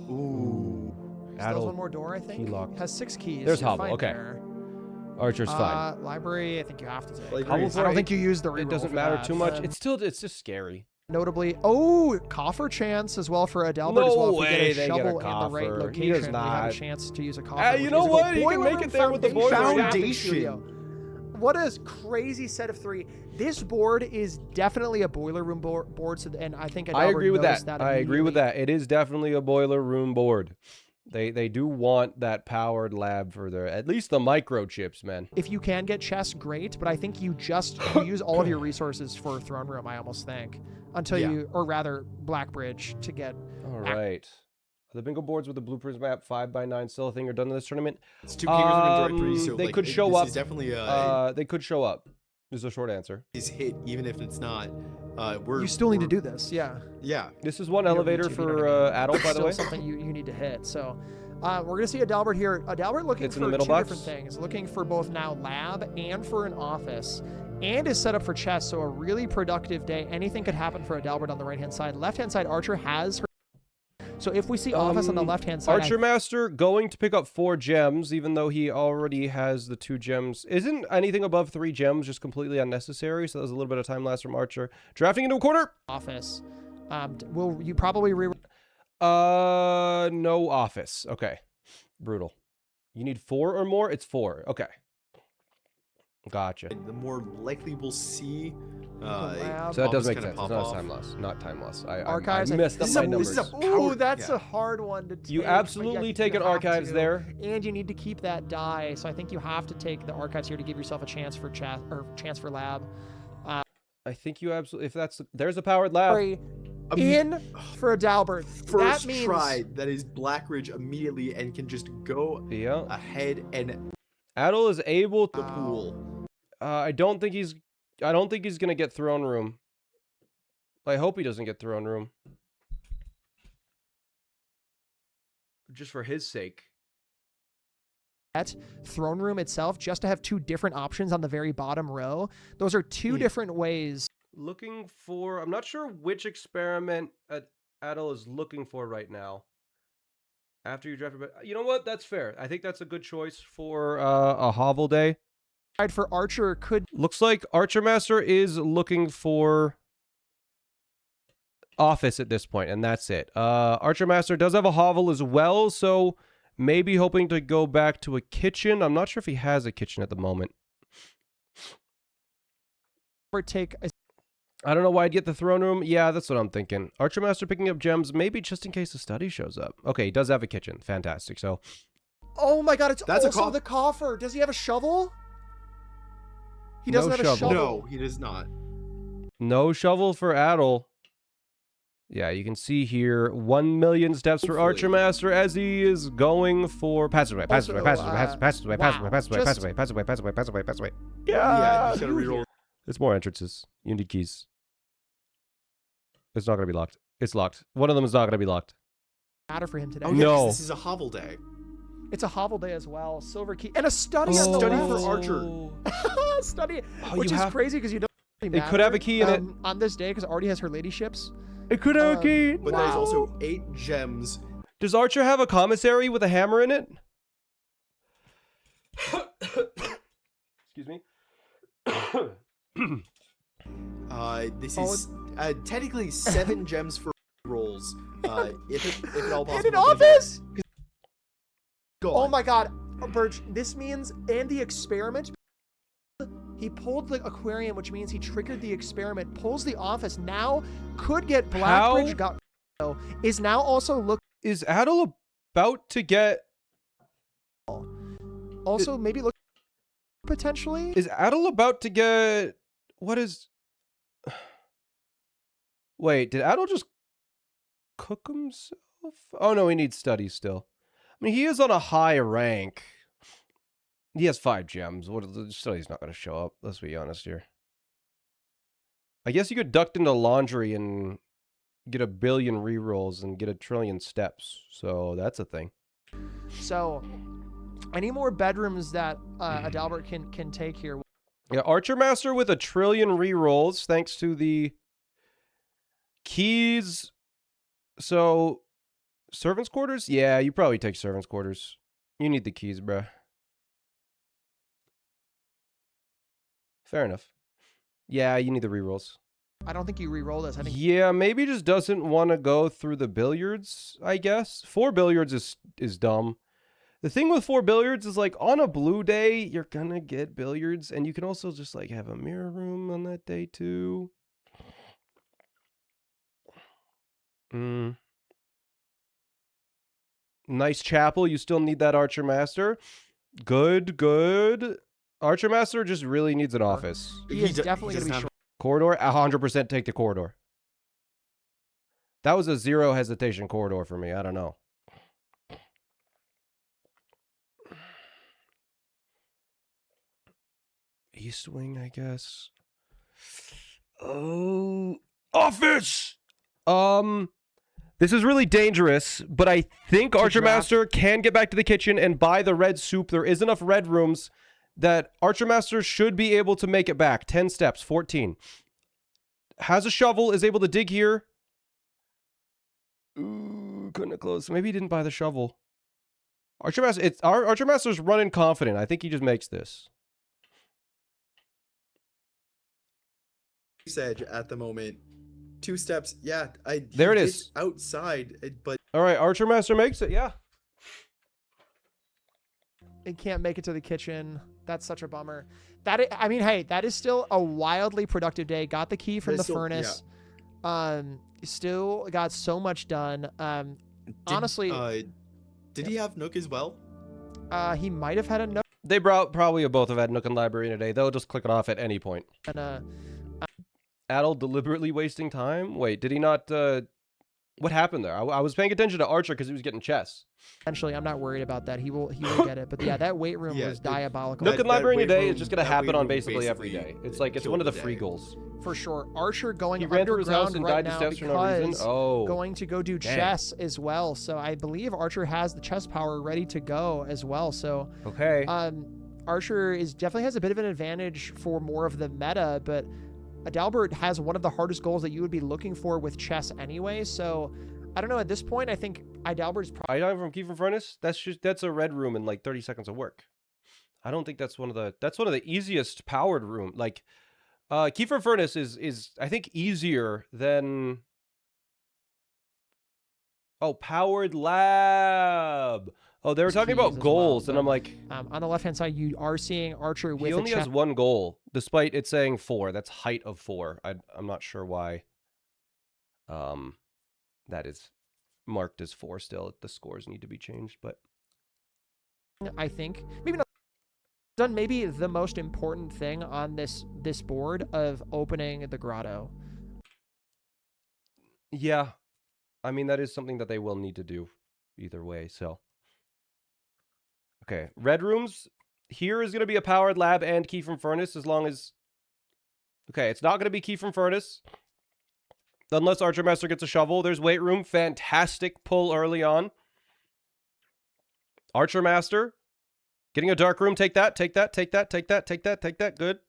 Ooh. Still one more door, I think. Has 6 keys. There's hovel. Okay. There. Archer's fine. Library, I think you have to take. I don't think you use the reroll. It doesn't matter too much. It's just scary. Notably, coffer chance as well for Adalbert no as well. Way if we get a shovel in the right location, he does not. we have a chance to use a coffer. You know what? He can make it there with the boiler foundation. What a crazy set of 3. This board is definitely a boiler room board, and I think Adalbert I agree with that. that I agree with that. It is definitely a boiler room board. They do want that powered lab for their, at least the microchips, man. If you can get chess, great, but I think you use all of your resources for Throne Room, I almost think. Until you, or rather, Blackbridge to get... All right. Are the bingo boards with the blueprints map 5x9 still a thing or done in this tournament? It's 2 Kingers and directories, so they like, could show up. This is definitely they could show up. Is a short answer. is hit even if it's not. You still need to do this, yeah. Yeah. This is one You don't elevator need to, you for know what I mean? Adult, by the Still way. something you need to hit. So we're going to see Adalbert here. Adalbert looking It's in for the middle two box. different things. Looking for both now lab and for an office. And is set up for chess, so a really productive day. Anything could happen for Adalbert on the right-hand side. Left-hand side, Archer has her. So if we see office on the left-hand side... Archer Master going to pick up 4 gems, even though he already has the 2 gems. Isn't anything above 3 gems just completely unnecessary? So that was a little bit of time lost from Archer. Drafting into a corner! Office. Will you probably No office. Okay. Brutal. You need 4 or more? It's 4. Okay. Gotcha. The more likely we'll see. lab. So that does office make kinda sense. pop It's not off. time loss. Not time loss. I Archives, I- messed up This is my a- this numbers. is a- Ooh, Power- that's yeah. a hard one to take. You but absolutely you take an have archives to. there. And you need to keep that die, so I think you have to take the archives here to give yourself a chance for chat or chance for lab. I think you absolutely. If that's there's a powered lab. Sorry, in for Adalbert. First That means try, that is Blackridge immediately and can just go Yeah. ahead and Adel is able the to. pool. I don't think he's gonna get throne room. I hope he doesn't get throne room. Just for his sake. at throne room itself, just to have 2 different options on the very bottom row. Those are 2 different ways. Looking for. I'm not sure which experiment Adel is looking for right now. After you draft, you know what? That's fair. I think that's a good choice for a hovel day. For Archer could Looks like Archer Master is looking for office at this point, and that's it. Archer Master does have a hovel as well, so maybe hoping to go back to a kitchen. I'm not sure if he has a kitchen at the moment. take a I don't know why I'd get the throne room. Yeah, that's what I'm thinking. Archer Master picking up gems, maybe just in case the study shows up. Okay, he does have a kitchen. Fantastic. So, Oh my god, it's That's a also the coffer. Does he have a shovel? He doesn't No have a shovel. No, he does not. no shovel for Adel. Yeah, you can see here 1 million steps for Archer Hopefully. Master as he is going for passageway, passageway, Also, passageway, passageway, wow, passageway, passageway, just- passageway, passageway, passageway, passageway, passageway. Yeah, you gotta reroll. There's more entrances. You need keys. It's not gonna be locked. It's locked. One of them is not gonna be locked. Matter for him today. Oh, yeah, 'cause No. this is a hovel day. It's a hovel day as well. Silver key and a study Oh. on the Study left. for Archer. Study, Oh, which you is have- crazy because you don't. Really It could have a key in it. on this day because Artie has her ladyships. It could have a Um, key. But Wow. there's also 8 gems. Does Archer have a commissary with a hammer in it? Excuse me. This Oh, is technically 7 gems for rolls. If it all And an possible. office. Go Oh on. my god, Birch. This means and the experiment. He pulled the aquarium, which means he triggered the experiment. Pulls the office. Now could get Blackbridge. How? Got is now also look. Is Adel about to get? Also maybe look potentially. Is Adel about to get? What is? Wait, did Adel just cook himself? Oh no, he needs studies still. I mean, he is on a high rank. He has 5 gems. What? The study's not going to show up. Let's be honest here. I guess you could duct into laundry and get 1 billion rerolls and get 1 trillion steps. So that's a thing. So, any more bedrooms that Adalbert can take here? Yeah, Archer Master with 1 trillion rerolls thanks to the keys. So, servants' quarters? Yeah, you probably take servants' quarters. You need the keys, bruh. Fair enough. Yeah, you need the rerolls. I don't think you re-roll this. I think Yeah, maybe just doesn't want to go through the billiards, I guess. 4 billiards is dumb. The thing with 4 billiards is, like, on a blue day, you're gonna get billiards, and you can also just, like, have a mirror room on that day, too. Nice chapel. You still need that Archer Master. Good, good. Archer Master just really needs an office. He is definitely going to be short. Corridor? 100% take the corridor. That was a zero hesitation corridor for me. I don't know. East Wing, I guess. Oh, office! This is really dangerous, but I think Archer Master can get back to the kitchen and buy the red soup. There is enough red rooms that Archer Master should be able to make it back. 10 steps, 14. Has a shovel, is able to dig here. Ooh, couldn't have closed. Maybe he didn't buy the shovel. Archer Master, Archer Master's running confident. I think he just makes this. Edge at the moment. 2 steps. Yeah, there it is. Outside, but all right, Archer Master makes it. Yeah. It can't make it to the kitchen. That's such a bummer. I mean, hey, that is still a wildly productive day. Got the key from the furnace. Yeah. Still got so much done. Honestly, did he have Nook as well? He might have had a Nook. They probably both have had Nook and Library today. They'll just click it off at any point. And Adel deliberately wasting time? Wait, did he not, what happened there? I was paying attention to Archer because he was getting chess. Essentially, I'm not worried about that. He will get it. But yeah, that weight room was diabolical. Nook and Library today is just going to happen on basically every day. It's like, it's one of the free goals. For sure. Archer going underground right now because going to go do chess as well. So I believe Archer has the chess power ready to go as well. So okay. Archer definitely has a bit of an advantage for more of the meta, but Adalbert has one of the hardest goals that you would be looking for with chess anyway. So I don't know. At this point, I think Adalbert's probably from Kiefer Furnace. That's a red room in like 30 seconds of work. I don't think that's one of the easiest powered room. Like Kiefer Furnace is I think easier than Powered Lab. Oh, they were talking about goals, and I'm like... on the left-hand side, you are seeing Archer with he only has one goal, despite it saying 4. That's height of 4. I'm not sure why that is marked as 4 still. The scores need to be changed, but... I think. Maybe not done maybe the most important thing on this board of opening the grotto. Yeah. I mean, that is something that they will need to do either way, so... Okay, red rooms. Here is going to be a powered lab and key from furnace as long as... Okay, it's not going to be key from furnace. Unless Archer Master gets a shovel. There's weight room. Fantastic pull early on. Archer Master. Getting a dark room. Take that, take that, take that, take that, take that, take that. Good.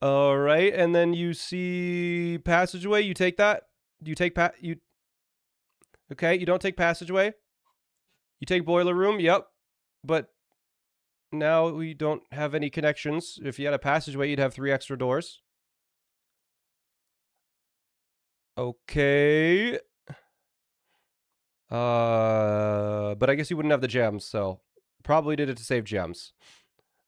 All right, and then you see passageway. You take that. You take Okay, you don't take passageway. You take boiler room, yep. But now we don't have any connections. If you had a passageway, you'd have 3 extra doors. Okay. But I guess you wouldn't have the gems, so probably did it to save gems.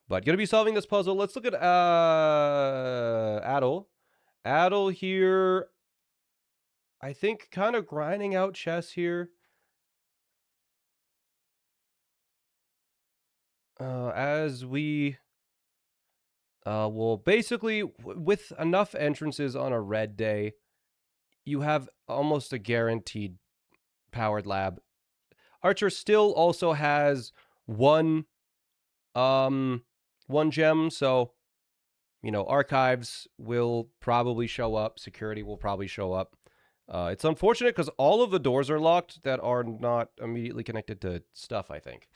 But gonna be solving this puzzle. Let's look at Adel. Adel here, I think kind of grinding out chess here. As we will basically, with enough entrances on a red day, you have almost a guaranteed powered lab. Archer still also has one gem, so, you know, archives will probably show up. Security will probably show up. It's unfortunate because all of the doors are locked that are not immediately connected to stuff, I think.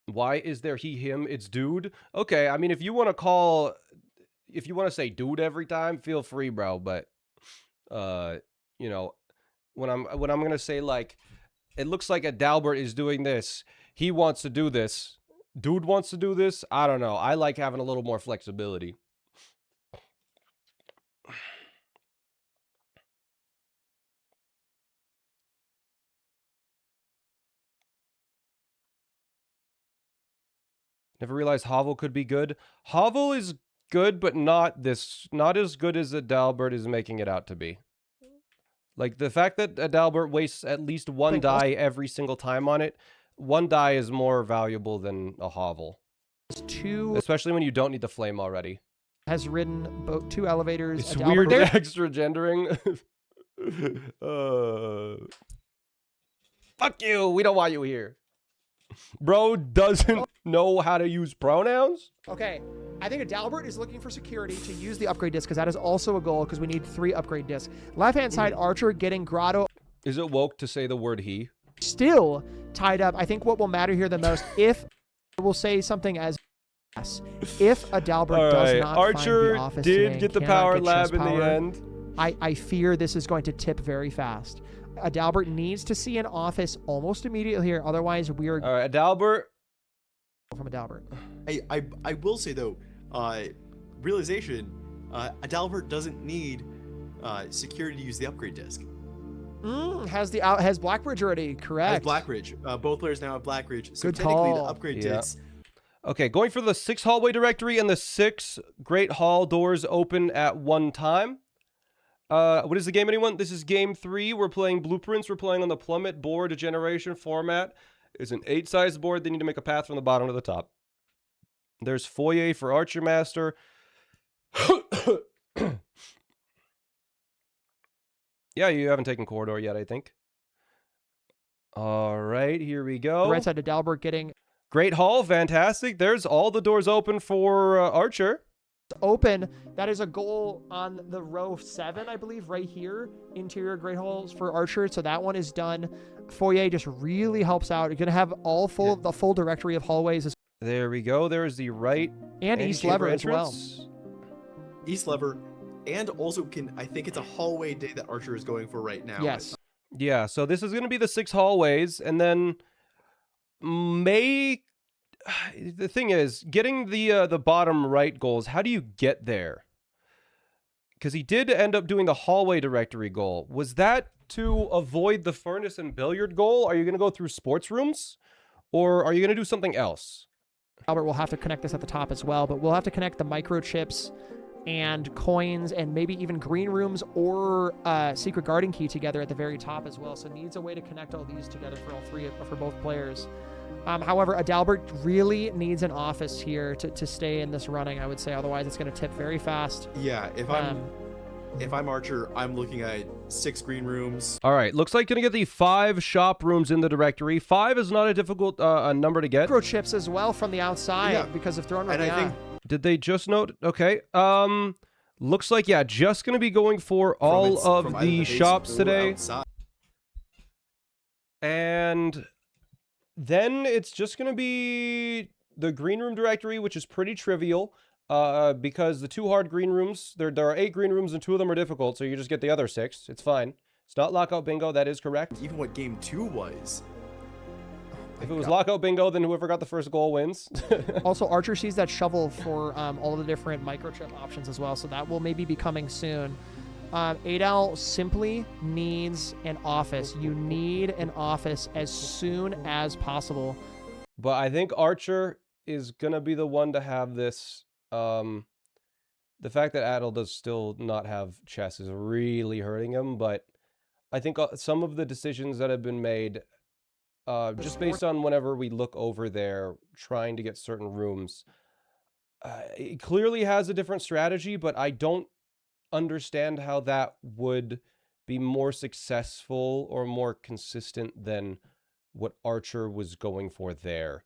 Why is there he, him? It's dude. Okay, I mean, if you want to say dude every time, feel free, bro. But, you know, when I'm gonna say like, it looks like Adalbert is doing this. He wants to do this. Dude wants to do this. I don't know. I like having a little more flexibility. Never realized Hovel could be good. Hovel is good, but not as good as Adalbert is making it out to be. Like, the fact that Adalbert wastes at least one die every single time on it, one die is more valuable than a hovel. Especially when you don't need the flame already. Has ridden both 2 elevators. It's Adalbert weird there. extra gendering. Fuck you, we don't want you here. Bro doesn't know how to use pronouns? Okay, I think Adalbert is looking for security to use the upgrade disc because that is also a goal because we need 3 upgrade discs. Left-hand side, Archer getting Grotto. Is it woke to say the word he? Still tied up. I think what will matter here the most, if we'll say something as if Adalbert does not Archer find the office did today, get the cannot power get lab chest in power, the end. I fear this is going to tip very fast. Adalbert needs to see an office almost immediately here. Otherwise, we are All right, Adalbert. from Adalbert. I will say though, realization, Adalbert doesn't need security to use the upgrade disc. Has Blackbridge already? Correct. Has Blackridge. Both players now have Blackridge. So Good technically, call. the upgrade Yeah. disc. Okay, going for the 6 hallway directory and the 6 great hall doors open at one time. What is the game, anyone? This is game 3. We're playing Blueprints. We're playing on the Plummet board generation format. It's an 8-size board. They need to make a path from the bottom to the top. There's foyer for Archer Master. Yeah, you haven't taken corridor yet, I think. All right, here we go. Right side, Adalbert getting Great hall, fantastic. There's all the doors open for Archer. open. That is a goal on the row 7, I believe, right here. Interior great halls for Archer. So that one is done. Foyer just really helps out. You're gonna have all the full directory of hallways There we go. There is the right and east lever as well. East lever, and also I think it's a hallway day that Archer is going for right now. Yes. Yeah, so this is going to be the 6 hallways, and then the thing is, getting the bottom right goals, how do you get there? Because he did end up doing the hallway directory goal. Was that to avoid the furnace and billiard goal? Are you going to go through sports rooms? Or are you going to do something else? Albert will have to connect this at the top as well, but we'll have to connect the microchips and coins and maybe even green rooms or secret guarding key together at the very top as well. So needs a way to connect all these together for all 3 for both players. However, Adalbert really needs an office here to stay in this running, I would say. Otherwise, it's going to tip very fast. Yeah, if I'm Archer, I'm looking at 6 green rooms. All right, looks like going to get the 5 shop rooms in the directory. 5 is not a difficult number to get. Microchips as well from the outside because of throwing. And I think Did they just note? Okay. Looks like, yeah, just going to be going for all of the shops today. Outside. And then it's just going to be the green room directory, which is pretty trivial because the 2 hard green rooms, there are 8 green rooms and 2 of them are difficult, so you just get the other 6. It's fine. It's not lockout bingo. That is correct. Even what game 2 was. If it was lockout bingo, then whoever got the first goal wins. Also, Archer sees that shovel for all of the different microchip options as well, so that will maybe be coming soon. Adal simply needs an office. You need an office as soon as possible. But I think Archer is going to be the one to have this. The fact that Adal does still not have chess is really hurting him, but I think some of the decisions that have been made just based on whenever we look over there trying to get certain rooms, it clearly has a different strategy, but I don't understand how that would be more successful or more consistent than what Archer was going for there.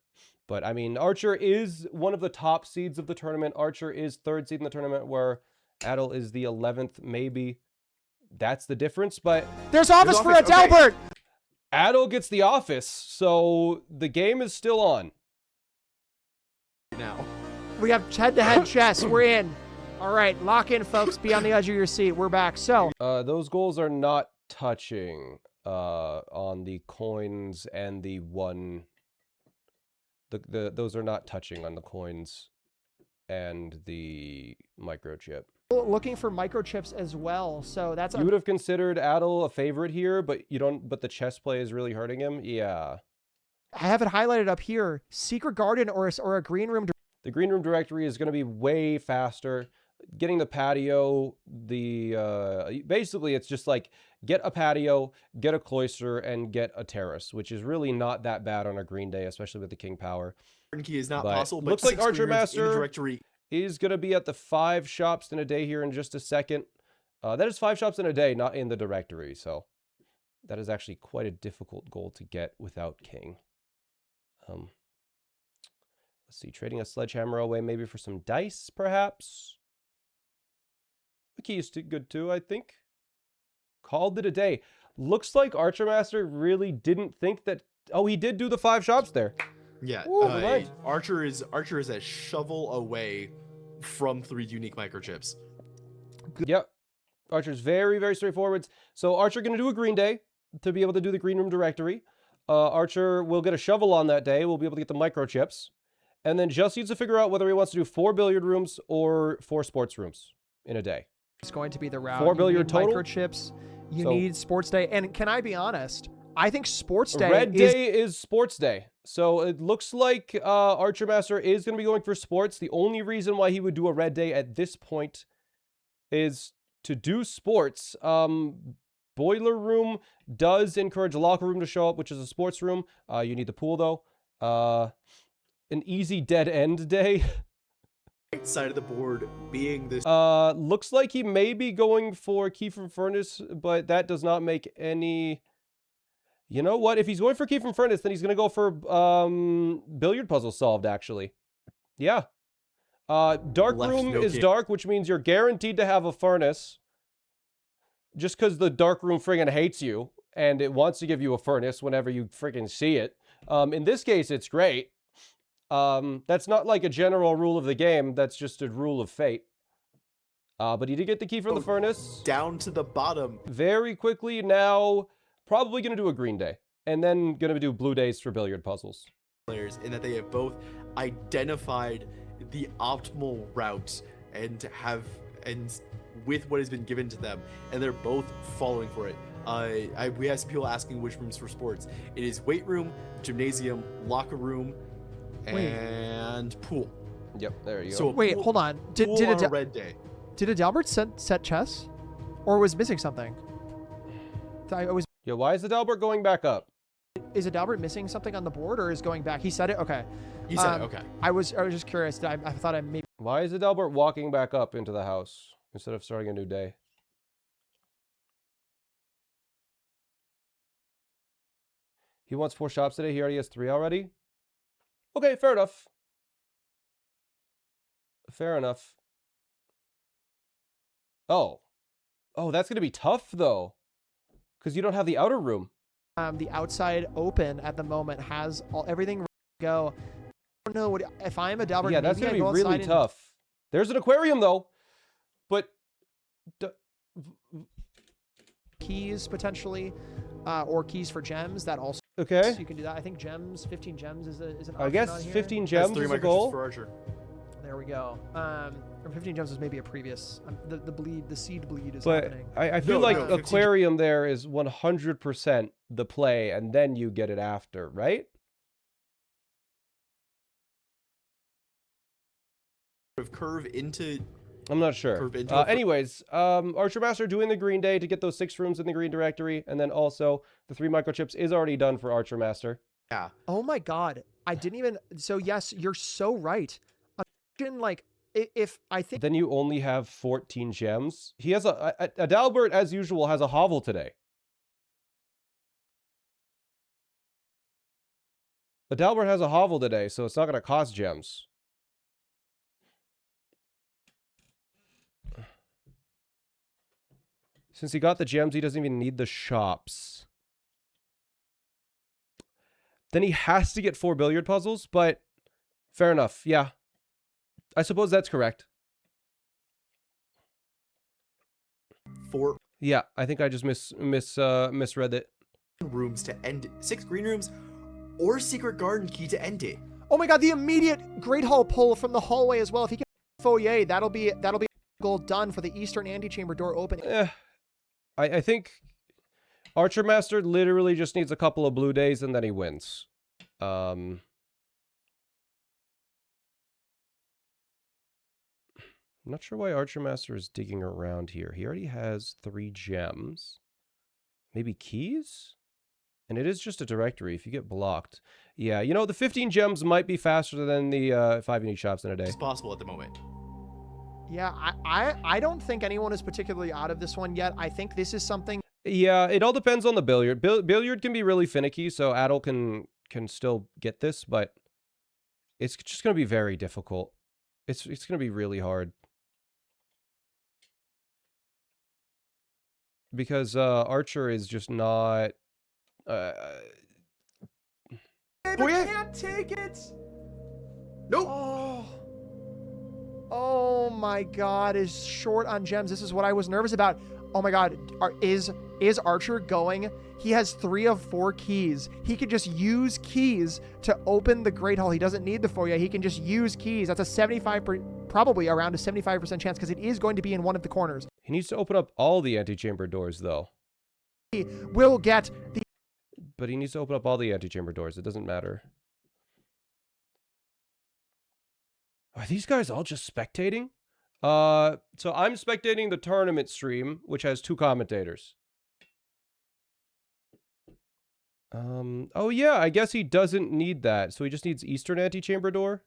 But I mean, Archer is one of the top seeds of the tournament. Archer is 3rd seed in the tournament, where Adal is the 11th. Maybe that's the difference, but there's office for Adalbert. Okay. Adal gets the office, so the game is still on. Now. We have head-to-head chess. We're in. All right, lock in, folks. Be on the edge of your seat. We're back. So those goals are not touching on the coins and the one. Those are not touching on the coins and the microchip. looking for microchips as well. So that's You would have considered Adel a favorite here, but you don't. But the chess play is really hurting him. Yeah. I have it highlighted up here. Secret Garden or a green room. The green room directory is going to be way faster. Getting the patio, basically it's just like get a patio, get a cloister, and get a terrace, which is really not that bad on a green day, especially with the king power. Key is not But possible. looks but like 6 Archer green rooms in the Master directory. is going to be at the 5 shops in a day here in just a second. That is 5 shops in a day, not in the directory, so that is actually quite a difficult goal to get without king. Let's see, trading a sledgehammer away maybe for some dice, perhaps. The key is good too, I think. Called it a day. Looks like Archer Master really didn't think that... Oh, he did do the 5 shops there. Yeah, Ooh, right. Archer is a shovel away from 3 unique microchips. Yep. Archer's very, very straightforward. So Archer going to do a green day to be able to do the green room directory. Archer will get a shovel on that day. We'll be able to get the microchips. And then just needs to figure out whether he wants to do 4 billiard rooms or 4 sports rooms in a day. It's going to be the route. 4 billiard total? Microchips. You need sports day. And can I be honest? I think sports day Red day is sports day. So it looks like Archer Master is going to be going for sports. The only reason why he would do a red day at this point is to do sports. Boiler room does encourage a locker room to show up, which is a sports room. You need the pool, though. An easy dead end day. Right side of the board being this. Looks like he may be going for key from furnace, but that does not make any... You know what? If he's going for key from furnace, then he's going to go for billiard puzzle solved, actually. Yeah. Dark room is dark, which means you're guaranteed to have a furnace. Just because the dark room friggin' hates you, and it wants to give you a furnace whenever you friggin' see it. In this case, it's great. That's not like a general rule of the game. That's just a rule of fate. But he did get the key from the furnace. Down to the bottom. Very quickly now, probably going to do a green day. And then going to do blue days for billiard puzzles. Players in that they have both identified the optimal route and with what has been given to them, and they're both following for it. We have some people asking which rooms for sports. It is weight room, gymnasium, locker room, and pool. Yep, there you go. So wait, hold on. Did a red day? Did Adalbert set chess, or was missing something? Yeah, why is Adalbert going back up? Is Adalbert missing something on the board, or is going back? He said it. Okay. He said it. Okay. I was just curious. I thought I maybe. Why is Adalbert walking back up into the house instead of starting a new day? He wants 4 shops today. He already has 3 already. Okay, fair enough. Fair enough. Oh. Oh, that's going to be tough, though. Because you don't have the outer room. The outside open at the moment has everything ready to go. I don't know if I'm Adalbert. Yeah, that's going to be really tough. There's an aquarium, though. But... keys, potentially. Or keys for gems. That also... Okay. So you can do that. I think gems, 15 gems is an option. I guess 15 gems is a goal. For Archer. There we go. Or 15 gems is maybe a previous. The seed bleed is happening. I feel like aquarium there is 100% the play, and then you get it after, right? Curve into... I'm not sure. Anyways, Archer Master doing the green day to get those 6 rooms in the green directory, and then also the 3 microchips is already done for Archer Master. Yeah. Oh my god. I didn't even... So yes, you're so right. Like, if I think... Then you only have 14 gems. He has Adalbert, as usual, has a hovel today. Adalbert has a hovel today, so it's not going to cost gems. Since he got the gems, he doesn't even need the shops. Then he has to get 4 billiard puzzles, but fair enough. Yeah. I suppose that's correct. 4. Yeah, I think I just misread it. Rooms to end it. 6 green rooms or secret garden key to end it. Oh my god, the immediate Great Hall pull from the hallway as well. If he can foyer, that'll be goal done for the eastern antechamber door opening. I think Archer Master literally just needs a couple of blue days and then he wins. I'm not sure why Archer Master is digging around here. He already has 3 gems. Maybe keys? And it is just a directory if you get blocked. Yeah, you know, the 15 gems might be faster than the 5 unique shops in a day. It's possible at the moment. Yeah, I don't think anyone is particularly out of this one yet. I think this is something. Yeah, it all depends on the billiard. Billiard can be really finicky, so Adel can still get this, but it's just going to be very difficult. It's going to be really hard. Because Archer is just not... David can't take it! Nope! Oh my god, is short on gems. This is what I was nervous about. Oh my god, is Archer going? He has 3 of 4 keys. He could just use keys to open the Great Hall. He doesn't need the foyer. He can just use keys. That's a probably around a 75% chance because it is going to be in one of the corners. He needs to open up all the antechamber doors, though. He will get the... But he needs to open up all the antechamber doors. It doesn't matter. Are these guys all just spectating? So I'm spectating the tournament stream, which has 2 commentators. Oh yeah, I guess he doesn't need that. So he just needs Eastern antechamber door?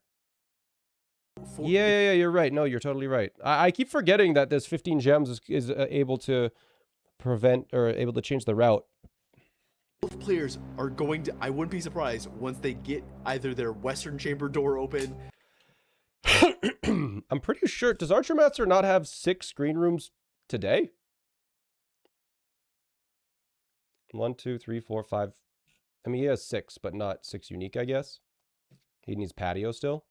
Yeah, you're right. No, you're totally right. I keep forgetting that this 15 gems is able to prevent or able to change the route. Both players are going to, I wouldn't be surprised once they get either their Western chamber door open. I'm pretty sure, does Archer Master not have 6 green rooms today? 1, 2, 3, 4, 5. I mean, he has 6, but not 6 unique, I guess. He needs patio still.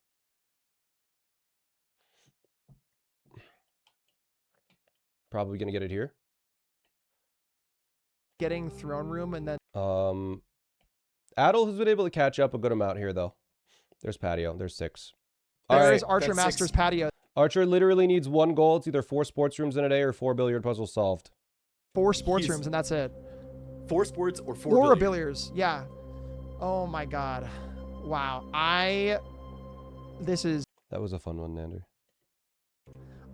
Probably gonna get it here. Getting throne room and then... Adel has been able to catch up a good amount here, though. There's patio. There's 6. There is Archer Master's patio. Archer literally needs 1 goal. It's either 4 sports rooms in a day or 4 billiard puzzles solved. 4 sports rooms and that's it. 4 sports or 4 Or billiards. billiards. Yeah. Oh my god. Wow. This is... That was a fun one, Nander.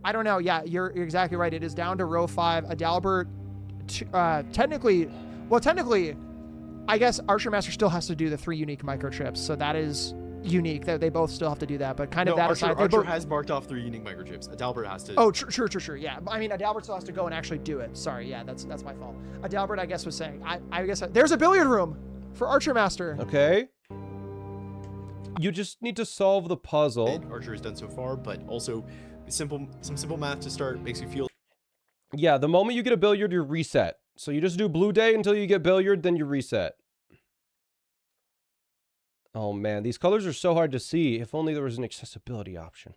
I don't know. Yeah, you're exactly right. It is down to row 5. Adalbert, technically, I guess Archer Master still has to do the 3 unique microchips. So that is unique. They both still have to do that. But kind of that aside, Archer has marked off 3 unique microchips. Adalbert has to. Oh, sure. Yeah, I mean, Adalbert still has to go and actually do it. Sorry. Yeah, that's my fault. Adalbert, I guess, was saying. I guess there's a billiard room for Archer Master. Okay. You just need to solve the puzzle. Archer has done so far, but also some simple math to start makes you feel. Yeah, the moment you get a billiard, you reset. So you just do blue day until you get billiard, then you reset. Oh man, these colors are so hard to see. If only there was an accessibility option.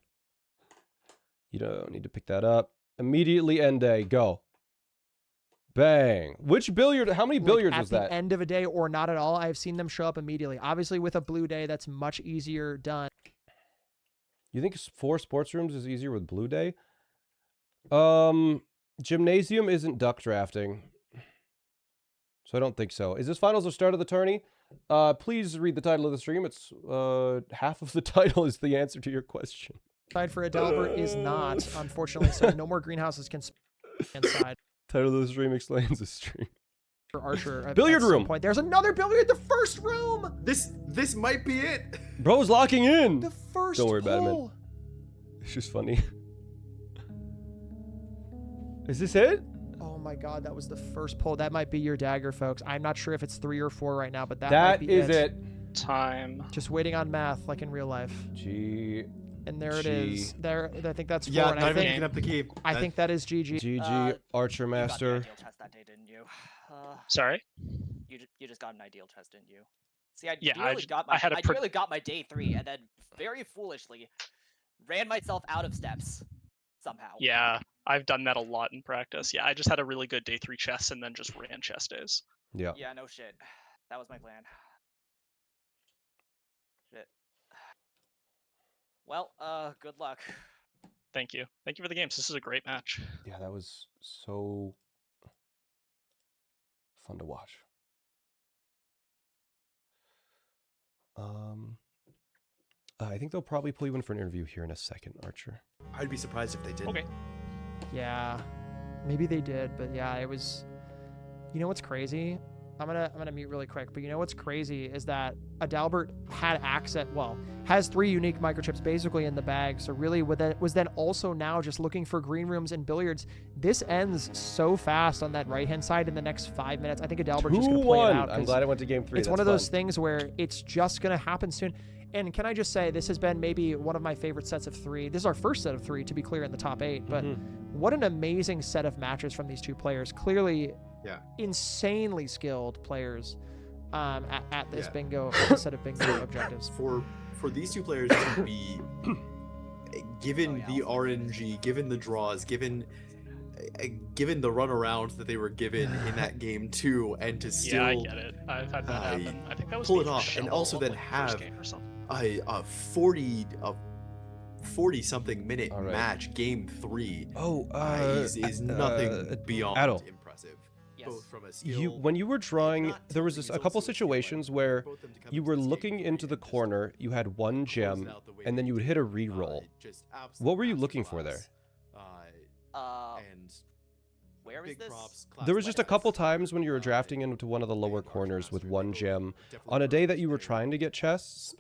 You don't need to pick that up. Immediately end day, go. Bang. Which billiard, how many billiards was that? At the end of a day or not at all, I've seen them show up immediately. Obviously with a blue day, that's much easier done. You think 4 sports rooms is easier with blue day? Gymnasium isn't duck drafting. So I don't think so. Is this finals or start of the tourney? Please read the title of the stream. It's half of the title is the answer to your question. Side for Adalbert is not, unfortunately. So no more greenhouses can inside. Title of the stream explains the stream. For Archer. Billiard room. Point. There's another billiard. The first room. This might be it. Bro's locking in. The first. Don't worry about it, man. hole. It's just funny. Is this it? Oh my god, that was the first pull. That might be your dagger, folks. I'm not sure if it's 3 or 4 right now, but that might be is it. Time. Just waiting on math, like in real life. G. And there it is. There, I think that's 4. Yeah, and not I even think, picking up the key. I think that is GG. GG Archer Master. You got the ideal test that day, didn't you? Sorry? You just got an ideal test, didn't you? See, I Yeah, nearly got my I nearly got my day 3, and then very foolishly ran myself out of steps somehow. Yeah, I've done that a lot in practice. Yeah, I just had a really good day 3 chess and then just ran chess days. Yeah. Yeah, no shit. That was my plan. Shit. Well, good luck. Thank you. Thank you for the games. This is a great match. Yeah, that was so fun to watch. I think they'll probably pull you in for an interview here in a second, Archer. I'd be surprised if they didn't. Okay. Yeah, maybe they did, but yeah, it was You know what's crazy? I'm gonna mute really quick, but you know what's crazy is that Adalbert had access, has 3 unique microchips basically in the bag, so really was then also now just looking for green rooms and billiards. This ends so fast on that right-hand side in the next 5 minutes. I think Adalbert's just gonna play it out. I'm glad I went to game 3. It's That's one of fun. those things where it's just gonna happen soon. And can I just say, this has been maybe one of my favorite sets of 3. This is our first set of 3, to be clear, in the top 8, but what an amazing set of matches from these 2 players. Clearly, insanely skilled players at this bingo set of bingo objectives. For these 2 players to be given the RNG, given the draws, given the runaround that they were given in that game 2, and to still I get it. I've had that happen. I think that was pull it off, and also then have a 40-something minute match, game 3. Is nothing beyond impressive. Both from a skill, when you were drawing, there was a couple situations where you were looking into the corner, you had 1 gem, and then you would hit a reroll. What were you looking for there? And where is this? There was just a couple times when you were drafting into one of the lower corners with 1 gem. On a day that you were trying to get chests,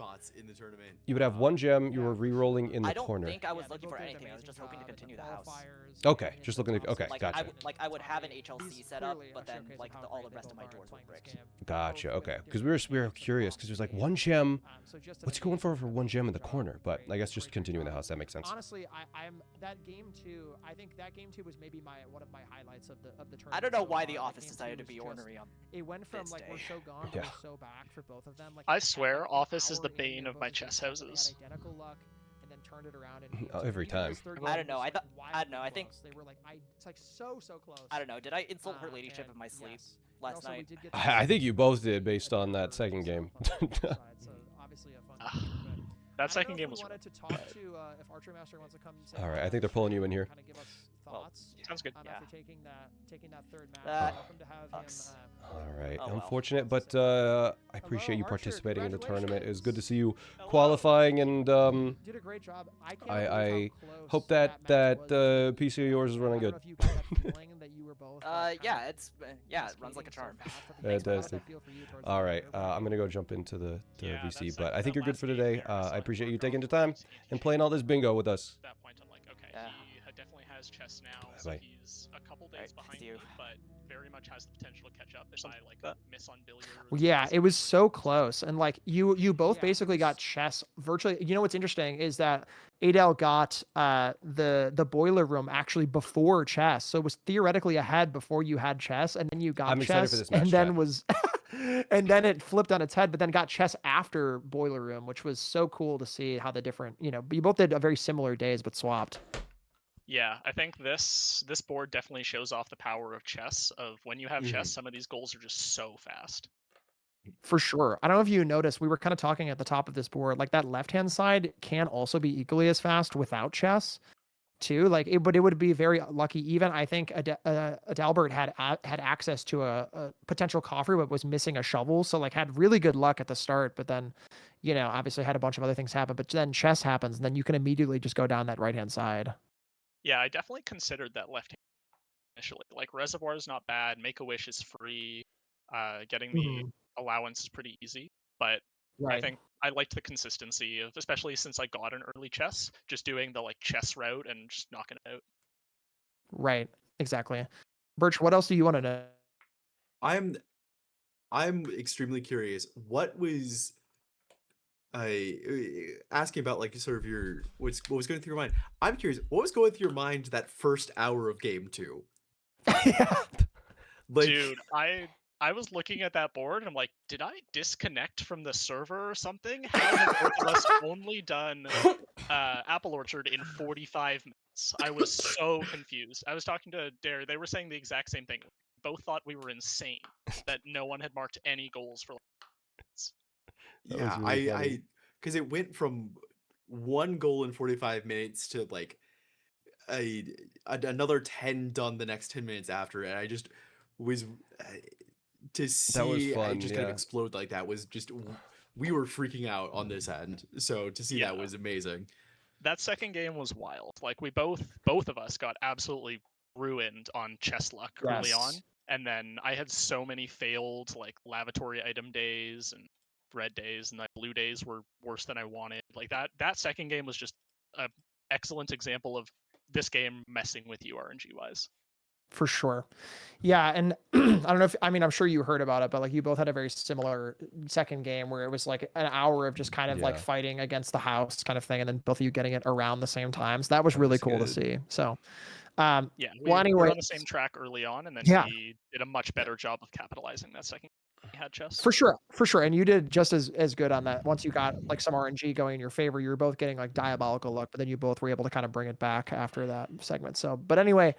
you would have 1 gem, you were re-rolling in the corner. I don't think I was looking for anything. I was just hoping to continue the house. Okay, just looking to... Okay, gotcha. I would have an HLC set up, but then all the rest of my doors were bricked. Gotcha, okay. Because we were curious, because it was like 1 gem. What's he going for 1 gem in the corner? But I guess just continuing the house, that makes sense. Honestly, I'm that game 2, I think that game 2 was maybe one of my highlights of the tournament. I don't know why the office decided to be ornery on it went from this like we're day. so gone to we're so back for both of them. Like, I swear, office is the bane of my chess houses. Identical luck, and then turned it around and Every time. I don't know. I don't know. I think they were like it's like so close. I don't know. Did I insult her ladyship in my sleep last night? I think you both did based on that second game. That second game was. Wanted to talk to if Archer Master wants to come. All right, I think they're pulling you in here. Kind of give us thoughts. Sounds good. After taking that third match, welcome to have him. All right, unfortunate, but I appreciate you participating in the tournament. It was good to see you qualifying, and did a great job. I hope that PC of yours is running good. Yeah, it runs like a charm. Fantastic. All right, I'm gonna go jump into the VC, but I think you're good for today. I appreciate you taking the time and playing all this bingo with us. At that point, I'm like, okay, he definitely has chess now, so he's a couple days behind me, but very much has the potential to catch up if I miss on billiards. Yeah, it was so close, and like you both basically got chess virtually. You know what's interesting is that Adel got the boiler room actually before chess, so it was theoretically ahead before you had chess, and then you got chess, and then was. And then it flipped on its head, but then got chess after boiler room, which was so cool to see how the different, you both did a very similar days, but swapped. Yeah, I think this board definitely shows off the power of chess. Of when you have chess, some of these goals are just so fast. For sure. I don't know if you noticed, we were kind of talking at the top of this board, like that left-hand side can also be equally as fast without chess. Too, but it would be very lucky. Even I think Adalbert had access to a potential coffer, but was missing a shovel. So had really good luck at the start, but then, obviously had a bunch of other things happen. But then chess happens, and then you can immediately just go down that right hand side. Yeah, I definitely considered that left hand initially. Reservoir is not bad. Make a Wish is free. Getting the allowance is pretty easy, but. Right. I think I liked the consistency of, especially since I got an early chess, just doing the chess route and just knocking it out. Right. Exactly. Birch, what else do you want to know? I'm extremely curious. What was asking about sort of your what was going through your mind? I'm curious. What was going through your mind that first hour of game 2? Yeah. Dude, I was looking at that board and I'm like, did I disconnect from the server or something? How have both of us only done Apple Orchard in 45 minutes? I was so confused. I was talking to Dare. They were saying the exact same thing. Both thought we were insane that no one had marked any goals for minutes. Yeah, really because it went from 1 goal in 45 minutes to another 10 done the next 10 minutes after, and I just was to see it just kind of explode like that was just, we were freaking out on this end. So to see that was amazing. That second game was wild. We both of us got absolutely ruined on chess luck early on. And then I had so many failed like lavatory item days and red days, and the blue days were worse than I wanted. Like that second game was just an excellent example of this game messing with you RNG wise. For sure. Yeah, and I don't know if I'm sure you heard about it, but like you both had a very similar second game where it was like an hour of just kind of like fighting against the house kind of thing, and then both of you getting it around the same time. So that was really cool to see. So yeah, we anyway, were on the same track early on, and then he did a much better job of capitalizing that second he had chess. For sure. And you did just as good on that. Once you got like some RNG going in your favor, you were both getting like diabolical luck, but then you both were able to kind of bring it back after that segment. So, but anyway,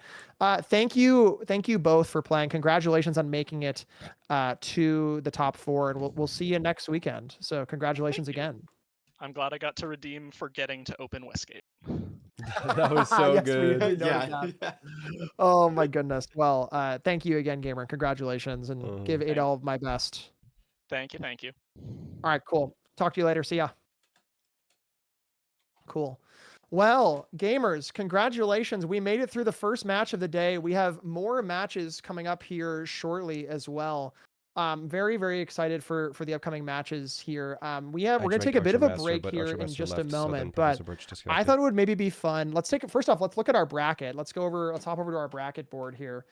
thank you both for playing. Congratulations on making it to the top 4, and we'll see you next weekend. So congratulations again. I'm glad I got to redeem forgetting to open Westgate. That was so Yes, good. Yeah. Oh my goodness. Well, thank you again, Gamer, and congratulations, and give it all my best. Thank you. All right, cool. Talk to you later. See ya. Cool. Well, gamers, congratulations. We made it through the first match of the day. We have more matches coming up here shortly as well. Very, very excited for the upcoming matches here. We're going to take a bit of a break here in just a moment, but I thought it would maybe be fun. Let's look at our bracket. Let's hop over to our bracket board here.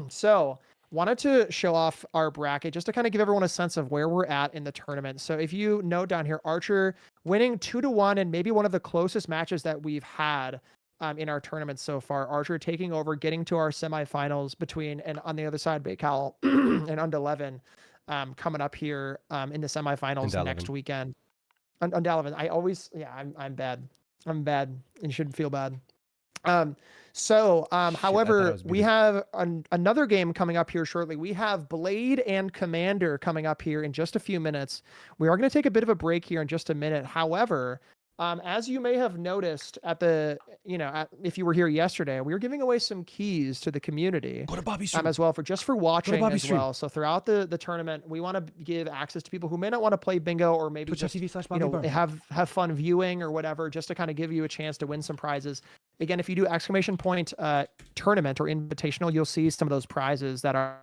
So wanted to show off our bracket just to kind of give everyone a sense of where we're at in the tournament. So if you note down here, Archer winning 2-1 and maybe one of the closest matches that we've had in our tournament so far. Archer taking over, getting to our semifinals between, and on the other side, Baykal and Undeleven coming up here in the semifinals next weekend. Undeleven, I'm bad. I'm bad and you shouldn't feel bad. However, we have another game coming up here shortly. We have Blade and Commander coming up here in just a few minutes. We are going to take a bit of a break here in just a minute. However, as you may have noticed if you were here yesterday, we were giving away some keys to the community as well for watching as well. So throughout the tournament, we want to give access to people who may not want to play bingo or maybe just, have fun viewing or whatever, just to kind of give you a chance to win some prizes. Again, if you do !tournament or invitational, you'll see some of those prizes that are.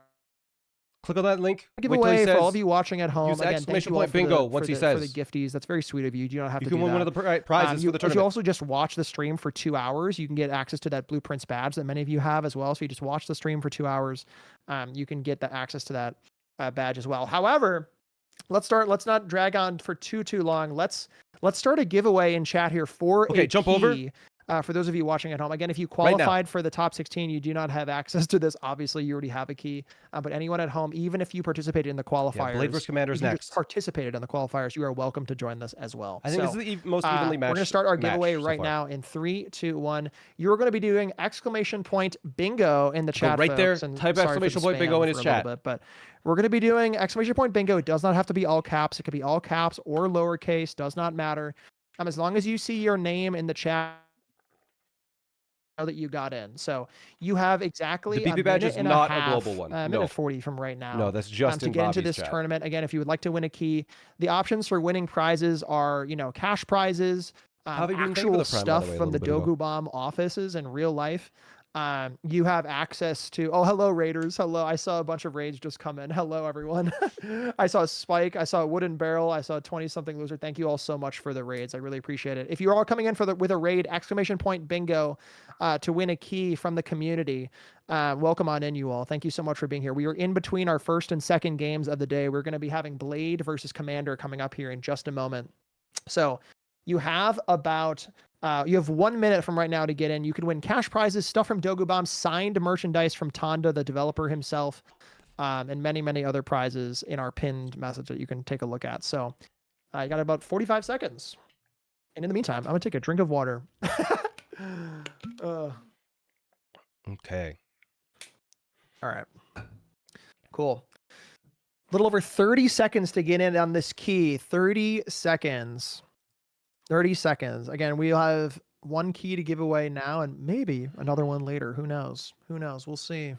Click on that link. Give away for all of you watching at home. Use Again, exclamation point bingo for the gifties. That's very sweet of you. You don't have to do that. You can win one of the prizes for the tournament. If you also just watch the stream for 2 hours, you can get access to that Blueprints badge that many of you have as well. So you just watch the stream for 2 hours. You can get the access to that badge as well. However, let's not drag on for too long. Let's start a giveaway in chat here for a jump key. over. For those of you watching at home, again, if you qualified for the top 16, you do not have access to this. Obviously, you already have a key. But anyone at home, even if you participated in the qualifiers, Blade vs. Commander's next. Just participated in the qualifiers, you are welcome to join this as well. I think this is the most evenly matched. We're going to start our giveaway so right far. now in 3, 2, 1. You're going to be doing !bingo in the chat. Go right there. And type !bingo in his chat. But we're going to be doing !bingo. It does not have to be all caps. It could be all caps or lowercase. Does not matter. As long as you see your name in the chat that you got in. So you have exactly the BP badge is not a global one. Minute 40 from right now. No, that's just to get into this tournament. Again, if you would like to win a key, the options for winning prizes are, cash prizes, actual stuff from the Dogu Bomb offices in real life. You have access to, hello Raiders. Hello. I saw a bunch of raids just come in. Hello everyone. I saw Spike. I saw Wooden Barrel. I saw 20 something loser. Thank you all so much for the raids. I really appreciate it. If you're all coming in with a raid, !bingo, to win a key from the community, welcome on in, you all. Thank you so much for being here. We are in between our first and second games of the day. We're going to be having Blade versus Commander coming up here in just a moment. So you have you have 1 minute from right now to get in. You can win cash prizes, stuff from Dogu Bomb, signed merchandise from Tonda, the developer himself, and many, many other prizes in our pinned message that you can take a look at. So you got about 45 seconds. And in the meantime, I'm going to take a drink of water. Okay. All right. Cool. A little over 30 seconds to get in on this key. 30 seconds. 30 seconds. Again, we'll have one key to give away now and maybe another one later. Who knows? We'll see.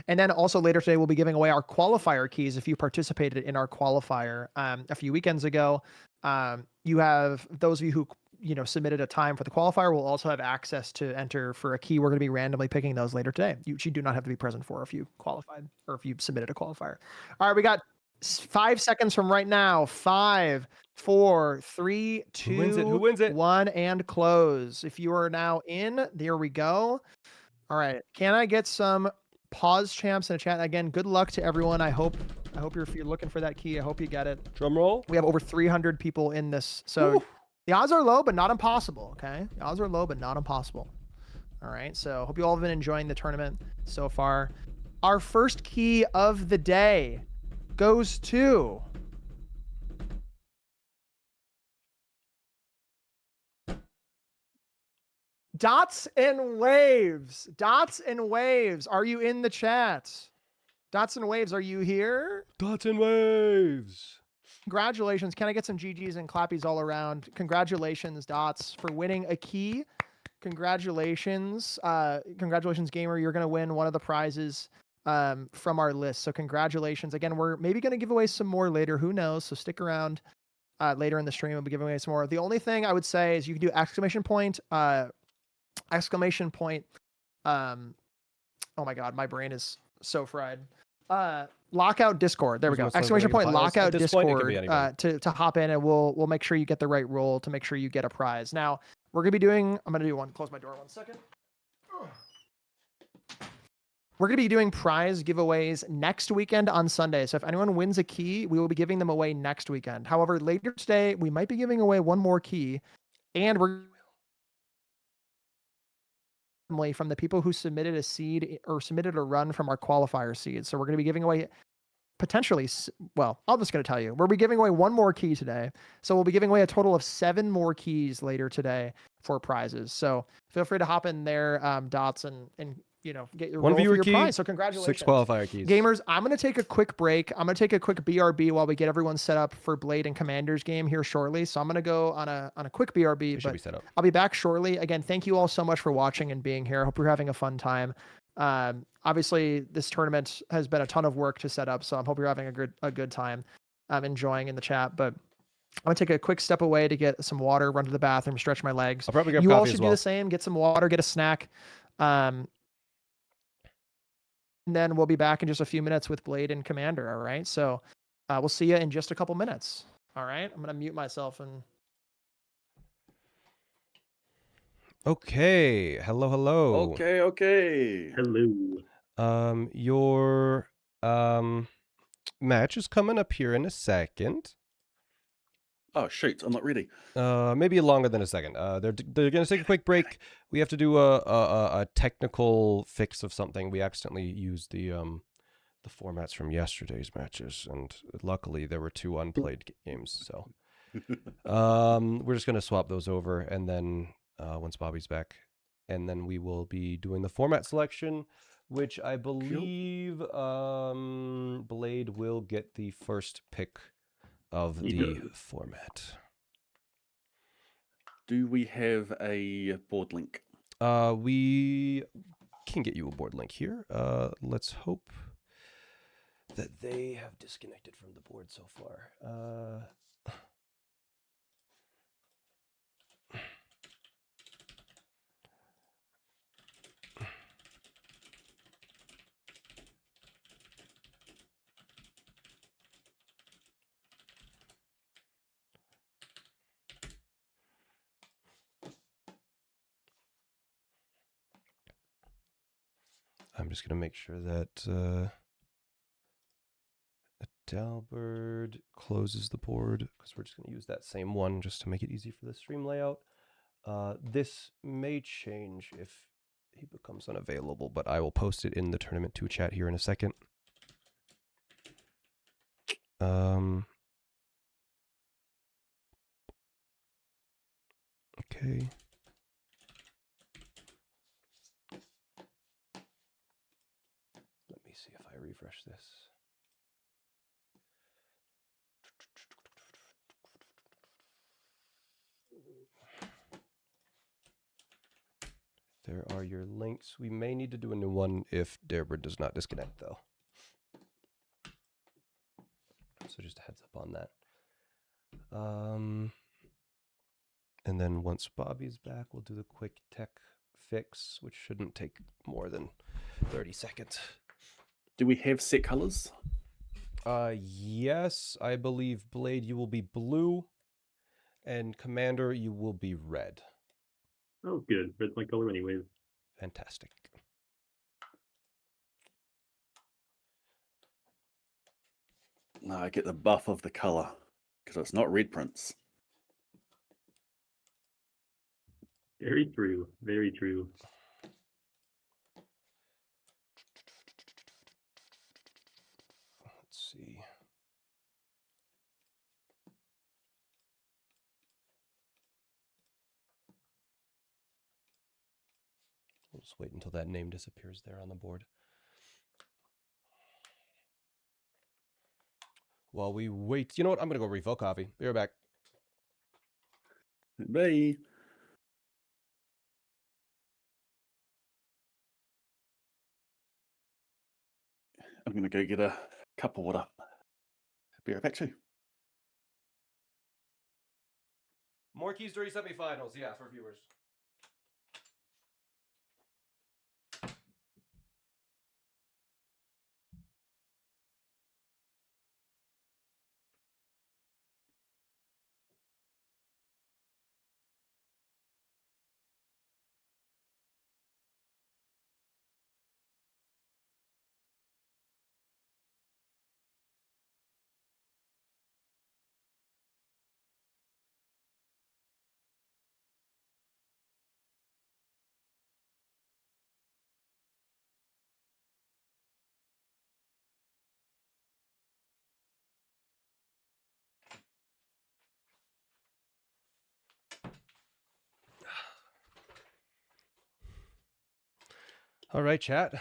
And then also later today, we'll be giving away our qualifier keys. If you participated in our qualifier a few weekends ago, you have those of you who submitted a time for the qualifier will also have access to enter for a key. We're going to be randomly picking those later today. You do not have to be present for if you qualified or if you submitted a qualifier. All right, we got 5 seconds from right now. 5, 4, 3, 2, Who wins it? 1, and close. If you are now in, there we go. All right, can I get some pause champs in the chat? Again, good luck to everyone. I hope if you're looking for that key, I hope you get it. Drum roll. We have over 300 people in this, so Woo. the odds are low, but not impossible. Okay, the odds are low, but not impossible. All right, so hope you all have been enjoying the tournament so far. Our first key of the day goes to Dots and Waves. Dots and Waves, are you in the chat? Dots and Waves, are you here? Dots and Waves. Congratulations. Can I get some GGs and clappies all around? Congratulations, Dots, for winning a key. Congratulations. Congratulations, gamer. You're going to win one of the prizes from our list. So congratulations. Again, we're maybe going to give away some more later. Who knows? So stick around later in the stream. We'll be giving away some more. The only thing I would say is you can do exclamation point. Oh my God, my brain is so fried. Lockout Discord. There we go. Exclamation point lockout Discord to hop in, and we'll make sure you get the right role to make sure you get a prize. Now we're gonna be doing. I'm gonna do one. Close my door 1 second. We're gonna be doing prize giveaways next weekend on Sunday. So if anyone wins a key, we will be giving them away next weekend. However, later today we might be giving away one more key, and we're from the people who submitted a seed or submitted a run from our qualifier seed. So we're going to be giving away potentially, well, I'm just going to tell you, we'll be giving away one more key today. So we'll be giving away a total of 7 more keys later today for prizes. So feel free to hop in there, Dots, and get your one roll viewer for your key, prize. So congratulations. 6 qualifier keys. Gamers, I'm going to take a quick break. I'm going to take a quick BRB while we get everyone set up for Blade and Commander's game here shortly. So I'm going to go on a quick BRB, Should be set up. I'll be back shortly. Again, thank you all so much for watching and being here. I hope you're having a fun time. Obviously, this tournament has been a ton of work to set up, so I hope you're having a good time enjoying in the chat. But I'm going to take a quick step away to get some water, run to the bathroom, stretch my legs. I'll probably grab you coffee all should as do well. the same. Get some water, get a snack. And then we'll be back in just a few minutes with Blade and Commander, all right? So we'll see you in just a couple minutes, all right? I'm going to mute myself and... Okay. Hello. Okay. Hello. Your match is coming up here in a second. Oh, shoot. I'm not ready. Maybe longer than a second. They're gonna take a quick break. We have to do a technical fix of something. We accidentally used the formats from yesterday's matches, and luckily there were 2 unplayed games. So we're just gonna swap those over, and then once Bobby's back, and then we will be doing the format selection, which I believe Blade will get the first pick of the format. Do we have a board link? We can get you a board link here. Let's hope that they have disconnected from the board so far. I'm just going to make sure that Adalbert closes the board, because we're just going to use that same one just to make it easy for the stream layout. This may change if he becomes unavailable, but I will post it in the Tournament 2 chat here in a second. Okay. Let me see if I refresh this. There are your links. We may need to do a new one if Deborah does not disconnect, though. So just a heads up on that. And then once Bobby's back, we'll do the quick tech fix, which shouldn't take more than 30 seconds. Do we have set colors? Yes, I believe Blade, you will be blue, and Commander, you will be red. Oh, good. Red's my color anyways. Fantastic. No, I get the buff of the color because it's not red prints. Very true. Very true. Let's see. We'll just wait until that name disappears there on the board. While we wait, you know what? I'm going to go refill coffee. Be right back. Bye. I'm going to go get a cup of water. Be right back too. More Keys 30 semifinals, yeah, for viewers. All right, chat.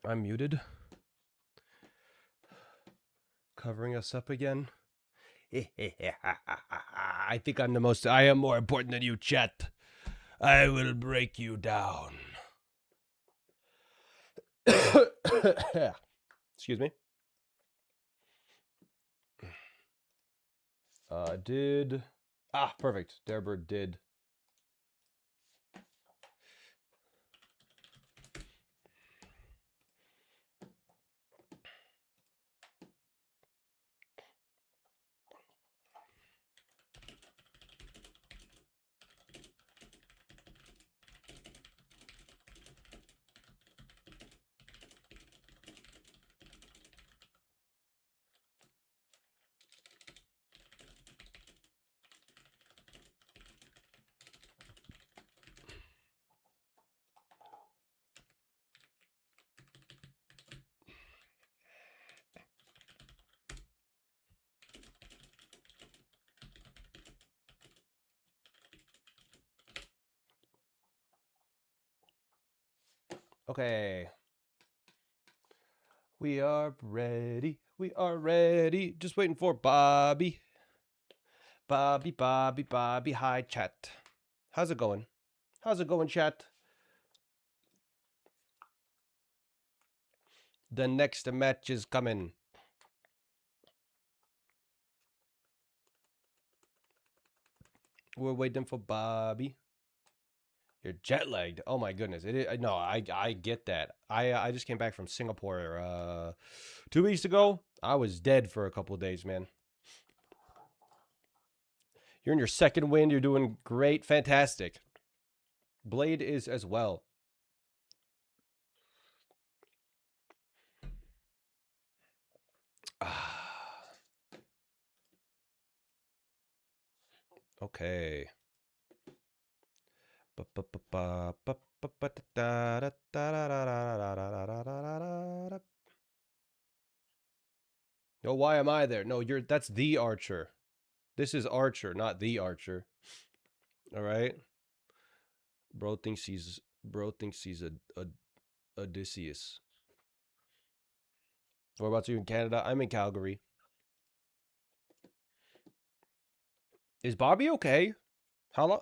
I'm muted. Covering us up again. I think I am more important than you, chat. I will break you down. Excuse me. Perfect. Darebird did. Okay. We are ready. We are ready. Just waiting for Bobby. Bobby. Hi, chat. How's it going? How's it going, chat? The next match is coming. We're waiting for Bobby. You're jet lagged. Oh my goodness. It is, no, I get that. I just came back from Singapore 2 weeks ago. I was dead for a couple of days, man. You're in your second win. You're doing great. Fantastic. Blade is as well. Okay. No, why am I there? No, that's the Archer. This is Archer, not the Archer. All right. Bro thinks he's a Odysseus. What about you in Canada? I'm in Calgary. Is Bobby okay? How long?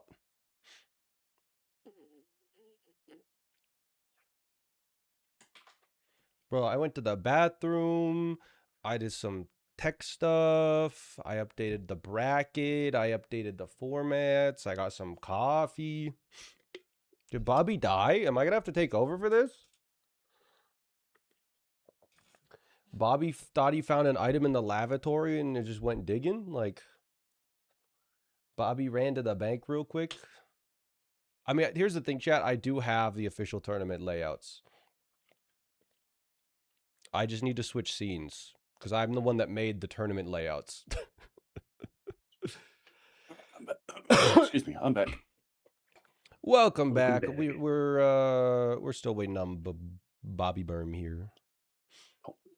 Bro, I went to the bathroom. I did some tech stuff. I updated the bracket. I updated the formats. I got some coffee. Did Bobby die? Am I gonna have to take over for this? Bobby thought he found an item in the lavatory and it just went digging? Like, Bobby ran to the bank real quick? I mean, here's the thing, chat. I do have the official tournament layouts. I just need to switch scenes because I'm the one that made the tournament layouts. Excuse me, I'm back. Welcome Welcome back. back. We're still waiting on Bobby Berm here.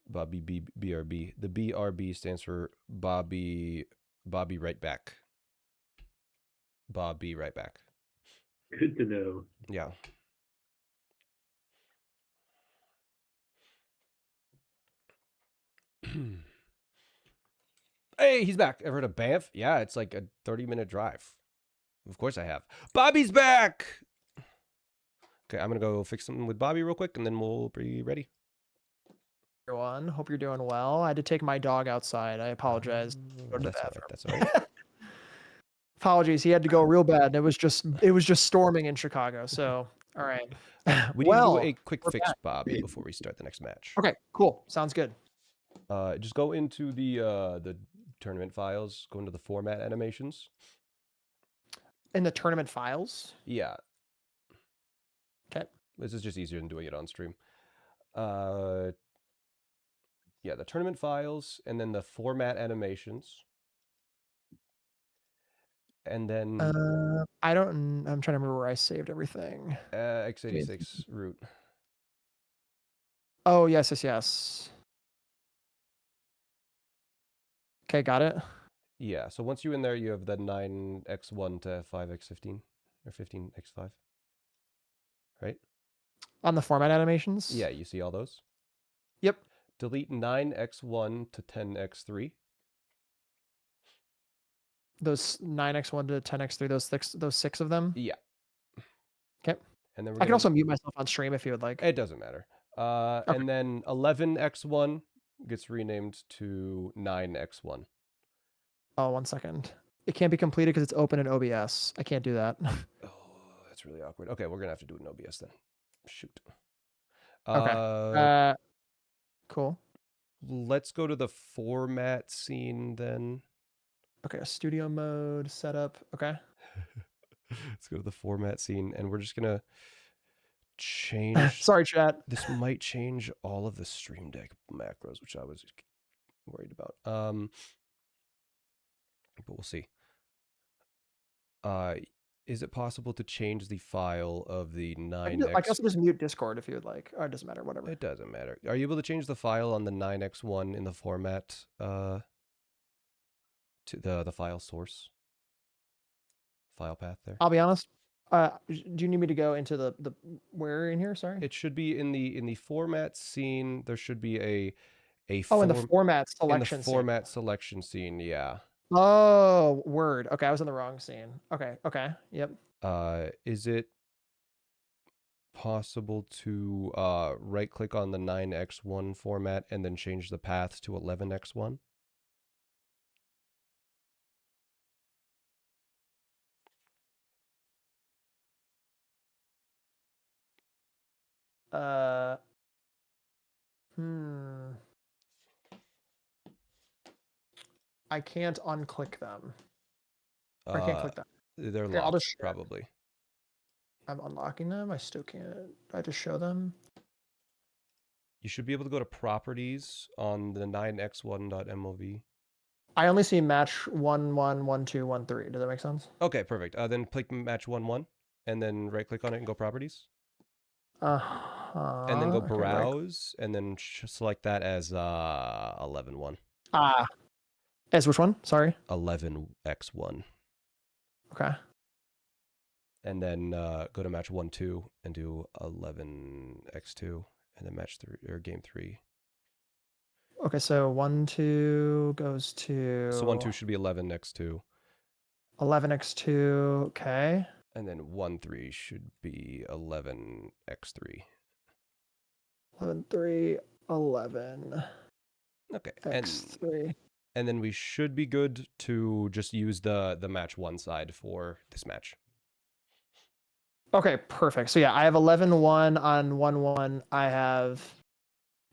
Bobby BRB. The BRB stands for Bobby right back. Bobby right back. Good to know. Yeah. Hey, he's back. Ever heard of Banff? Yeah, it's like a 30-minute drive. Of course I have. Bobby's back! Okay, I'm going to go fix something with Bobby real quick, and then we'll be ready. Everyone, hope you're doing well. I had to take my dog outside. I apologize. Go to the That's all right. bathroom. That's all right. Apologies. He had to go real bad. It was just storming in Chicago. So, all right. We need to do Well, a quick we're fix, back. Bobby, before we start the next match. Okay, cool. Sounds good. Just go into the tournament files. Go into the format animations. In the tournament files. Yeah. Okay. This is just easier than doing it on stream. Yeah, the tournament files, and then the format animations. And then I'm trying to remember where I saved everything. x86 root. Oh, yes. Okay, got it. Yeah, so once you're in there, you have the 9x1 to 5x15 or 15x5. Right? On the format animations? Yeah, you see all those? Yep. Delete 9x1 to 10x3. Those 9x1 to 10x3, those six of them? Yeah. Okay. And then I can also mute myself on stream if you would like. It doesn't matter. Okay. And then 11x1 gets renamed to 9x1. Oh, 1 second. It can't be completed because it's open in OBS. I can't do that. Oh, that's really awkward. Okay, we're gonna have to do it in OBS then. Shoot. Okay. Cool. Let's go to the format scene then. Okay, studio mode setup. Okay. Let's go to the format scene, and we're just gonna change. Sorry, chat. This might change all of the Stream Deck macros, which I was worried about. But we'll see. Is it possible to change the file of the 9x? I can also just mute Discord if you would like. Or it doesn't matter, whatever. It doesn't matter. Are you able to change the file on the 9x1 in the format to the file source? File path there? I'll be honest. Do you need me to go into the where in here? Sorry. It should be in the format scene. There should be a in the format selection. In the format selection scene, yeah. Oh, word. Okay, I was in the wrong scene. Okay. Yep. Is it possible to right click on the 9x1 format and then change the path to 11x1? I can't unclick them. I can't click them. They're Here, locked, probably. I'm unlocking them. I still can't. I just show them. You should be able to go to properties on the 9x1.mov. I only see match 1, 1, 1, 2, 1, 3. Does that make sense? Okay, perfect. Then click match 1, 1, and then right click on it and go properties. And then go browse, and then select that as 11.1. As which one? Sorry. 11x1. Okay. And then go to match 1, 2 and do 11x2, and then match 3 or game 3. Okay, so 1, 2 goes to. So 1, 2 should be 11x2. 11x2. Okay. And then 1, 3 should be 11x3. 11, 3, 11. Okay. X3. And then we should be good to just use the match one side for this match. Okay, perfect. So yeah, I have 11-1 on 1-1. I have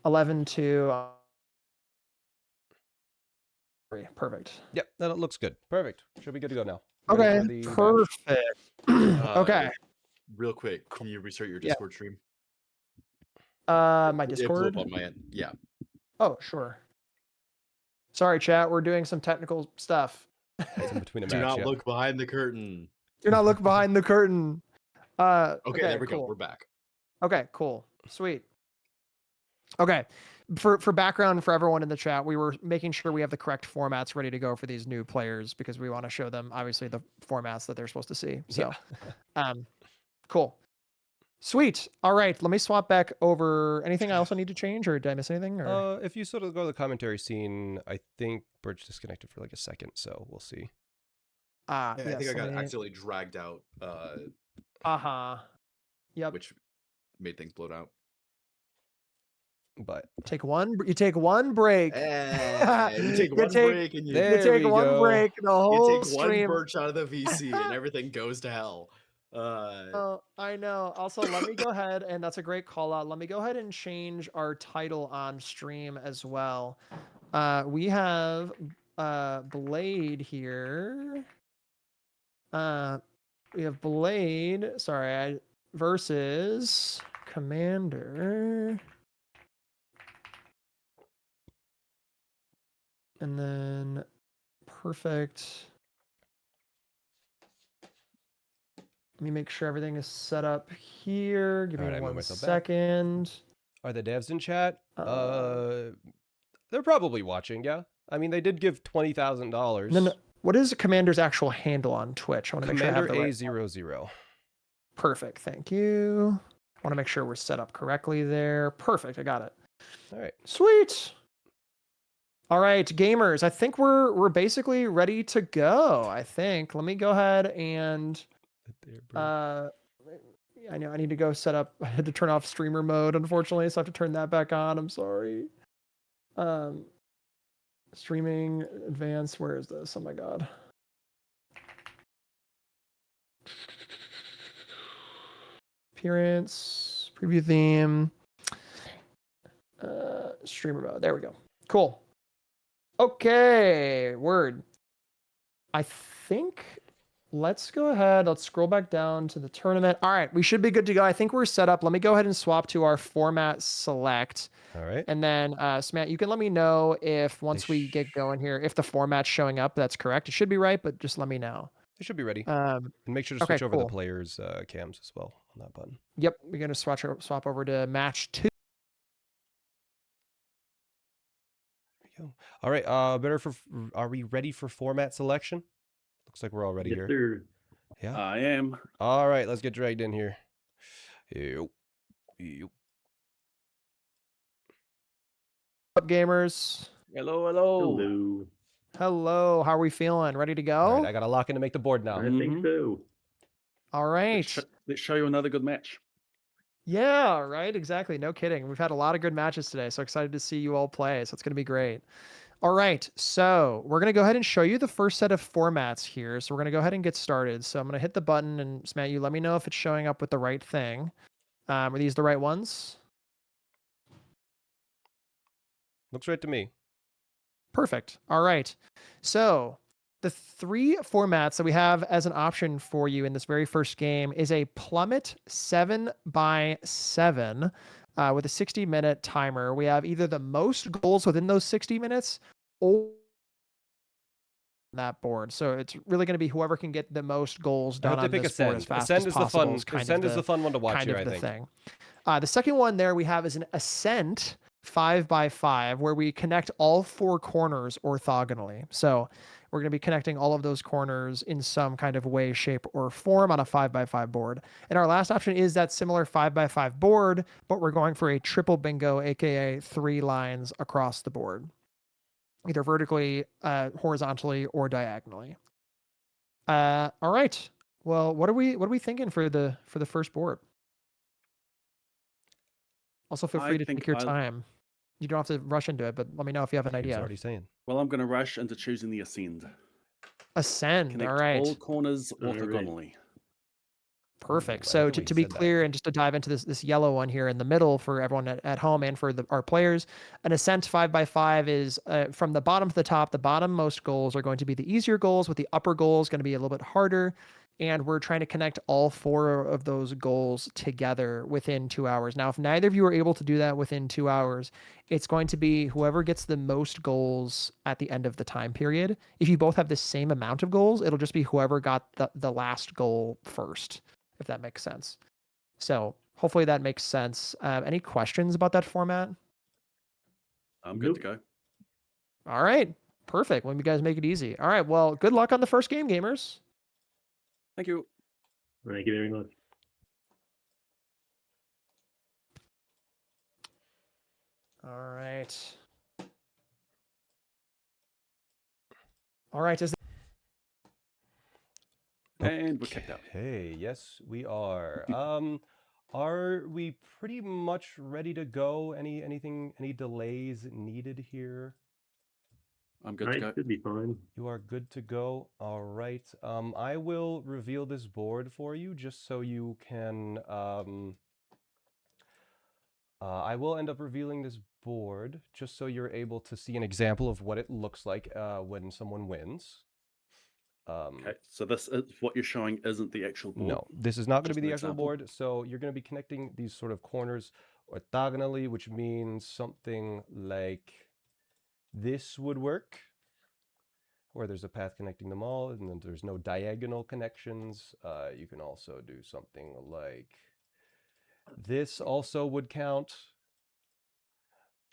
11-2 on 3. Perfect. Yep, that looks good. Perfect. Should be good to go now. Okay, Ready for the match? perfect. Okay. Real quick, can you restart your Yeah. Discord stream? My It blew Discord. up on my end. Yeah. Oh, sure. Sorry, chat. We're doing some technical stuff. It's in between a Do match. not Yeah. look behind the curtain. Do not look behind the curtain. Okay, there we cool. go. We're back. Okay, cool. Sweet. Okay. For background for everyone in the chat, we were making sure we have the correct formats ready to go for these new players because we want to show them obviously the formats that they're supposed to see. So, cool. Sweet. All right, let me swap back over. Anything else I need to change, or did I miss anything? Or If you sort of go to the commentary scene, I think Bridge disconnected for like a second, so we'll see. Yeah, yes, I think I got let me- accidentally dragged out, Yep. which made things blown out. But You take one break. Hey, you take You one take- break and you, There You take we one go. break, the you whole take one stream. birch out of the VC and everything goes to hell. Oh, I know. Also, let me go ahead, and that's a great call out. Let me go ahead and change our title on stream as well. We have Blade here. We have Blade, versus Commander. And then perfect. Let me make sure everything is set up here. Give Alright, me I moved 1 myself back. second. Are the devs in chat? Uh, They're probably watching, yeah. I mean, they did give $20,000. Then what is Commander's actual handle on Twitch? I want to make sure I have Commander the right. A00. Perfect. Thank you. I want to make sure we're set up correctly there. Perfect. I got it. All right. Sweet. All right, gamers. I think we're basically ready to go. I think. Let me go ahead and I know I need to go set up. I had to turn off streamer mode, unfortunately, so I have to turn that back on. I'm sorry. Streaming advanced. Where is this? Oh my god. Appearance, preview theme, streamer mode. There we go. Cool. Okay, word. I think let's go ahead. Let's scroll back down to the tournament. All right, we should be good to go. I think we're set up. Let me go ahead and swap to our format select. All right. And then, Smat, you can let me know if once we get going here, if the format's showing up, that's correct. It should be right, but just let me know. They should be ready. And make sure to switch over the players' cams as well on that button. Yep, we're gonna swap over to match 2. There we go. All right. Are we ready for format selection? Looks like we're all ready here. Sir. Yeah. I am. All right. Let's get dragged in here. Yo. Up, gamers. Hello. Hello. How are we feeling? Ready to go? All right. I got to lock in to make the board now. I think so. All right. Let's show you another good match. Yeah, right. Exactly. No kidding. We've had a lot of good matches today. So excited to see you all play. So it's going to be great. All right. So we're going to go ahead and show you the first set of formats here. So we're going to go ahead and get started. So I'm going to hit the button and Smat, you let me know if it's showing up with the right thing. Are these the right ones? Looks right to me. Perfect. All right. So the 3 formats that we have as an option for you in this very first game is a plummet 7x7 with a 60-minute timer. We have either the most goals within those 60 minutes or that board. So it's really going to be whoever can get the most goals done on this board as fast as possible. Ascend is the fun one to watch here, I think. Thing. The second one there we have is an Ascent 5x5 where we connect all 4 corners orthogonally. So we're going to be connecting all of those corners in some kind of way, shape, or form on a 5x5 board. And our last option is that similar 5x5 board, but we're going for a triple bingo, aka 3 lines across the board, either vertically, horizontally, or diagonally. All right. Well, what are we thinking for the first board? Also, feel free to take your time. You don't have to rush into it, but let me know if you have an He was idea. already saying. Well, I'm going to rush into choosing the Ascend. Ascend. Connect All right. all corners All right. orthogonally. Perfect. Ooh, I So like the way to you be said that. clear and just to dive into this yellow one here in the middle for everyone at home and for our players, an Ascent 5x5 is from the bottom to the top. The bottommost goals are going to be the easier goals, with the upper goals going to be a little bit harder. And we're trying to connect all 4 of those goals together within 2 hours. Now, if neither of you are able to do that within 2 hours, it's going to be whoever gets the most goals at the end of the time period. If you both have the same amount of goals, it'll just be whoever got the last goal first, if that makes sense. So hopefully that makes sense. Any questions about that format? I'm good to go. All right. Perfect. Well, you guys make it easy. All right. Well, good luck on the first game, gamers. Thank you. Thank you very much. All right. All right. And we're kicked out. Hey, yes, we are. Are we pretty much ready to go? Any delays needed here? I'm good to go. Should be fine. You are good to go. All right. I will reveal this board for you just so you can. I will end up revealing this board just so you're able to see an example of what it looks like when someone wins. Okay, so this is what you're showing isn't the actual board? No, this is not going to Just be an the actual example? board. So you're going to be connecting these sort of corners orthogonally, which means something like this would work, where there's a path connecting them all, and then there's no diagonal connections. You can also do something like this also would count.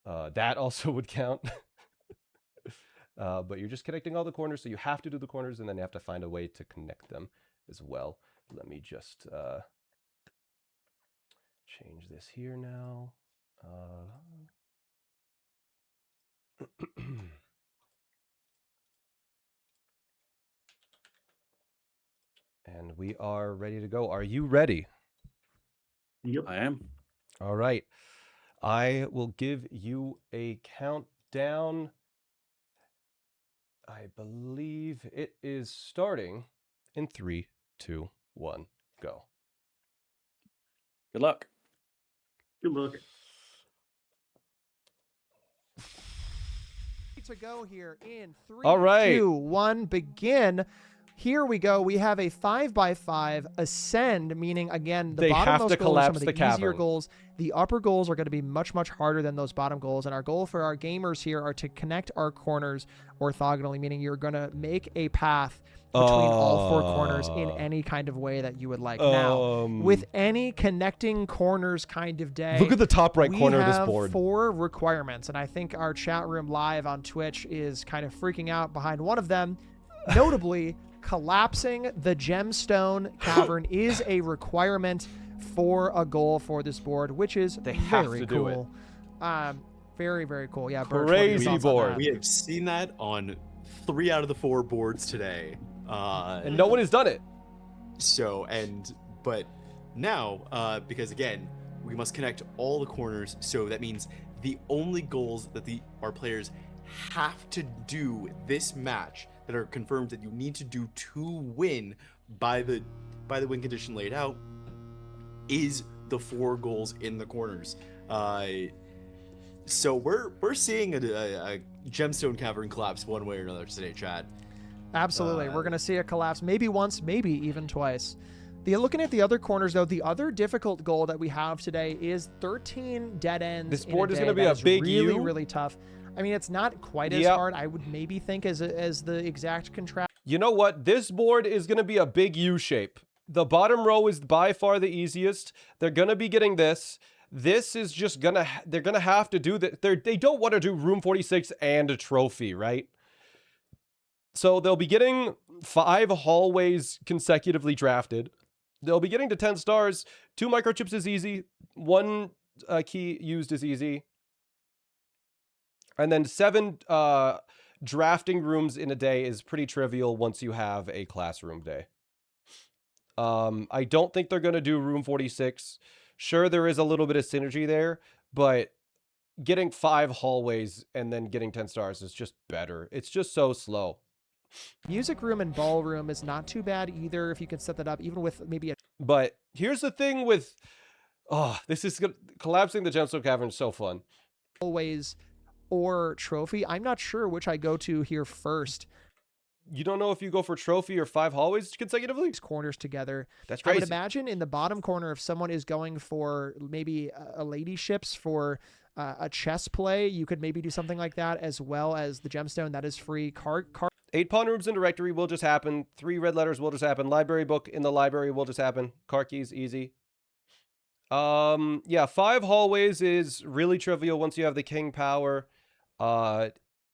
That also would count. But you're just connecting all the corners, so you have to do the corners, and then you have to find a way to connect them as well. Let me just change this here now. And we are ready to go. Are you ready? Yep. I am. All right. I will give you a countdown. I believe it is starting in 3, 2, 1, go. Good luck. Good luck. To go here in 3, All right. 2, 1, begin. Here we go. We have a 5x5 ascend, meaning again the They have bottommost to goals are some collapse of the the easier cavern. goals. The upper goals are going to be much harder than those bottom goals. And our goal for our gamers here are to connect our corners orthogonally, meaning you're going to make a path between all 4 corners in any kind of way that you would like. Now, with any connecting corners kind of day, look at the top right corner of this we board. have 4 requirements, and I think our chat room live on Twitch is kind of freaking out behind one of them. Notably, collapsing the gemstone cavern is a requirement for a goal for this board, which is They have very to do cool. Very cool. Yeah, Birch, what are your Crazy thoughts on board. that? We have seen that on 3 out of the 4 boards today. And no one has done it. But now, because again, we must connect all the corners, so that means the only goals that our players have to do this match that are confirmed that you need to do to win by the win condition laid out is the 4 goals in the corners. So we're seeing a gemstone cavern collapse one way or another today, Chad. Absolutely. We're going to see a collapse maybe once, maybe even twice. Looking at the other corners, though, the other difficult goal that we have today is 13 dead ends. This board is going to be a big really, U. really tough. I mean, it's not quite as hard. I would maybe think as the exact contrast. You know what? This board is going to be a big U shape. The bottom row is by far the easiest. They're going to be getting this. This is just going to... They're going to have to do that. They don't want to do room 46 and a trophy, right? So they'll be getting 5 hallways consecutively drafted. They'll be getting to 10 stars. 2 microchips is easy. 1 key used is easy. And then 7 drafting rooms in a day is pretty trivial once you have a classroom day. I don't think they're going to do room 46. Sure, there is a little bit of synergy there, but getting 5 hallways and then getting 10 stars is just better. It's just so slow. Music room and ballroom is not too bad either if you can set that up, even with maybe a But here's the thing with, this is collapsing the gemstone cavern is so fun. hallways or trophy. I'm not sure which I go to here first. You don't know if you go for trophy or 5 hallways consecutively? These corners together. That's I crazy. would imagine in the bottom corner, if someone is going for maybe a lady ships for a chess play, you could maybe do something like that, as well as the gemstone that is free. 8 pawn rooms in directory will just happen. 3 red letters will just happen. Library book in the library will just happen. Car keys, easy. Yeah, 5 hallways is really trivial once you have the king power.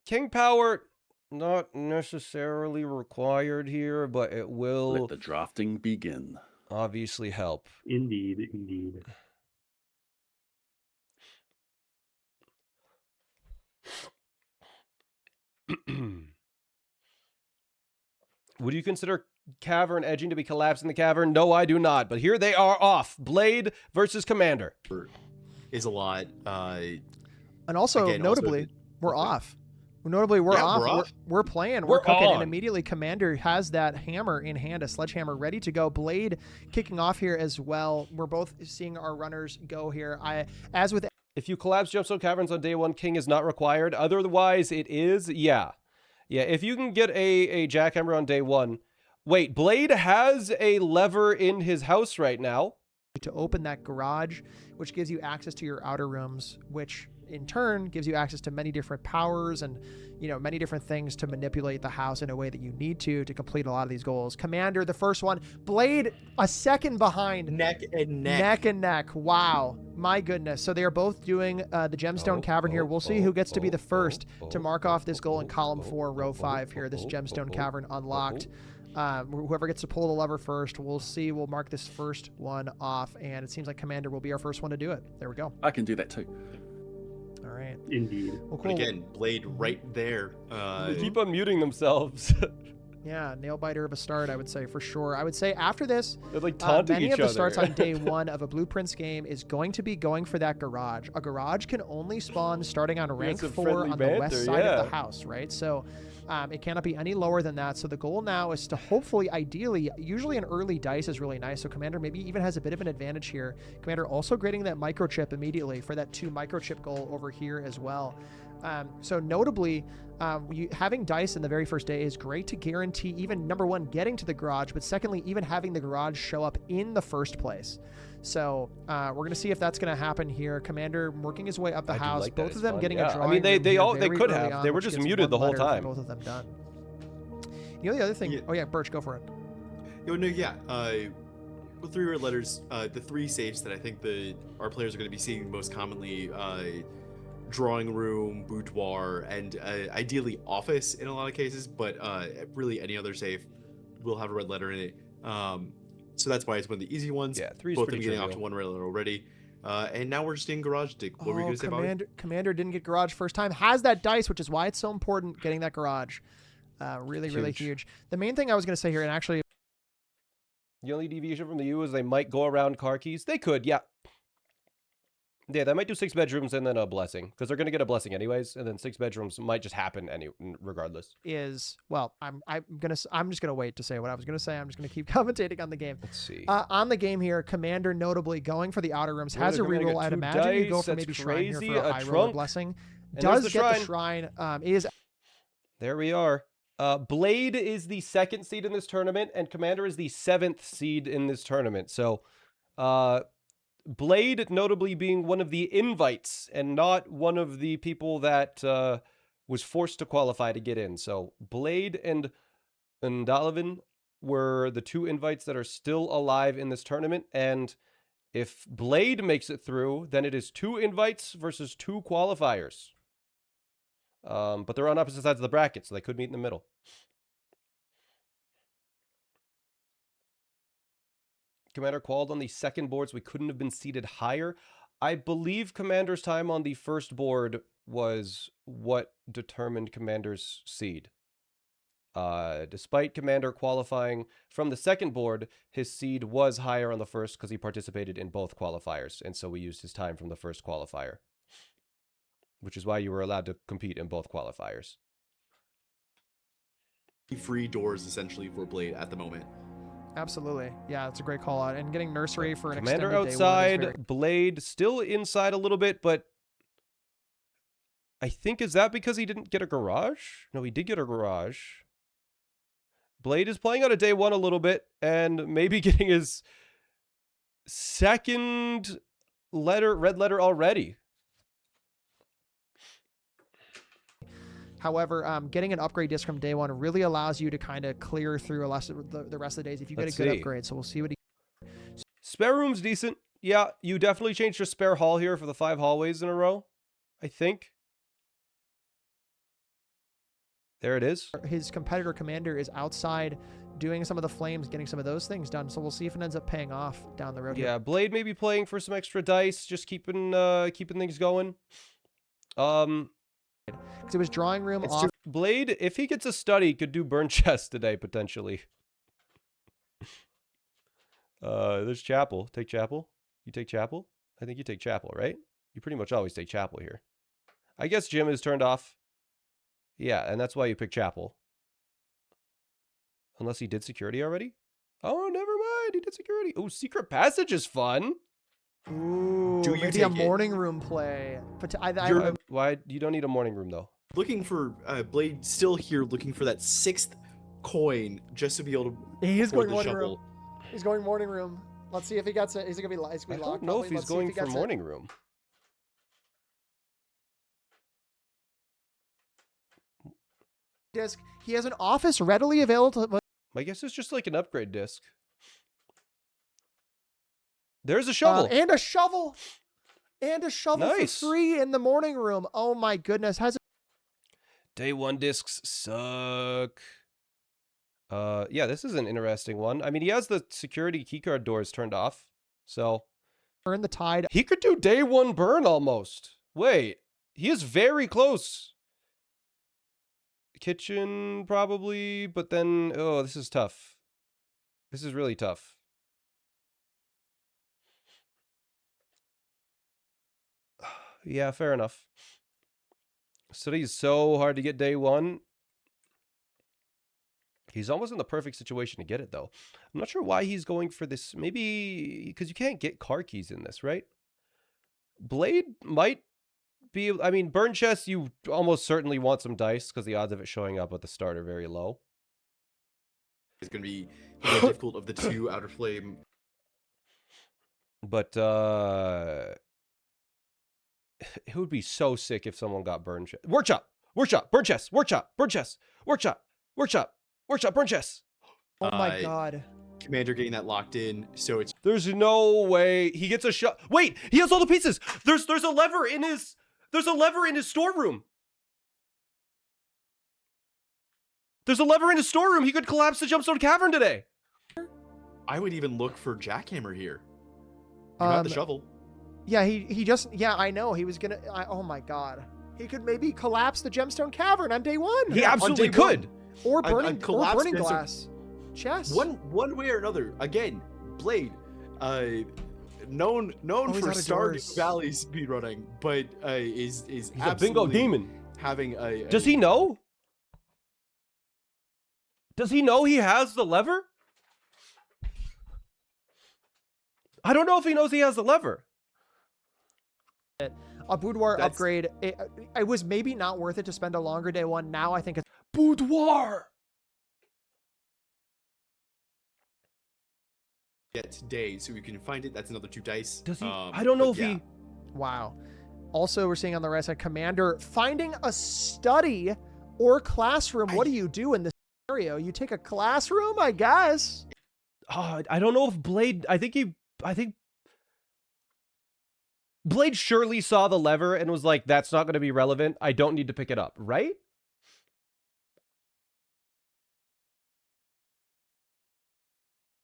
King power, not necessarily required here, but it will Let the drafting begin. obviously help. Indeed, indeed. Would you consider cavern edging to be collapsing the cavern? No, I do not. But here they are off. Blade versus Commander. Is a lot. And also, Again, notably, we're okay. off. Notably, we're Yeah, off. we're off. We're playing. We're We're cooking. on. And immediately, Commander has that hammer in hand, a sledgehammer ready to go. Blade kicking off here as well. We're both seeing our runners go here. As with If you collapse gemstone caverns on day 1, king is not required. Otherwise, it is. Yeah. Yeah, if you can get a jackhammer on day 1. Wait, Blade has a lever in his house right now. to open that garage, which gives you access to your outer rooms, which in turn gives you access to many different powers and, many different things to manipulate the house in a way that you need to complete a lot of these goals. Commander, the first one. Blade, a second behind. Neck and neck. Neck and neck. Wow. My goodness. So they are both doing the gemstone cavern here. We'll see who gets to be the first to mark off this goal in column 4, row 5 here, this gemstone cavern unlocked. Whoever gets to pull the lever first, we'll see. We'll mark this first one off, and it seems like Commander will be our first one to do it. There we go. I can do that too. All right. Indeed. Well, But cool. again, Blade right there. They keep unmuting themselves. Yeah, nail biter of a start, I would say, for sure. I would say after this, They're like taunting many each of the other. starts on day 1 of a Blueprints game is going to be going for that garage. A garage can only spawn starting on rank some 4 friendly on the west banter, side of yeah. the house, right? So it cannot be any lower than that. So the goal now is to hopefully, ideally, usually an early dice is really nice. So Commander maybe even has a bit of an advantage here. Commander also grading that microchip immediately for that 2 microchip goal over here as well. So notably, having dice in the very first day is great to guarantee even, number 1, getting to the garage, but secondly, even having the garage show up in the first place. So we're going to see if that's going to happen here. Commander working his way up the I do house. like that. Both It's of them fun, getting yeah. a I drawing mean, they room here they very could early have. on, They were which just gets muted the 1 whole letter for time. both of them done. The other thing. Yeah. Oh yeah, Birch, go for it. With 3 red letters, the 3 safes that I think our players are going to be seeing most commonly, drawing room, boudoir, and ideally office in a lot of cases, but really any other safe will have a red letter in it. So that's why it's one of the easy ones. Yeah, 3 is Both of pretty them getting off trivial. to 1 red letter already. And now we're just in garage dig. What were you going to say, Bobby? Commander didn't get garage first time. Has that dice, which is why it's so important getting that garage. Really huge. The main thing I was going to say here, and actually, The only deviation from the U is they might go around car keys. They could, yeah. Yeah, they might do 6 bedrooms and then a blessing, because they're going to get a blessing anyways, and then 6 bedrooms might just happen regardless. is, well, I'm just gonna wait to say what I was gonna say. I'm just gonna keep commentating on the game. Let's see. On the game here, Commander notably going for the outer rooms, Yeah, has a they're gonna reroll. get I'd 2 imagine you go dice, for that's maybe shrine here crazy, for a a high roller trunk, blessing. and Does there's get the the shrine. Is There we are. Blade is the 2nd seed in this tournament, and Commander is the 7th seed in this tournament. So, Blade notably being one of the invites and not one of the people that was forced to qualify to get in. So Blade and Donovan were the 2 invites that are still alive in this tournament. And if Blade makes it through, then it is 2 invites versus 2 qualifiers. But they're on opposite sides of the bracket, so they could meet in the middle. Commander qualified on the 2nd board, so we couldn't have been seated higher. I believe Commander's time on the 1st board was what determined Commander's seed. Despite Commander qualifying from the 2nd board, his seed was higher on the 1st because he participated in both qualifiers, and so we used his time from the 1st qualifier. which is why you were allowed to compete in both qualifiers. Free doors essentially for Blade at the moment. Absolutely. Yeah, it's a great call out. And getting nursery for an Commander extended outside, day one is Blade still inside a little bit, but I think, is that because he didn't get a garage? No, he did get a garage. Blade is playing on a day one a little bit and maybe getting his second red letter already. However, getting an upgrade disc from day one really allows you to kind of clear through the rest of the days if you get Let's a good see. upgrade. So we'll see what he... Spare room's decent. Yeah, you definitely changed your spare hall here for the 5 hallways in a row, I think. There it is. His competitor commander is outside doing some of the flames, getting some of those things done. So we'll see if it ends up paying off down the road. Yeah, Blade may be playing for some extra dice, just keeping things going. Because it was drawing room off. Blade, if he gets a study, could do burn chest today, potentially. There's Chapel. Take Chapel. You take Chapel? I think you take Chapel, right? You pretty much always take Chapel here. I guess Jim is turned off. Yeah, and that's why you pick Chapel. Unless he did security already? Oh, never mind. He did security. Oh, secret passage is fun. Ooh, Do you maybe a take it? morning room play. But Why? You don't need a morning room, though. Looking for Blade still here, looking for that 6th coin just to be able to. He is afford going the morning shovel. room. He's going morning room. Let's see if he gets it. Is it gonna be light? I don't know if he's going for morning room. Disc. He has an office readily available. My guess is just like an upgrade disc. There's a shovel. And a shovel. And a shovel Nice. for free in the morning room. Oh my goodness. Has it... Day one discs suck. Yeah, this is an interesting one. I mean, he has the security keycard doors turned off, so Turn the tide. he could do day one burn almost. Wait, he is very close. Kitchen probably, but then oh, this is tough. This is really tough. Yeah, fair enough. Study's so hard to get day one. He's almost in the perfect situation to get it, though. I'm not sure why he's going for this. Maybe because you can't get car keys in this, right? Blade might be... I mean, burn chest, you almost certainly want some dice because the odds of it showing up at the start are very low. It's going to be the more difficult of the 2 outer flame. But, it would be so sick if someone got burn chest. Workshop! Workshop! Burn chest! Workshop! Burn chest! Workshop! Workshop! Workshop! Burn chest! Oh my god. Commander getting that locked in, so it's There's no way he gets a shot. Wait, he has all the pieces. There's a lever in his storeroom. There's a lever in his storeroom. He could collapse the Gemstone Cavern today. I would even look for Jackhammer here. You got the shovel. Yeah, he just... Yeah, I know. He was gonna... oh my god. He could maybe collapse the Gemstone Cavern on day one. He absolutely day one. could. Or A burning collapsed Gemstone- glass. Chess. One way or another. Again, Blade, known he's out for of Stardew doors. Valley speedrunning, but is He's a bingo absolutely demon. having a. Does he know? Does he know he has the lever? I don't know if he knows he has the lever. A boudoir That's- upgrade. It was maybe not worth it to spend a longer day one. Now I think it's... Boudoir. Get today, so you can find it. That's another 2 dice. Does he? I don't know but if yeah. he... Wow. Also, we're seeing on the right side, Commander finding a study or classroom. What do you do in this scenario? You take a classroom, I guess. I don't know if Blade... I think Blade surely saw the lever and was like, that's not going to be relevant. I don't need to pick it up, right?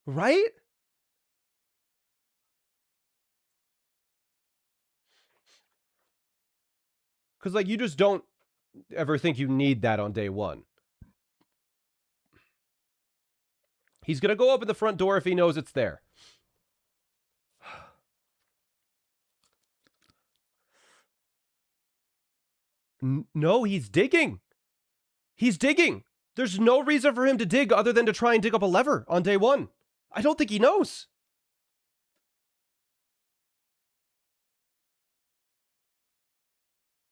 Right? Because, like, you just don't ever think you need that on day one. He's going to go open the front door if he knows it's there. No, he's digging. He's digging. There's no reason for him to dig other than to try and dig up a lever on day one. I don't think he knows.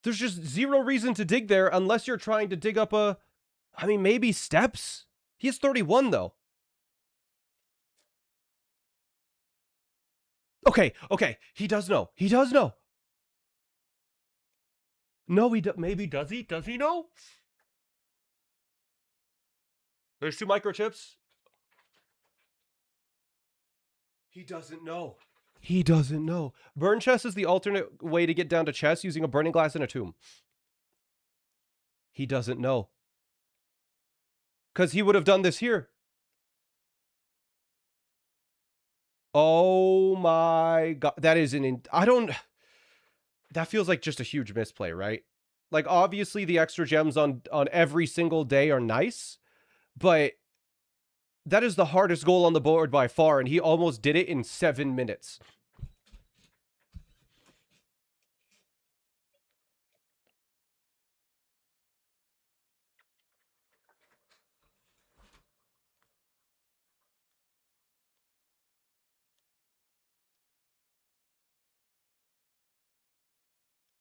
There's just zero reason to dig there unless you're trying to dig up a... I mean, maybe steps. He has 31, though. Okay. He does know. He does know. No, maybe does he? Does he know? There's 2 microchips. He doesn't know. He doesn't know. Burn chest is the alternate way to get down to chest using a burning glass in a tomb. He doesn't know. Because he would have done this here. Oh my god. That is that feels like just a huge misplay, right? Like, obviously the extra gems on every single day are nice, but that is the hardest goal on the board by far, and he almost did it in 7 minutes.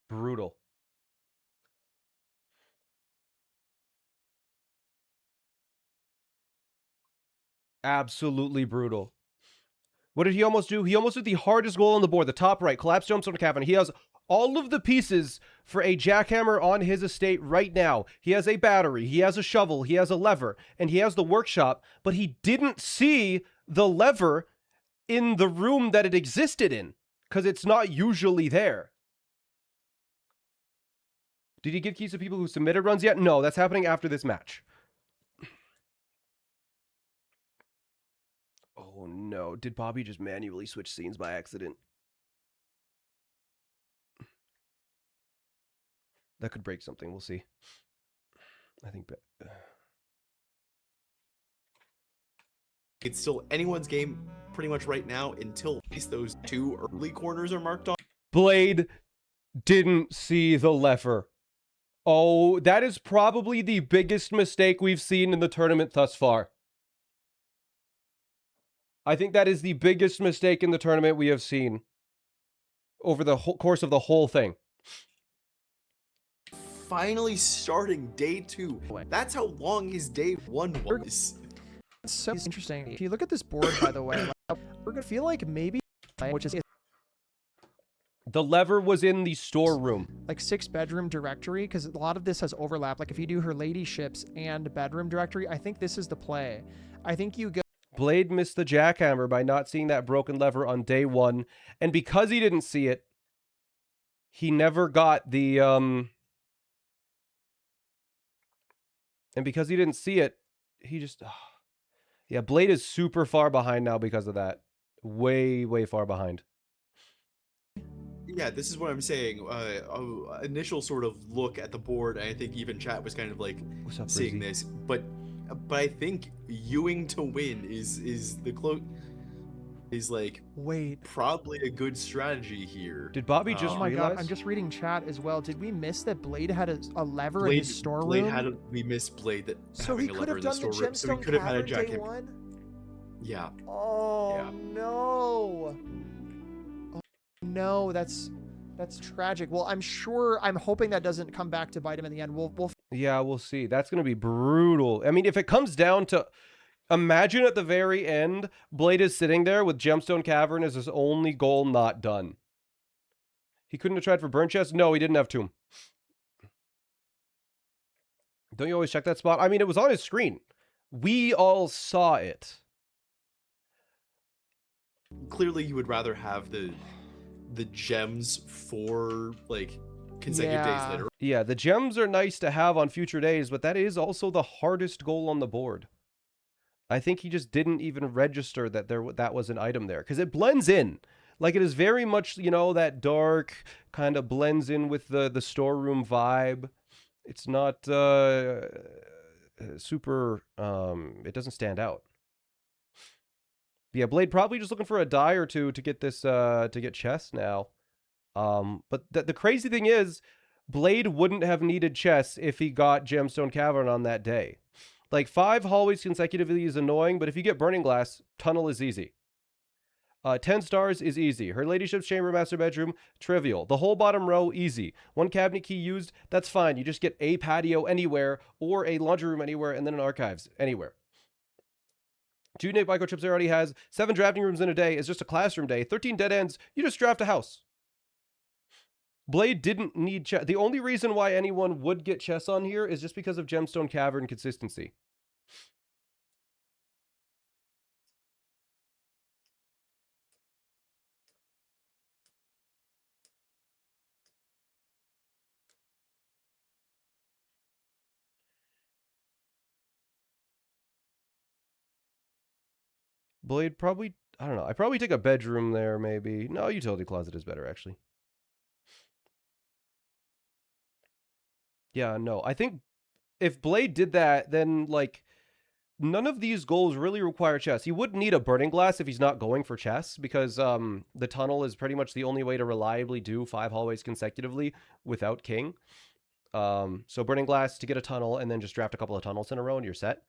Brutal. Absolutely brutal. What did he almost do? He almost did the hardest goal on the board, the top right, collapse Gemstone Cavern. He has all of the pieces for a jackhammer on his estate right now. He has a battery, he has a shovel, he has a lever, and he has the workshop, but he didn't see the lever in the room that it existed in, because it's not usually there. Did he give keys to people who submitted runs yet? No, that's happening after this match. Oh no, did Bobby just manually switch scenes by accident? That could break something, we'll see. I think... It's still anyone's game pretty much right now until at least those 2 early corners are marked off. Blade didn't see the lever. Oh, that is probably the biggest mistake we've seen in the tournament thus far. I think that is the biggest mistake in the tournament we have seen over the whole course of the whole thing. Finally starting day 2. That's how long his day 1 was. It's so interesting. If you look at this board, by the way, we're gonna feel like maybe, which is The lever was in the storeroom. like 6-bedroom directory, because a lot of this has overlap. Like if you do her ladyships and bedroom directory, I think this is the play. I think you go. Blade missed the jackhammer by not seeing that broken lever on day 1, and because he didn't see it, he never got the and because he didn't see it, he just yeah, Blade is super far behind now because of that. Way far behind. Yeah, this is what I'm saying. Initial sort of look at the board, and I think even chat was kind of like What's up, seeing Brizzy? this. But I think Ewing to win is the is like Wait. probably a good strategy here. Did Bobby just Oh my realize? god, I'm just reading chat as well. Did we miss that Blade had a lever in Blade, his storeroom? Blade had we missed Blade that so having he a could lever have in the done the storeroom, so he gemstone could have had a cavern day jackhammer. 1? Yeah. Oh Yeah. no. Oh, no, that's tragic. Well, I'm hoping that doesn't come back to bite him in the end. We'll Yeah, we'll see. That's going to be brutal. I mean, if it comes down to... Imagine at the very end, Blade is sitting there with Gemstone Cavern as his only goal not done. He couldn't have tried for Burn Chest? No, he didn't have Tomb. Don't you always check that spot? I mean, it was on his screen. We all saw it. Clearly, you would rather have the gems for like consecutive days later. Yeah, the gems are nice to have on future days, but that is also the hardest goal on the board. I think he just didn't even register that that was an item there, because it blends in. Like, it is very much, you know, that dark kind of blends in with the storeroom vibe. It's not super, it doesn't stand out. Yeah, Blade probably just looking for a die or two to get this, to get chess now. But the crazy thing is, Blade wouldn't have needed chess if he got Gemstone Cavern on that day. Like 5 hallways consecutively is annoying, but if you get Burning Glass, Tunnel is easy. 10 stars is easy. Her Ladyship's Chamber, Master Bedroom, trivial. The whole bottom row, easy. 1 cabinet key used, that's fine. You just get a patio anywhere, or a laundry room anywhere, and then an archives anywhere. 2 Nick microchips there already has. 7 drafting rooms in a day is just a classroom day. 13 dead ends, you just draft a house. Blade didn't need chess. The only reason why anyone would get chess on here is just because of Gemstone Cavern consistency. Blade probably, I don't know. I probably take a bedroom there, maybe. No, utility closet is better, actually. Yeah, no. I think if Blade did that, then, like, none of these goals really require chess. He would need a Burning Glass if he's not going for chess, because the tunnel is pretty much the only way to reliably do 5 hallways consecutively without king. So Burning Glass to get a tunnel, and then just draft a couple of tunnels in a row, and you're set.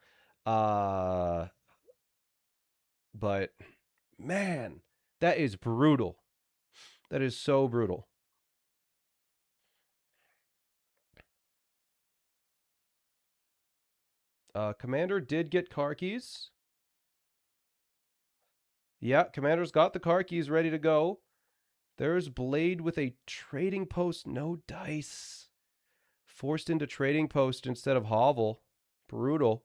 But, man, that is brutal. That is so brutal. Commander did get car keys. Yeah, Commander's got the car keys ready to go. There's Blade with a trading post, no dice. Forced into trading post instead of hovel. Brutal.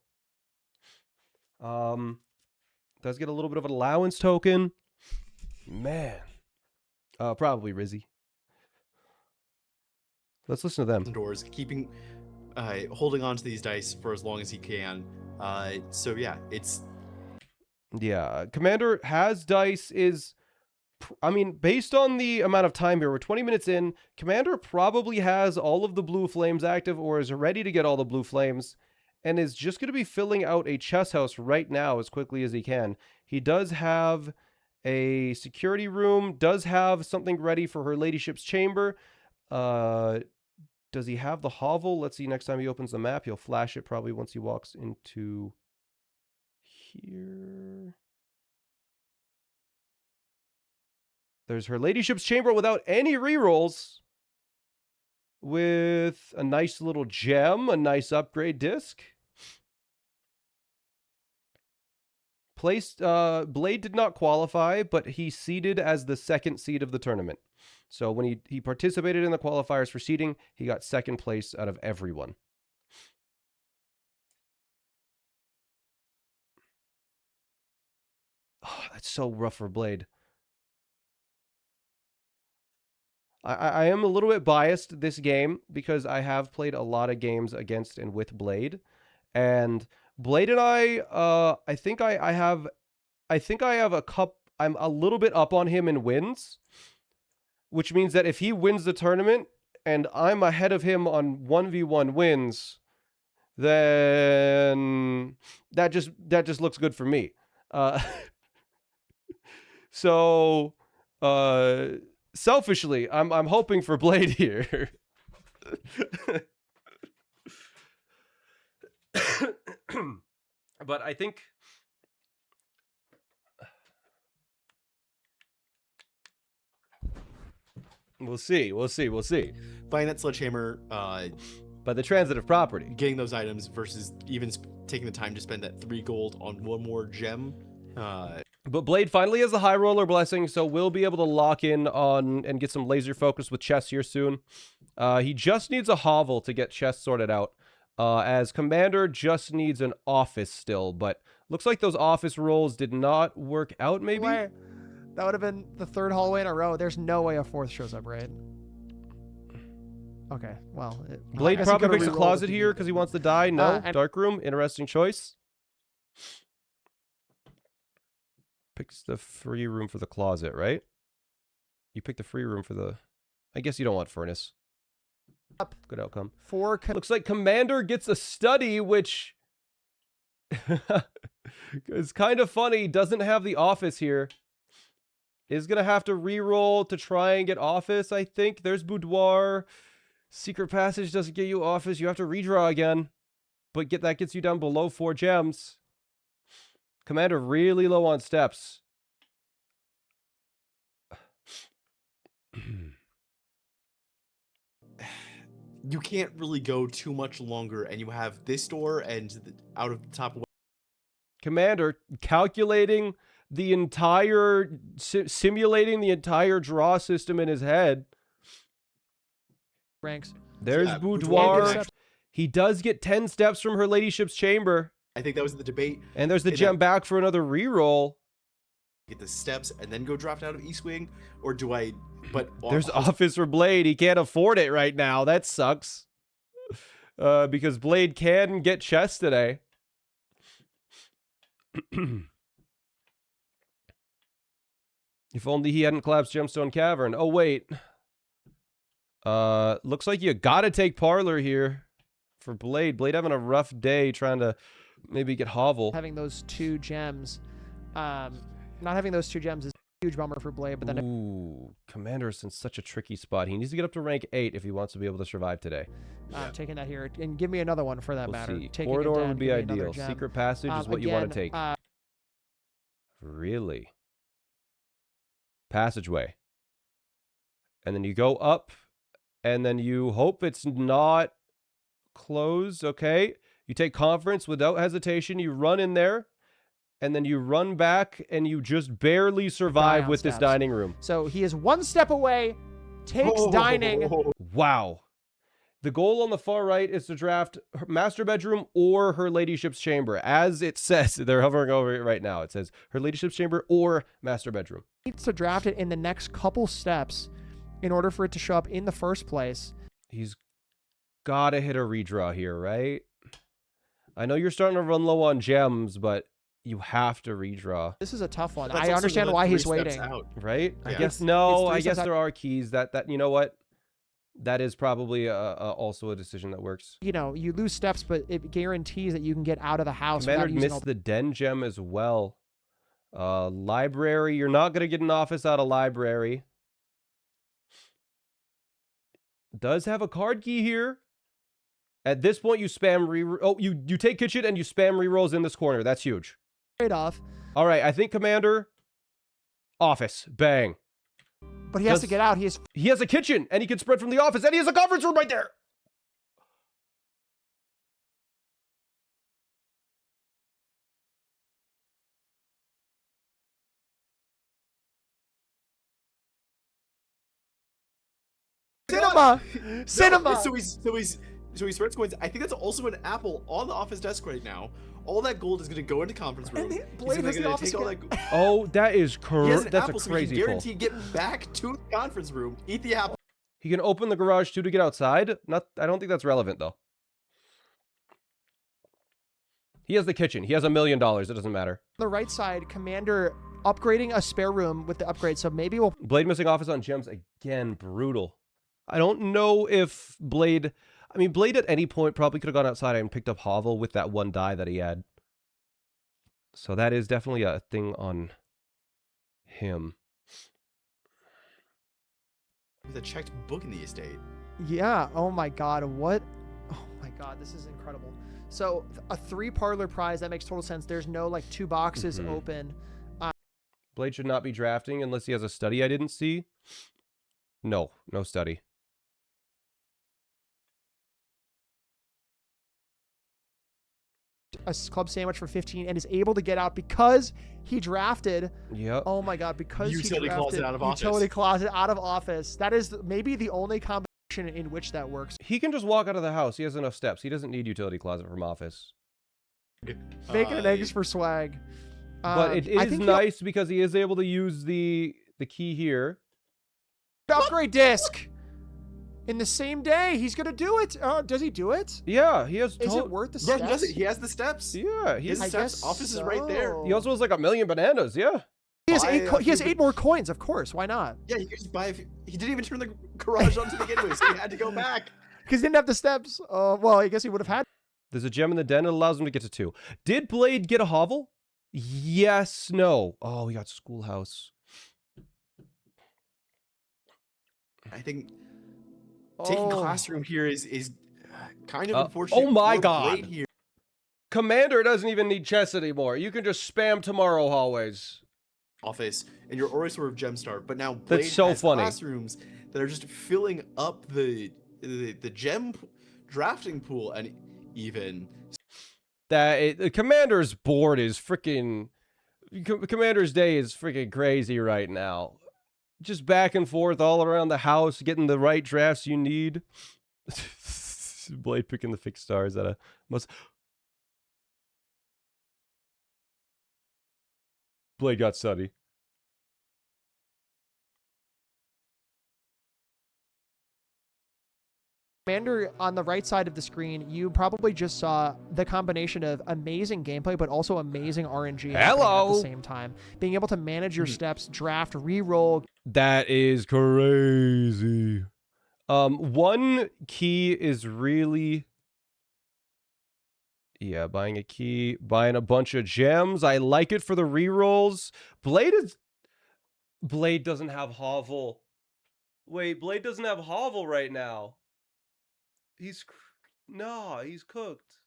Does get a little bit of an allowance token. Man. Probably Rizzy. Let's listen to them. Doors, keeping, holding on to these dice for as long as he can. So yeah, it's. Yeah, Commander has dice is, I mean, based on the amount of time here, we're 20 minutes in, Commander probably has all of the blue flames active or is ready to get all the blue flames and is just going to be filling out a chess house right now as quickly as he can. He does have a security room, does have something ready for her ladyship's chamber. Does he have the hovel? Let's see, next time he opens the map, he'll flash it probably once he walks into here. There's her ladyship's chamber without any rerolls, with a nice little gem, a nice upgrade disc. Placed, Blade did not qualify, but he seeded as the 2nd seed of the tournament. So when he participated in the qualifiers for seeding, he got 2nd place out of everyone. Oh, that's so rough for Blade. I am a little bit biased this game because I have played a lot of games against and with Blade. And Blade and I think I have a cup. I'm a little bit up on him in wins, which means that if he wins the tournament and I'm ahead of him on 1v1 wins, then that just looks good for me. So selfishly, I'm hoping for Blade here. But I think we'll see. Buying that sledgehammer, By the transitive property. getting those items versus even taking the time to spend that 3 gold on 1 more gem. But Blade finally has the high roller blessing, so we'll be able to lock in on and get some laser focus with chess here soon. He just needs a hovel to get chess sorted out. As Commander just needs an office still, but looks like those office rolls did not work out, maybe? Wait, that would have been the 3rd hallway in a row. There's no way a 4th shows up, right? Okay, well. Blade probably picks a closet here because he wants to die. No, and dark room, interesting choice. Picks the free room for the closet, right? You pick the free room for the... I guess you don't want furnace. Good outcome. Looks like Commander gets a study, which is kind of funny. Doesn't have the office here. Is going to have to re-roll to try and get office, I think. There's boudoir. Secret passage doesn't get you office. You have to redraw again. But that gets you down below 4 gems. Commander really low on steps. You can't really go too much longer, and you have this door and out of the top. Commander calculating the entire, simulating the entire draw system in his head. Ranks. There's Yeah, Boudoir. He does get 10 steps from her ladyship's chamber. I think that was the debate. And there's the gem back for another reroll. Get the steps and then go draft out of East Wing, or do I? But There's office for Blade. He can't afford it right now. That sucks. Because Blade can get chess today. If only he hadn't collapsed Gemstone Cavern. Oh, wait. Looks like you gotta take Parlor here for Blade. Blade having a rough day trying to maybe get Hovel. Having those 2 gems, not having those 2 gems is a huge bummer for Blade. But then, Ooh, Commander's in such a tricky spot. He needs to get up to rank 8 if he wants to be able to survive today. taking that here, and give me another one for that We'll matter. see. Taking Corridor it down, would be give me another ideal. gem. Secret passage is what you want to Again, take. Really? Passageway. And then you go up, and then you hope it's not closed, okay? You take conference without hesitation, you run in there, and then you run back, and you just barely survive with this steps. dining room. So he is 1 step away, takes dining. Wow. The goal on the far right is to draft her master bedroom or her ladyship's chamber. As it says, they're hovering over it right now. It says her ladyship's chamber or master bedroom. Needs to draft it in the next couple steps in order for it to show up in the first place. He's got to hit a redraw here, right? I know you're starting to run low on gems, but you have to redraw. This is a tough one. That's I also understand another why 3 he's steps waiting. out. Right? I Yeah. guess It's no. 3 I guess steps there are keys that you know what? That is probably also a decision that works. You know, you lose steps, but it guarantees that you can get out of the house. Commander without using missed the den gem as well. Library. You're not going to get an office out of library. Does have a card key here. At this point, you spam you take kitchen and you spam rerolls in this corner. That's huge. trade-off. All right, I think Commander office. Bang. But he has to get out. He has a kitchen and he can spread from the office and he has a conference room right there. Cinema. So he spreads coins. I think that's also an apple on the office desk right now. All that gold is going to go into conference room. And He's Blade has gonna the office take all again. that. Oh, that is He has correct. an That's apple, a so he crazy can pull. guarantee get back to the conference room, eat the apple. He can open the garage too to get outside. I don't think that's relevant though. He has the kitchen. He has $1 million. It doesn't matter. The right side, Commander upgrading a spare room with the upgrade. So maybe we'll Blade missing office on gems again. Brutal. I don't know if Blade. I mean, Blade at any point probably could have gone outside and picked up Hovel with that 1 die that he had. So that is definitely a thing on him. With a checked book in the estate. Yeah. Oh my God. What? Oh my God. This is incredible. So a 3 parlor prize. That makes total sense. There's no like 2 boxes open. Blade should not be drafting unless he has a study I didn't see. No study. A club sandwich for 15 and is able to get out because he drafted. Yep. Oh my God. Because Utility he drafted closet out of office. utility closet out of office. That is maybe the only combination in which that works. He can just walk out of the house. He has enough steps. He doesn't need utility closet from office. Bacon and eggs for swag. But it I is think nice because he is able to use the key here. upgrade disc in the same day. He's gonna do it. Does he do it? Yeah, he has. Is it worth the Yeah, steps? he does it. He has the steps. Yeah, He has he's. the I steps. guess Office is right there. so. He also has like 1 million bananas. Yeah. He has Buy 8. a He has few- 8 more coins. Of course. Why not? Yeah, he could just buy. He didn't even turn the garage on to begin with, so he had to go back. Because he didn't have the steps. Well, I guess he would have had. There's a gem in the den. It allows him to get to 2. Did Blade get a hovel? Yes. No. Oh, he got schoolhouse. I think Taking Oh. classroom here is kind of Oh unfortunate. my for God. Blade here. Commander doesn't even need chess anymore. You can just spam tomorrow hallways. Office, and you're already sort of gem starved, but now Blade That's so has funny. classrooms that are just filling up the gem drafting pool, and even The Commander's board is freaking... Commander's day is freaking crazy right now. Just back and forth all around the house, getting the right drafts you need. Blade picking the fixed stars at a must. Blade got Sunny. Commander, on the right side of the screen, you probably just saw the combination of amazing gameplay, but also amazing RNG happening at the same time. Being able to manage your steps, draft, re-roll. That is crazy. One key is really... Yeah, buying a key, buying a bunch of gems. I like it for the rerolls. Blade doesn't have Hovel. Wait, Blade doesn't have Hovel right now. He's cooked.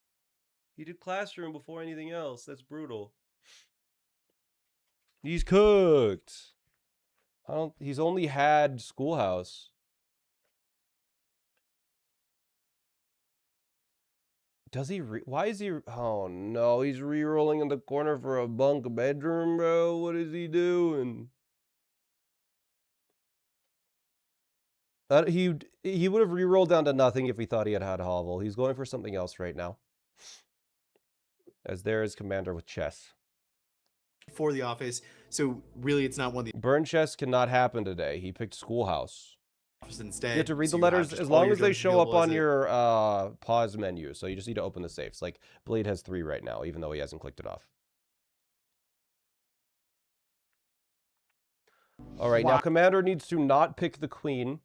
He did classroom before anything else. That's brutal. He's cooked. He's only had Schoolhouse. Does he why is he oh no, he's re-rolling in the corner for a bunk bedroom, bro. What is he doing? He would have re-rolled down to nothing if he thought he had Hovel. He's going for something else right now. As there is Commander with chess. for the office. So really, it's not one of the Burn chess cannot happen today. He picked Schoolhouse. office instead. You have to read so the you have letters just as all long your as they gems show up available as on a- your pause menu. So you just need to open the safes. Like Blade has 3 right now, even though he hasn't clicked it off. All right, now Commander needs to not pick the queen.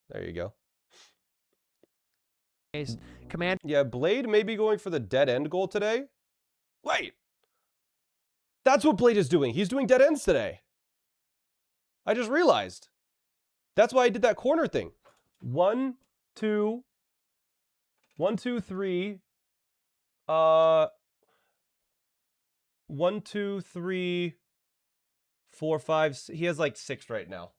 There you go. Command. Yeah, Blade may be going for the dead end goal today. Wait. That's what Blade is doing. He's doing dead ends today. I just realized. That's why I did that corner thing. 1, 2, 1, 2, 3. 1, 2, 3, 4, 5. He has like 6 right now.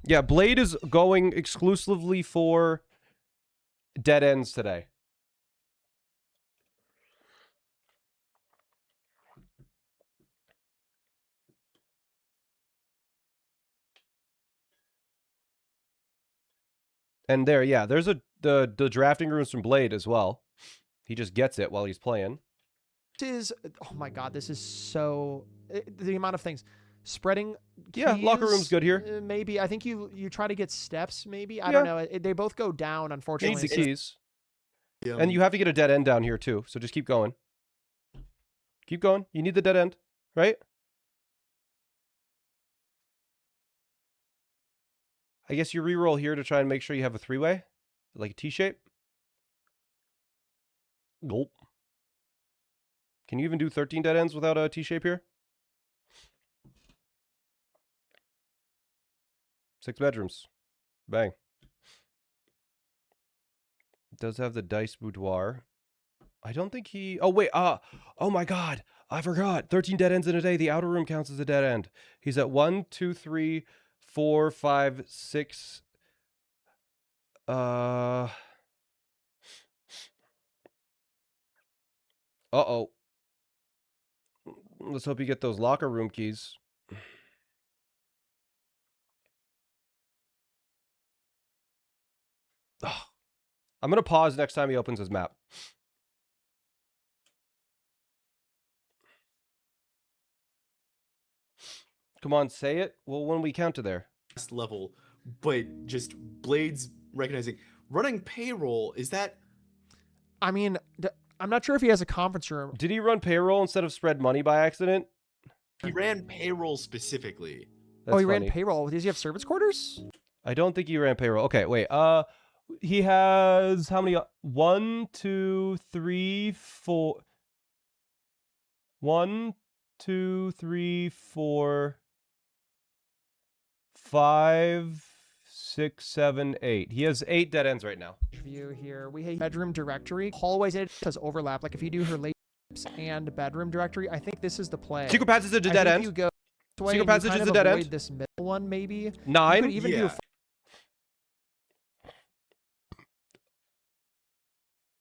Yeah, Blade is going exclusively for dead ends today. And there, yeah, there's the drafting rooms from Blade as well. He just gets it while he's playing. Oh my God, this is so the amount of things. Spreading keys, Yeah, locker room's good here. Maybe I think you try to get steps. Maybe I Yeah. don't know. They both go down, unfortunately. Needs the keys. Yeah. And you have to get a dead end down here too, so just keep going. Keep going. You need the dead end, right? I guess you re-roll here to try and make sure you have a 3-way, like a T-shape. Gulp. Can you even do 13 dead ends without a T-shape here? 6 bedrooms. Bang. Does have the dice boudoir. I don't think he... Oh, wait. Oh, my God. I forgot. 13 dead ends in a day. The outer room counts as a dead end. He's at 1, 2, 3, 4, 5, 6... Uh-oh. Let's hope you get those locker room keys. I'm going to pause next time he opens his map. Come on, say it. Well, when we count to there. level, but just Blades recognizing running payroll. Is that? I mean, I'm not sure if he has a conference room. Did he run payroll instead of spread money by accident? He ran payroll specifically. That's he funny. ran payroll. Does he have service quarters? I don't think he ran payroll. Okay, wait. He has how many? 1, 2, 3, 4. 1, 2, 3, 4. 5, 6, 7, 8. He has 8 dead ends right now. View here. We have bedroom directory. Hallways, it does overlap. Like if you do her late and bedroom directory, I think this is the play. Secret passage is a I dead think end. you go this way Secret and you passage kind is of a dead avoid end. this middle one, maybe. 9. You could even do a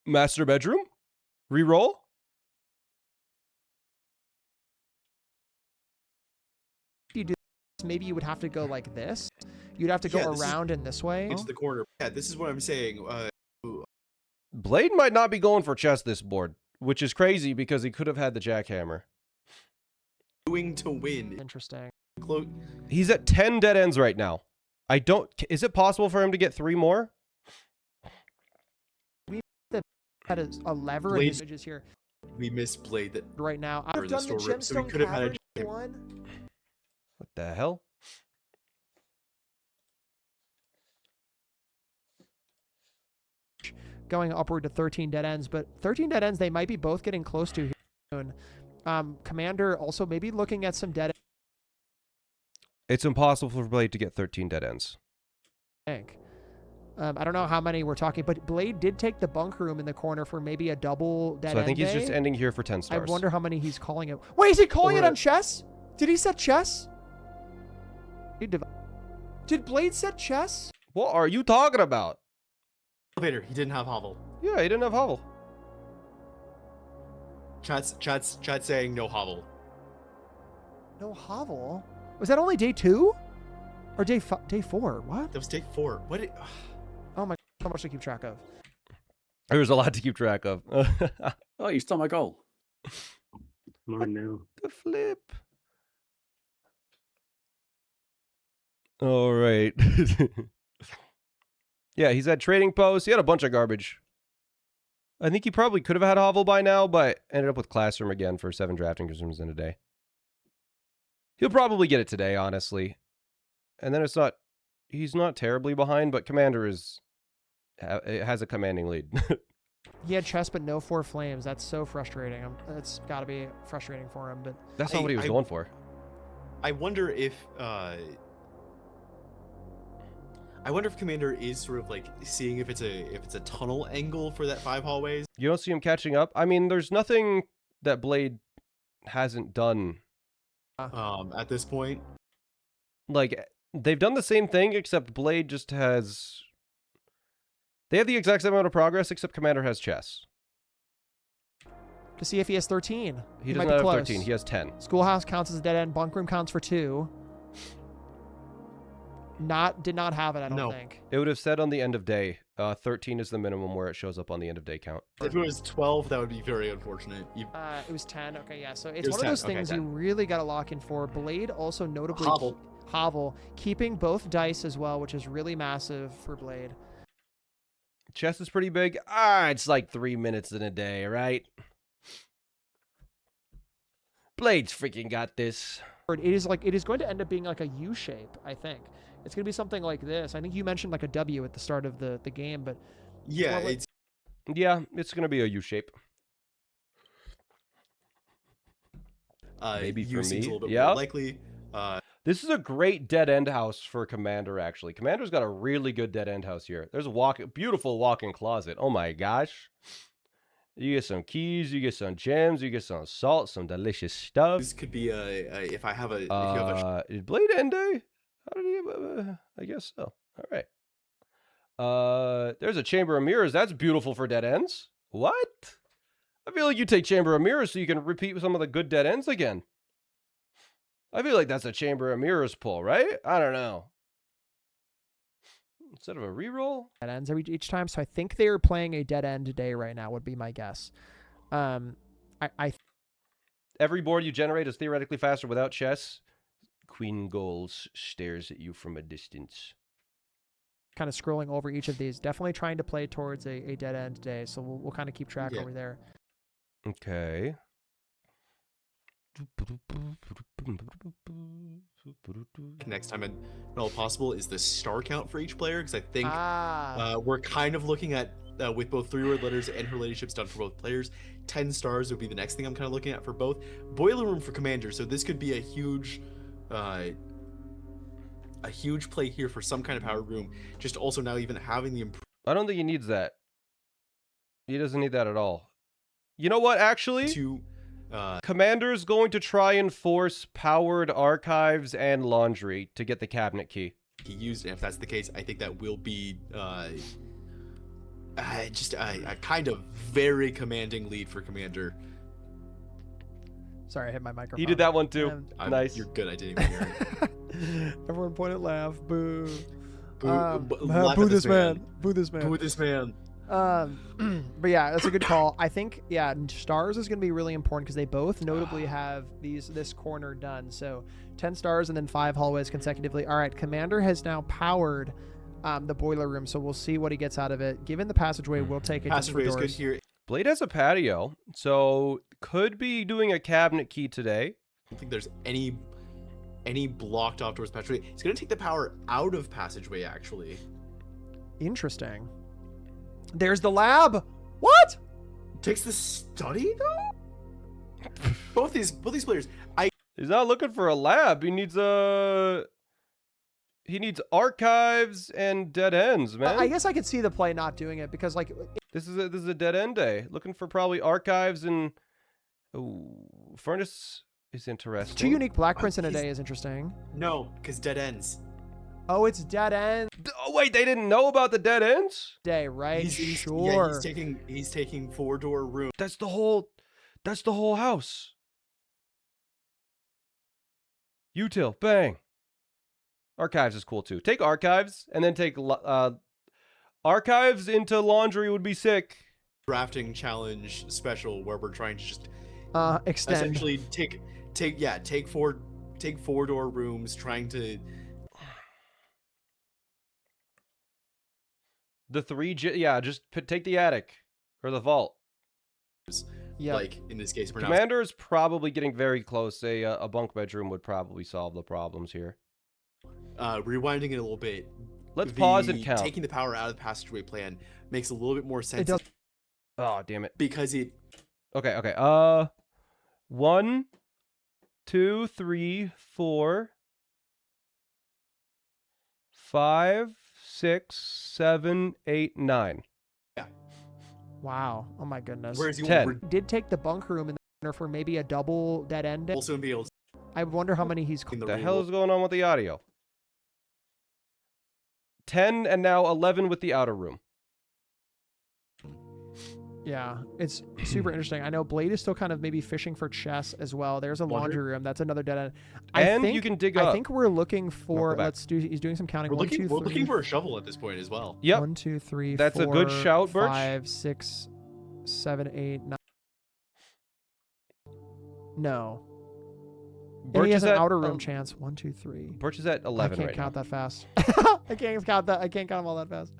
Master bedroom. Reroll. you do this, maybe you would have to go like this. You'd have to go around in this way. Into the corner. Yeah, this is what I'm saying. Blade might not be going for chess this board, which is crazy because he could have had the jackhammer. Doing to win. Interesting. He's at 10 dead ends right now. I don't. Is it possible for him to get 3 more? Had a lever and Blade's- images here We missed Blade that right now. I've in the done the storeroom, so we gemstone could have had a cavern one. What the hell? Going upward to 13 dead ends, but 13 dead ends they might be both getting close to here soon. Commander also maybe looking at some dead It's impossible for Blade to get 13 dead ends. ends. I don't know how many we're talking, but Blade did take the bunk room in the corner for maybe a double dead end. So I think he's just day. ending here for 10 I stars. wonder how many he's calling it. Wait, is he calling it on chess? Did he set chess? Did Blade set chess? What are you talking about? elevator. He didn't have hovel. Yeah, he didn't have hovel. Chat's saying no hovel. No hovel. Was that only day 2? Or day 4? What? That was day 4. What? Oh my, so much to keep track of. There's a lot to keep track of. Oh, you stole my goal. Come on now. The flip. All right. Yeah, he's at trading post. He had a bunch of garbage. I think he probably could have had hovel by now, but ended up with classroom again for 7 drafting consumes in a day. He'll probably get it today, honestly. And then he's not terribly behind, but Commander has a commanding lead. He had chess but no 4 flames. That's so frustrating. It's got to be frustrating for him. But That's not what he was going for. I wonder if Commander is sort of like seeing if it's a tunnel angle for that 5 hallways. You don't see him catching up? I mean, there's nothing that Blade hasn't done. At this point, Like, they've done the same thing, except Blade just has... They have the exact same amount of progress, except Commander has chess. to see if he has 13. He might does be not have close. 13. He has 10. Schoolhouse counts as a dead end. Bunk room counts for 2. Did not have it, I don't think. It would have said on the end of day. 13 is the minimum where it shows up on the end of day count. if it was 12, that would be very unfortunate. It was 10. Okay, yeah. So It it's was one of 10, those okay, things 10. you really got to lock in for. Blade also notably Hovel. keeping both dice as well, which is really massive for Blade. Chess is pretty big. It's like 3 minutes in a day, right? Blade's freaking got this. It is going to end up being like a U shape, I think. It's going to be something like this. I think you mentioned like a W at the start of the game, but Yeah, Well, it's Yeah, it's going to be a U shape. Maybe U for seems me. a little bit Yeah. more likely. This is a great dead end house for Commander, actually. Commander's got a really good dead end house here. There's a beautiful walk-in closet. Oh my gosh. You get some keys, you get some gems, you get some salt, some delicious stuff. This could be if I have a if you have a Is Blade end day? How did he I guess so. All right. There's a Chamber of Mirrors. That's beautiful for dead ends. What? I feel like you take Chamber of Mirrors so you can repeat some of the good dead ends again. I feel like that's a Chamber of Mirrors pull, right? I don't know. Instead of a reroll? dead ends each time. So I think they're playing a dead end day right now, would be my guess. Every board you generate is theoretically faster without chess. Queen Goals stares at you from a distance. kind of scrolling over each of these. Definitely trying to play towards a dead end day. So we'll kind of keep track over there. Okay. next time and all possible is the star count for each player, because I think we're kind of looking at with both 3-word letters and relationships done for both players. 10 stars would be the next thing I'm kind of looking at for both. Boiler room for Commander, so this could be a huge a huge play here for some kind of power room. Just also now even having the I don't think he needs that. He doesn't need that at all. You know what, actually? to Commander's going to try and force powered archives and laundry to get the cabinet key. he used. And if that's the case, I think that will be just a kind of very commanding lead for Commander. Sorry, I hit my microphone. He did that one too. Nice. You're good. I didn't even hear it. Everyone point and laugh. Boo. Laugh Boo at this man. Boo this man. Boo this man. But yeah, that's a good call. I think, yeah, stars is going to be really important because they both notably have this corner done. So 10 stars and then 5 hallways consecutively. All right, Commander has now powered the boiler room, so we'll see what he gets out of it. Given the passageway, we'll take it. Passageway is good here. Blade has a patio, so could be doing a cabinet key today. I don't think there's any blocked off towards passageway. It's gonna take the power out of passageway actually. Interesting. There's the lab. What? Takes the study though. both these players. He's not looking for a lab. He needs archives and dead ends, man. I guess I could see the play not doing it because like This is a dead end day. Looking for probably archives and furnace is interesting. 2 unique black prints in a day is interesting. No, because dead ends. Oh, it's dead end Oh wait, they didn't know about the dead ends? day, right? Yeah, Sure. he's taking 4-door room. That's the whole house. Util, bang. Archives is cool too. Take archives and then take archives into laundry would be sick. Drafting challenge special where we're trying to just Extend. essentially take 4-door rooms, trying to The 3, just take the attic or the vault. Yeah. like in this case we're now Commander is probably getting very close. A bunk bedroom would probably solve the problems here. rewinding it a little bit. Let's pause and count. Taking the power out of the passageway plan makes a little bit more sense. It does. Oh, damn it. Because it Okay. 1, 2, 3, 4, 5, 6, 7, 8, 9. Wow. Oh my goodness. whereas you 10. were Did take the bunk room in there for maybe a double dead end. also be able to I wonder how many he's. in What the hell is going on with the audio? 10 and now 11 with the outer room. Yeah, it's super interesting. I know Blade is still kind of maybe fishing for chess as well. There's a laundry room. That's another dead end. And you can dig up. I think we're looking for. go back. Let's do. He's doing some counting. we're 1, 2, 3. looking for a shovel at this point as well. Yep. 1, 2, 3. That's a good 4, shout, Birch. 5, 6, 7, 8, 9. No. And Birch he has is an at, outer room chance. 1, 2, 3. Birch is at 11 I can't right count now. that fast. I can't count that. I can't count them all that fast.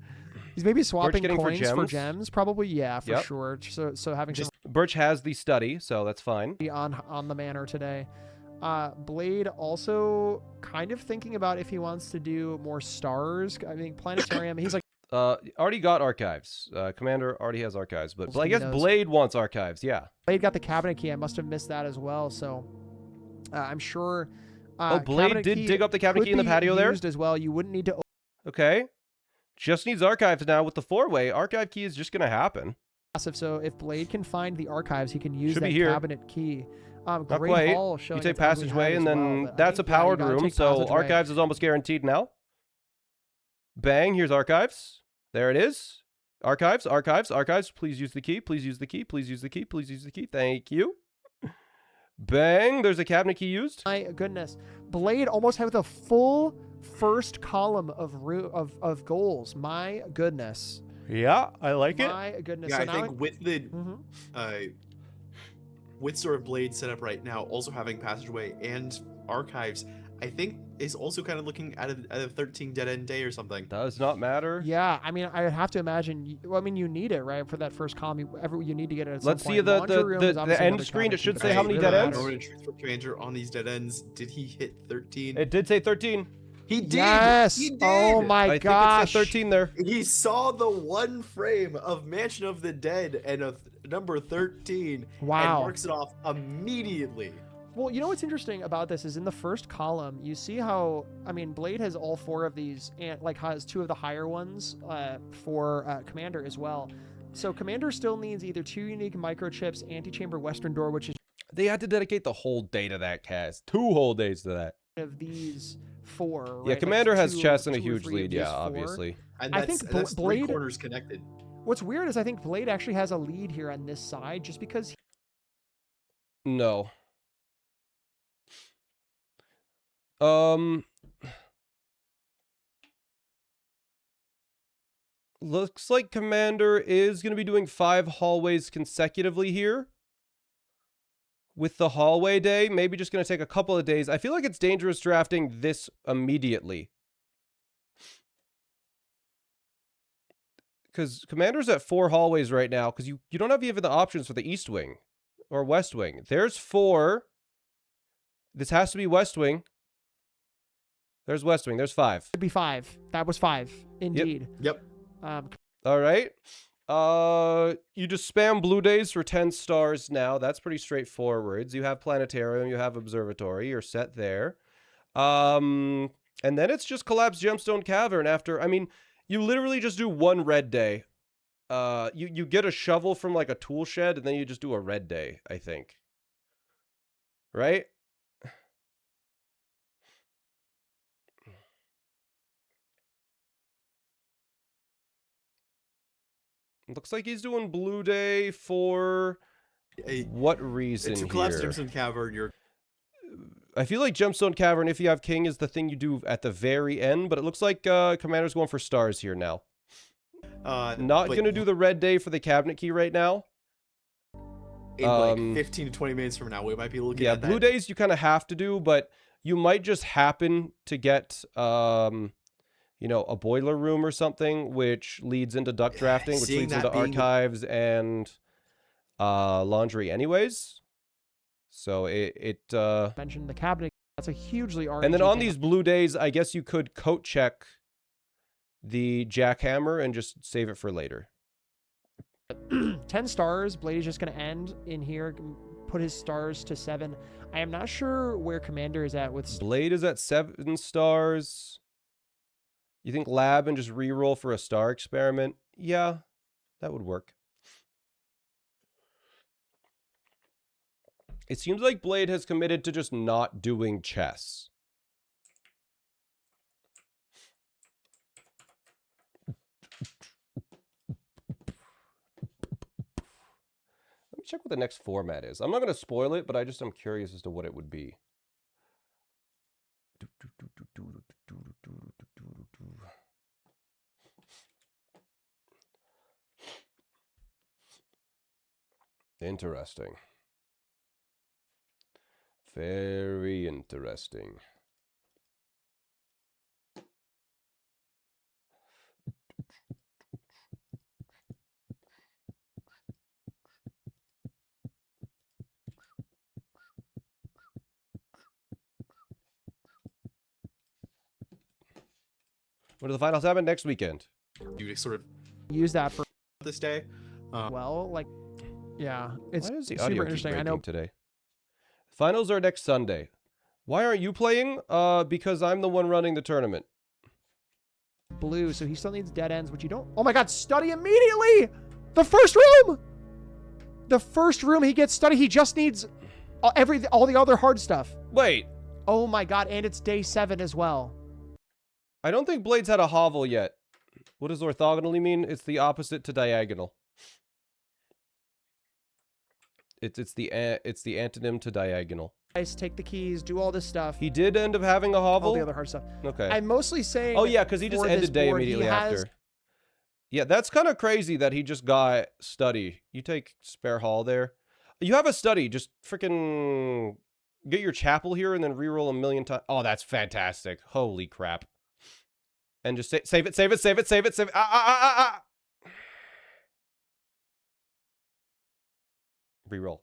He's maybe swapping getting for coins for gems? gems, probably. Yeah, for Yep. sure. So having some Birch has the study, so that's fine. on the manor today. Blade also kind of thinking about if he wants to do more stars. I mean, planetarium. He's like, Already got archives. Commander already has archives, but I He guess does. Blade wants archives. Yeah. Blade got the cabinet key. I must have missed that as well. So I'm sure. Blade cabinet did key dig up the cabinet could key in the be patio there. used as well. You wouldn't need to. Okay. Just needs archives now with the 4-way. Archive key is just gonna happen. Massive. So if Blade can find the archives, he can use Should that be here. cabinet key. Not Great quite. Hall You showing take its ugly passageway, head and as then well, but I that's a think, yeah, you powered gotta room. take So passageway. archives is almost guaranteed now. Bang! Here's archives. There it is. Archives. Please use the key. Please use the key. Please use the key. Please use the key. Thank you. Bang! There's a cabinet key used. My goodness, Blade almost had the full first column of goals. My goodness. Yeah, I like it. My goodness. Yeah, So I now think with the Mhm. with sort of Blade set up right now, also having passageway and archives, I think is also kind of looking at a 13 dead end day or something. Does not matter. Yeah, I mean, I would have to imagine. Well, I mean, you need it, right, for that first column. You need to get it. At Let's some see point. the- Laundry the- room the- is the obviously end another screen. It cabinet should key, say but how it many really dead ends? matters. Moment of truth for Commander on these dead ends. Did he hit 13? It did say 13. He did. Yes. He did. Oh my I think gosh. it said 13 there. He saw the one frame of Mansion of the Dead and of number 13 Wow. and marks it off immediately. Well, you know what's interesting about this is in the first column, you see how, I mean, Blade has all 4 of these and like has 2 of the higher ones for Commander as well. So Commander still needs either 2 unique microchips, Antechamber Western Door, which is They had to dedicate the whole day to that cast. 2 whole days to that. of these 4, right? Yeah, Commander like has two- chess and a 2 or huge 3 of lead, these yeah, 4. obviously. And I that's, think and that's Blade- 3 corners connected. What's weird is I think Blade actually has a lead here on this side just because No. Looks like Commander is going to be doing 5 hallways consecutively here. With the hallway day, maybe just going to take a couple of days. I feel like it's dangerous drafting this immediately. Because Commander's at 4 hallways right now, because you don't have even the options for the East Wing or West Wing. There's 4. This has to be West Wing. There's West Wing. There's 5. it'd be 5. That was 5, indeed. Yep. All right. You just spam blue days for 10 stars now. That's pretty straightforward. You have Planetarium, you have Observatory, you're set there. And then it's just Collapse Gemstone Cavern after, I mean, you literally just do 1 red day. You get a shovel from like a tool shed and then you just do a red day, I think. Right? Looks like he's doing blue day for what reason To collapse here? Gemstone Cavern, you're I feel like Gemstone Cavern, if you have King, is the thing you do at the very end, but it looks like Commander's going for stars here now. Not going to do the red day for the cabinet key right now. in like 15 to 20 minutes from now, we might be looking at that. Blue days you kind of have to do, but you might just happen to get, you know, a boiler room or something, which leads into duck drafting, which Seeing leads that into being- archives and laundry anyways. So Mentioned the cabinet. That's a hugely RNG and then on thing. these blue days, I guess you could coat check the jackhammer and just save it for later. 10 stars. Blade is just going to end in here, put his stars to 7. I am not sure where Commander is at with Blade is at 7 stars. You think lab and just reroll for a star experiment? Yeah, that would work. It seems like Blade has committed to just not doing chess. Let me check what the next format is. I'm not going to spoil it, but I'm curious as to what it would be. Interesting. Very interesting. When do the finals happen? Next weekend. You sort of use that for this day. well, like, yeah, it's Why is the super audio keep interesting. I breaking know today. Finals are next Sunday. Why aren't you playing? Because I'm the one running the tournament. blue, so he still needs dead ends, which you don't. Oh my God, study immediately. The first room. The first room he gets study. He just needs all the other hard stuff. Wait, Oh my God, and it's day 7 as well. I don't think Blade's had a hovel yet. What does orthogonally mean? It's the opposite to diagonal. It's the antonym to diagonal. Guys, take the keys, do all this stuff. He did end up having a hovel. All the other hard stuff. Okay. I'm mostly saying. Oh yeah, because he just for this ended day board, he immediately has- after. Yeah, that's kind of crazy that he just got study. You take spare hall there. You have a study. Just freaking get your chapel here and then reroll a million times. Oh, that's fantastic. Holy crap. And just save it, save it, save it, save it, save it. Reroll.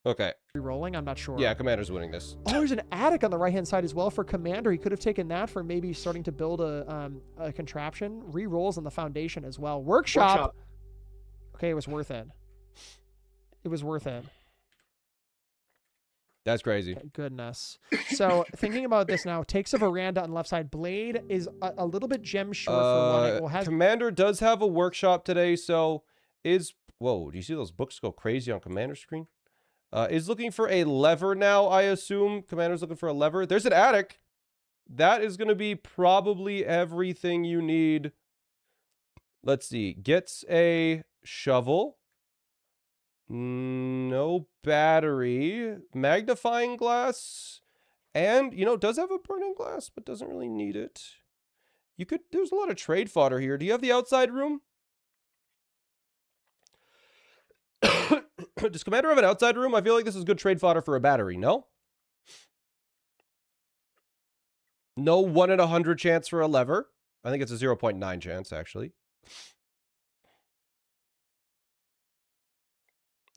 Okay. Rerolling, I'm not sure. Yeah, Commander's winning this. Oh, there's an attic on the right-hand side as well for Commander. He could have taken that for maybe starting to build a contraption. Re-rolls on the foundation as well. Workshop. Okay, it was worth it. it was worth it. That's crazy. Goodness. So thinking about this now, takes a veranda on left side. Blade is a little bit gem short for running. Well, Commander does have a workshop today, so is... Whoa, do you see those books go crazy on Commander screen? Is looking for a lever now, I assume. Commander's looking for a lever. There's an attic. That is going to be probably everything you need. Let's see. Gets a shovel. No battery. Magnifying glass. And, you know, does have a burning glass, but doesn't really need it. You could... There's a lot of trade fodder here. Do you have the outside room? Does Commander have an outside room? I feel like this is good trade fodder for a battery, no? No 1 in 100 chance for a lever. I think it's a 0.9 chance, actually.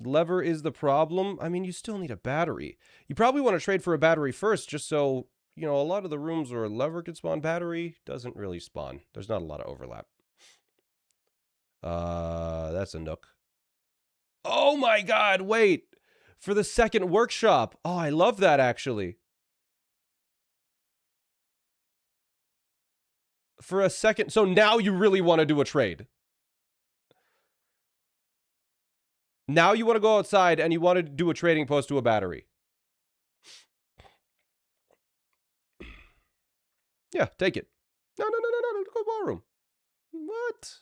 Lever is the problem. I mean, you still need a battery. You probably want to trade for a battery first, just so, you know, a lot of the rooms where a lever could spawn battery doesn't really spawn. There's not a lot of overlap. That's a nook. Oh my god, wait! For the second workshop. Oh, I love that, actually. For a second. So now you really want to do a trade. Now you want to go outside and you want to do a trading post to a battery. Yeah, take it. No, go ballroom. What?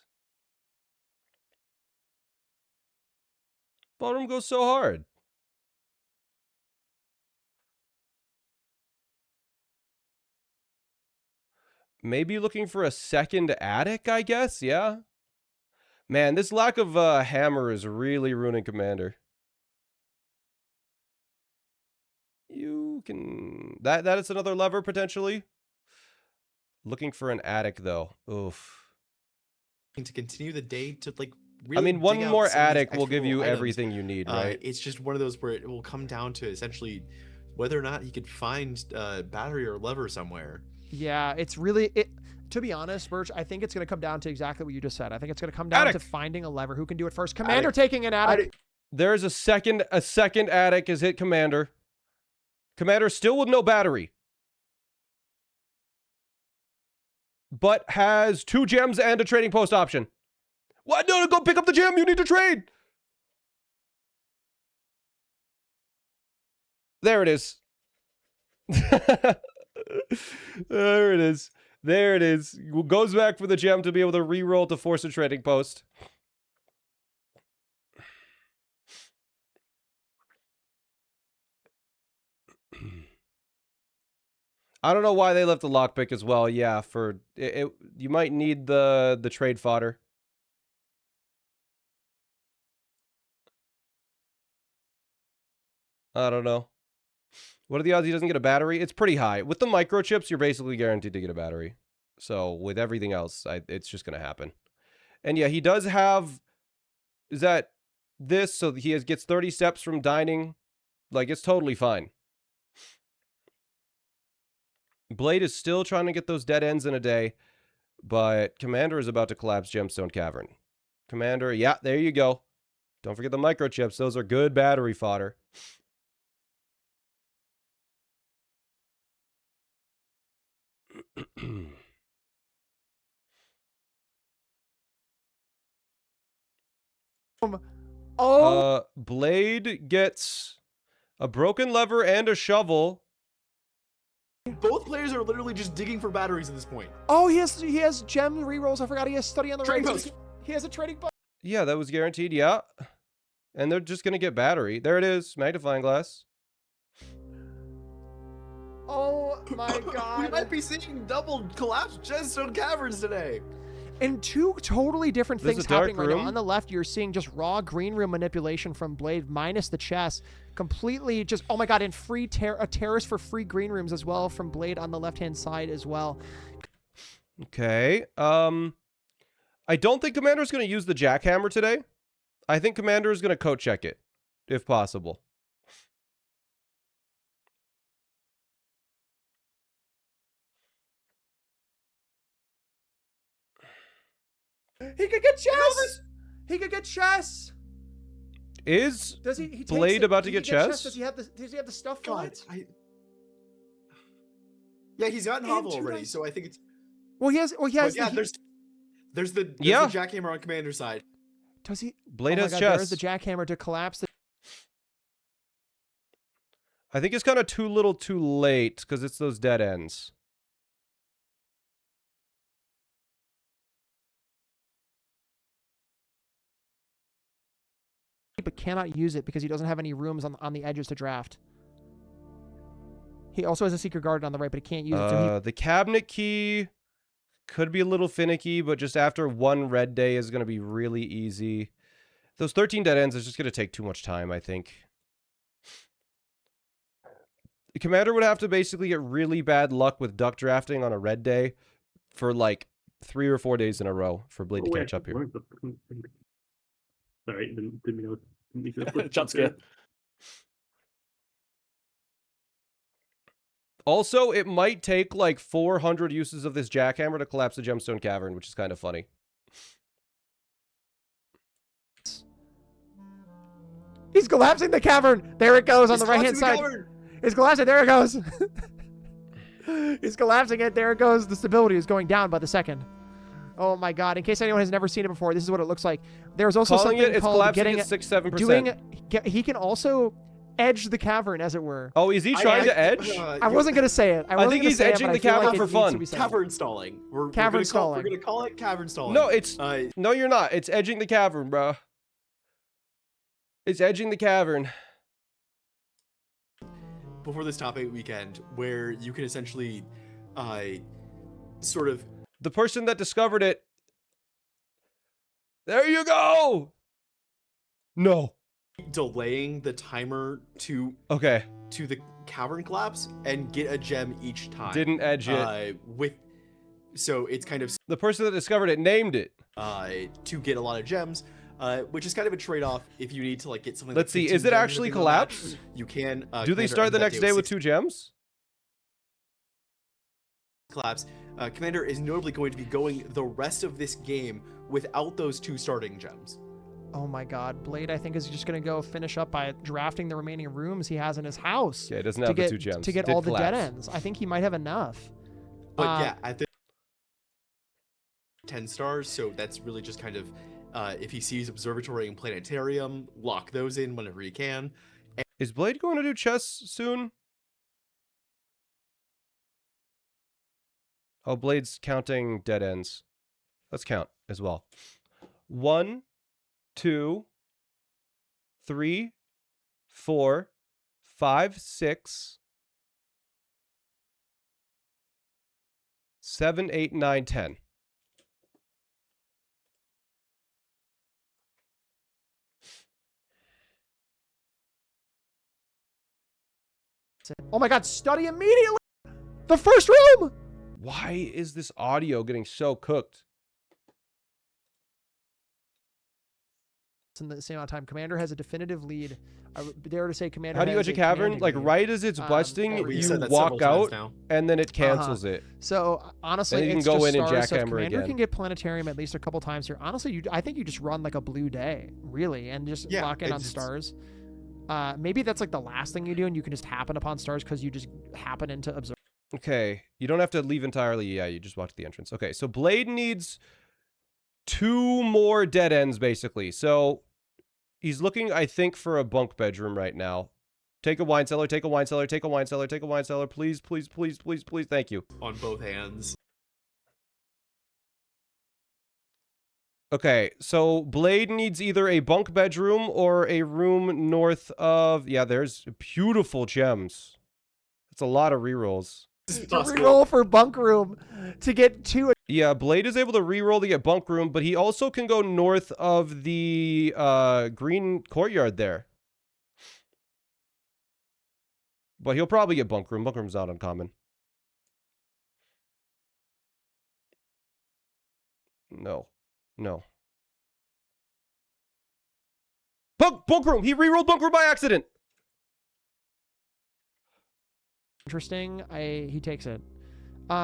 Ballroom goes so hard. Maybe looking for a second attic, I guess? Yeah. Man, this lack of hammer is really ruining Commander. You can... That is another lever, potentially. Looking for an attic, though. Oof. To continue the day to, like, really I mean, one dig out more some of these attic will extra give you little items. everything you need, right? It's just one of those where it will come down to essentially whether or not he could find battery or lever somewhere. Yeah, it's really... To be honest, Birch, I think it's going to come down to exactly what you just said. I think it's going to come down to finding a lever. Who can do it first? Commander taking an attic. There's a second attic has hit Commander. Commander still with no battery. But has 2 gems and a trading post option. What? No, go pick up the gem. You need to trade. There it is. There it is. There it is. Goes back for the gem to be able to re-roll to force a trading post. I don't know why they left the lockpick as well. Yeah, for you might need the trade fodder. I don't know. What are the odds he doesn't get a battery? It's pretty high. With the microchips, you're basically guaranteed to get a battery. So with everything else, it's just going to happen. And yeah, he does have... Is that this? So he gets 30 steps from dining. Like, it's totally fine. Blade is still trying to get those dead ends in a day. But Commander is about to collapse Gemstone Cavern. Commander, yeah, there you go. Don't forget the microchips. Those are good battery fodder. Blade gets a broken lever and a shovel. Both players are literally just digging for batteries at this point. Oh, he has gem rerolls. I forgot he has study on the Trading right. post. He has a trading post. Yeah, that was guaranteed. Yeah. And they're just going to get battery. There it is. Magnifying glass. Oh my god. We might be seeing double collapsed Gemstone Caverns today. And 2 totally different This is things a dark happening right now. room. On the left, you're seeing just raw green room manipulation from Blade minus the chest. Completely just, oh my god, and free a terrace for free green rooms as well from Blade on the left-hand side as well. Okay. I don't think Commander's going to use the jackhammer today. I think Commander is going to coat check it, if possible. He could get chess! He could get chess! Is Does he takes Blade it. about to He get can chest. chest? Does he have the stuff for God, it? Yeah, he's got And novel two already, dice. so I think it's. Well, he has. But yeah, there's the Yeah. jackhammer on commander's side. Does he? Blade oh my has God, chest. There's the jackhammer to collapse the. I think it's kind of too little too late because it's those dead ends. But cannot use it because he doesn't have any rooms on the edges to draft. He also has a secret garden on the right, but he can't use it. So The cabinet key could be a little finicky, but just after one red day is going to be really easy. Those 13 dead ends is just going to take too much time, I think. The commander would have to basically get really bad luck with duck drafting on a red day for like 3 or 4 days in a row for Blade to catch up here. Sorry, didn't mean to Jump scare. Also, it might take like 400 uses of this jackhammer to collapse the gemstone cavern, which is kind of funny. he's collapsing the cavern. There it goes on the right hand side. He's collapsing. There it goes. He's collapsing it. There it goes. The stability is going down by the second. Oh my God! In case anyone has never seen it before, this is what it looks like. There's also Calling something it's called collapsing getting at 6-7%. He can also edge the cavern, as it were. Oh, is he trying to edge? I wasn't gonna say it. I think he's edging the cavern for fun. Cavern stalling. Cavern stalling. We're gonna call it cavern stalling. No, it's no, you're not. It's edging the cavern, bro. It's edging the cavern. Before this top 8 weekend, where you can essentially, sort of. The person that discovered it. There you go. No. Delaying the timer to the cavern collapse and get a gem each time. Didn't edge it. So it's kind of the person that discovered it named it. To get a lot of gems, which is kind of a trade-off if you need to like get something. Let's see. Is it actually collapsed? You can. Do they start the next day with 2 gems? Collapse. Commander is notably going to be going the rest of this game without those 2 starting gems. Oh my God, Blade, I think, is just going to go finish up by drafting the remaining rooms he has in his house. Yeah, he doesn't have the 2 gems. To get all the dead ends. I think he might have enough. But yeah, at the 10 stars, so that's really just kind of, if he sees Observatory and Planetarium, lock those in whenever he can. Is Blade going to do chess soon? Oh, Blade's counting dead ends. Let's count as well. 1, 2, 3, 4, 5, 6, 7, 8, 9, 10. Oh my God, study immediately! The first room! Why is this audio getting so cooked? In the same amount of time, Commander has a definitive lead. I would dare to say Commander. How do you edge a cavern? Like right as it's busting, you walk out and then it cancels it. So honestly, then you can it's go just in and stars, so jackhammer Commander again. can get Planetarium at least a couple times here. Honestly, I think you just run like a blue day, really, and just lock in on stars. Maybe that's like the last thing you do, and you can just happen upon stars because you just happen into observe. Okay, you don't have to leave entirely. Yeah, you just walk to the entrance. Okay, so Blade needs 2 more dead ends, basically. So he's looking, I think, for a bunk bedroom right now. Take a wine cellar, take a wine cellar, take a wine cellar, take a wine cellar. Please, please, please, please, please. Thank you. On both hands. Okay, so Blade needs either a bunk bedroom or a room north of... Yeah, there's beautiful gems. That's a lot of rerolls. Reroll for bunk room to get 2. Yeah, Blade is able to reroll to get bunk room, but he also can go north of the green courtyard there. But he'll probably get bunk room. Bunk room's not uncommon. No. No. Bunk room! He rerolled bunk room by accident! Interesting. He takes it.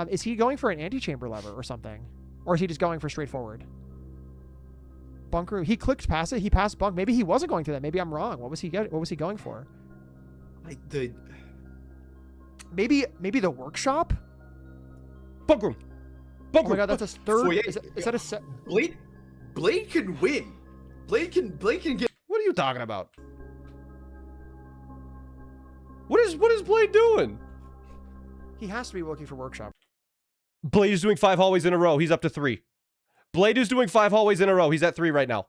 Is he going for an antechamber lever or something? Or is he just going for straightforward? Bunk room. He clicked past it. He passed bunk. Maybe he wasn't going to that. Maybe I'm wrong. What was he going for? Maybe the workshop? Bunk room. Oh my god, that's a third. Foyer. Is that a set? Blade can win. Blade can get. What are you talking about? What is Blade doing? He has to be looking for workshop. Blade is doing 5 hallways in a row. He's up to 3. Blade is doing 5 hallways in a row. He's at 3 right now.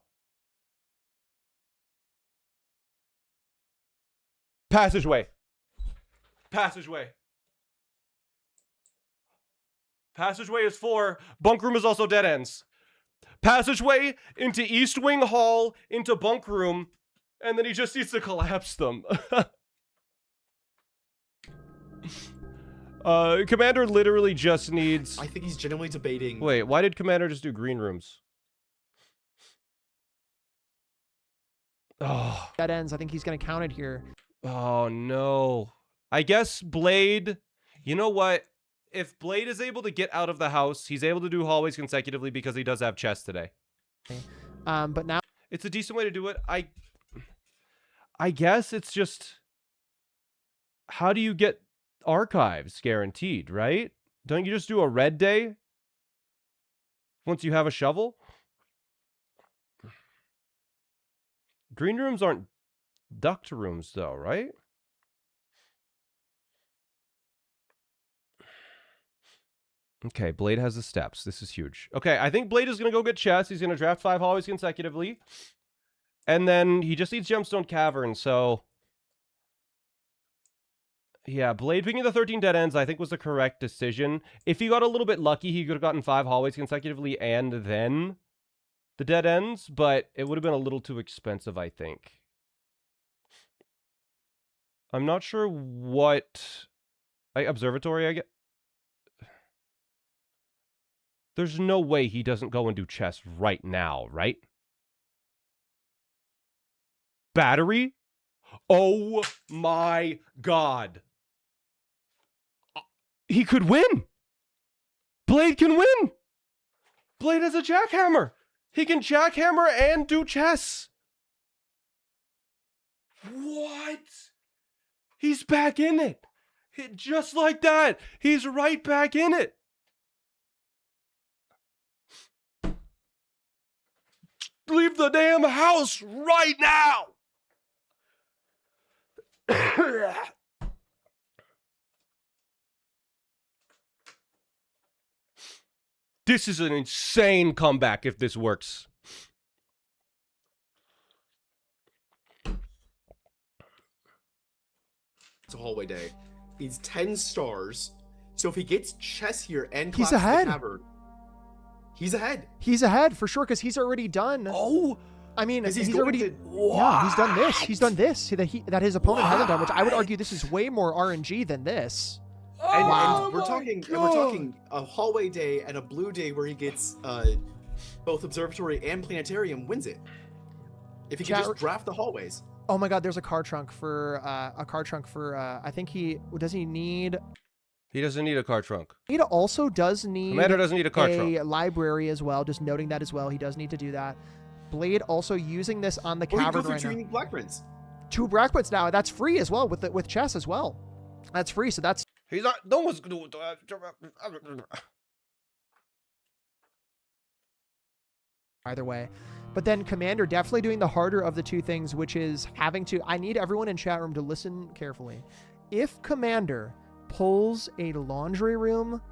Passageway. Passageway. Passageway is 4. Bunk room is also dead ends. Passageway into East Wing Hall, into bunk room, and then he just needs to collapse them. Commander literally just needs... I think he's genuinely debating. Wait, why did Commander just do green rooms? Oh. Dead ends. I think he's going to count it here. Oh, no. I guess Blade... You know what? If Blade is able to get out of the house, he's able to do hallways consecutively because he does have chess today. But now... It's a decent way to do it. I guess it's just... How do you get archives guaranteed, right? Don't you just do a red day once you have a shovel? Green rooms aren't duct rooms though, right? Okay, Blade has the steps. This is huge. Okay, I think Blade is going to go get chess. He's going to draft 5 hallways consecutively. And then he just needs Gemstone Cavern, so... Yeah, Blade picking the 13 dead ends, I think, was the correct decision. If he got a little bit lucky, he could have gotten 5 hallways consecutively and then the dead ends, but it would have been a little too expensive, I think. I'm not sure what... Observatory, I get... There's no way he doesn't go and do chess right now, right? Battery? Oh my god. He could win. Blade can win. Blade has a jackhammer. He can jackhammer and do chess. What? He's back in it. Just like that. He's right back in it. Leave the damn house right now. This is an insane comeback if this works. It's a hallway day. He's 10 stars. So if he gets chess here and he's collapses the ahead. cavern, he's ahead. He's ahead for sure because he's already done. Oh, I mean, he's going already. to- Yeah, he's done this. He's done this that his opponent hasn't done, which I would argue this is way more RNG than this. And, Wow. and we're talking a hallway day and a blue day where he gets both observatory and planetarium wins it. If he can Chat- just draft the hallways. Oh my God, there's a card trunk for I think he need. he doesn't need a card trunk. He also does need Commander doesn't need a card trunk. a library as well. Just noting that as well. He does need to do that. Blade also using this on the Or he cavern goes through right 2 now. unique black prints. 2 brackets now. That's free as well with chess as well. That's free. So that's He's not. No one's gonna do it. either way. But then Commander definitely doing the harder of the 2 things, which is having to... I need everyone in chat room to listen carefully. If Commander pulls a laundry room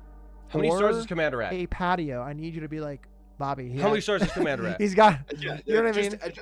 How many stars or is Commander at? a patio, I need you to be like, Bobby. How many stars is Commander at? He's got... Yeah, You know what I just mean?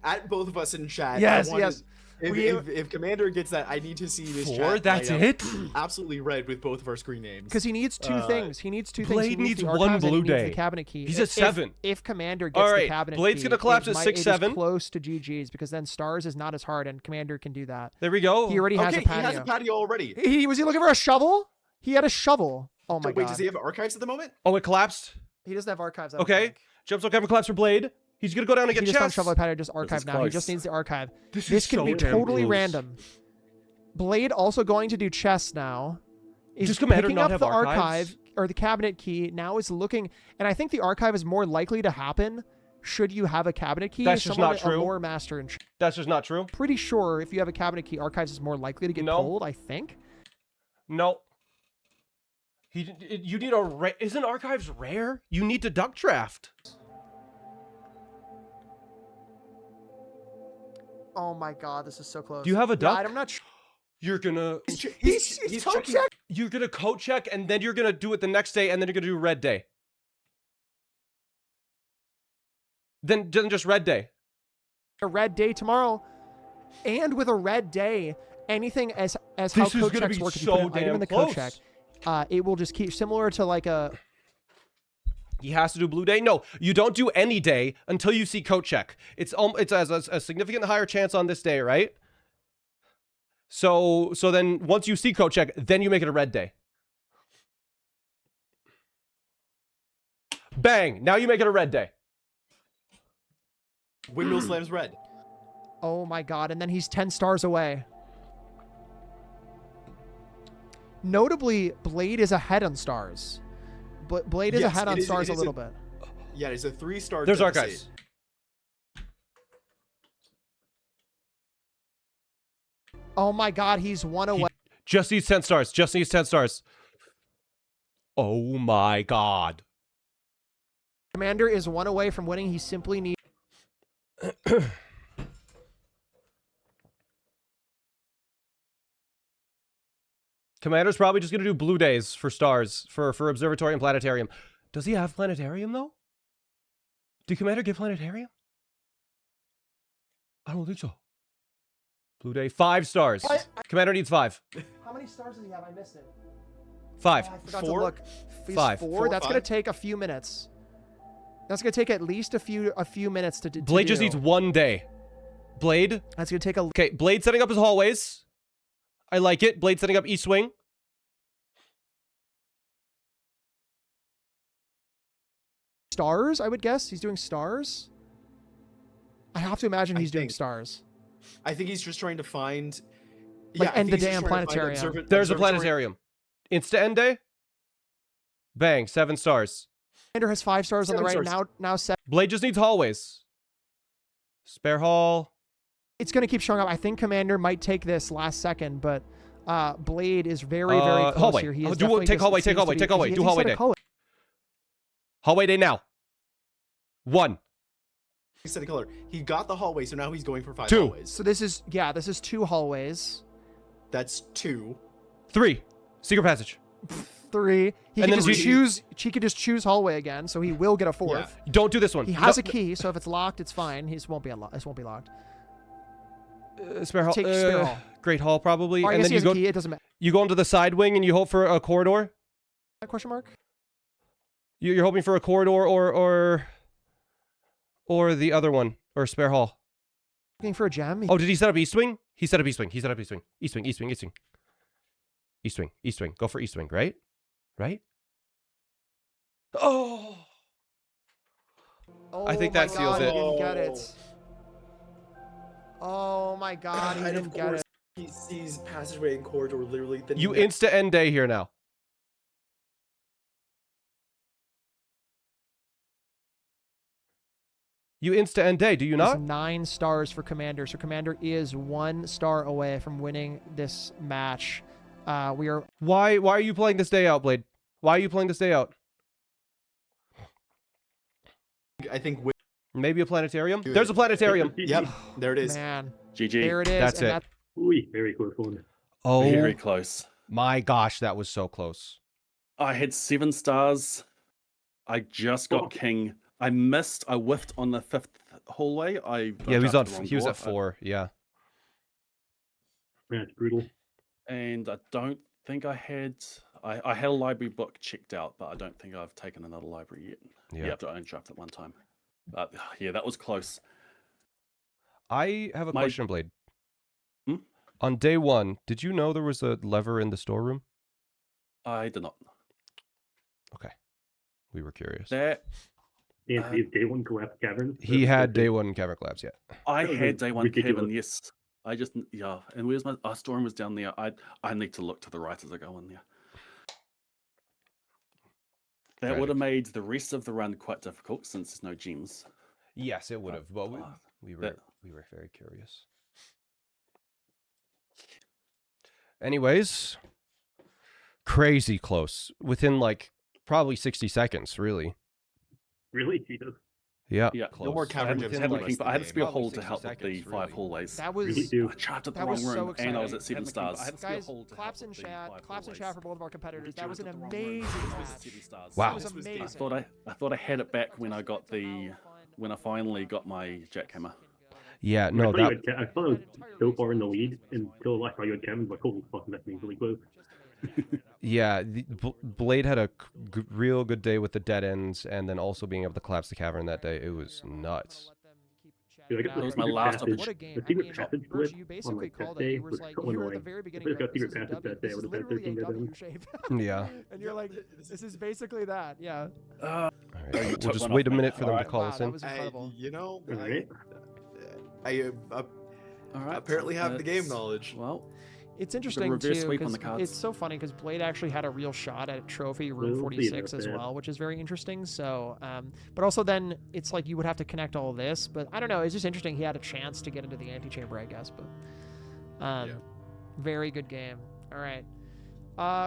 At both of us in chat. Yes, I wanted- yes. If Commander gets that, I need to see this 4? chat That's light up it? absolutely red with both of our screen names. Because he needs 2 things. He needs 2 things. Blade He needs needs the one archives and blue he needs day. the cabinet key. He's at 7. If Commander gets All the right, cabinet Blade's key, gonna collapse at it 6, is 7. close to GG's because then stars is not as hard and Commander can do that. There we go. He already has Okay, a patio. he has a patio already. Was he looking for a shovel? He had a shovel. Oh my So, wait, God. does he have archives at the moment? Oh, it collapsed. He doesn't have archives. I don't Okay. think. Jumps on cover collapse for Blade. He's gonna go down and He get just found chess. shovel patio, just archive is now. He close. just needs the archive. This This is can so be damn totally close. random. Blade also going to do chess now. He's Does Commander picking not up have the archives? archive or the cabinet key. Now is looking, and I think the archive is more likely to happen should you have a cabinet key. That's just not A true. lore master and That's just not true. pretty sure if you have a cabinet key, archives is more likely to get No. pulled. I think. No. You need a isn't archives rare? You need to duck draft. Oh my god, this is so close. Do you have a duck? I'm not sure. You're gonna He's coat checking- check. you're gonna coat check and then you're gonna do it the next day and then you're gonna do red day. Then just red day. A red day tomorrow, and with a red day, anything as how This is coat gonna checks be work. If you so put an item damn in the close. coat check, it will just keep similar to like a. He has to do blue day. No, you don't do any day until you see coat check. It's as a significant higher chance on this day, right? So then once you see coat check, then you make it a red day. Bang! Now you make it a red day. Windmill slams red. Oh my god! And then he's 10 stars away. Notably, Blade is ahead on stars. Blade is Yes, ahead it on is- stars it a is little bit. Yeah, it's a 3-star. There's deficit. archives. Oh my god, he's one away. Just needs 10 stars. Just needs 10 stars. Oh my god. Commander is one away from winning. He simply needs. Commander's probably just gonna do blue days for stars for observatory and planetarium. Does he have planetarium though? Did Commander get planetarium? I don't think so. Blue day, 5 stars. Commander needs 5. How many stars does he have? I missed it. 5. I forgot 4? to look. He's 5. 4. That's gonna 5? take a few minutes. That's gonna take at least a few minutes to do. Blade just needs 1 day. Blade. That's gonna take a. Okay, Blade setting up his hallways. I like it. Blade setting up east wing. Stars, I would guess. He's doing stars. I have to imagine I he's doing think- stars. I think he's just trying to find. Like, I end think the he's day just on trying to find planetarium. There's a observatory- planetarium. Insta end day. Bang, 7 stars. Commander has 5 stars on the 7 right. stars. Now 7. Blade just needs hallways. Spare hall. It's gonna keep showing up. I think Commander might take this last second, but Blade is very close hallway. here. He Oh, is do- definitely take just- hallway, it take seems to hallway, be- take hallway, he- do he hallway said a day. hallway. Hallway day now. 1. He said a color. He got the hallway, so now he's going for 5 2. hallways. So this is 2 hallways. That's 2. 3. Secret passage. 3. He And can then just he- choose. He could just choose hallway again, so he will get a 4th. Don't do this one. He has No, a key, so if it's locked, it's fine. This won't be locked. Spare hall. Take spare hall. Great hall probably. Or I And guess then he you has go a key. It doesn't matter. you go into the side wing and you hope for a corridor. Question mark? You're hoping for a corridor or the other one or spare hall. Looking for a gem. Oh, did he set up east wing? He set up east wing. He set up east wing. East wing. East wing. East wing. East wing. East wing. Go for east wing, right? Right? Oh. Oh I think my that seals God, it. He didn't get it. Oh my God, he And didn't of get course, it. he sees passageway and corridor literally. The You next- insta end day here now. You insta end day, do you It's not? 9 stars for Commander. So Commander is 1 star away from winning this match. We are Why are you playing this day out, Blade? Why are you playing this day out? I think. Maybe a planetarium? There's a planetarium. Yep, there it is. man. GG. There it is. That's and it. Ooh, very close one. Oh Very close. my gosh, that was so close. I had 7 stars. I just got Oh. king. I whiffed on the 5th hallway. Yeah, he was drafted the wrong he was door. at 4, yeah. Man, it's brutal. And I don't think I had I had a library book checked out, but I don't think I've taken another library yet. Yeah. Yeah, I've only drafted one time. But yeah, that was close. I have a My- question, Blade. Hmm? On day 1, did you know there was a lever in the storeroom? I did not. Okay. We were curious. That And he had day one collapse cavern. He had day 1 Cavern Labs, yeah. I That was had day one ridiculous. Kevin, yes. I just yeah. And where's my storeroom was down there. I need to look to the right as I go in there. That would have made the rest of the run quite difficult since there's no gems. Yes, it would have, but we that- were very curious. Anyways, crazy close. Within like probably 60 seconds, really. Really? Jesus. Yeah, Yeah. close. No more cavern I gems had for the looking, rest but of I had the to game. be a Probably hold to 60 help with the seconds, 5 really. hallways. That Really was do. I charged at the that wrong was so room, and I was exciting. at 7 stars. I had to be a guys. hold to Claps help in with the chat. 5 Claps in hallways. chat for both of our competitors. That was an Charged at the wrong amazing room, match. 7 stars. Wow. That was This was amazing. I thought I had it back when I got when I finally got my jackhammer. Yeah, I no, thought, I thought I was so far in the lead until I saw you had Kevin. Like, holy fuck, that means really close. yeah. Blade had a real good day with the dead ends, and then also being able to collapse the cavern that day. It was nuts. Dude, I guess That was my last passage, What a game. the I secret mean, passage Birch, glitch you on basically like called that it. day You were was like, so you were at the annoying. very If beginning I got this secret is a passage W. that day, I This would is have had literally 13 a dead W ends. shape. Yeah. And you're like, this is basically that. Yeah. All you right, we'll took just one wait a off me. minute for them to Alright. call Wow, us that in. was incredible. You know, Alright. I Alright. apparently have the game It's- knowledge. Well, It's interesting reverse too sweep on because the cards. it's so funny because Blade actually had a real shot at trophy room We'll see 46 about as that. well, which is very interesting. So, but also then it's like you would have to connect all this, but I don't know. It's just interesting. He had a chance to get into the antechamber, I guess. But, Yeah. very good game. All right.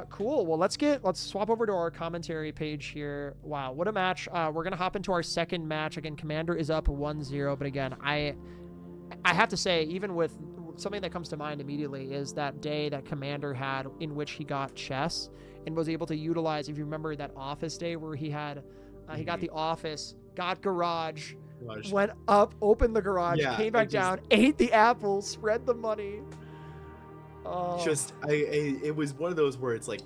Cool. Well, let's swap over to our commentary page here. Wow, what a match. We're gonna hop into our second match again. Commander is up 1-0, but again, I have to say, even with something that comes to mind immediately is that day that Commander had in which he got chess and was able to utilize, if you remember that office day where he had, he got the office, got garage, went up, opened the garage, Yeah, came back it just- down, ate the apple, spread the money. Oh. It was one of those where it's like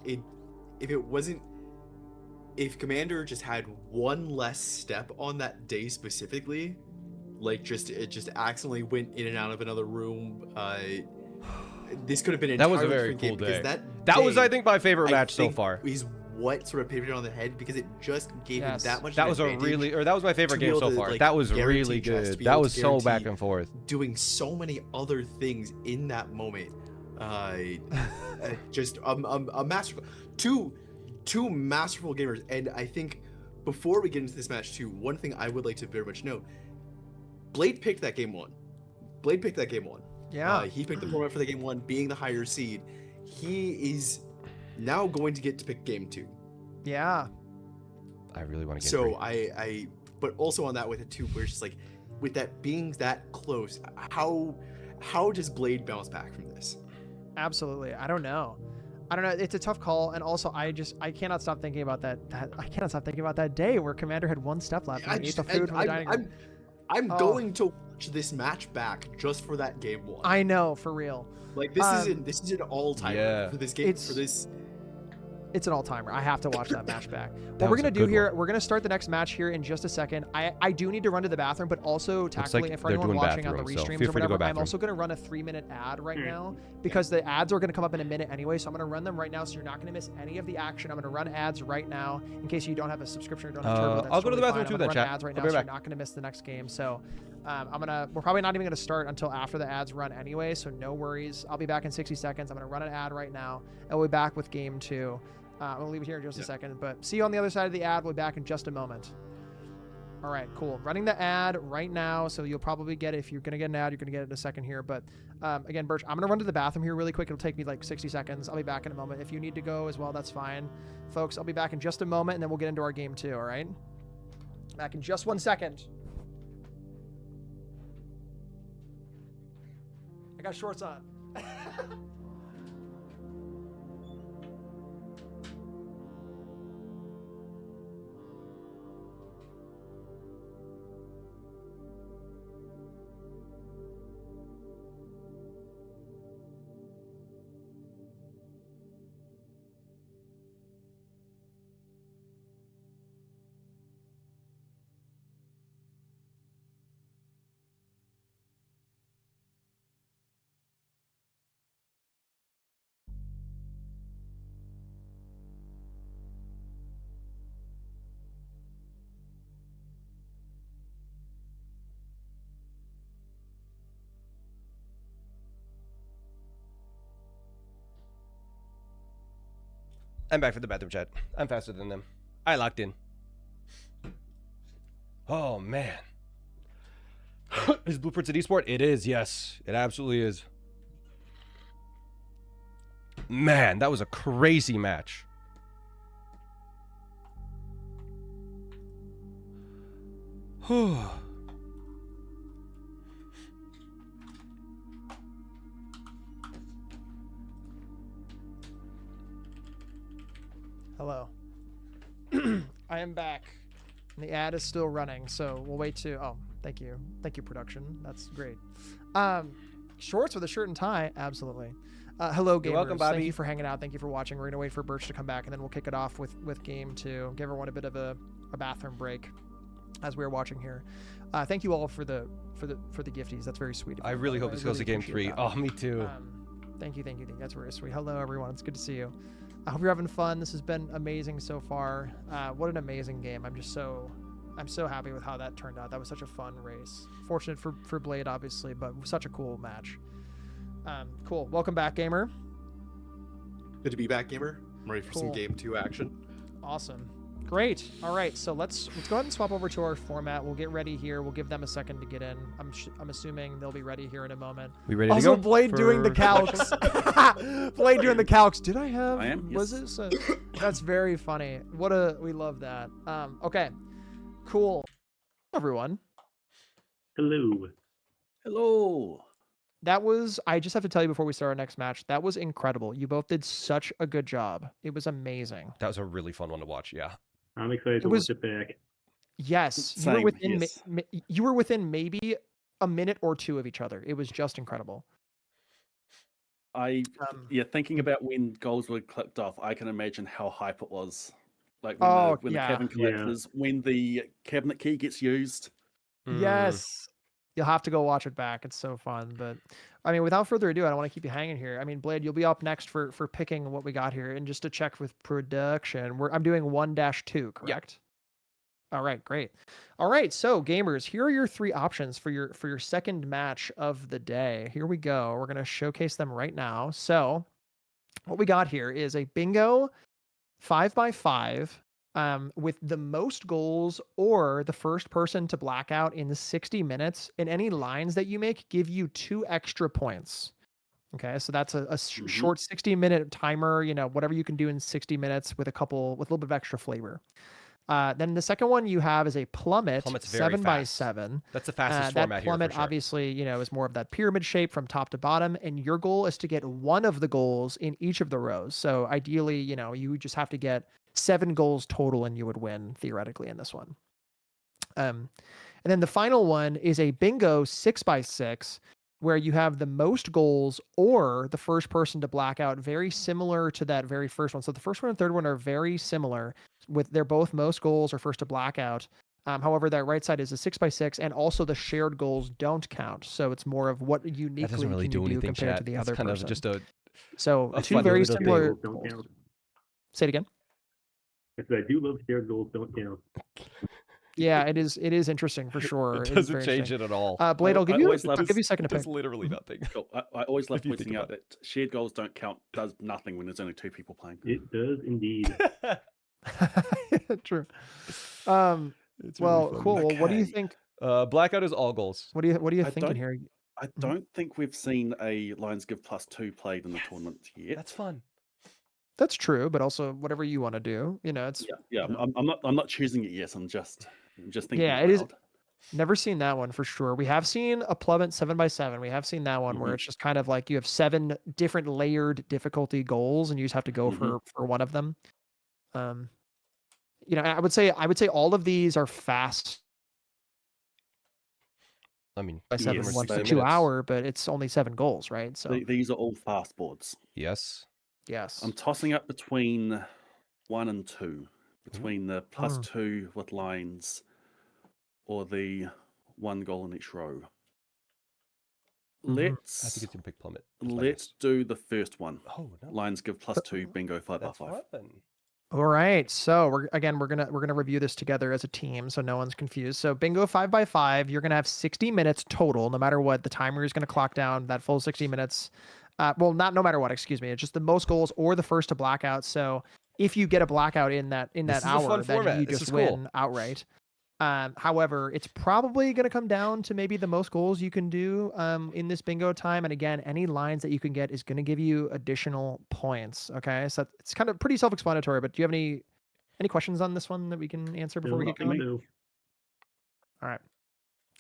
if Commander just had one less step on that day specifically, like it just accidentally went in and out of another room, this could have been an That was a entirely very different cool game, because day. that That was, day, I think, my favorite I match so think, far. is what sort of paved it on the head, because it just gave Yes. him that much. That of an was a advantage really, or that was my favorite to be game able so to, far. like, That was guarantee really chess, to good. be That able was to so back guarantee and forth. doing so many other things in that moment. Just a masterful, two masterful gamers. And I think before we get into this match too, one thing I would like to very much note: Blade picked that game one. Yeah. He picked the format for the game one, being the higher seed. He is now going to get to pick game two. Yeah. I really want to get So but also on that with it too, where it's just like, with that being that close, how does Blade bounce back from this? Absolutely. I don't know. It's a tough call, and also I cannot stop thinking about that. I cannot stop thinking about that day where Commander had one step left and ate the food from the dining room. I'm going to watch this match back just for that game one. I know, for real. Like this is an all timer Yeah. for this game. For this, It's an all-timer. I have to watch that match back. That What we're was a gonna do good here, one. we're gonna start the next match here in just a second. I do need to run to the bathroom, but also tactically, like for they're anyone doing watching on the bathrooms, so restreams feel or free to go whatever, I'm bathroom. also gonna run a 3-minute ad right now because the ads are gonna come up in a minute anyway. So I'm gonna run them right now, so you're not gonna miss any of the action. I'm gonna run ads right now in case you don't have a subscription or don't have Turbo. That's I'll go to the totally bathroom fine. too I'm then, gonna run chat. ads right I'll now, be so you're back. not gonna miss the next game. So we're probably not even gonna start until after the ads run anyway. So no worries. I'll be back in 60 seconds. I'm gonna run an ad right now, and we'll be back with game 2. I'm going to leave it here in just a second, but see you on the other side of the ad. We'll be back in just a moment. All right, cool. Running the ad right now, so you'll probably get it. If you're going to get an ad, you're going to get it in a second here. But again, Birch, I'm going to run to the bathroom here really quick. It'll take me like 60 seconds. I'll be back in a moment. If you need to go as well, that's fine. Folks, I'll be back in just a moment, and then we'll get into our game 2, all right? Back in just 1 second. I got shorts on. I'm back for the bathroom chat. I'm faster than them. I locked in. Oh man. Is Blueprints an esport? It is, yes. It absolutely is. Man, that was a crazy match. Whew. Hello. I am back. And the ad is still running, so we'll wait to. Oh, thank you, production. That's great. Shorts with a shirt and tie, absolutely. Hello, gamers. You're welcome, Bobby. Thank you for hanging out. Thank you for watching. We're gonna wait for Birch to come back, and then we'll kick it off with game 2. Give everyone a bit of a bathroom break as we are watching here. Thank you all for the gifties. That's very sweet of you. I really hope this goes to game 3. that. Oh, me too. Thank you. That's very sweet. Hello, everyone. It's good to see you. I hope you're having fun. This has been amazing so far. What an amazing game. I'm so happy with how that turned out. That was such a fun race. Fortunate for Blade, obviously, but such a cool match. Cool. Welcome back, gamer. Good to be back, gamer. I'm ready for some Cool. game 2 action. Awesome. Great. All right. So let's go ahead and swap over to our format. We'll get ready here. We'll give them a second to get in. I'm assuming they'll be ready here in a moment. We ready to Also, go? Blade doing the for- calcs. Blade doing the calcs. Did I have? I am, Was yes. this? That's very funny. We love that. Okay. Cool. Everyone. Hello. Hello. That was. I just have to tell you before we start our next match. That was incredible. You both did such a good job. It was amazing. That was a really fun one to watch, yeah. I'm excited to was- watch it back. Yes, you were Same, within. yes. You were within maybe a minute or 2 of each other. It was just incredible. Thinking about when goals were clicked off, I can imagine how hype it was. Like Oh, when yeah. the cabin collapses, when the cabinet key gets used. Mm. Yes. You'll have to go watch it back. It's so fun. But I mean, without further ado, I don't want to keep you hanging here. I mean, Blade, you'll be up next for picking what we got here. And just to check with production, I'm doing 1-2, correct? All right, great. All right, so gamers, here are your 3 options for your second match of the day. Here we go. We're gonna showcase them right now. So what we got here is a bingo 5x5 with the most goals or the first person to black out in 60 minutes. And any lines that you make give you 2 extra points. Okay, so that's a short 60-minute timer. Whatever you can do in 60 minutes with a little bit of extra flavor. Then the second one you have is a plummet Plummet's very 7x7. That's the fastest That format here plummet for sure. obviously, is more of that pyramid shape from top to bottom, and your goal is to get 1 of the goals in each of the rows. So ideally, you would just have to get 7 goals total, and you would win theoretically in this one. And then the final one is a bingo 6x6, where you have the most goals or the first person to black out, very similar to that very first one. So the first one and third one are very similar. They're both most goals or first to black out. However, that right side is a 6x6, and also the shared goals don't count. So it's more of what uniquely That doesn't really can do you do anything, compared chat. to the It's other kind person. of just a So a 2 fun very little similar goals don't goals. count. Say it again. I said I do love shared goals don't count. Yeah, it is interesting for sure. it doesn't change it at all. Blade, I'll give I you always I'll love- give you a second to Does pick. literally nothing. Cool. I always love If you think pointing out about that shared goals don't count does nothing when there's only 2 people playing. It does indeed. True. It's really Well, fun. cool. Well, what do you Okay. think? Blackout is all goals. What are you I thinking don't- here? I don't think we've seen a Lions Give +2 played in the tournament yet. That's fun. That's true, but also whatever you want to do, it's Yeah. you know. I'm not choosing it yet. I'm just thinking. Yeah, out it is- loud. Never seen that one for sure. We have seen a plummet 7x7. We have seen that one where Mhm. it's just kind of like you have 7 different layered difficulty goals, and you just have to go Mhm. for one of them. I would say all of these are fast I mean, by 7 Yes, 1 to they- 2 hour, but it's only 7 goals, right? So These are all fast boards. yes. yes. I'm tossing up between 1 and 2, between the +2 with lines, or the 1 goal in each row. Mhm. I think it's gonna pick plummet. Let's do the first one. Oh no. Lions Give +2 bingo 5 That's by 5. fun. All right, so we're gonna review this together as a team, so no one's confused. So bingo 5x5, you're gonna have 60 minutes total, no matter what. The timer is gonna clock down that full 60 minutes. Well, not no matter what. Excuse me. It's just the most goals or the first to blackout. So if you get a blackout in that This is a hour, fun then format. you This just is cool. win outright. However, it's probably going to come down to maybe the most goals you can do in this bingo time. And again, any lines that you can get is going to give you additional points. Okay, so it's kind of pretty self-explanatory. But do you have any questions on this one that we can answer before we get going? No. All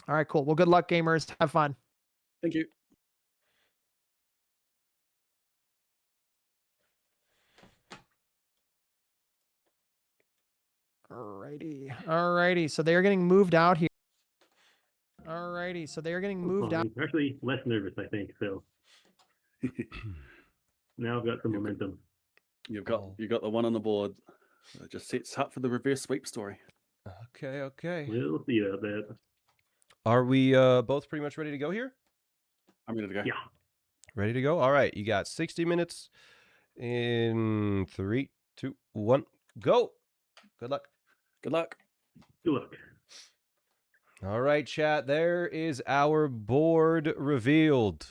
right, cool. Well, good luck, gamers. Have fun. Thank you. Alrighty. So they are getting moved out here. Alrighty. So they are getting moved out. I'm actually less nervous, I think. So now I've got some momentum. You got the one on the board. It just sets up for the reverse sweep story. Okay. We'll see about that. Are we both pretty much ready to go here? I'm ready to go. Yeah. Ready to go? All right. You got 60 minutes in 3, 2, 1, go. Good luck. Good luck. Good luck. All right, chat. There is our board revealed.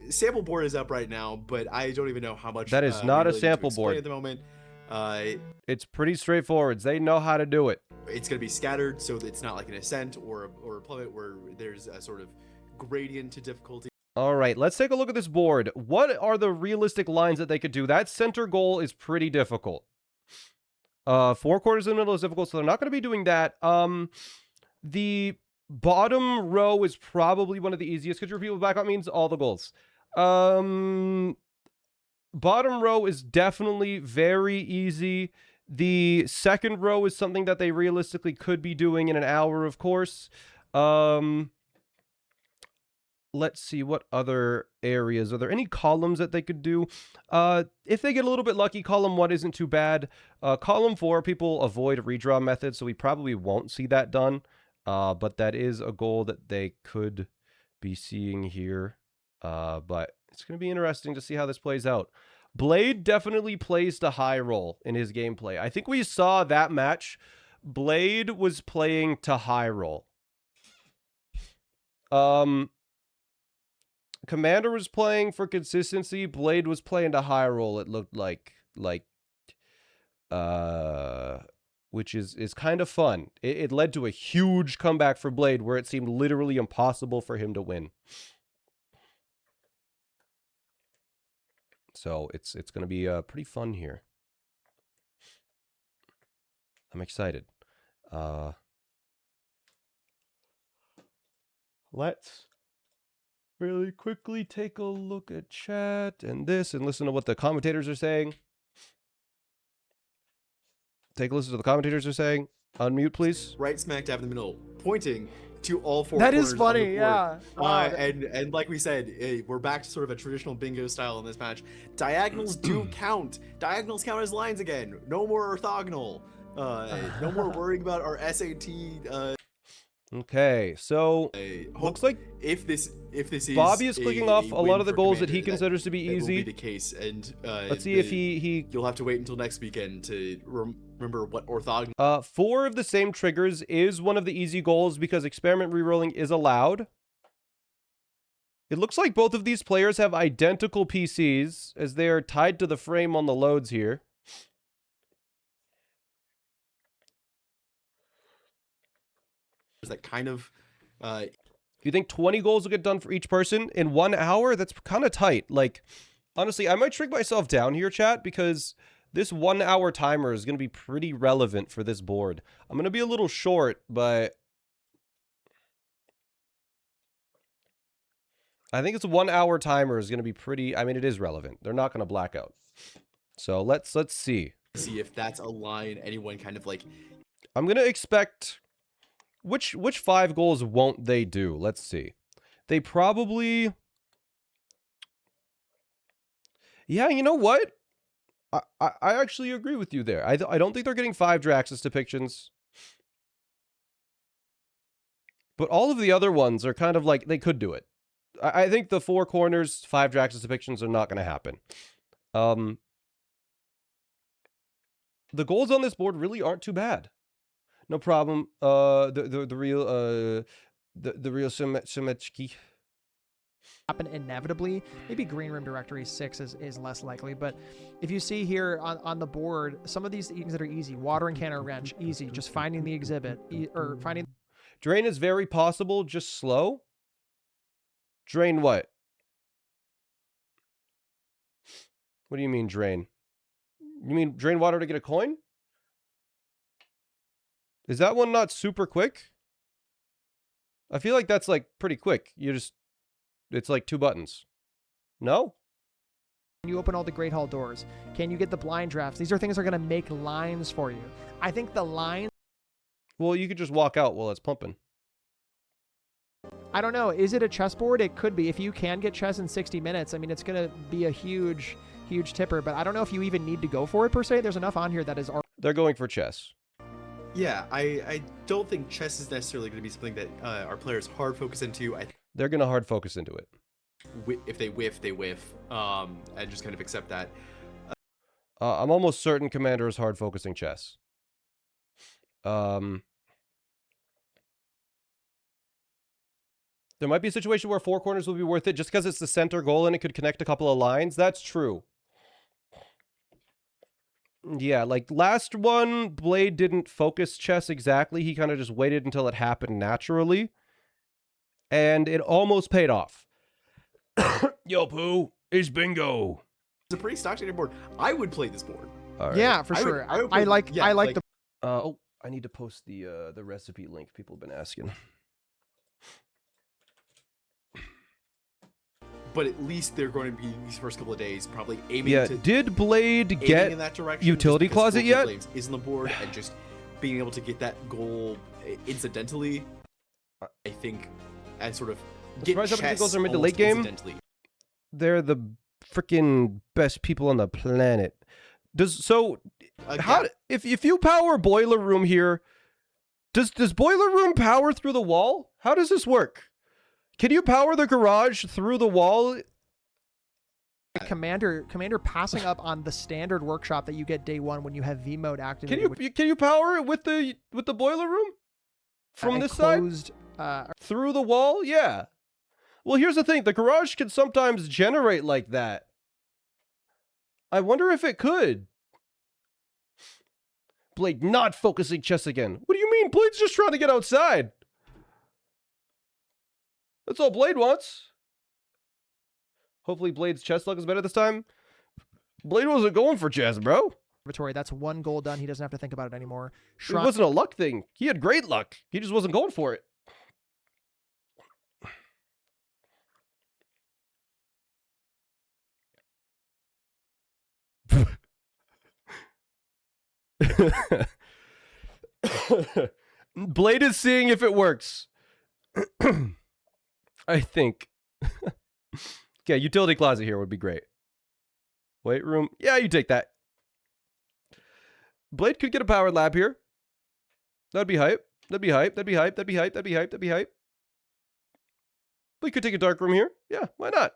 Sample board is up right now, but I don't even know how much. That is we not a really need to sample explain board. at the moment. It's pretty straightforward. They know how to do it. It's going to be scattered, so it's not like an ascent or a plummet where there's a sort of gradient to difficulty. All right, let's take a look at this board. What are the realistic lines that they could do? That center goal is pretty difficult. 4 quarters in the middle is difficult, so they're not going to be doing that. The bottom row is probably one of the easiest. Could you repeat what blackout means? All the goals. Bottom row is definitely very easy. The second row is something that they realistically could be doing in an hour, of course. Let's see, what other areas? Are there any columns that they could do? If they get a little bit lucky, column 1 isn't too bad. Column 4, people avoid redraw methods, so we probably won't see that done. But that is a goal that they could be seeing here. But it's going to be interesting to see how this plays out. Blade definitely plays to high roll in his gameplay. I think we saw that match. Blade was playing to high roll. Commander was playing for consistency. Blade was playing to high roll, it looked like which is kind of fun. It led to a huge comeback for Blade where it seemed literally impossible for him to win. So it's going to be pretty fun here. I'm excited. Let's really quickly take a look at chat and this and listen to what the commentators are saying. Take a listen to what the commentators are saying. Unmute, please. Right smack dab in the middle, pointing to all 4 That corners is of the funny, board. yeah. Wow, And like we said, we're back to sort of a traditional bingo style in this match. Diagonals do count. Diagonals count as lines again. No more orthogonal. No more worrying about our SAT. Okay, so looks like if this is Bobby is clicking off a lot of the for goals that he Commander, considers to be that will easy. be the case, and Let's see if he you'll have to wait until next weekend to remember what orthogonal. 4 of the same triggers is one of the easy goals because experiment rerolling is allowed. It looks like both of these players have identical PCs as they are tied to the frame on the loads here. That kind of You think 20 goals will get done for each person in 1 hour? That's kind of tight. Like, honestly, I might trick myself down here, chat, because this 1 hour timer is going to be pretty relevant for this board. I'm going to be a little short, but I think it's 1 hour timer is going to be pretty, I mean, it is relevant. They're not going to black out. So let's see. See if that's a line anyone kind of like. I'm going to expect... Which 5 goals won't they do? Let's see. They probably... Yeah, you know what? I actually agree with you there. I don't think they're getting 5 Draxus depictions. But all of the other ones are kind of like, they could do it. I think the 4 corners, 5 Draxus depictions are not going to happen. The goals on this board really aren't too bad. No problem. The real Semetchki. happen inevitably. Maybe green room directory 6 is less likely, but if you see here on the board, some of these things that are easy, watering can or wrench, easy, just finding the exhibit, or finding... Drain is very possible, just slow. Drain what? What do you mean drain? You mean drain water to get a coin? Is that one not super quick? I feel like that's like pretty quick. It's like 2 buttons. No? You open all the Great Hall doors. Can you get the blind drafts? These are things that are going to make lines for you. I think the lines... Well, you could just walk out while it's pumping. I don't know. Is it a chessboard? It could be. If you can get chess in 60 minutes, I mean, it's going to be a huge tipper, but I don't know if you even need to go for it per se. There's enough on here that is... They're going for chess. Yeah, I don't think chess is necessarily going to be something that our players hard focus into. They're going to hard focus into it. If they whiff, they whiff, and just kind of accept that. I'm almost certain Commander is hard focusing chess. There might be a situation where 4 corners will be worth it just because it's the center goal and it could connect a couple of lines. That's true. Yeah, like last one, Blade didn't focus chess exactly. He kind of just waited until it happened naturally. And it almost paid off. Yo, Pooh, it's bingo. It's a pretty stock standard board. I would play this board. All right. Yeah, for sure. I like the... Oh, I need to post the recipe link people have been asking. But at least they're going to be these first couple of days probably aiming Yeah, to... did Blade aiming get in that direction utility just because closet Fortune yet? Flames is on the board and just being able to get that goal incidentally, I think, and sort of get surprised how many chess goals are mid to almost late game? incidentally. They're the freaking best people on the planet. If you power Boiler Room here, does Boiler Room power through the wall? How does this work? Can you power the garage through the wall? Commander passing up on the standard workshop that you get day 1 when you have V mode activated. Can you power it with the Boiler Room from this closed, side through the wall? Yeah. Well, here's the thing: the garage can sometimes generate like that. I wonder if it could. Blade not focusing chess again. What do you mean? Blade's just trying to get outside. That's all Blade wants. Hopefully Blade's chess luck is better this time. Blade wasn't going for chess, bro. That's 1 goal done. He doesn't have to think about it anymore. It wasn't a luck thing. He had great luck. He just wasn't going for it. Blade is seeing if it works. I think. Yeah, utility closet here would be great. Weight room. Yeah, you take that. Blade could get a powered lab here. That'd be hype. That'd be hype. That'd be hype. That'd be hype. That'd be hype. That'd be hype. Blade could take a dark room here. Yeah, why not?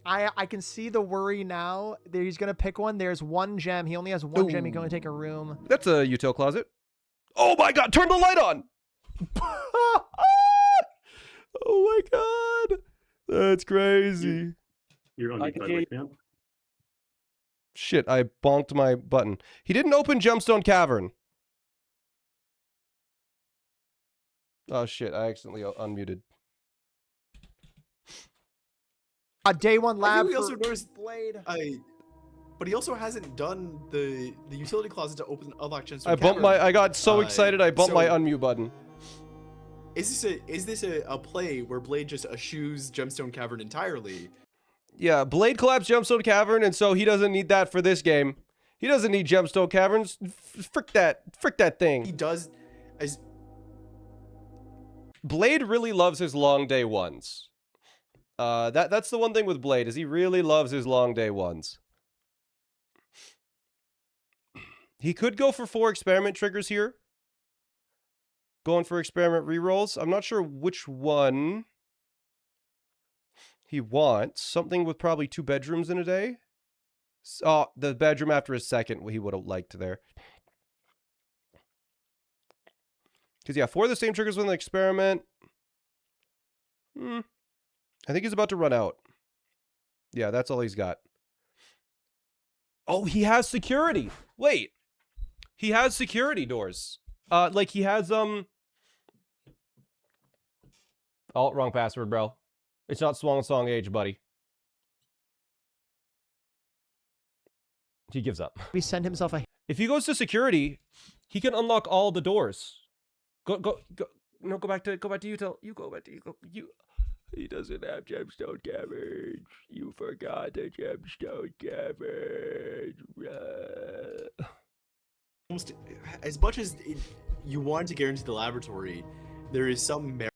I can see the worry now that he's going to pick one. There's 1 gem. He only has 1 gem. He can only take a room. That's a util closet. Oh my god, turn the light on! Oh my god. That's crazy. You're on the right now. Shit, I bonked my button. He didn't open Gemstone Cavern. Oh shit, I accidentally unmuted. Day 1 lab we also for noticed Blade. But he also hasn't done the utility closet to open unlock Gemstone I bumped Cavern. I got so excited I bumped my unmute button. Is this a play where Blade just eschews Gemstone Cavern entirely? Yeah, Blade collapsed Gemstone Cavern, and so he doesn't need that for this game. He doesn't need Gemstone Caverns. Frick that thing. He does. As Blade really loves his long day 1s. That's the one thing with Blade, is he really loves his long day 1s. He could go for 4 experiment triggers here. Going for experiment rerolls. I'm not sure which one he wants. Something with probably 2 bedrooms in a day. Oh, the bedroom after his second, he would have liked there. Because, yeah, 4 of the same triggers with an experiment. I think he's about to run out. Yeah, that's all he's got. Oh, he has security. Wait. He has security doors. Like he has, Oh, wrong password, bro. It's not Swan Song Age, buddy. He gives up. We send himself a. If he goes to security, he can unlock all the doors. Go. No, go back to util. You go back to you. He doesn't have gemstone cabbage. You forgot the gemstone cabbage. Almost as much as you want to guarantee the laboratory, there is some merit.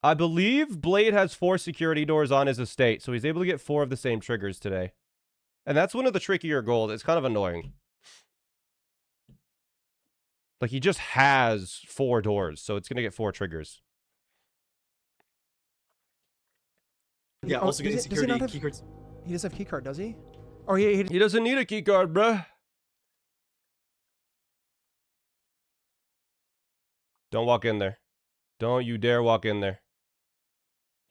I believe Blade has 4 security doors on his estate, so he's able to get 4 of the same triggers today. And that's one of the trickier goals. It's kind of annoying. Like, he just has 4 doors, so it's going to get 4 triggers. Yeah, Oh, also getting does he security not have- keycards. He does have keycard, does he? Or he He doesn't need a keycard, bruh. Don't walk in there. Don't you dare walk in there.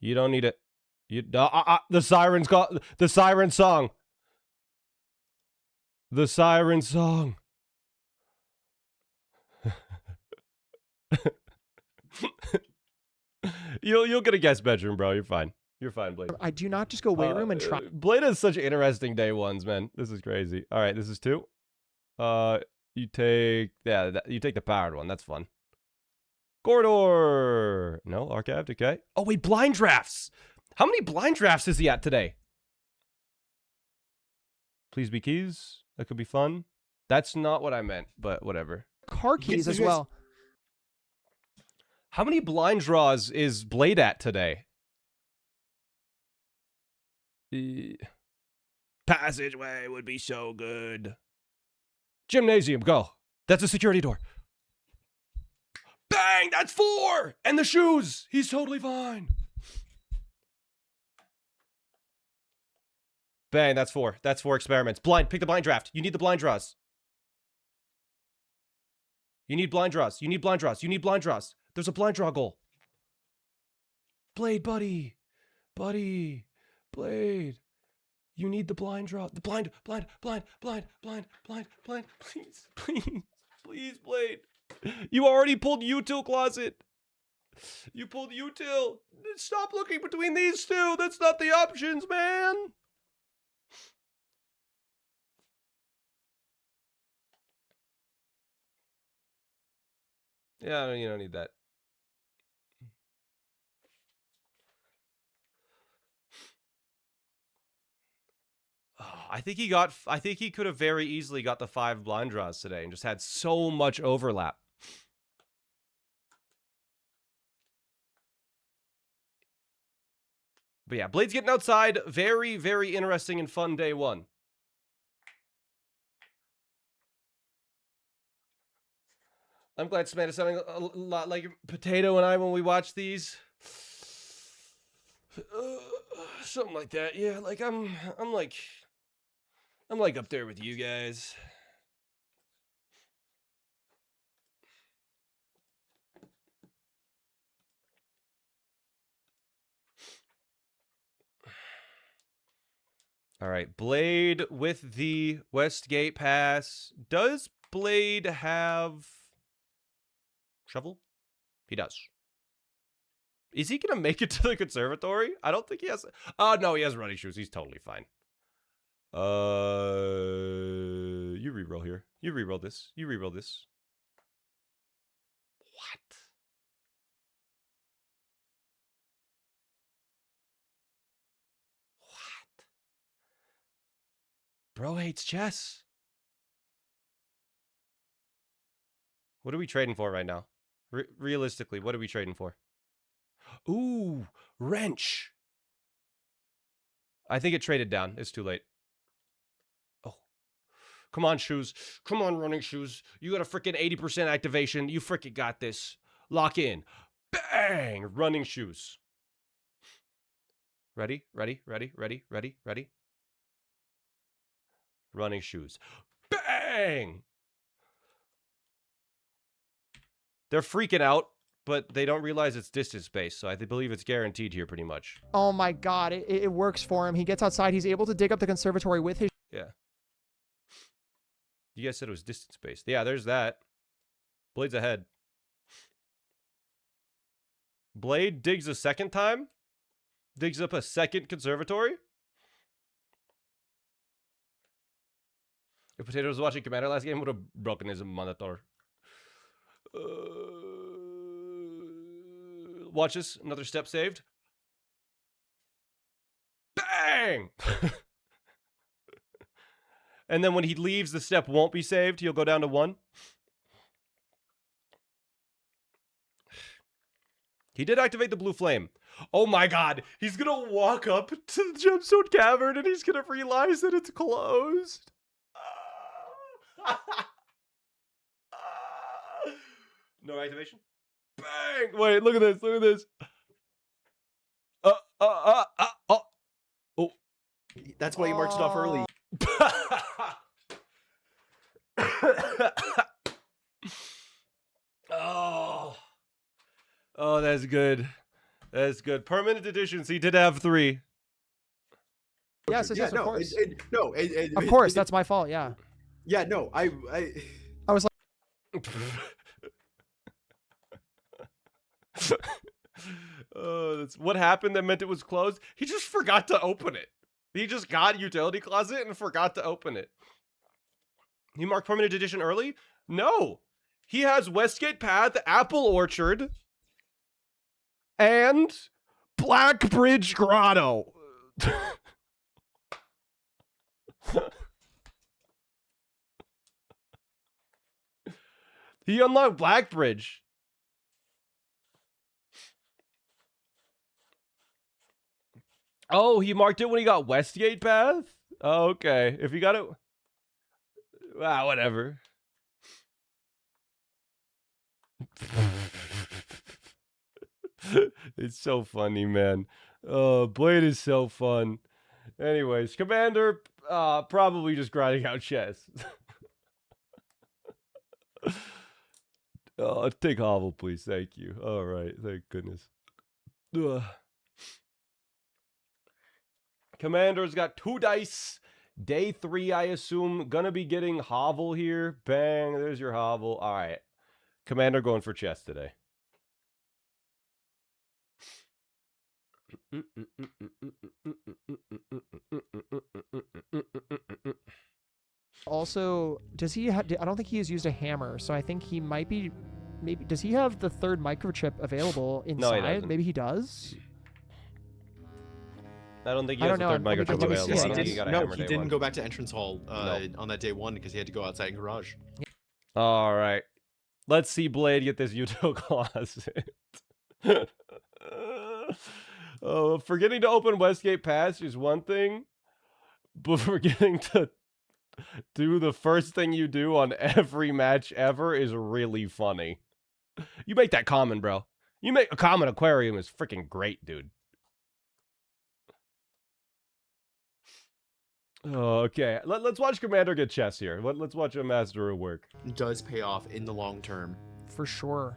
You don't need it. The siren's got the siren song. The siren song. You'll get a guest bedroom, bro. You're fine. You're fine, Blade. I do not just go weight room and try. Blade has such interesting day ones, man. This is crazy. All right, this is 2. You take you take the powered one. That's fun. Corridor. No, archived. Okay. Oh wait, blind drafts. How many blind drafts is he at today? Please be keys. That could be fun. That's not what I meant, but whatever. Car keys as well. How many blind draws is Blade at today? Passageway would be so good. Gymnasium, go. That's a security door. Bang, that's 4! And the shoes. He's totally fine. Bang, that's 4. That's 4 experiments. Blind, pick the blind draft. You need the blind draws. You need blind draws. You need blind draws. You need blind draws. There's a blind draw goal. Blade, buddy. Buddy. Blade. You need the blind draw. The blind. Please, Blade. You already pulled util closet. You pulled util. Stop looking between these 2. That's not the options, man. Yeah, you don't need that. Oh, I think he could have very easily got the 5 blind draws today and just had so much overlap. But yeah, Blade's getting outside. Very, very interesting and fun day 1. I'm glad Smet is sounding a lot like Potato and I when we watch these. Something like that. Yeah, like I'm like up there with you guys. All right, Blade with the Westgate pass. Does Blade have shovel? He does. Is he gonna make it to the conservatory? I don't think he has. Oh no, he has running shoes. He's totally fine. You reroll here. You reroll this. You reroll this. What? What? Bro hates chess. What are we trading for right now? Realistically, what are we trading for? Ooh, wrench. I think it traded down. It's too late. Oh. Come on, shoes. Come on, running shoes. You got a freaking 80% activation. You freaking got this. Lock in. Bang! Running shoes. Ready? Ready? Ready? Ready? Ready? Ready? Running shoes. Bang! They're freaking out. but they don't realize it's distance-based, so I believe it's guaranteed here pretty much. Oh my god, it works for him. He gets outside. He's able to dig up the conservatory with his... Yeah. You guys said it was distance-based. Yeah, there's that. Blade's ahead. Blade digs a second time? Digs up a second conservatory? If Potato was watching Commander last game, would have broken his monitor. Watch this. Another step saved. Bang! And then when he leaves, the step won't be saved. He'll go down to 1. He did activate the blue flame. Oh my god. He's gonna walk up to the gemstone cavern and he's gonna realize that it's closed. No activation. Bang! Wait, look at this. Look at this. Oh. That's why you marched it off early. Oh, that's good. That's good. Permanent additions. He did have 3. Yes, yes, Yeah, of course. Of Of course, that's my fault, yeah. Yeah, no, I was like... That's what happened that meant it was closed. He just forgot to open it. He just got utility closet and forgot to open it. He marked permanent addition early? No. He has Westgate Path, Apple Orchard, and Black Bridge Grotto. He unlocked Black Bridge. Oh, he marked it when he got Westgate Path? Oh, okay. If you got it... whatever. It's so funny, man. Blade is so fun. Anyways, Commander, probably just grinding out chess. Take Hovel, please. Thank you. All right. Thank goodness. Ugh. Commander's got 2 dice. Day 3, I assume. Gonna be getting Hovel here. Bang. There's your Hovel. All right. Commander going for chess today. Also, does he I don't think he has used a hammer, so I think he might be... Maybe does he have the 3rd microchip available inside? No, he doesn't. Maybe he does. I don't think he has a 3rd microchip available. I don't think he got a hammer he day didn't 1. go back to entrance hall on that day 1 because he had to go outside in garage. All right. Let's see Blade get this util closet. Forgetting to open Westgate Pass is one thing, but forgetting to do the first thing you do on every match ever is really funny. You make that common, bro. You make a common aquarium is freaking great, dude. Oh, okay. Let's watch Commander get chess here. Let's watch a master at work. It does pay off in the long term. For sure.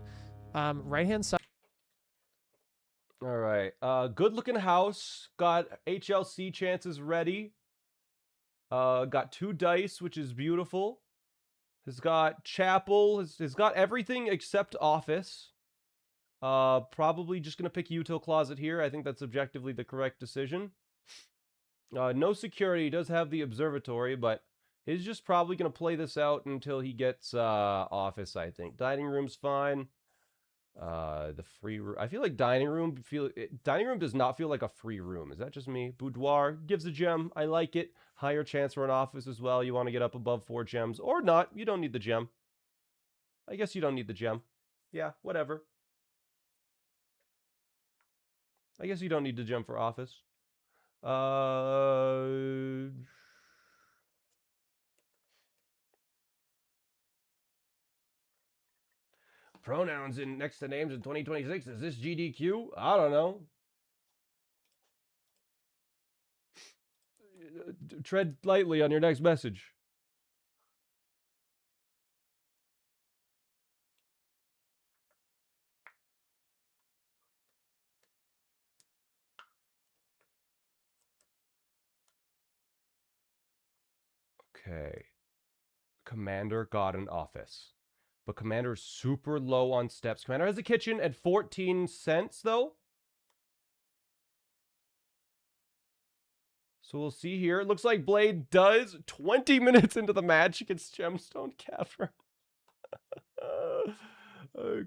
Right-hand side. All right. Good looking house. Got HLC chances ready. Got 2 dice, which is beautiful. Has got chapel. Has got everything except office. Probably just gonna pick util closet here. I think that's objectively the correct decision. No security. He does have the observatory, but he's just probably gonna play this out until he gets office. I think dining room's fine. The free room. I feel like dining room does not feel like a free room. Is that just me? Boudoir gives a gem. I like it. Higher chance for an office as well. You want to get up above 4 gems or not. You don't need the gem. I guess you don't need the gem. Yeah, whatever. I guess you don't need the gem for office. Pronouns in next to names in 2026. Is this GDQ? I don't know. Tread lightly on your next message. Okay. Commander got an office. But Commander's super low on steps. Commander has a kitchen at 14 cents, though. So we'll see here. It looks like Blade does 20 minutes into the match against Gemstone Cavern.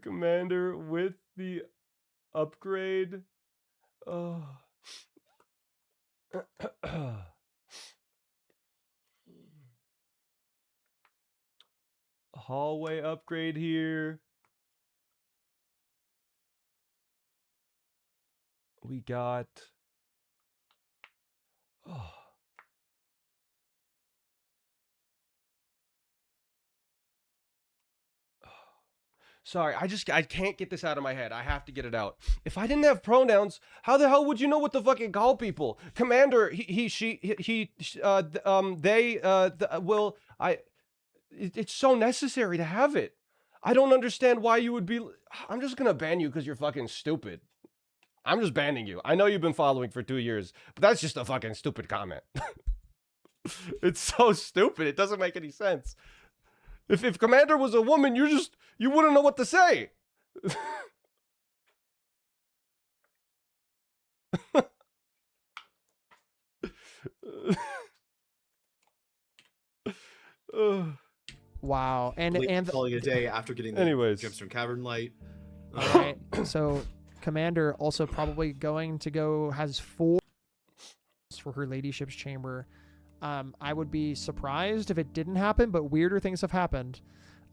Commander with the upgrade. Oh. Hallway upgrade here. We got... Oh. Sorry, I can't get this out of my head. I have to get it out. If I didn't have pronouns, how the hell would you know what to fucking call people? Commander, he, she, they, will, it's so necessary to have it. I don't understand why you would be, I'm just gonna ban you because you're fucking stupid. I'm just banning you. I know you've been following for 2 years, but that's just a fucking stupid comment. It's so stupid. It doesn't make any sense. If Commander was a woman, you wouldn't know what to say. Wow. And calling it a day after getting the Gemstone Cavern light. All right. So Commander also probably going to go has 4 for her ladyship's chamber. I would be surprised if it didn't happen, but weirder things have happened.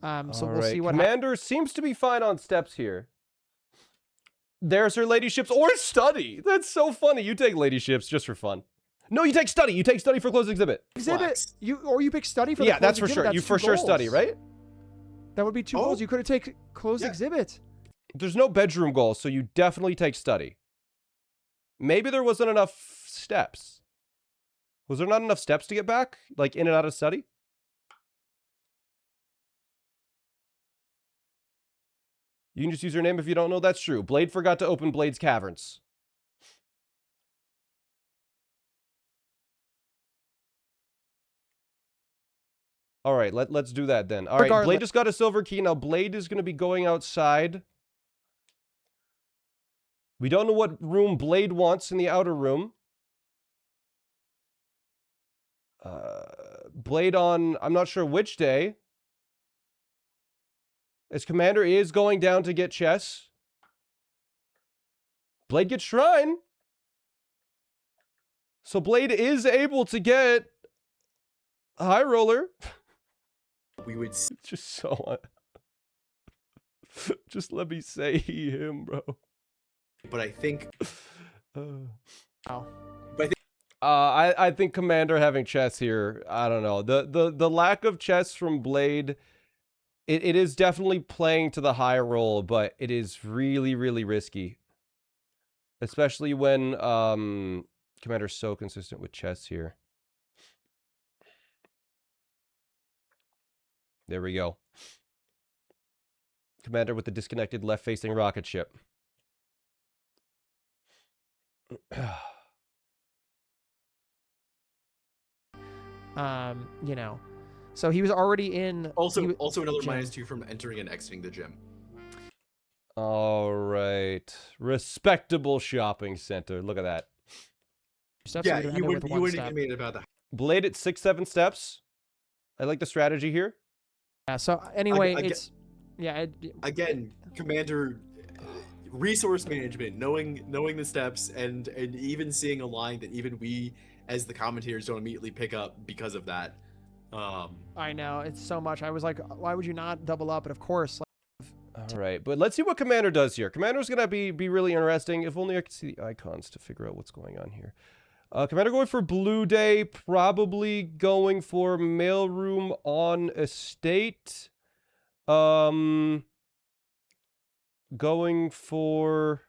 So we'll see what Commander seems to be fine on steps here. There's her ladyships or study. That's so funny. You take ladyships just for fun. No, you take study. You take study for closed exhibit. You pick study for the that's for sure. You for sure study, right? That would be 2 goals. You could have taken closed exhibit. There's no bedroom goal, so you definitely take study. Maybe there wasn't enough steps. Was there not enough steps to get back? Like in and out of study? You can just use your name if you don't know. That's true. Blade forgot to open Blade's Caverns. All right, let's do that then. All right, Blade just got a silver key. Now Blade is going to be going outside. We don't know what room Blade wants in the outer room. Blade on, I'm not sure which day. As Commander is going down to get chess. Blade gets Shrine. So Blade is able to get a High Roller. We would just so... just let me say him, bro. But I think... I think Commander having chess here, I don't know. The lack of chess from Blade, it is definitely playing to the high roll, but it is really, really risky. Especially when Commander's so consistent with chess here. There we go. Commander with the disconnected left-facing rocket ship. You know, so he was already in. Also another -2 from entering and exiting the gym. All right, respectable shopping center. Look at that. Yeah, you wouldn't even made about that. Blade at 6-7 steps. I like the strategy here. Yeah. So anyway, again, Commander. Resource management, knowing the steps, and even seeing a line that even we as the commentators don't immediately pick up because of that. I know, it's so much. I was like, why would you not double up? But of course. All right, but let's see what Commander does here. Commander's gonna be really interesting. If only I could see the icons to figure out what's going on here. Commander going for Blue Day, probably going for mailroom on estate. Going for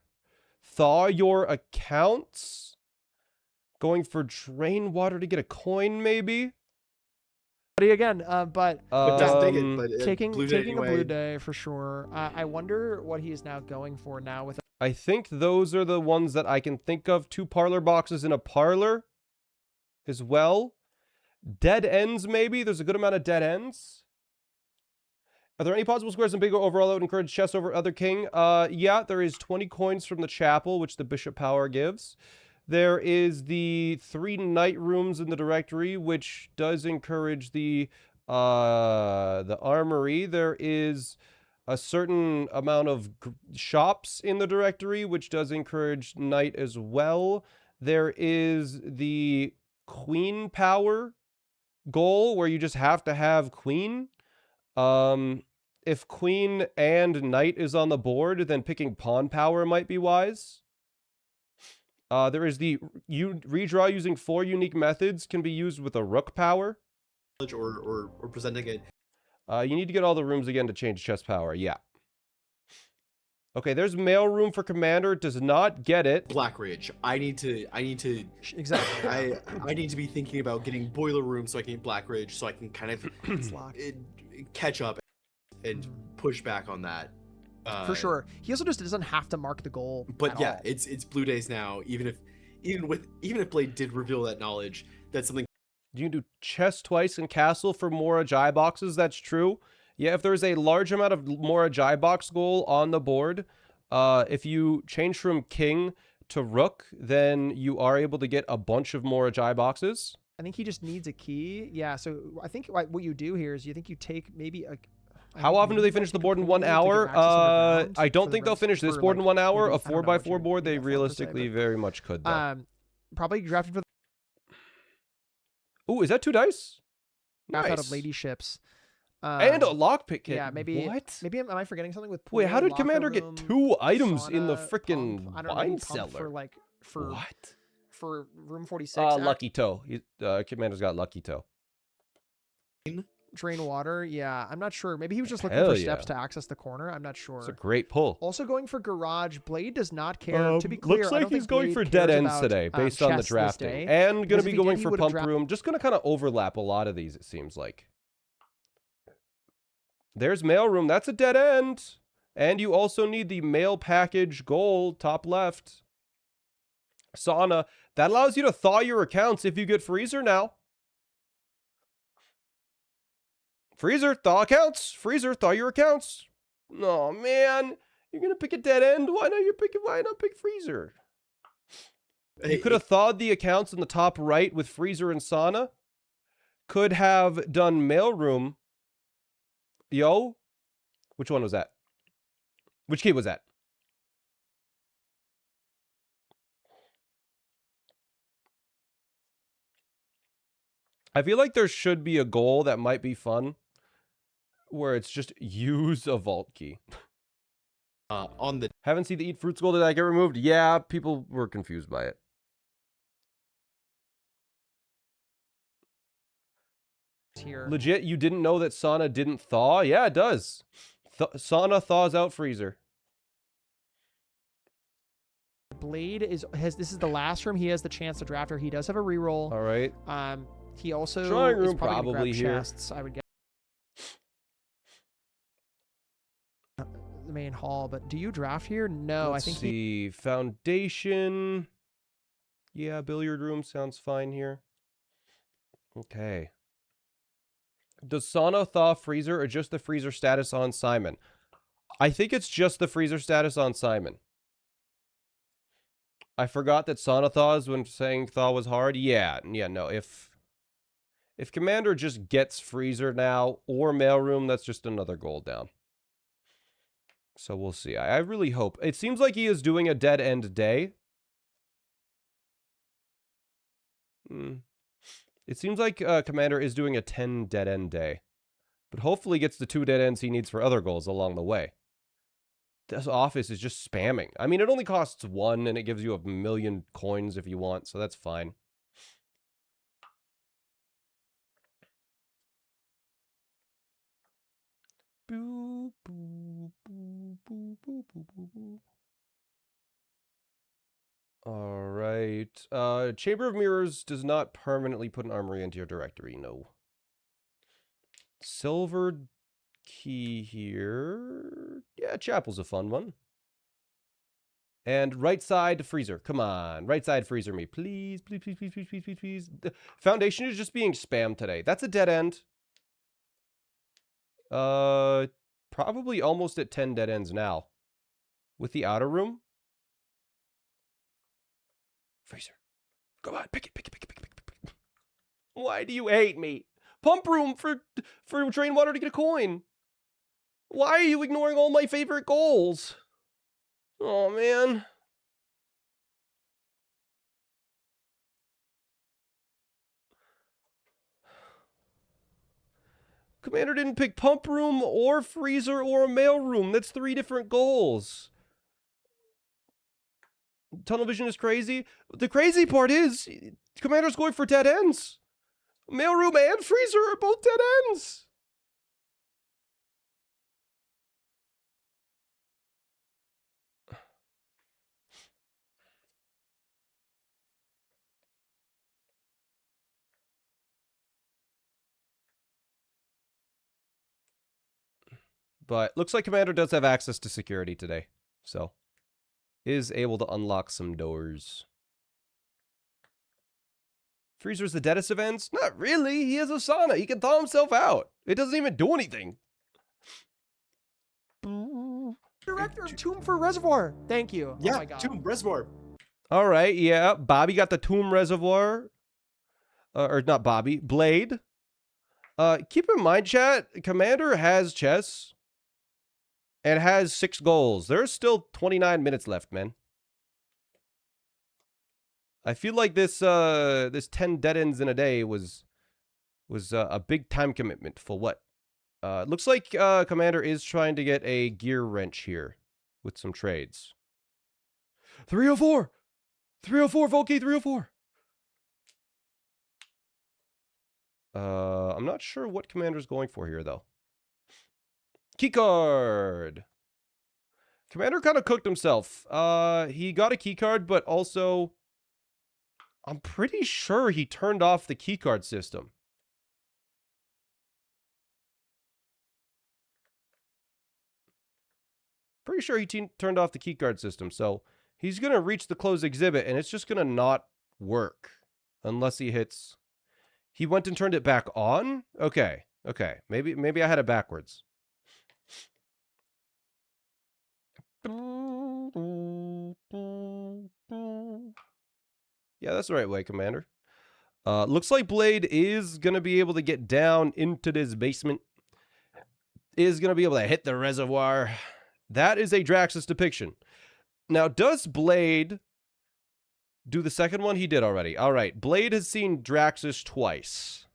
thaw your accounts. Going for drain water to get a coin, maybe. Again, taking Blue a Blue Day for sure. I wonder what he is now going for now with. I think those are the ones that I can think of. 2 parlor boxes in a parlor as well. Dead ends, maybe? There's a good amount of dead ends. Are there any possible squares in Bingo overall that would encourage chess over other king? Yeah, there is 20 coins from the chapel, which the bishop power gives. There is the 3 knight rooms in the directory, which does encourage the armory. There is a certain amount of shops in the directory, which does encourage knight as well. There is the queen power goal, where you just have to have queen. If queen and knight is on the board, then picking pawn power might be wise. There is the redraw using 4 unique methods can be used with a rook power. Or presenting it. You need to get all the rooms again to change chess power. Yeah. Okay, there's mail room for commander. Does not get it. Blackridge. I need to Exactly. I need to be thinking about getting boiler room so I can get Blackridge so I can kind of It's locked. catch up and push back on that. For sure. He also just doesn't have to mark the goal. But at yeah, all. it's blue days now. Even if Blade did reveal that knowledge, that's something. You can do chess twice and castle for more Ajai boxes. That's true. Yeah, if there's a large amount of more Ajai box goal on the board, if you change from king to rook, then you are able to get a bunch of more Ajai boxes. I think he just needs a key. Yeah, so I think what you do here is you think you take maybe a... How often do they finish the board in 1 hour? I don't think they'll finish this board in 1 hour. A 4x4 board, they realistically very much could, though. Probably drafted for Ooh, is that 2 dice? draft out Nice. of ladyships. And a lockpick kit. Yeah, maybe. What? Maybe am I forgetting something with? Wait, pool, how did locker Commander get room, 2 items in the sauna, frickin' pump? I don't know, wine maybe pump cellar? for What? for room 46. Lucky Toe. Commander's got Lucky Toe. Drain water. Yeah, I'm not sure. Maybe he was just looking Hell for yeah. steps to access the corner. I'm not sure. It's a great pull. Also going for garage. Blade does not care. To be clear, looks I like don't he's think going Blade for dead cares ends about, today, based on the chess this drafting. day, And going because to if be he did, going he for would've pump room. Just going to kind of overlap a lot of these, it seems like. There's mailroom. That's a dead end. And you also need the mail package goal, top left. Sauna. That allows you to thaw your accounts if you get freezer now. Freezer, thaw accounts. Freezer, thaw your accounts. Oh man, you're gonna pick a dead end. Why not pick freezer? You could have thawed the accounts in the top right with freezer and sauna. Could have done mailroom. Yo, which one was that? Which key was that? I feel like there should be a goal that might be fun, where it's just use a vault key. On the Haven't seen the eat fruits goal. Did that get removed? Yeah, people were confused by it. Here. Legit, you didn't know that sauna didn't thaw? Yeah, it does. Sauna thaws out freezer. Blade this is the last room he has the chance to draft her. He does have a reroll. All right. He also Drawing room is probably gonna probably grab here. chests, I would guess. The main hall, but do you draft here? No, Let's I think see. Foundation. Yeah, billiard room sounds fine here. Okay. Does sauna thaw freezer or just the freezer status on Simon? I think it's just the freezer status on Simon. I forgot that sauna thaws when saying thaw was hard. Yeah, no. If Commander just gets freezer now or mailroom, that's just another goal down. So we'll see. I really hope. It seems like he is doing a dead end day. It seems like Commander is doing a 10 dead end day. But hopefully gets the 2 dead ends he needs for other goals along the way. This office is just spamming. I mean, it only costs 1 and it gives you 1,000,000 coins if you want, so that's fine. Boo, boo, boo, boo, boo, boo, boo, boo. All right. Chamber of Mirrors does not permanently put an armory into your directory. No. Silver key here. Yeah, chapel's a fun one. And right side freezer. Come on. Right side freezer me. Please, please, please, please, please, please, please, please. The foundation is just being spammed today. That's a dead end. Probably almost at 10 dead ends now. With the outer room. Freezer. Come on. Pick it, pick it, pick it, pick it, pick it, pick it. Why do you hate me? Pump room for drain water to get a coin. Why are you ignoring all my favorite goals? Oh, man. Commander didn't pick pump room or freezer or a mail room. That's 3 different goals. Tunnel vision is crazy. The crazy part is, Commander's going for dead ends. Mail room and freezer are both dead ends. But looks like Commander does have access to security today. So, is able to unlock some doors. Freezer's the deadest of ends? Not really. He has a sauna. He can thaw himself out. It doesn't even do anything. Director of Tomb for Reservoir. Thank you. Yeah, oh my God. Tomb Reservoir. All right, yeah. Bobby got the Tomb Reservoir. Or not Bobby. Blade. Keep in mind, chat, Commander has chess. And has 6 goals. There's still 29 minutes left, man. I feel like this 10 dead ends in a day was a big time commitment for what? Looks like Commander is trying to get a gear wrench here with some trades. 304! 304, Volky, 304! I'm not sure what Commander's going for here, though. Keycard! Commander kind of cooked himself. He got a keycard, but also I'm pretty sure he turned off the keycard system. Pretty sure he turned off the keycard system, so he's going to reach the closed exhibit, and it's just going to not work unless he hits... He went and turned it back on? Okay, okay. Maybe I had it backwards. Yeah, that's the right way, Commander. Looks like Blade is going to be able to get down into this basement. Is going to be able to hit the reservoir. That is a Draxus depiction. Now, does Blade do the second one? He did already. All right. Blade has seen Draxus twice.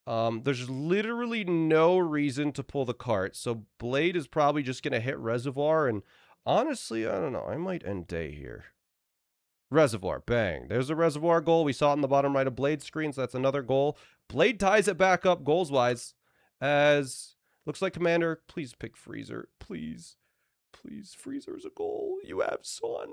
There's literally no reason to pull the cart. So Blade is probably just going to hit reservoir. And honestly, I don't know. I might end day here. Reservoir. Bang. There's a reservoir goal. We saw it in the bottom right of Blade's screen. So that's another goal. Blade ties it back up goals-wise as... Looks like Commander, please pick Freezer. Please. Please, Freezer's a goal. You have sauna.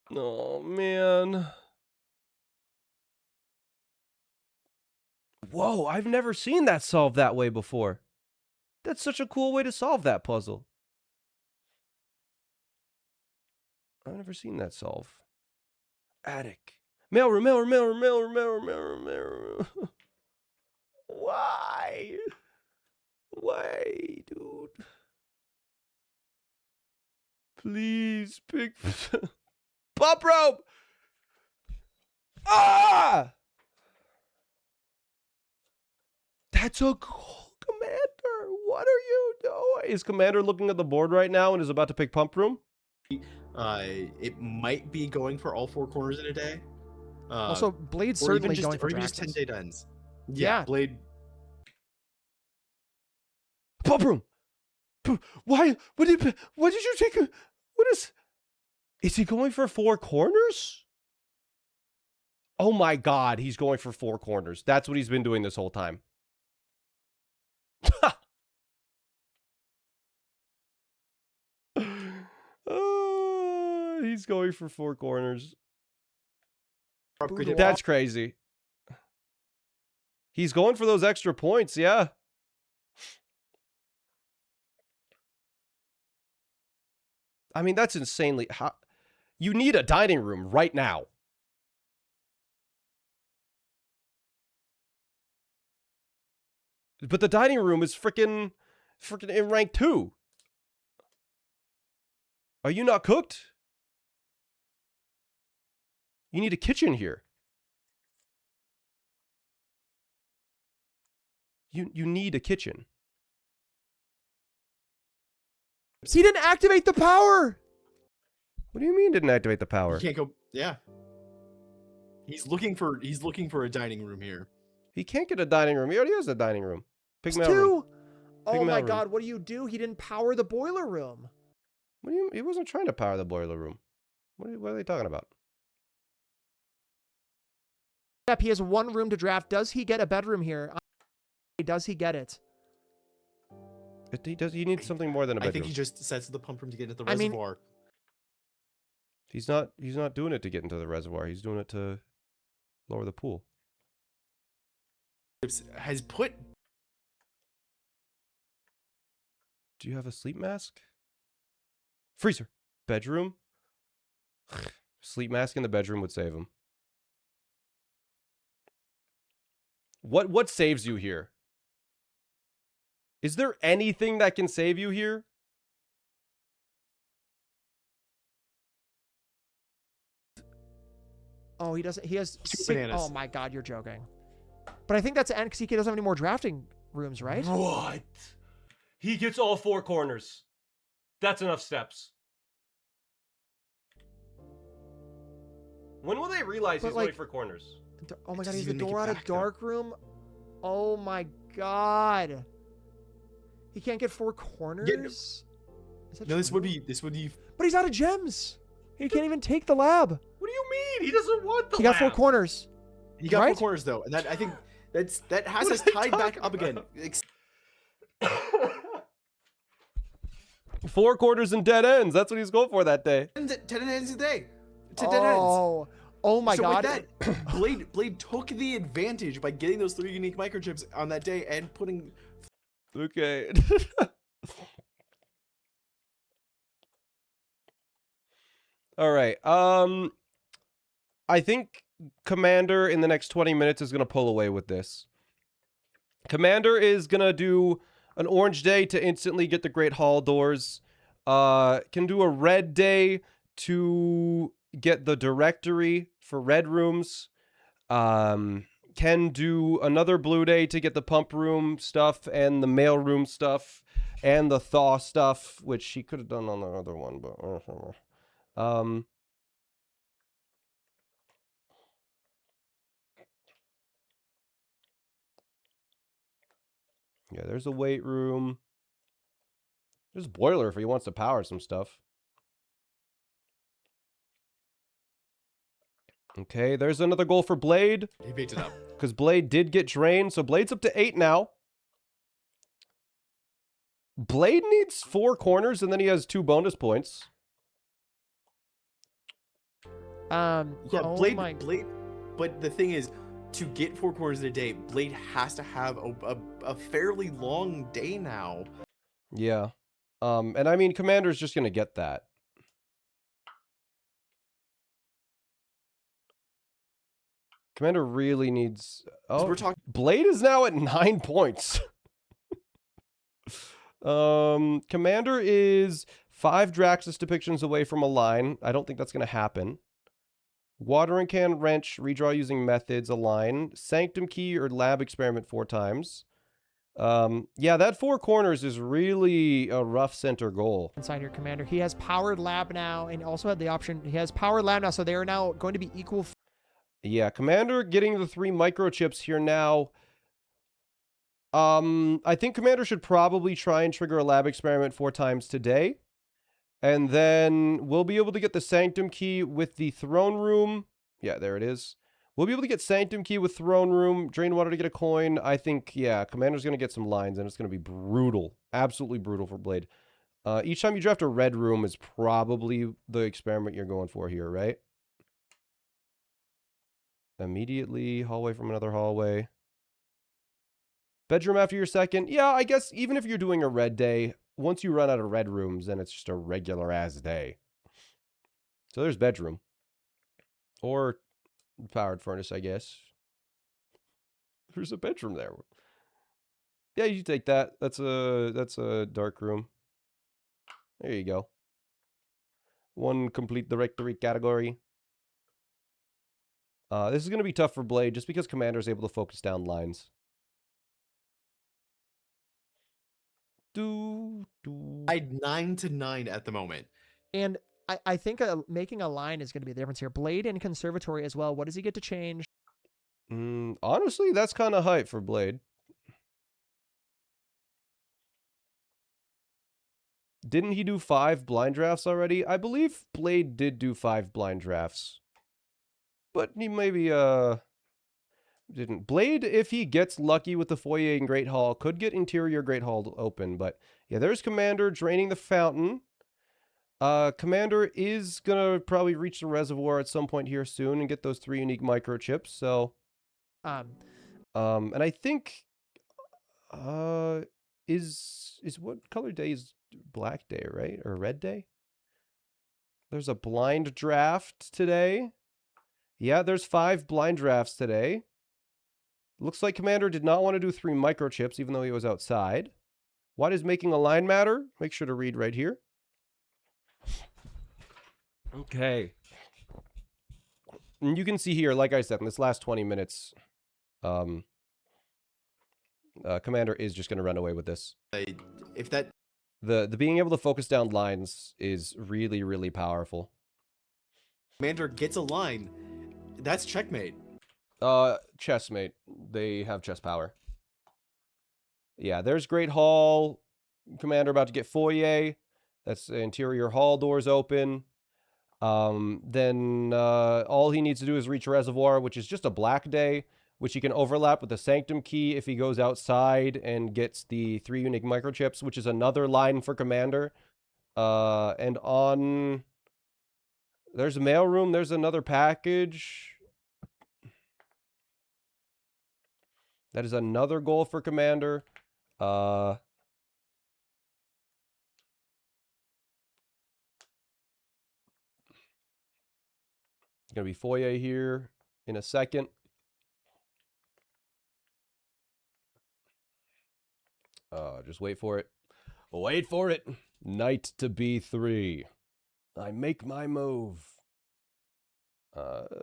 Oh, man. Whoa, I've never seen that solved that way before. That's such a cool way to solve that puzzle. I've never seen that solve. Attic. Mailroom, mailroom, mailroom, mailroom, mailroom, mailroom, mailroom. Why? Why, dude? Please pick... Pop rope! Ah! That's a cool Commander. What are you doing? Is Commander looking at the board right now and is about to pick pump room? It might be going for all 4 corners in a day. Also, Blade's or even certainly just, going for or even just 10 Draxus. day ends. Yeah. Blade. Pump room. Why? What did you take? What is? Is he going for 4 corners? Oh my God, he's going for 4 corners. That's what he's been doing this whole time. He's going for 4 corners. Upgraded. That's crazy. He's going for those extra points, yeah. I mean, that's insanely... You need a dining room right now. But the dining room is freaking in rank 2. Are you not cooked? You need a kitchen here. You need a kitchen. He didn't activate the power. What do you mean didn't activate the power? You can't go. Yeah. He's looking for a dining room here. He can't get a dining room. He already has a dining room. It's Pigmail room. 2. Oh my room. god, what do you do? He didn't power the boiler room. What do you? He wasn't trying to power the boiler room. What are they talking about? Yep, he has 1 room to draft. Does he get a bedroom here? Does he get it? He does. He needs something more than a bedroom. I think he just sets the pump room to get into the I mean- reservoir. He's not doing it to get into the reservoir. He's doing it to lower the pool. Has put. Do you have a sleep mask? Freezer. Bedroom? Sleep mask in the bedroom would save him. What saves you here? Is there anything that can save you here? Oh, he doesn't. He has 2 6. bananas. Oh my god, you're joking. But I think that's an end because he doesn't have any more drafting rooms, right? What? He gets all 4 corners. That's enough steps. When will they realize But, he's like- going for corners? Oh my god, Does he's he the even make it door out of back, though? dark room. Oh my god. He can't get 4 corners? Is that No, this true? would be. But he's out of gems. He can't even take the lab. What do you mean? He doesn't want the He got 4 lab. corners. He got Right? 4 corners though, and that I think that has What us are they tied back talking up again. about? 4 quarters and dead ends. That's what he's going for that day. 10 ends a day. To dead ends. Oh my so god. with that, Blade took the advantage by getting those 3 unique microchips on that day and putting. Okay. All right. I think Commander in the next 20 minutes is going to pull away with this. Commander is going to do an orange day to instantly get the Great Hall doors. Can do a red day to get the directory for red rooms. Can do another blue day to get the pump room stuff and the mail room stuff and the thaw stuff, which he could have done on the other one, but yeah, there's a weight room. There's a boiler if he wants to power some stuff. Okay, there's another goal for Blade. He picked it up. Because Blade did get drained, so Blade's up to 8 now. Blade needs 4 corners, and then he has 2 bonus points. Yeah, oh Blade. my- But the thing is, to get 4 corners in a day, Blade has to have a fairly long day now. Yeah. And I mean, Commander's just going to get that. Commander really needs... Oh, We're talking. Blade is now at 9 points. Commander is 5 Draxus depictions away from a line. I don't think that's going to happen. Watering Can, Wrench, Redraw using Methods, a line. Sanctum Key or Lab Experiment 4 times. Yeah, that 4 corners is really a rough center goal. Inside your commander. He has powered lab now and also had the option. He has powered lab now, so they are now going to be equal. Yeah, Commander getting the 3 microchips here now. I think Commander should probably try and trigger a lab experiment 4 times today. And then we'll be able to get the Sanctum Key with the Throne Room. Yeah, there it is. We'll be able to get Sanctum Key with Throne Room, Drain Water to get a coin. I think, yeah, Commander's going to get some lines, and it's going to be brutal. Absolutely brutal for Blade. Each time you draft a red room is probably the experiment you're going for here, right? Immediately, hallway from another hallway. Bedroom after your second. Yeah, I guess even if you're doing a red day, once you run out of red rooms, then it's just a regular ass day. So there's bedroom. Or powered furnace, I guess. There's a bedroom there. Yeah, you take that. That's a dark room. There you go. One complete directory category. This is going to be tough for Blade just because Commander is able to focus down lines. I'd 9-9 at the moment. And I think making a line is going to be the difference here. Blade and Conservatory as well. What does he get to change? Honestly, that's kind of hype for Blade. Didn't he do 5 blind drafts already? I believe Blade did do 5 blind drafts. But he maybe, didn't. Blade, if he gets lucky with the foyer and Great Hall, could get interior Great Hall open. But yeah, there's Commander draining the fountain. Commander is gonna probably reach the reservoir at some point here soon and get those 3 unique microchips. So, and I think, is what color day is black day, right? Or red day? There's a blind draft today. Yeah, there's 5 blind drafts today. Looks like Commander did not want to do 3 microchips, even though he was outside. Why does making a line matter? Make sure to read right here. Okay. And you can see here, like I said, in this last 20 minutes, Commander is just going to run away with this. If that... The being able to focus down lines is really, really powerful. Commander gets a line. That's checkmate. Chessmate. They have chess power. Yeah, there's Great Hall. Commander about to get foyer. That's interior hall doors open. Then all he needs to do is reach reservoir, which is just a black day, which he can overlap with the Sanctum key if he goes outside and gets the 3 unique microchips, which is another line for Commander. And on... There's a mailroom. There's another package. That is another goal for Commander. It's going to be foyer here in a second. Just wait for it. Wait for it. Knight to B3. I make my move.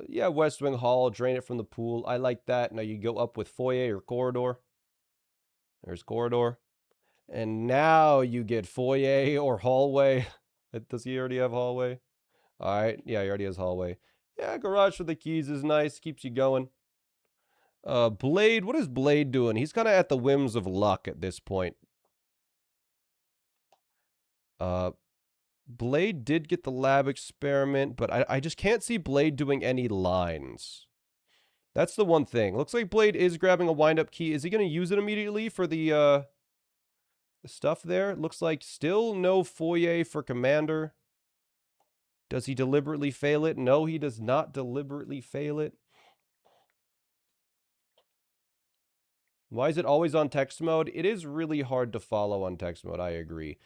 Yeah, West Wing Hall, drain it from the pool. I like that. Now you go up with foyer or corridor. There's corridor. And now you get foyer or hallway. Does he already have hallway? All right. Yeah, he already has hallway. Yeah, garage for the keys is nice. Keeps you going. Blade. What is Blade doing? He's kind of at the whims of luck at this point. Blade did get the lab experiment, but I just can't see Blade doing any lines. That's the one thing. Looks like Blade is grabbing a wind-up key. Is he going to use it immediately for the stuff there? Looks like still no foyer for Commander. Does he deliberately fail it? No, he does not deliberately fail it. Why is it always on text mode? It is really hard to follow on text mode, I agree.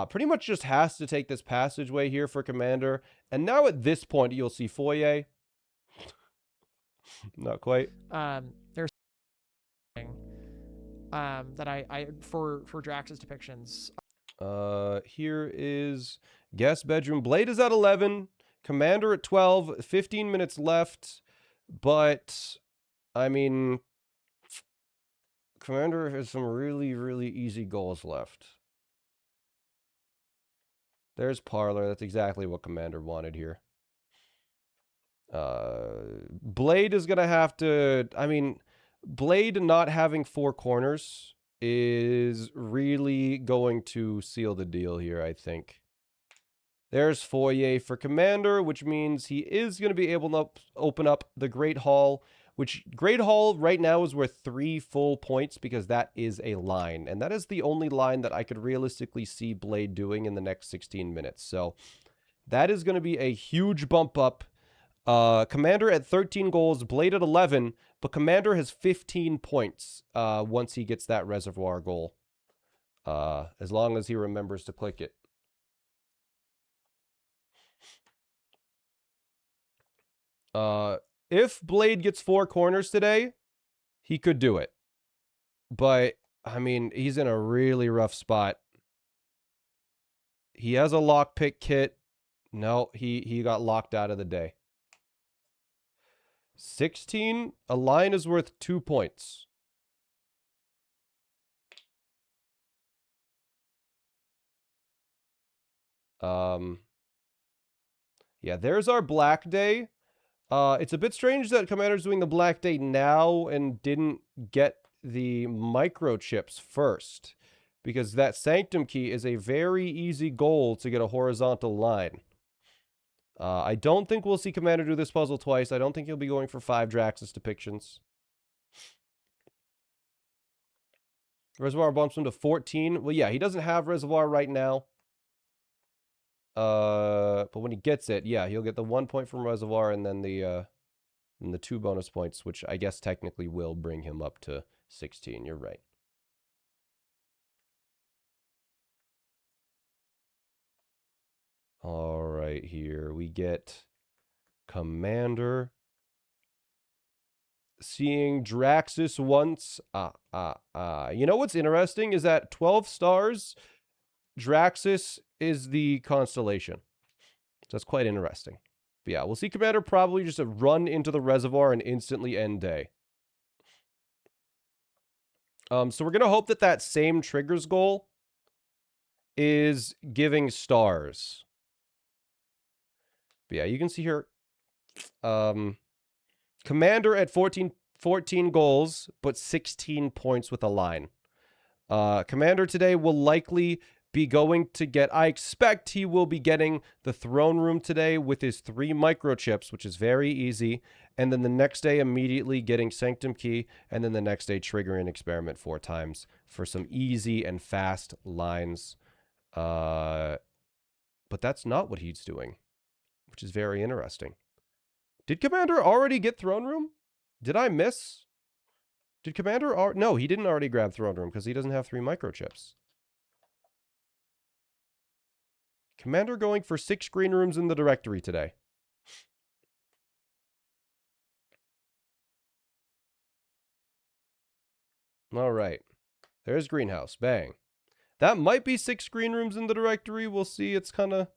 Pretty much just has to take this passageway here for Commander. And now at this point, you'll see foyer. Not quite. There's that I for Drax's depictions. Here is guest bedroom. Blade is at 11. Commander at 12. 15 minutes left. But, I mean, Commander has some really, really easy goals left. There's Parlor. That's exactly what Commander wanted here. Blade is going to have to... I mean, Blade not having 4 corners is really going to seal the deal here, I think. There's foyer for Commander, which means he is going to be able to open up the Great Hall, which Great Hall right now is worth 3 full points because that is a line. And that is the only line that I could realistically see Blade doing in the next 16 minutes. So that is going to be a huge bump up. Commander at 13 goals, Blade at 11, but Commander has 15 points once he gets that reservoir goal. As long as he remembers to click it. If Blade gets 4 corners today, he could do it. But, I mean, he's in a really rough spot. He has a lockpick kit. No, he got locked out of the day. 16, a line is worth 2 points. Yeah, there's our black day. It's a bit strange that Commander's doing the black day now and didn't get the microchips first, because that Sanctum Key is a very easy goal to get a horizontal line. I don't think we'll see Commander do this puzzle twice. I don't think he'll be going for 5 Draxus depictions. Reservoir bumps him to 14. Well, yeah, he doesn't have Reservoir right now. But when he gets it, yeah, he'll get the 1 point from Reservoir and then the 2 bonus points, which I guess technically will bring him up to 16. You're right. All right, here we get Commander seeing Draxus once. You know what's interesting is that 12 stars, Draxus is the constellation. So that's quite interesting. But yeah, we'll see Commander probably just run into the reservoir and instantly end day. So we're going to hope that that same triggers goal is giving stars. But yeah, you can see here, Commander at 14 goals, but 16 points with a line. Commander today will likely be going to get, I expect he will be getting the throne room today with his 3 microchips, which is very easy. And then the next day immediately getting Sanctum Key, and then the next day triggering experiment 4 times for some easy and fast lines. But that's not what he's doing, which is very interesting. Did Commander already get throne room? Did I miss? Did Commander... No, he didn't already grab throne room because he doesn't have 3 microchips. Commander going for 6 green rooms in the directory today. All right. There's greenhouse. Bang. That might be 6 green rooms in the directory. We'll see. It's kind of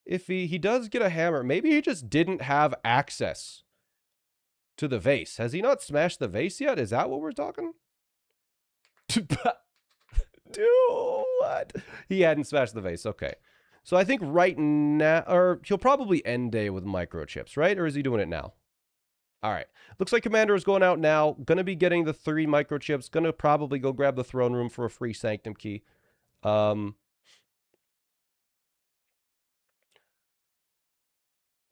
iffy. He does get a hammer. Maybe he just didn't have access to the vase. Has he not smashed the vase yet? Is that what we're talking? Dude, what? He hadn't smashed the vase. Okay. So I think right now, or he'll probably end day with microchips, right? Or is he doing it now? All right. Looks like Commander is going out now. Going to be getting the 3 microchips. Going to probably go grab the throne room for a free Sanctum Key. All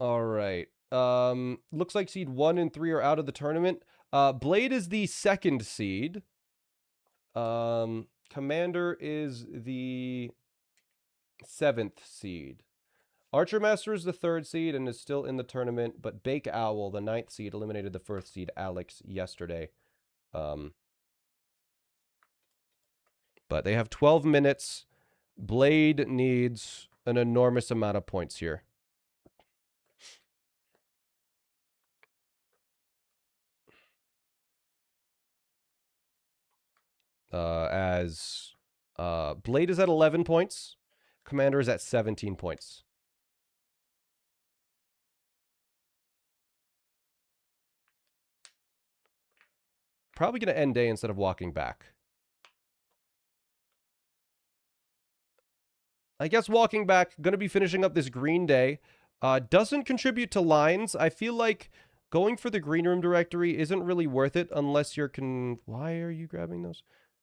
right. Looks like seed 1 and 3 are out of the tournament. Blade is the 2nd seed. Commander is the 7th seed. Archer Master is the 3rd seed and is still in the tournament, but Bake Owl, the 9th seed, eliminated the 1st seed, Alex, yesterday. But they have 12 minutes. Blade needs an enormous amount of points here. As Blade is at 11 points. Commander is at 17 points. Probably going to end day instead of walking back. I guess walking back, going to be finishing up this green day. Doesn't contribute to lines. I feel like going for the green room directory isn't really worth it unless you're Why are you grabbing those?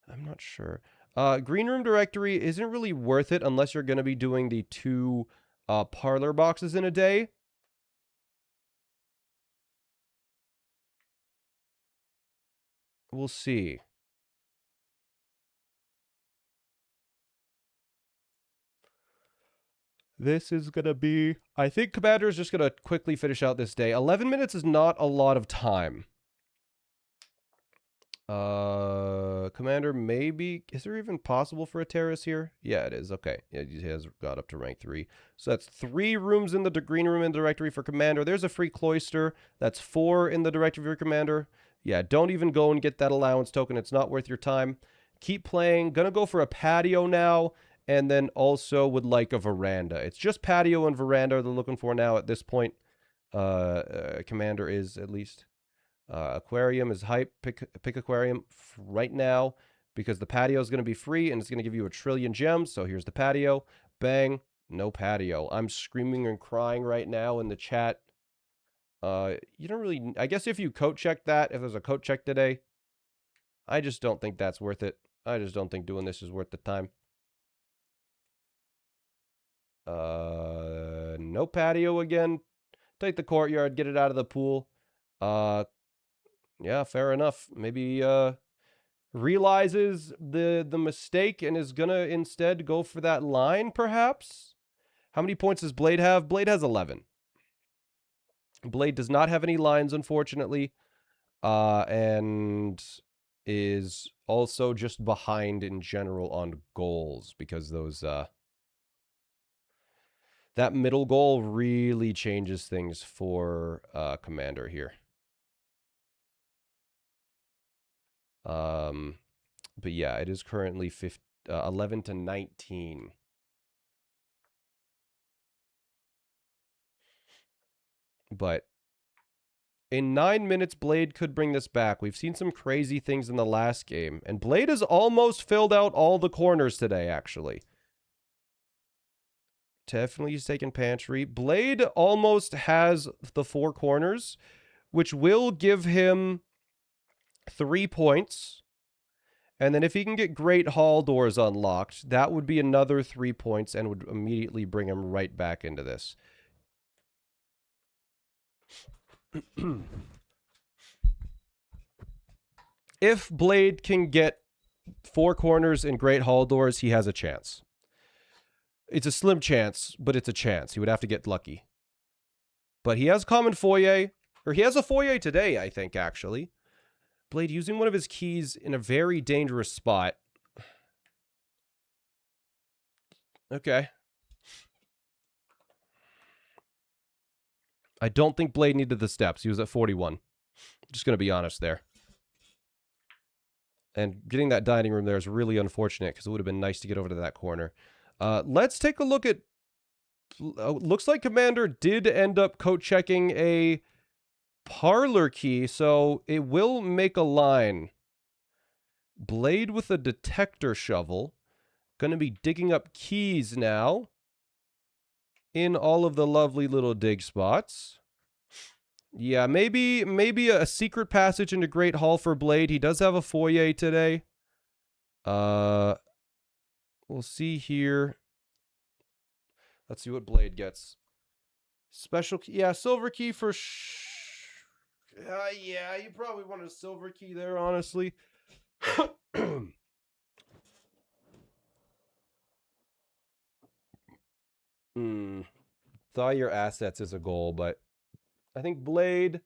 I'm not sure. Green room directory isn't really worth it unless you're going to be doing the 2 parlor boxes in a day. We'll see. This is going to be... I think Commander is just going to quickly finish out this day. 11 minutes is not a lot of time. Commander, maybe... Is there even possible for a terrace here? Yeah, it is. Okay. Yeah, he has got up to rank 3. So that's 3 rooms in the green room in the directory for Commander. There's a free cloister. That's 4 in the directory for Commander. Yeah, don't even go and get that allowance token. It's not worth your time. Keep playing. Gonna go for a patio now. And then also would like a veranda. It's just patio and veranda they're looking for now at this point. Commander is, at least. Aquarium is hype. Pick aquarium right now because the patio is going to be free and it's going to give you 1 trillion gems. So here's the patio. Bang. No patio. I'm screaming and crying right now in the chat. You don't really... I guess if you coat check that, if there's a coat check today, I just don't think that's worth it. I just don't think doing this is worth the time. No patio again. Take the courtyard, get it out of the pool. Yeah, fair enough. Maybe realizes the mistake and is gonna instead go for that line, perhaps? How many points does Blade have? Blade has 11. Blade does not have any lines, unfortunately. And is also just behind in general on goals because those that middle goal really changes things for Commander here. But yeah, it is currently 11 to 19. But in 9 minutes, Blade could bring this back. We've seen some crazy things in the last game. And Blade has almost filled out all the corners today, actually. Definitely he's taking pantry. Blade almost has the 4 corners, which will give him 3 points. And then if he can get Great Hall doors unlocked, that would be another 3 points and would immediately bring him right back into this. If Blade can get 4 corners and Great Hall doors, he has a chance. It's a slim chance, but it's a chance. He would have to get lucky. But he has Common Foyer, or he has a Foyer today, I think, actually. Blade using one of his keys in a very dangerous spot. Okay. I don't think Blade needed the steps. He was at 41. Just going to be honest there. And getting that dining room there is really unfortunate because it would have been nice to get over to that corner. Let's take a look at... looks like Commander did end up coat checking a parlor key, so it will make a line. Blade with a detector shovel. Going to be digging up keys now in all of the lovely little dig spots. Yeah, maybe a secret passage into Great Hall for Blade. He does have a foyer today. We'll see here. Let's see what Blade gets. Special key. Yeah, silver key for... yeah, you probably wanted a silver key there, honestly. Thaw your assets is a goal, but I think Blade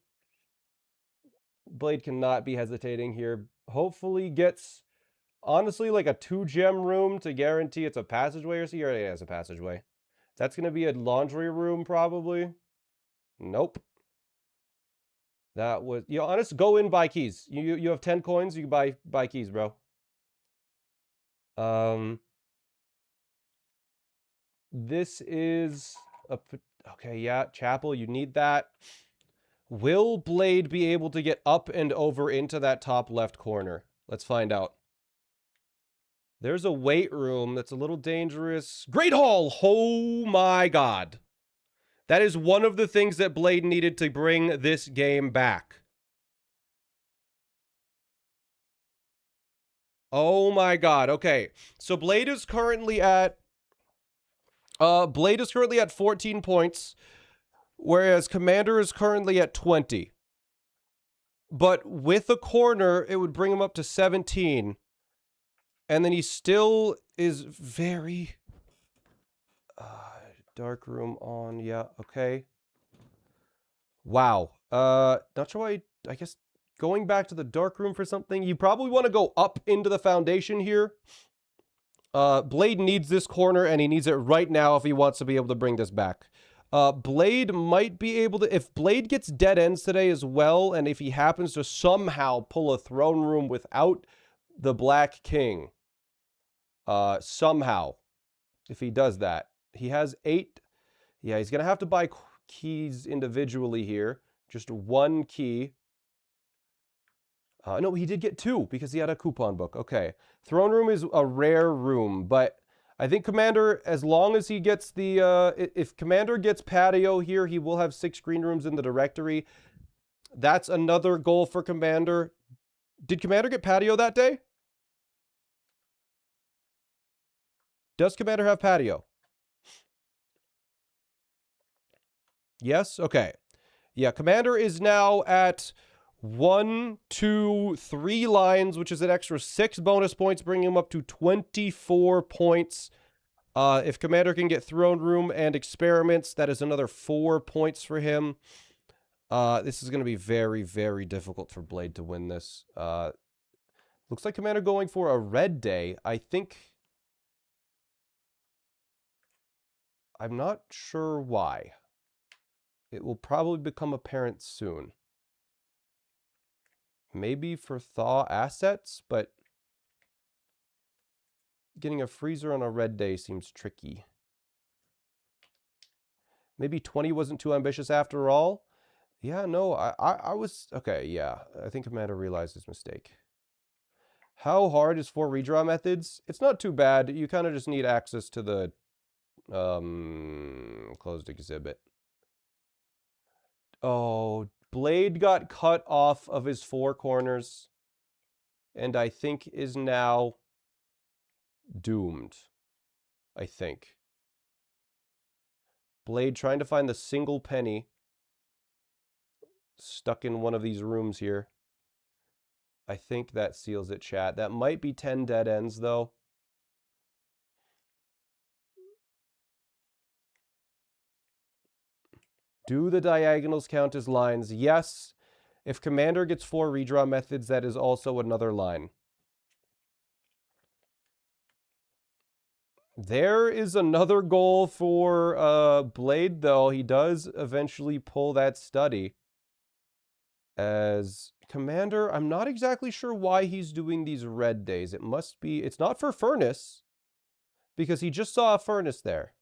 cannot be hesitating here. Hopefully gets, honestly, like a 2-gem room to guarantee it's a passageway, or so he already has a passageway. That's going to be a laundry room, probably. Nope. That was, you know, honest, go in, buy keys. You have 10 coins, you can buy keys, bro. This is a, okay, yeah, chapel, you need that. Will Blade be able to get up and over into that top left corner? Let's find out. There's a weight room that's a little dangerous. Great Hall! Oh my god. That is one of the things that Blade needed to bring this game back. Oh my god. Okay. So Blade is currently at 14 points, whereas Commander is currently at 20. But with a corner, it would bring him up to 17. And then he still is very... dark room on, yeah, okay. Wow. Not sure why, I guess going back to the dark room for something, you probably want to go up into the foundation here. Blade needs this corner, and he needs it right now if he wants to be able to bring this back. Blade might be able to, if Blade gets dead ends today as well, and if he happens to somehow pull a throne room without the Black King, somehow, if he does that, he has 8. Yeah, he's going to have to buy keys individually here. Just 1 key. No, he did get 2 because he had a coupon book. Okay. Throne room is a rare room, but I think Commander, as long as he gets the... if Commander gets patio here, he will have 6 green rooms in the directory. That's another goal for Commander. Did Commander get patio that day? Does Commander have patio? Yes? Okay. Yeah, Commander is now at 1, 2, 3 lines, which is an extra 6 bonus points, bringing him up to 24 points. If Commander can get Throne Room and Experiments, that is another 4 points for him. This is going to be very, very difficult for Blade to win this. Looks like Commander going for a red day. I think... I'm not sure why. It will probably become apparent soon. Maybe for thaw assets, but getting a freezer on a red day seems tricky. Maybe 20 wasn't too ambitious after all. Yeah, no, I was... Okay, yeah. I think Commander realized his mistake. How hard is 4 redraw methods? It's not too bad. You kind of just need access to the closed exhibit. Oh, Blade got cut off of his 4 corners, and I think is now doomed. I think. Blade trying to find the single penny stuck in one of these rooms here. I think that seals it, chat. That might be 10 dead ends, though. Do the diagonals count as lines? Yes. If Commander gets 4 redraw methods, that is also another line. There is another goal for Blade, though. He does eventually pull that study. As Commander, I'm not exactly sure why he's doing these red days. It must be... It's not for Furnace, because he just saw a Furnace there.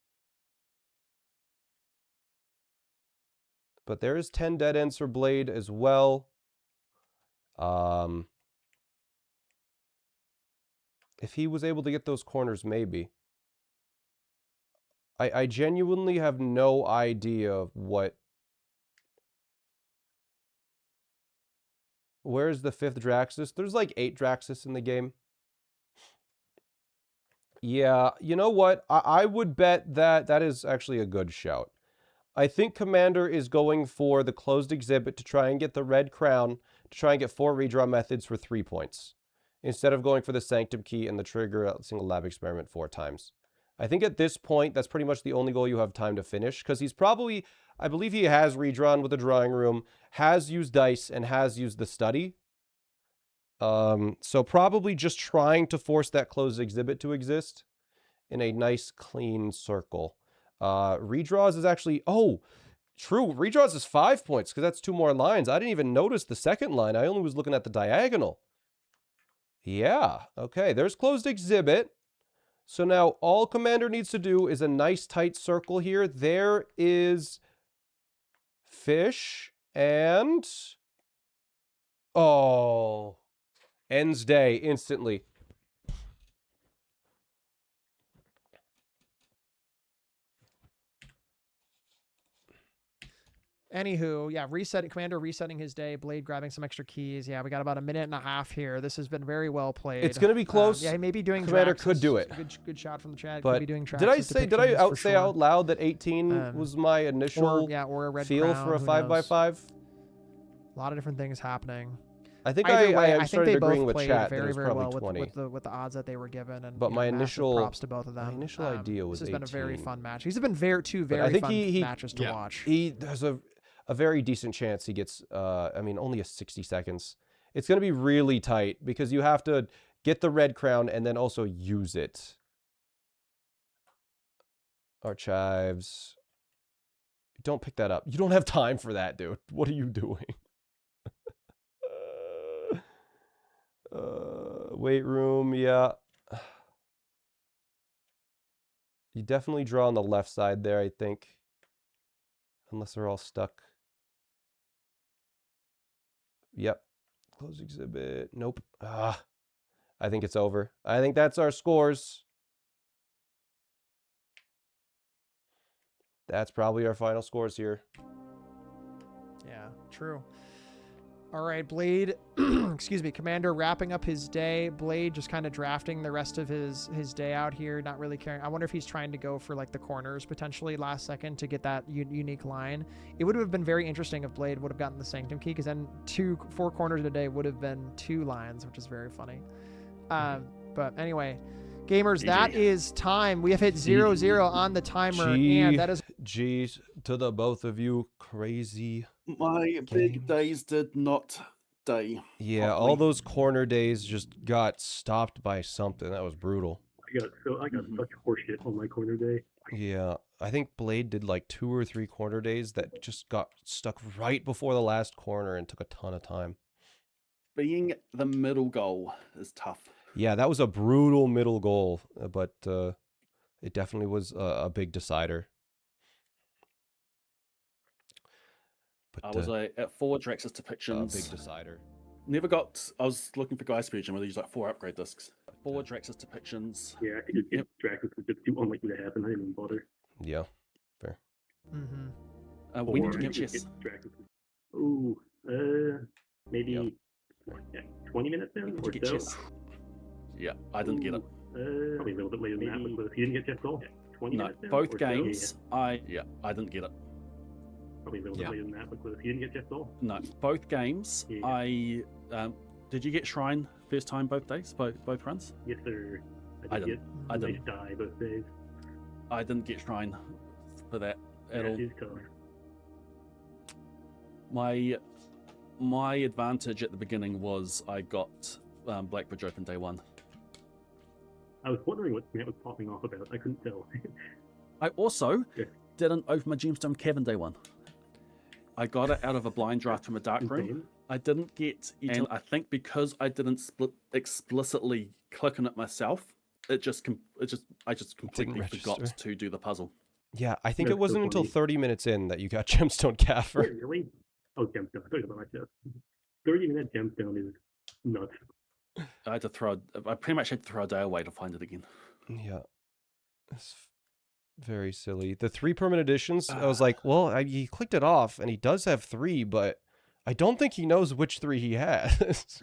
But there is 10 dead ends for Blade as well. If he was able to get those corners, maybe. I genuinely have no idea what... Where's the 5th Draxus? There's like 8 Draxus in the game. Yeah, you know what? I would bet that that is actually a good shout. I think Commander is going for the closed exhibit to try and get the red crown, to try and get 4 redraw methods for 3 points, instead of going for the Sanctum Key and the trigger a single lab experiment 4 times. I think at this point, that's pretty much the only goal you have time to finish, because he's probably, I believe he has redrawn with the drawing room, has used dice, and has used the study. So probably just trying to force that closed exhibit to exist in a nice, clean circle. Redraws is actually, oh, true, redraws is 5 points, because that's 2 more lines. I didn't even notice the second line. I only was looking at the diagonal. Yeah, okay, there's closed exhibit. So now all Commander needs to do is a nice tight circle here. There is fish and... Oh, ends day instantly. Anywho, yeah, Commander resetting his day, Blade grabbing some extra keys. Yeah, we got about a minute and a half here. This has been very well played. It's going to be close. Yeah, he may be doing Commander Draxus. could do it. Good shot from the chat. But could be doing did I say, did I say out loud that 18 was my initial or a red feel crown, for a who 5x5? A lot of different things happening. I think Either way, I think started they agreeing both with played chat that it very, was very probably well 20. with the odds that they were given, and But my massive initial props to both of them. idea was This has been a very 18. fun match. These have been very But I think fun he matches to watch. there's a very decent chance he gets I mean only a 60 seconds. It's going to be really tight because you have to get the red crown and then also use it. Archives. Don't pick that up. You don't have time for that, dude. What are you doing? Weight room, yeah. You definitely draw on the left side there, I think. Unless they're all stuck. Yep. Close exhibit. Nope. Ah. I think it's over. I think that's our scores. That's probably our final scores here. Yeah, true. All right, Blade, excuse me, Commander wrapping up his day. Blade just kind of drafting the rest of his day out here, not really caring. I wonder if he's trying to go for like the corners potentially last second to get that unique line. It would have been very interesting if Blade would have gotten the Sanctum key, because then 4 corners in a day would have been 2 lines, which is very funny. But anyway, gamers, that is time. We have hit 0-0 on the timer, and that is G's to the both of you. Crazy. My big days did not day. Yeah, all those corner days just got stopped by something. That was brutal. I got such horseshit on my corner day. Yeah, I think Blade did like 2 or 3 corner days that just got stuck right before the last corner and took a ton of time. Being the middle goal is tough. Yeah, that was a brutal middle goal, but it definitely was a big decider. But, I was at 4 Drax's depictions. A big decider. Never got. I was looking for Guy Speech and whether use like 4 upgrade discs. 4 Drax's depictions. Yeah, I think it's Draxus was just too unlikely to happen. I didn't even bother. Yeah, fair. When did you get chess? Oh, maybe 20 minutes in or so. Chess? Yeah, I didn't get it. Probably a little bit later than that, but if you didn't get chess at all, 20 no, minutes in both or games. So? I didn't get it. Probably a little bit later than that, but if you didn't get chess at all. No, both games. Yeah. Did you get Shrine first time both days? Both runs? Yes, sir. I didn't. I didn't die both days. I didn't get Shrine for that at all. My advantage at the beginning was I got Blackbridge open day 1. I was wondering what that was popping off about. I couldn't tell. I also didn't open my Gemstone Cavern day 1. I got it out of a blind draft from a dark room. I didn't get, and I think because I didn't explicitly click on it myself, I just completely forgot to do the puzzle. Yeah, I think it wasn't until 30 minutes in that you got Gemstone Cavern. Wait, really? Oh, Gemstone. I thought you were about my chest. 30-minute Gemstone is nuts. I pretty much had to throw a day away to find it again. Yeah. It's very silly. The 3 permanent additions, I was like, well, he clicked it off, and he does have 3, but I don't think he knows which 3 he has.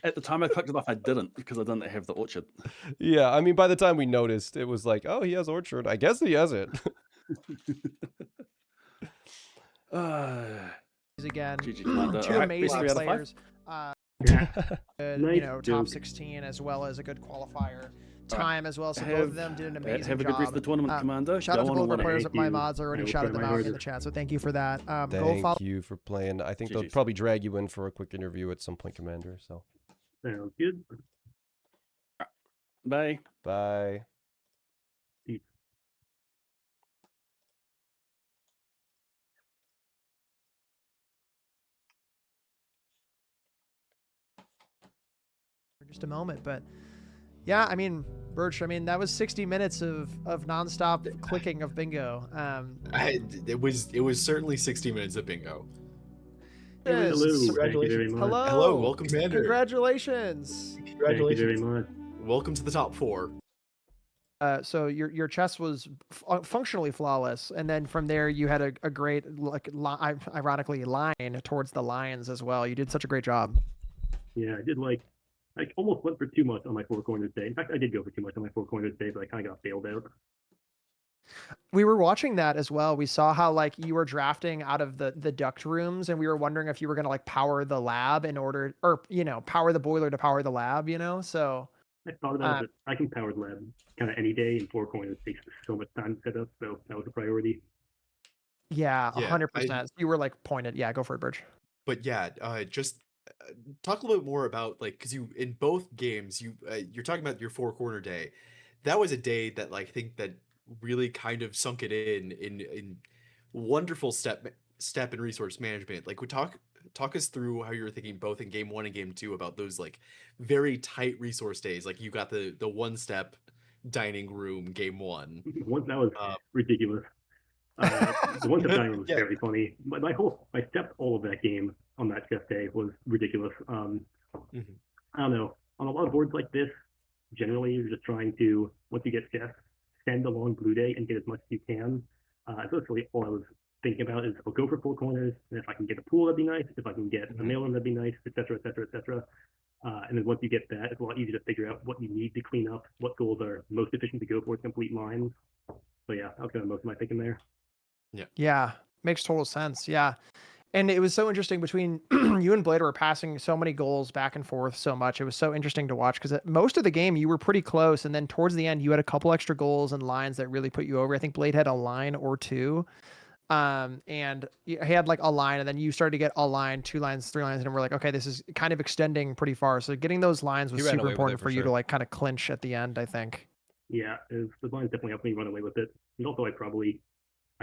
At the time I clicked it off, I didn't, because I didn't have the orchard. Yeah, I mean, by the time we noticed, it was like, oh, he has orchard. I guess he has it. Again, GG, 2 amazing players. Nice top joke. 16 as well as a good qualifier time as well. So both of them did an amazing job. Have a good rest of the tournament, Commander. Shout out to both of our players. Thank My you. mods already shouted them out in the chat, so thank you for that. Thank you for playing. I think they'll probably drag you in for a quick interview at some point, Commander. So Sounds good. Bye. Bye. For just a moment, but yeah, I mean, Birch, I mean, that was 60 minutes of nonstop clicking of bingo. It was certainly 60 minutes of bingo. Hello. Thank you very much. Hello. Welcome, Commander. Congratulations. Thank you very much. Welcome to the top 4. So your chess was functionally flawless, and then from there you had a great, ironically, line towards the lions as well. You did such a great job. Yeah, I almost went for too much on my 4 corners day. In fact, I did go for too much on my 4 corners day, but I kind of got bailed out. We were watching that as well. We saw how like you were drafting out of the duct rooms, and we were wondering if you were gonna like power the lab in order, or power the boiler to power the lab. So I thought about it, but I can power the lab kind of any day, and Four Corners takes so much time to set up, so that was a priority. yeah, Yeah, 100%. You were like pointed. Yeah, go for it, Birch. but yeah, just talk a little bit more about like because you in both games you're talking about your four corner day. That was a day that like I think that really kind of sunk it in wonderful step in resource management. Like we talk us through how you were thinking both in game one and game two about those like very tight resource days. Like you got the one step dining room game one. That was ridiculous. The one step dining room was very funny. I stepped all of that game on that chess day was ridiculous. I don't know. On a lot of boards like this, generally you're just trying to, once you get chess, send a long blue day and get as much as you can. So that's really all I was thinking about is I'll go for four corners, and if I can get a pool, that'd be nice. If I can get a mail-in, that'd be nice, etc., etc., etc. And then once you get that, it's a lot easier to figure out what you need to clean up, what goals are most efficient to go for to complete lines. So yeah, that was kind of most of my thinking there. Yeah, makes total sense. Yeah. And it was so interesting between you and Blade were passing so many goals back and forth so much. It was so interesting to watch because most of the game you were pretty close. And then towards the end, you had a couple extra goals and lines that really put you over. I think Blade had a line or two. And he had like a line, and then you started to get a line, 2 lines, 3 lines. And we're like, okay, this is kind of extending pretty far. So getting those lines was super important for you to like kind of clinch at the end, I think. Yeah, the lines definitely helped me run away with it. And also I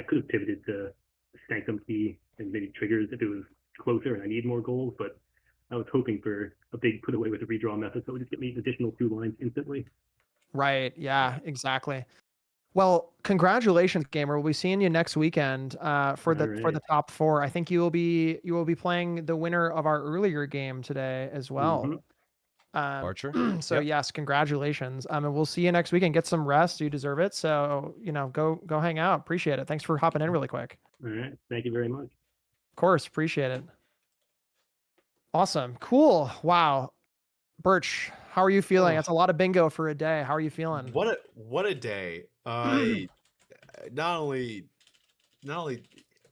could have pivoted to Sanctum Key and maybe triggers if it was closer and I need more goals, but I was hoping for a big put away with a redraw method, so it would just get me additional 2 lines instantly. Right. Yeah, exactly. Well, congratulations, gamer. We'll be seeing you next weekend for the top 4. I think you will be playing the winner of our earlier game today as well. Archer. So yes, congratulations. And we'll see you next weekend. Get some rest. You deserve it. So go hang out. Appreciate it. Thanks for hopping in really quick. All right. Thank you very much. Of course, appreciate it. Awesome. Cool. Wow. Birch, how are you feeling? That's a lot of bingo for a day. How are you feeling? What a day. Not only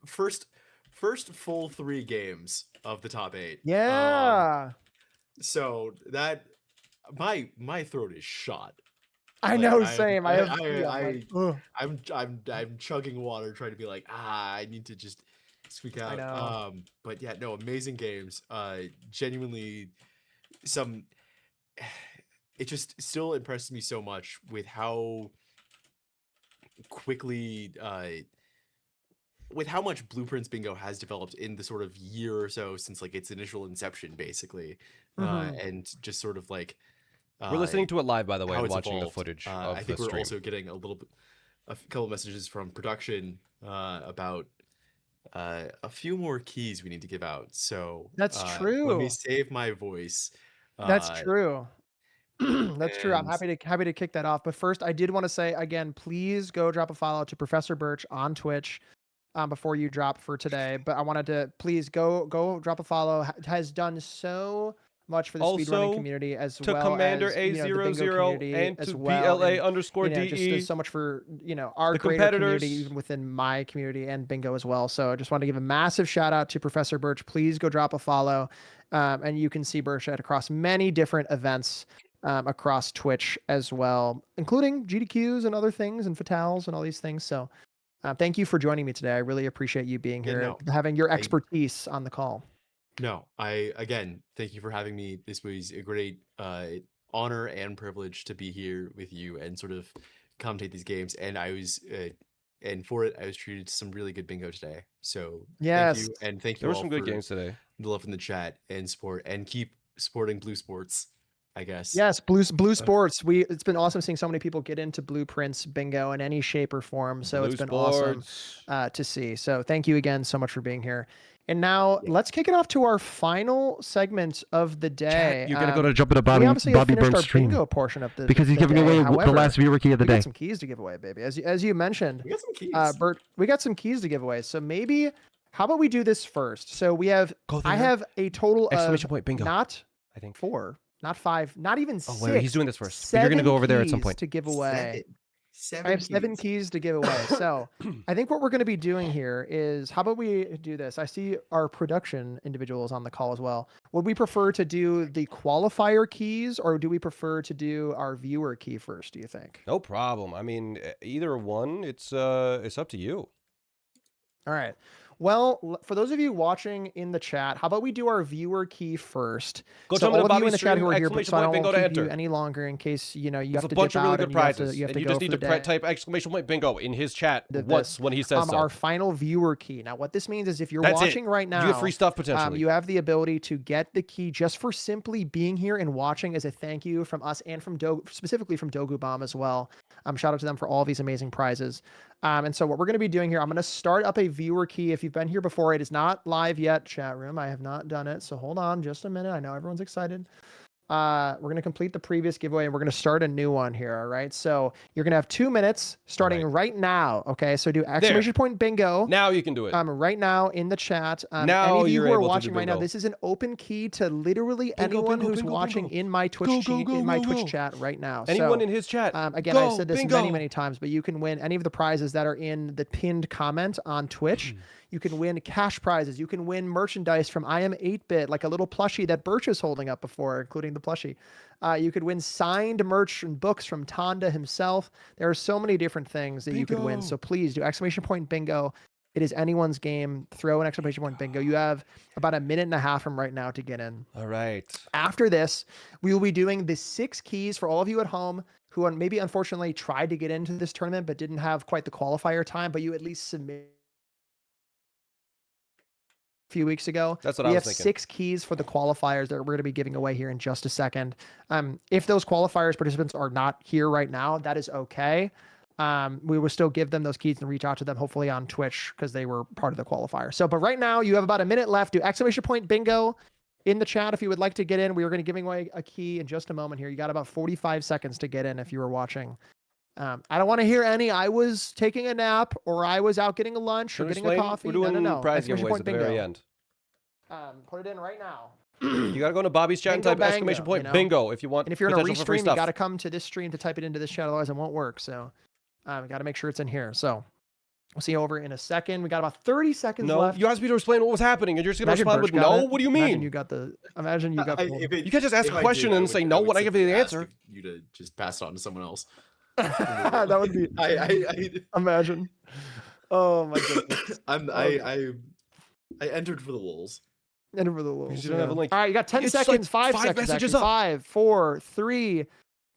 first full 3 games of the top 8. Yeah. So that my throat is shot. I know, same. I'm chugging water trying to be like, I need to just squeak out. I know. But yeah, no, amazing games. Genuinely it just still impresses me so much with how quickly with how much Blueprints Bingo has developed in the sort of year or so since like its initial inception, basically. And just sort of like we're listening to it live, by the way, and watching evolved. the footage of I think the we're stream. also getting a couple messages from production about a few more keys we need to give out. So that's true. Let me save my voice. That's true. That's true. I'm happy to kick that off. But first, I did want to say again, please go drop a follow to Professor Birch on Twitch before you drop for today. But I wanted to please go drop a follow. Has done so much for the speedrunning community as to well Commander as A00 and as to well. BLA_DE. Just does so much for our greater community, even within my community and bingo as well. So I just want to give a massive shout out to Professor Birch. Please go drop a follow, and you can see Birch across many different events across Twitch as well, including GDQs and other things and fatals and all these things. So thank you for joining me today. I really appreciate you being here, having your expertise on the call. No, again, thank you for having me. This was a great honor and privilege to be here with you and sort of commentate these games. And I was, and for it, I was treated to some really good bingo today. So yes, thank you, and thank you. There were all some good for games today. The love in the chat and support, and keep supporting Blue Sports, I guess. Yes, Blue Sports. It's been awesome seeing so many people get into Blueprints Bingo in any shape or form. So it's been awesome to see. So thank you again so much for being here. And now let's kick it off to our final segment of the day. Chat, you're gonna go to jump into Bobby Burn's stream bingo portion of the because he's giving away the last viewer key of the day. We got some keys to give away, baby. As you mentioned, we got some keys. Bert, we got some keys to give away. So maybe how about we do this first? So we have I have a total of bingo. Not I think 4, not 5, not even 6. Wait, he's doing this first. But you're gonna go over there at some point to give away. I have 7 keys to give away. So I think what we're going to be doing here is, how about we do this? I see our production individuals on the call as well. Would we prefer to do the qualifier keys, or do we prefer to do our viewer key first, do you think? No problem. I mean, either one, it's up to you. All right. Well, for those of you watching in the chat, how about we do our viewer key first? Go so jump into all of you Bobby's in the chat who are here, exclamation so I point, don't bingo to keep you enter. any longer in case you There's have a to bunch dip of really out good and you have prizes. to, you have And to you go just for need the to day. type exclamation point bingo in his chat Did once this. when he says so. Our final viewer key. Now, what this means is if you're That's it. watching right now, You get free stuff potentially. you have the ability to get the key just for simply being here and watching as a thank you from us and from specifically from Dogu Bomb as well. Shout out to them for all these amazing prizes. And so what we're going to be doing here, I'm going to start up a viewer key. If you've been here before, it is not live yet, chat room. I have not done it. So hold on just a minute. I know everyone's excited. We're going to complete the previous giveaway and we're going to start a new one here. All right. So you're going to have 2 minutes starting right now. Okay. So do exclamation point bingo. Now you can do it. Right now in the chat. Now any of you you're who are able to watching do right now, bingo. this is an open key to literally anyone who's watching in my Twitch Twitch chat right now. Anyone so, in his chat. Again, I've said this many times, but you can win any of the prizes that are in the pinned comment on Twitch. You can win cash prizes. You can win merchandise from I Am 8-Bit, like a little plushie that Birch is holding up before, including the plushie. You could win signed merch and books from Tonda himself. There are so many different things that you could win. So please do exclamation point bingo. It is anyone's game. Throw an exclamation point bingo. You have about a minute and a half from right now to get in. All right. After this, we will be doing the 6 keys for all of you at home who maybe unfortunately tried to get into this tournament but didn't have quite the qualifier time, but you at least submit few weeks ago. That's what I was thinking. We have 6 keys for the qualifiers that we're going to be giving away here in just a second. If those qualifiers participants are not here right now, that is okay. We will still give them those keys and reach out to them hopefully on Twitch because they were part of the qualifier. So, but right now you have about a minute left. Do exclamation point bingo in the chat if you would like to get in. We are going to be giving away a key in just a moment here. You got about 45 seconds to get in if you were watching. I don't want to hear any, I was taking a nap or I was out getting a lunch or getting a coffee. We're doing no. prize giveaways at the very end. Put it in right now. You got to go into Bobby's chat and Bingo type exclamation point bingo if you want. And if you're in a potential for free restream, you stuff. got to come to this stream to type it into this chat. Otherwise it won't work. So we got to make sure it's in here. So we'll see you over in a second. We got about 30 seconds left. You asked me to explain what was happening and you're just going to Imagine respond with Birch got no? it. What do you mean? Imagine you got you can't just ask a question and say no when I give you the answer. You to just pass it on to someone else. That would be. I imagine. Oh my goodness. I entered for the lulz. Enter for the lulz. You don't have a link. All right, you got 10 seconds. Like 5 seconds. messages Actually. up. 5, 4, 3,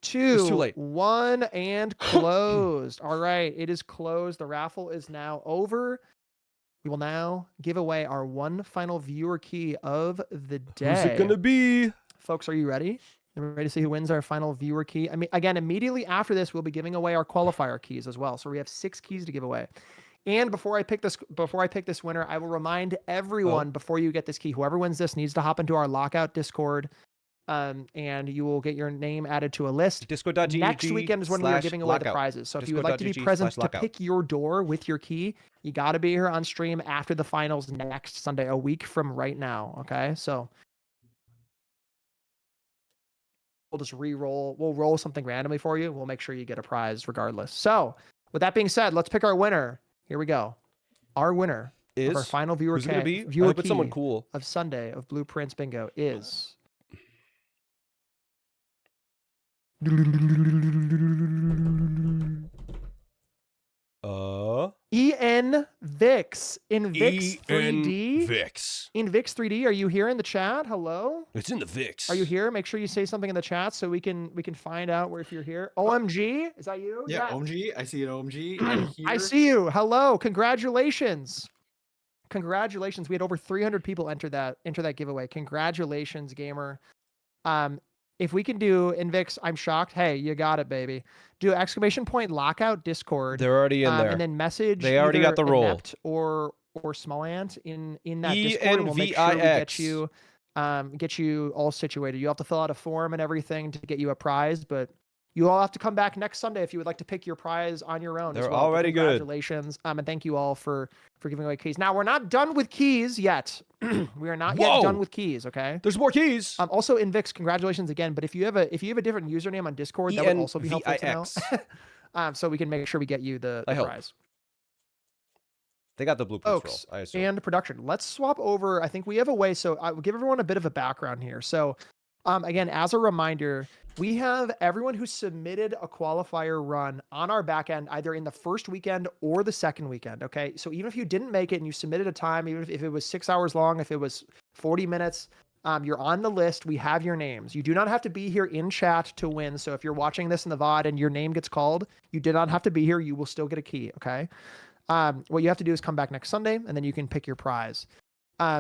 2, too late. 1, and closed. All right, it is closed. The raffle is now over. We will now give away our one final viewer key of the day. Who's it gonna be? Folks, are you ready? Are we ready to see who wins our final viewer key? I mean, again, immediately after this, we'll be giving away our qualifier keys as well. So we have 6 keys to give away. And before I pick this winner, I will remind everyone before you get this key, whoever wins this needs to hop into our lockout Discord, and you will get your name added to a list. Discord.gg Next weekend is when we are giving away the prizes. So if you would like to be present to pick your door with your key, you got to be here on stream after the finals next Sunday, a week from right now. Okay, so we'll just re-roll. We'll roll something randomly for you. We'll make sure you get a prize regardless. So with that being said, let's pick our winner. Here we go. Our winner is of our final viewer key someone cool of Sunday of Blueprints Bingo is EN Vix in Vix 3D. Vix. In Vix 3D, are you here in the chat? Hello? It's in the Vix. Are you here? Make sure you say something in the chat so we can find out where if you're here. OMG, is that you? Yeah, OMG. I see an OMG. I'm here. I see you. Hello. Congratulations. Congratulations. We had over 300 people enter that giveaway. Congratulations, gamer. If we can do Invix, I'm shocked. Hey, you got it, baby. Do exclamation point lockout Discord. They're already in there. And then message. They already got the role. Inept or SmallAnt in that Discord. And we'll make sure we get you all situated. You have to fill out a form and everything to get you a prize, but you all have to come back next Sunday if you would like to pick your prize on your own. They're already good. Congratulations. And thank you all for giving away keys. Now, we're not done with keys yet. We are not yet done with keys, okay? There's more keys. Also, Invix, congratulations again. But if you have a different username on Discord, that would also be helpful to know. so we can make sure we get you the hope. prize. They got the blueprints Folks, roll, I assume. and production. Let's swap over. I think we have a way. So I'll give everyone a bit of a background here. So again, as a reminder, we have everyone who submitted a qualifier run on our back end, either in the first weekend or the second weekend. Okay. So even if you didn't make it and you submitted a time, even if it was 6 hours long, if it was 40 minutes, you're on the list. We have your names. You do not have to be here in chat to win. So if you're watching this in the VOD and your name gets called, you did not have to be here. You will still get a key. Okay. What you have to do is come back next Sunday and then you can pick your prize.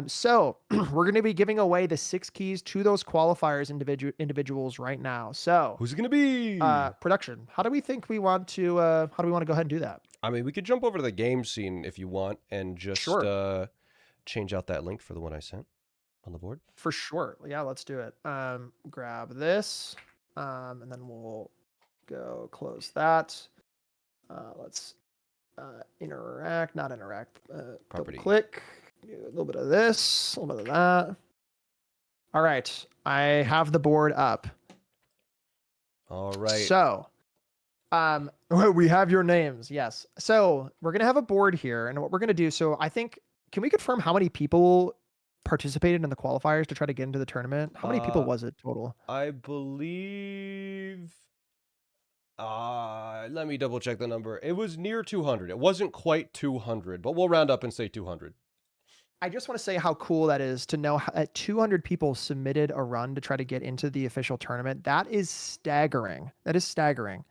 So we're going to be giving away the 6 keys to those qualifiers individuals right now. So who's it going to be? Production. How do we think we want to, how do we want to go ahead and do that? I mean, we could jump over to the game scene if you want and just change out that link for the one I sent on the board. For sure. Yeah, let's do it. Grab this, and then we'll go close that. Let's not interact. Property. Click. Do a little bit of this, a little bit of that. All right, I have the board up. All right. So, we have your names. Yes. So we're gonna have a board here, and what we're gonna do. So I think, can we confirm how many people participated in the qualifiers to try to get into the tournament? How many people was it total? I believe. Let me double check the number. It was near 200. It wasn't quite 200, but we'll round up and say 200. I just want to say how cool that is to know that 200 people submitted a run to try to get into the official tournament. That is staggering. That is staggering.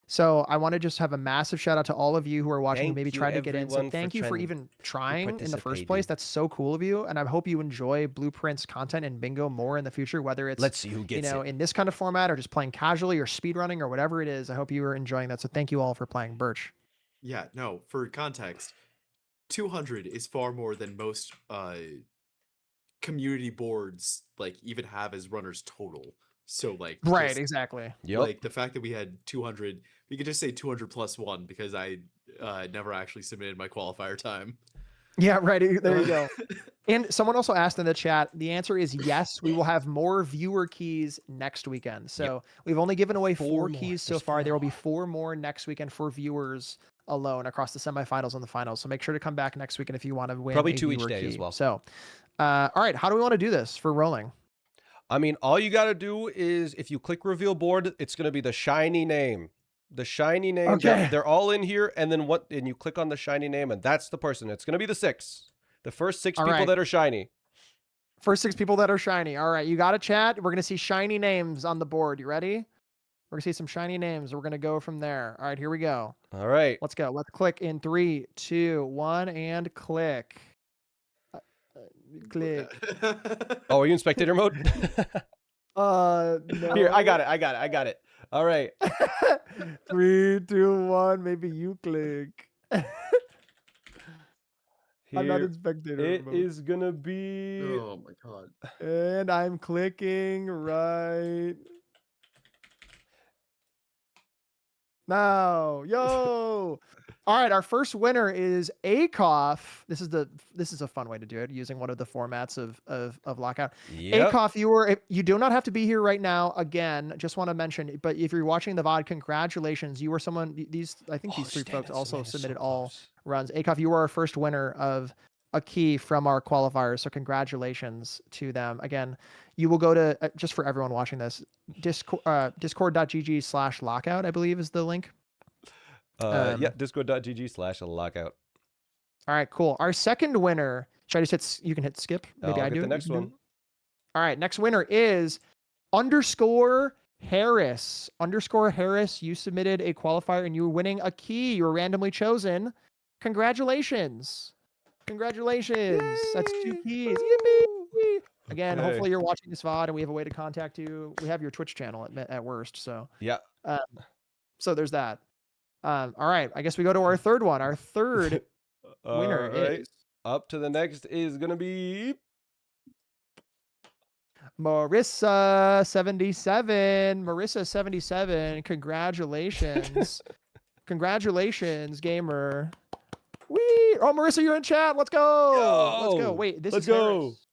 So I want to just have a massive shout out to all of you who are watching, who maybe tried to get in. So thank you for even trying in the first place. That's so cool of you. And I hope you enjoy Blueprints content and bingo more in the future, whether it's, let's see who gets in this kind of format or just playing casually or speedrunning or whatever it is. I hope you are enjoying that. So thank you all for playing. Birch. Yeah, no, for context, 200 is far more than most community boards like even have as runners total. So like right, exactly. Yep. Like the fact that we had 200, we could just say 200 plus 1 because I never actually submitted my qualifier time. Yeah, right. There you go. And someone also asked in the chat, the answer is yes, we will have more viewer keys next weekend. So we've only given away 4 keys so far. There will be 4 more next weekend for viewers alone across the semifinals and the finals. So make sure to come back next weekend if you want to win. Probably 2 each day key as well. So, all right, how do we want to do this for rolling? I mean, all you got to do is if you click reveal board, it's going to be the shiny name. The shiny name. Okay. They're all in here. And then and you click on the shiny name and that's the person. It's going to be the 6. The first 6 people that are shiny. First 6 people that are shiny. All right. You got a chat. We're going to see shiny names on the board. You ready? We're going to see some shiny names. We're going to go from there. All right, here we go. All right. Let's go. Let's click in 3, 2, 1, and click. Click. Oh, are you in spectator mode? No. Here, I got it. All right. 3, 2, 1. Maybe you click. I'm not in spectator It mode. is gonna be. Oh my god. And I'm clicking right now. Yo. All right, our first winner is Akoff. This is a fun way to do it, using one of the formats of Lockout. Yep. Akoff, you do not have to be here right now. Again, just want to mention, but if you're watching the VOD, congratulations. You were someone, I think these 3 folks also submitted all runs. Akoff, you were our first winner of a key from our qualifiers, so congratulations to them. Again, you will go to, just for everyone watching this, discord.gg/lockout, I believe is the link. Yeah, discord.gg/lockout. All right, cool. Our second winner, should I just you can hit skip? Maybe I do the next one. All right, next winner is _Harris. _Harris, you submitted a qualifier and you were winning a key. You were randomly chosen. Congratulations. Congratulations. Yay! That's 2 keys. Yippee! Again, hopefully you're watching this VOD and we have a way to contact you. We have your Twitch channel at worst. So yeah. So there's that. All right, I guess we go to our third one. Our third winner is up to the next is gonna be Marissa77. Marissa77, congratulations. Congratulations, gamer. Whee! Oh, Marissa, you're in chat. Let's go. Let's go. Wait, this is Harris.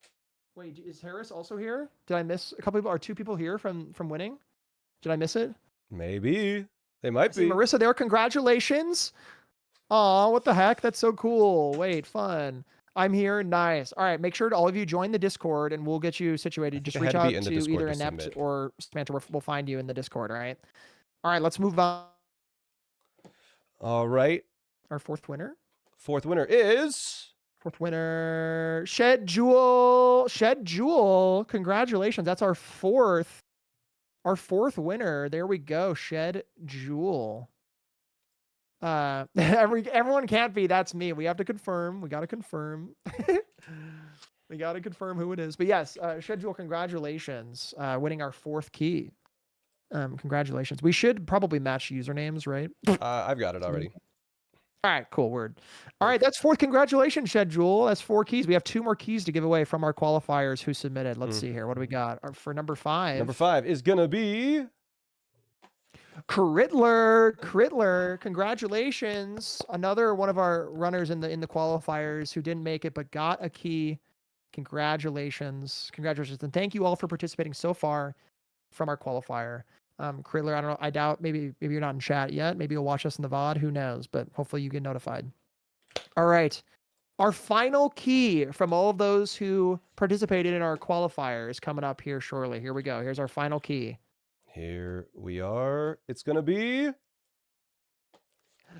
Wait, is Harris also here? Did I miss a couple people? Are 2 people here from winning? Did I miss it? Maybe. They might See be. Marissa there. Congratulations. Aw, what the heck? That's so cool. Wait, fun. I'm here. Nice. All right. Make sure to all of you join the Discord and we'll get you situated. Just I reach had to out be in the to Discord either to Inept submit. or SmallAnt. We'll find you in the Discord. All right. All right. Let's move on. All right. Our fourth winner. Fourth winner is... Fourth winner, Shed Jewel. Shed Jewel. Congratulations. That's our fourth winner. There we go. Shed Jewel. Everyone can't be. That's me. We have to confirm. We got to confirm. We got to confirm who it is. But yes, Shed Jewel, congratulations. Winning our fourth key. Congratulations. We should probably match usernames, right? I've got it already. All right, cool. Word. All right, that's fourth. Congratulations, Shed Jewel. That's 4 keys. We have 2 more keys to give away from our qualifiers who submitted. Let's see here. What do we got for number 5? Number 5 is gonna be Crittler. Congratulations. Another one of our runners in the qualifiers who didn't make it but got a key. Congratulations. And thank you all for participating so far from our qualifier. Crittler, I don't know. I doubt maybe you're not in chat yet. Maybe you'll watch us in the VOD. Who knows? But hopefully you get notified. All right. Our final key from all of those who participated in our qualifier is coming up here shortly. Here we go. Here's our final key. Here we are. It's gonna be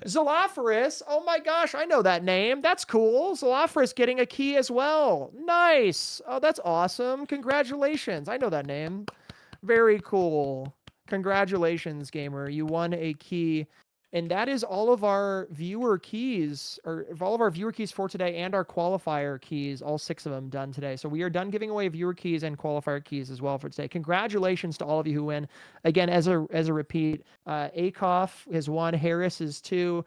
Zalopharis. Oh my gosh, I know that name. That's cool. Zalopharis getting a key as well. Nice. Oh, that's awesome. Congratulations. I know that name. Very cool. Congratulations, gamer. You won a key. And that is all of our viewer keys, or all of our viewer keys for today and our qualifier keys, all 6 of them done today. So we are done giving away viewer keys and qualifier keys as well for today. Congratulations to all of you who win. Again, as a repeat, Akoff is 1, Harris is 2,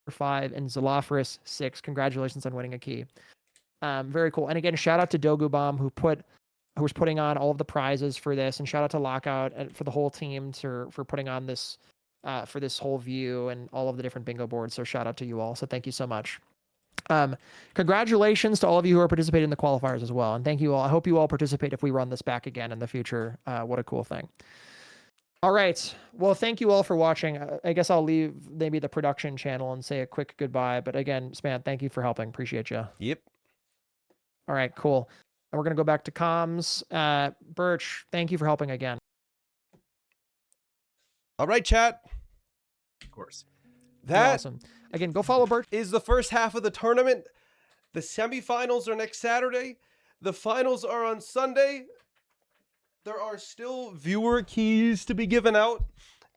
5, and Zalopharis 6. Congratulations on winning a key. Very cool. And again, shout out to Dogu Bomb who was putting on all of the prizes for this, and shout out to Lockout and for the whole team for putting on this for this whole view and all of the different bingo boards. So shout out to you all. So thank you so much. Congratulations to all of you who are participating in the qualifiers as well. And thank you all. I hope you all participate if we run this back again in the future. What a cool thing. All right. Well, thank you all for watching. I guess I'll leave maybe the production channel and say a quick goodbye. But again, SmallAnt, thank you for helping. Appreciate you. Yep. All right, cool. And we're going to go back to comms. Birch, thank you for helping again. All right, chat. Of course. That awesome. Again, go follow Birch. Is the first half of the tournament. The semifinals are next Saturday. The finals are on Sunday. There are still viewer keys to be given out.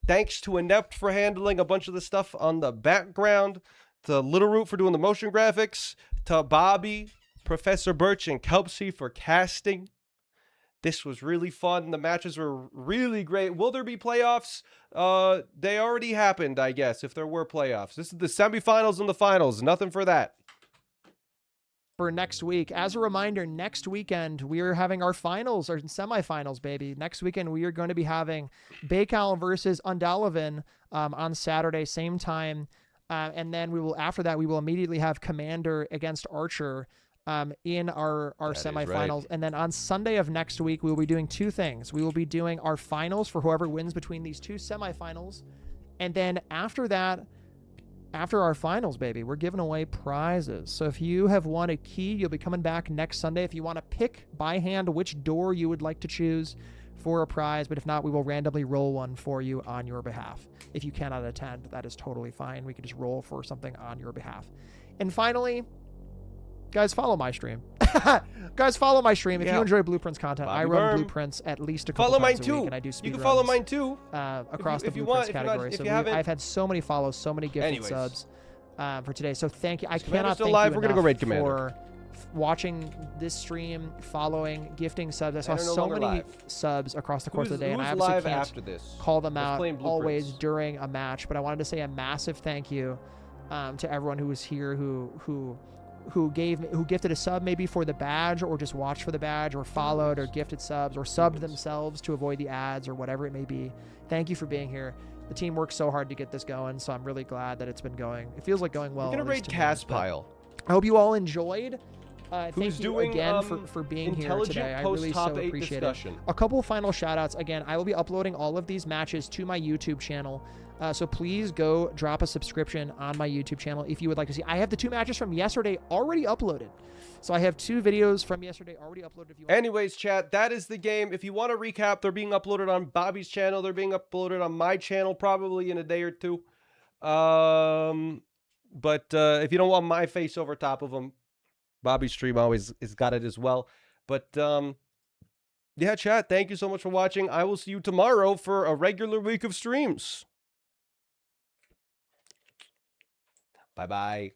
Thanks to Inept for handling a bunch of the stuff on the background, to Little Root for doing the motion graphics, to Bobby, Professor Birch, and Kelpsy for casting. This was really fun. The matches were really great. Will there be playoffs? They already happened, I guess, if there were playoffs. This is the semifinals and the finals. Nothing for that. For next week. As a reminder, next weekend, we are having our finals, our semifinals, baby. Next weekend, we are going to be having Baykal versus Undalavan on Saturday, same time. And then after that, we will immediately have Commander against Archer in our semifinals. Right. And then on Sunday of next week, we will be doing 2 things. We will be doing our finals for whoever wins between these 2 semifinals. And then after that, after our finals, baby, we're giving away prizes. So if you have won a key, you'll be coming back next Sunday. If you want to pick by hand which door you would like to choose for a prize, but if not, we will randomly roll one for you on your behalf. If you cannot attend, that is totally fine. We can just roll for something on your behalf. And finally, guys, follow my stream. Guys, follow my stream. If you enjoy Blueprints content, I run Blueprints at least a couple times a week, and I do speedruns. You can follow mine too. Across the Blueprints category. So I've had so many follows, so many gifted subs for today. So thank you. I cannot thank you enough for watching this stream, following, gifting subs. I saw so many subs across the course of the day, and I obviously can't call them out always during a match. But I wanted to say a massive thank you to everyone who was here, who gifted a sub maybe for the badge, or just watched for the badge, or followed, or gifted subs, or subbed themselves to avoid the ads, or whatever it may be. Thank you for being here. The team worked so hard to get this going, so I'm really glad that it's been going. It feels like going well. We're gonna raid Cast Pile. I hope you all enjoyed who's thank you doing again for being here today. I really so appreciate it. A couple final shout outs. Again, I will be uploading all of these matches to my YouTube channel. So please go drop a subscription on my YouTube channel if you would like to see. I have the 2 matches from yesterday already uploaded. So I have 2 videos from yesterday already uploaded. If you want. Anyways, chat, that is the game. If you want to recap, they're being uploaded on Bobby's channel. They're being uploaded on my channel probably in a day or 2. But if you don't want my face over top of them, Bobby's stream always has got it as well. But yeah, chat, thank you so much for watching. I will see you tomorrow for a regular week of streams. Bye-bye.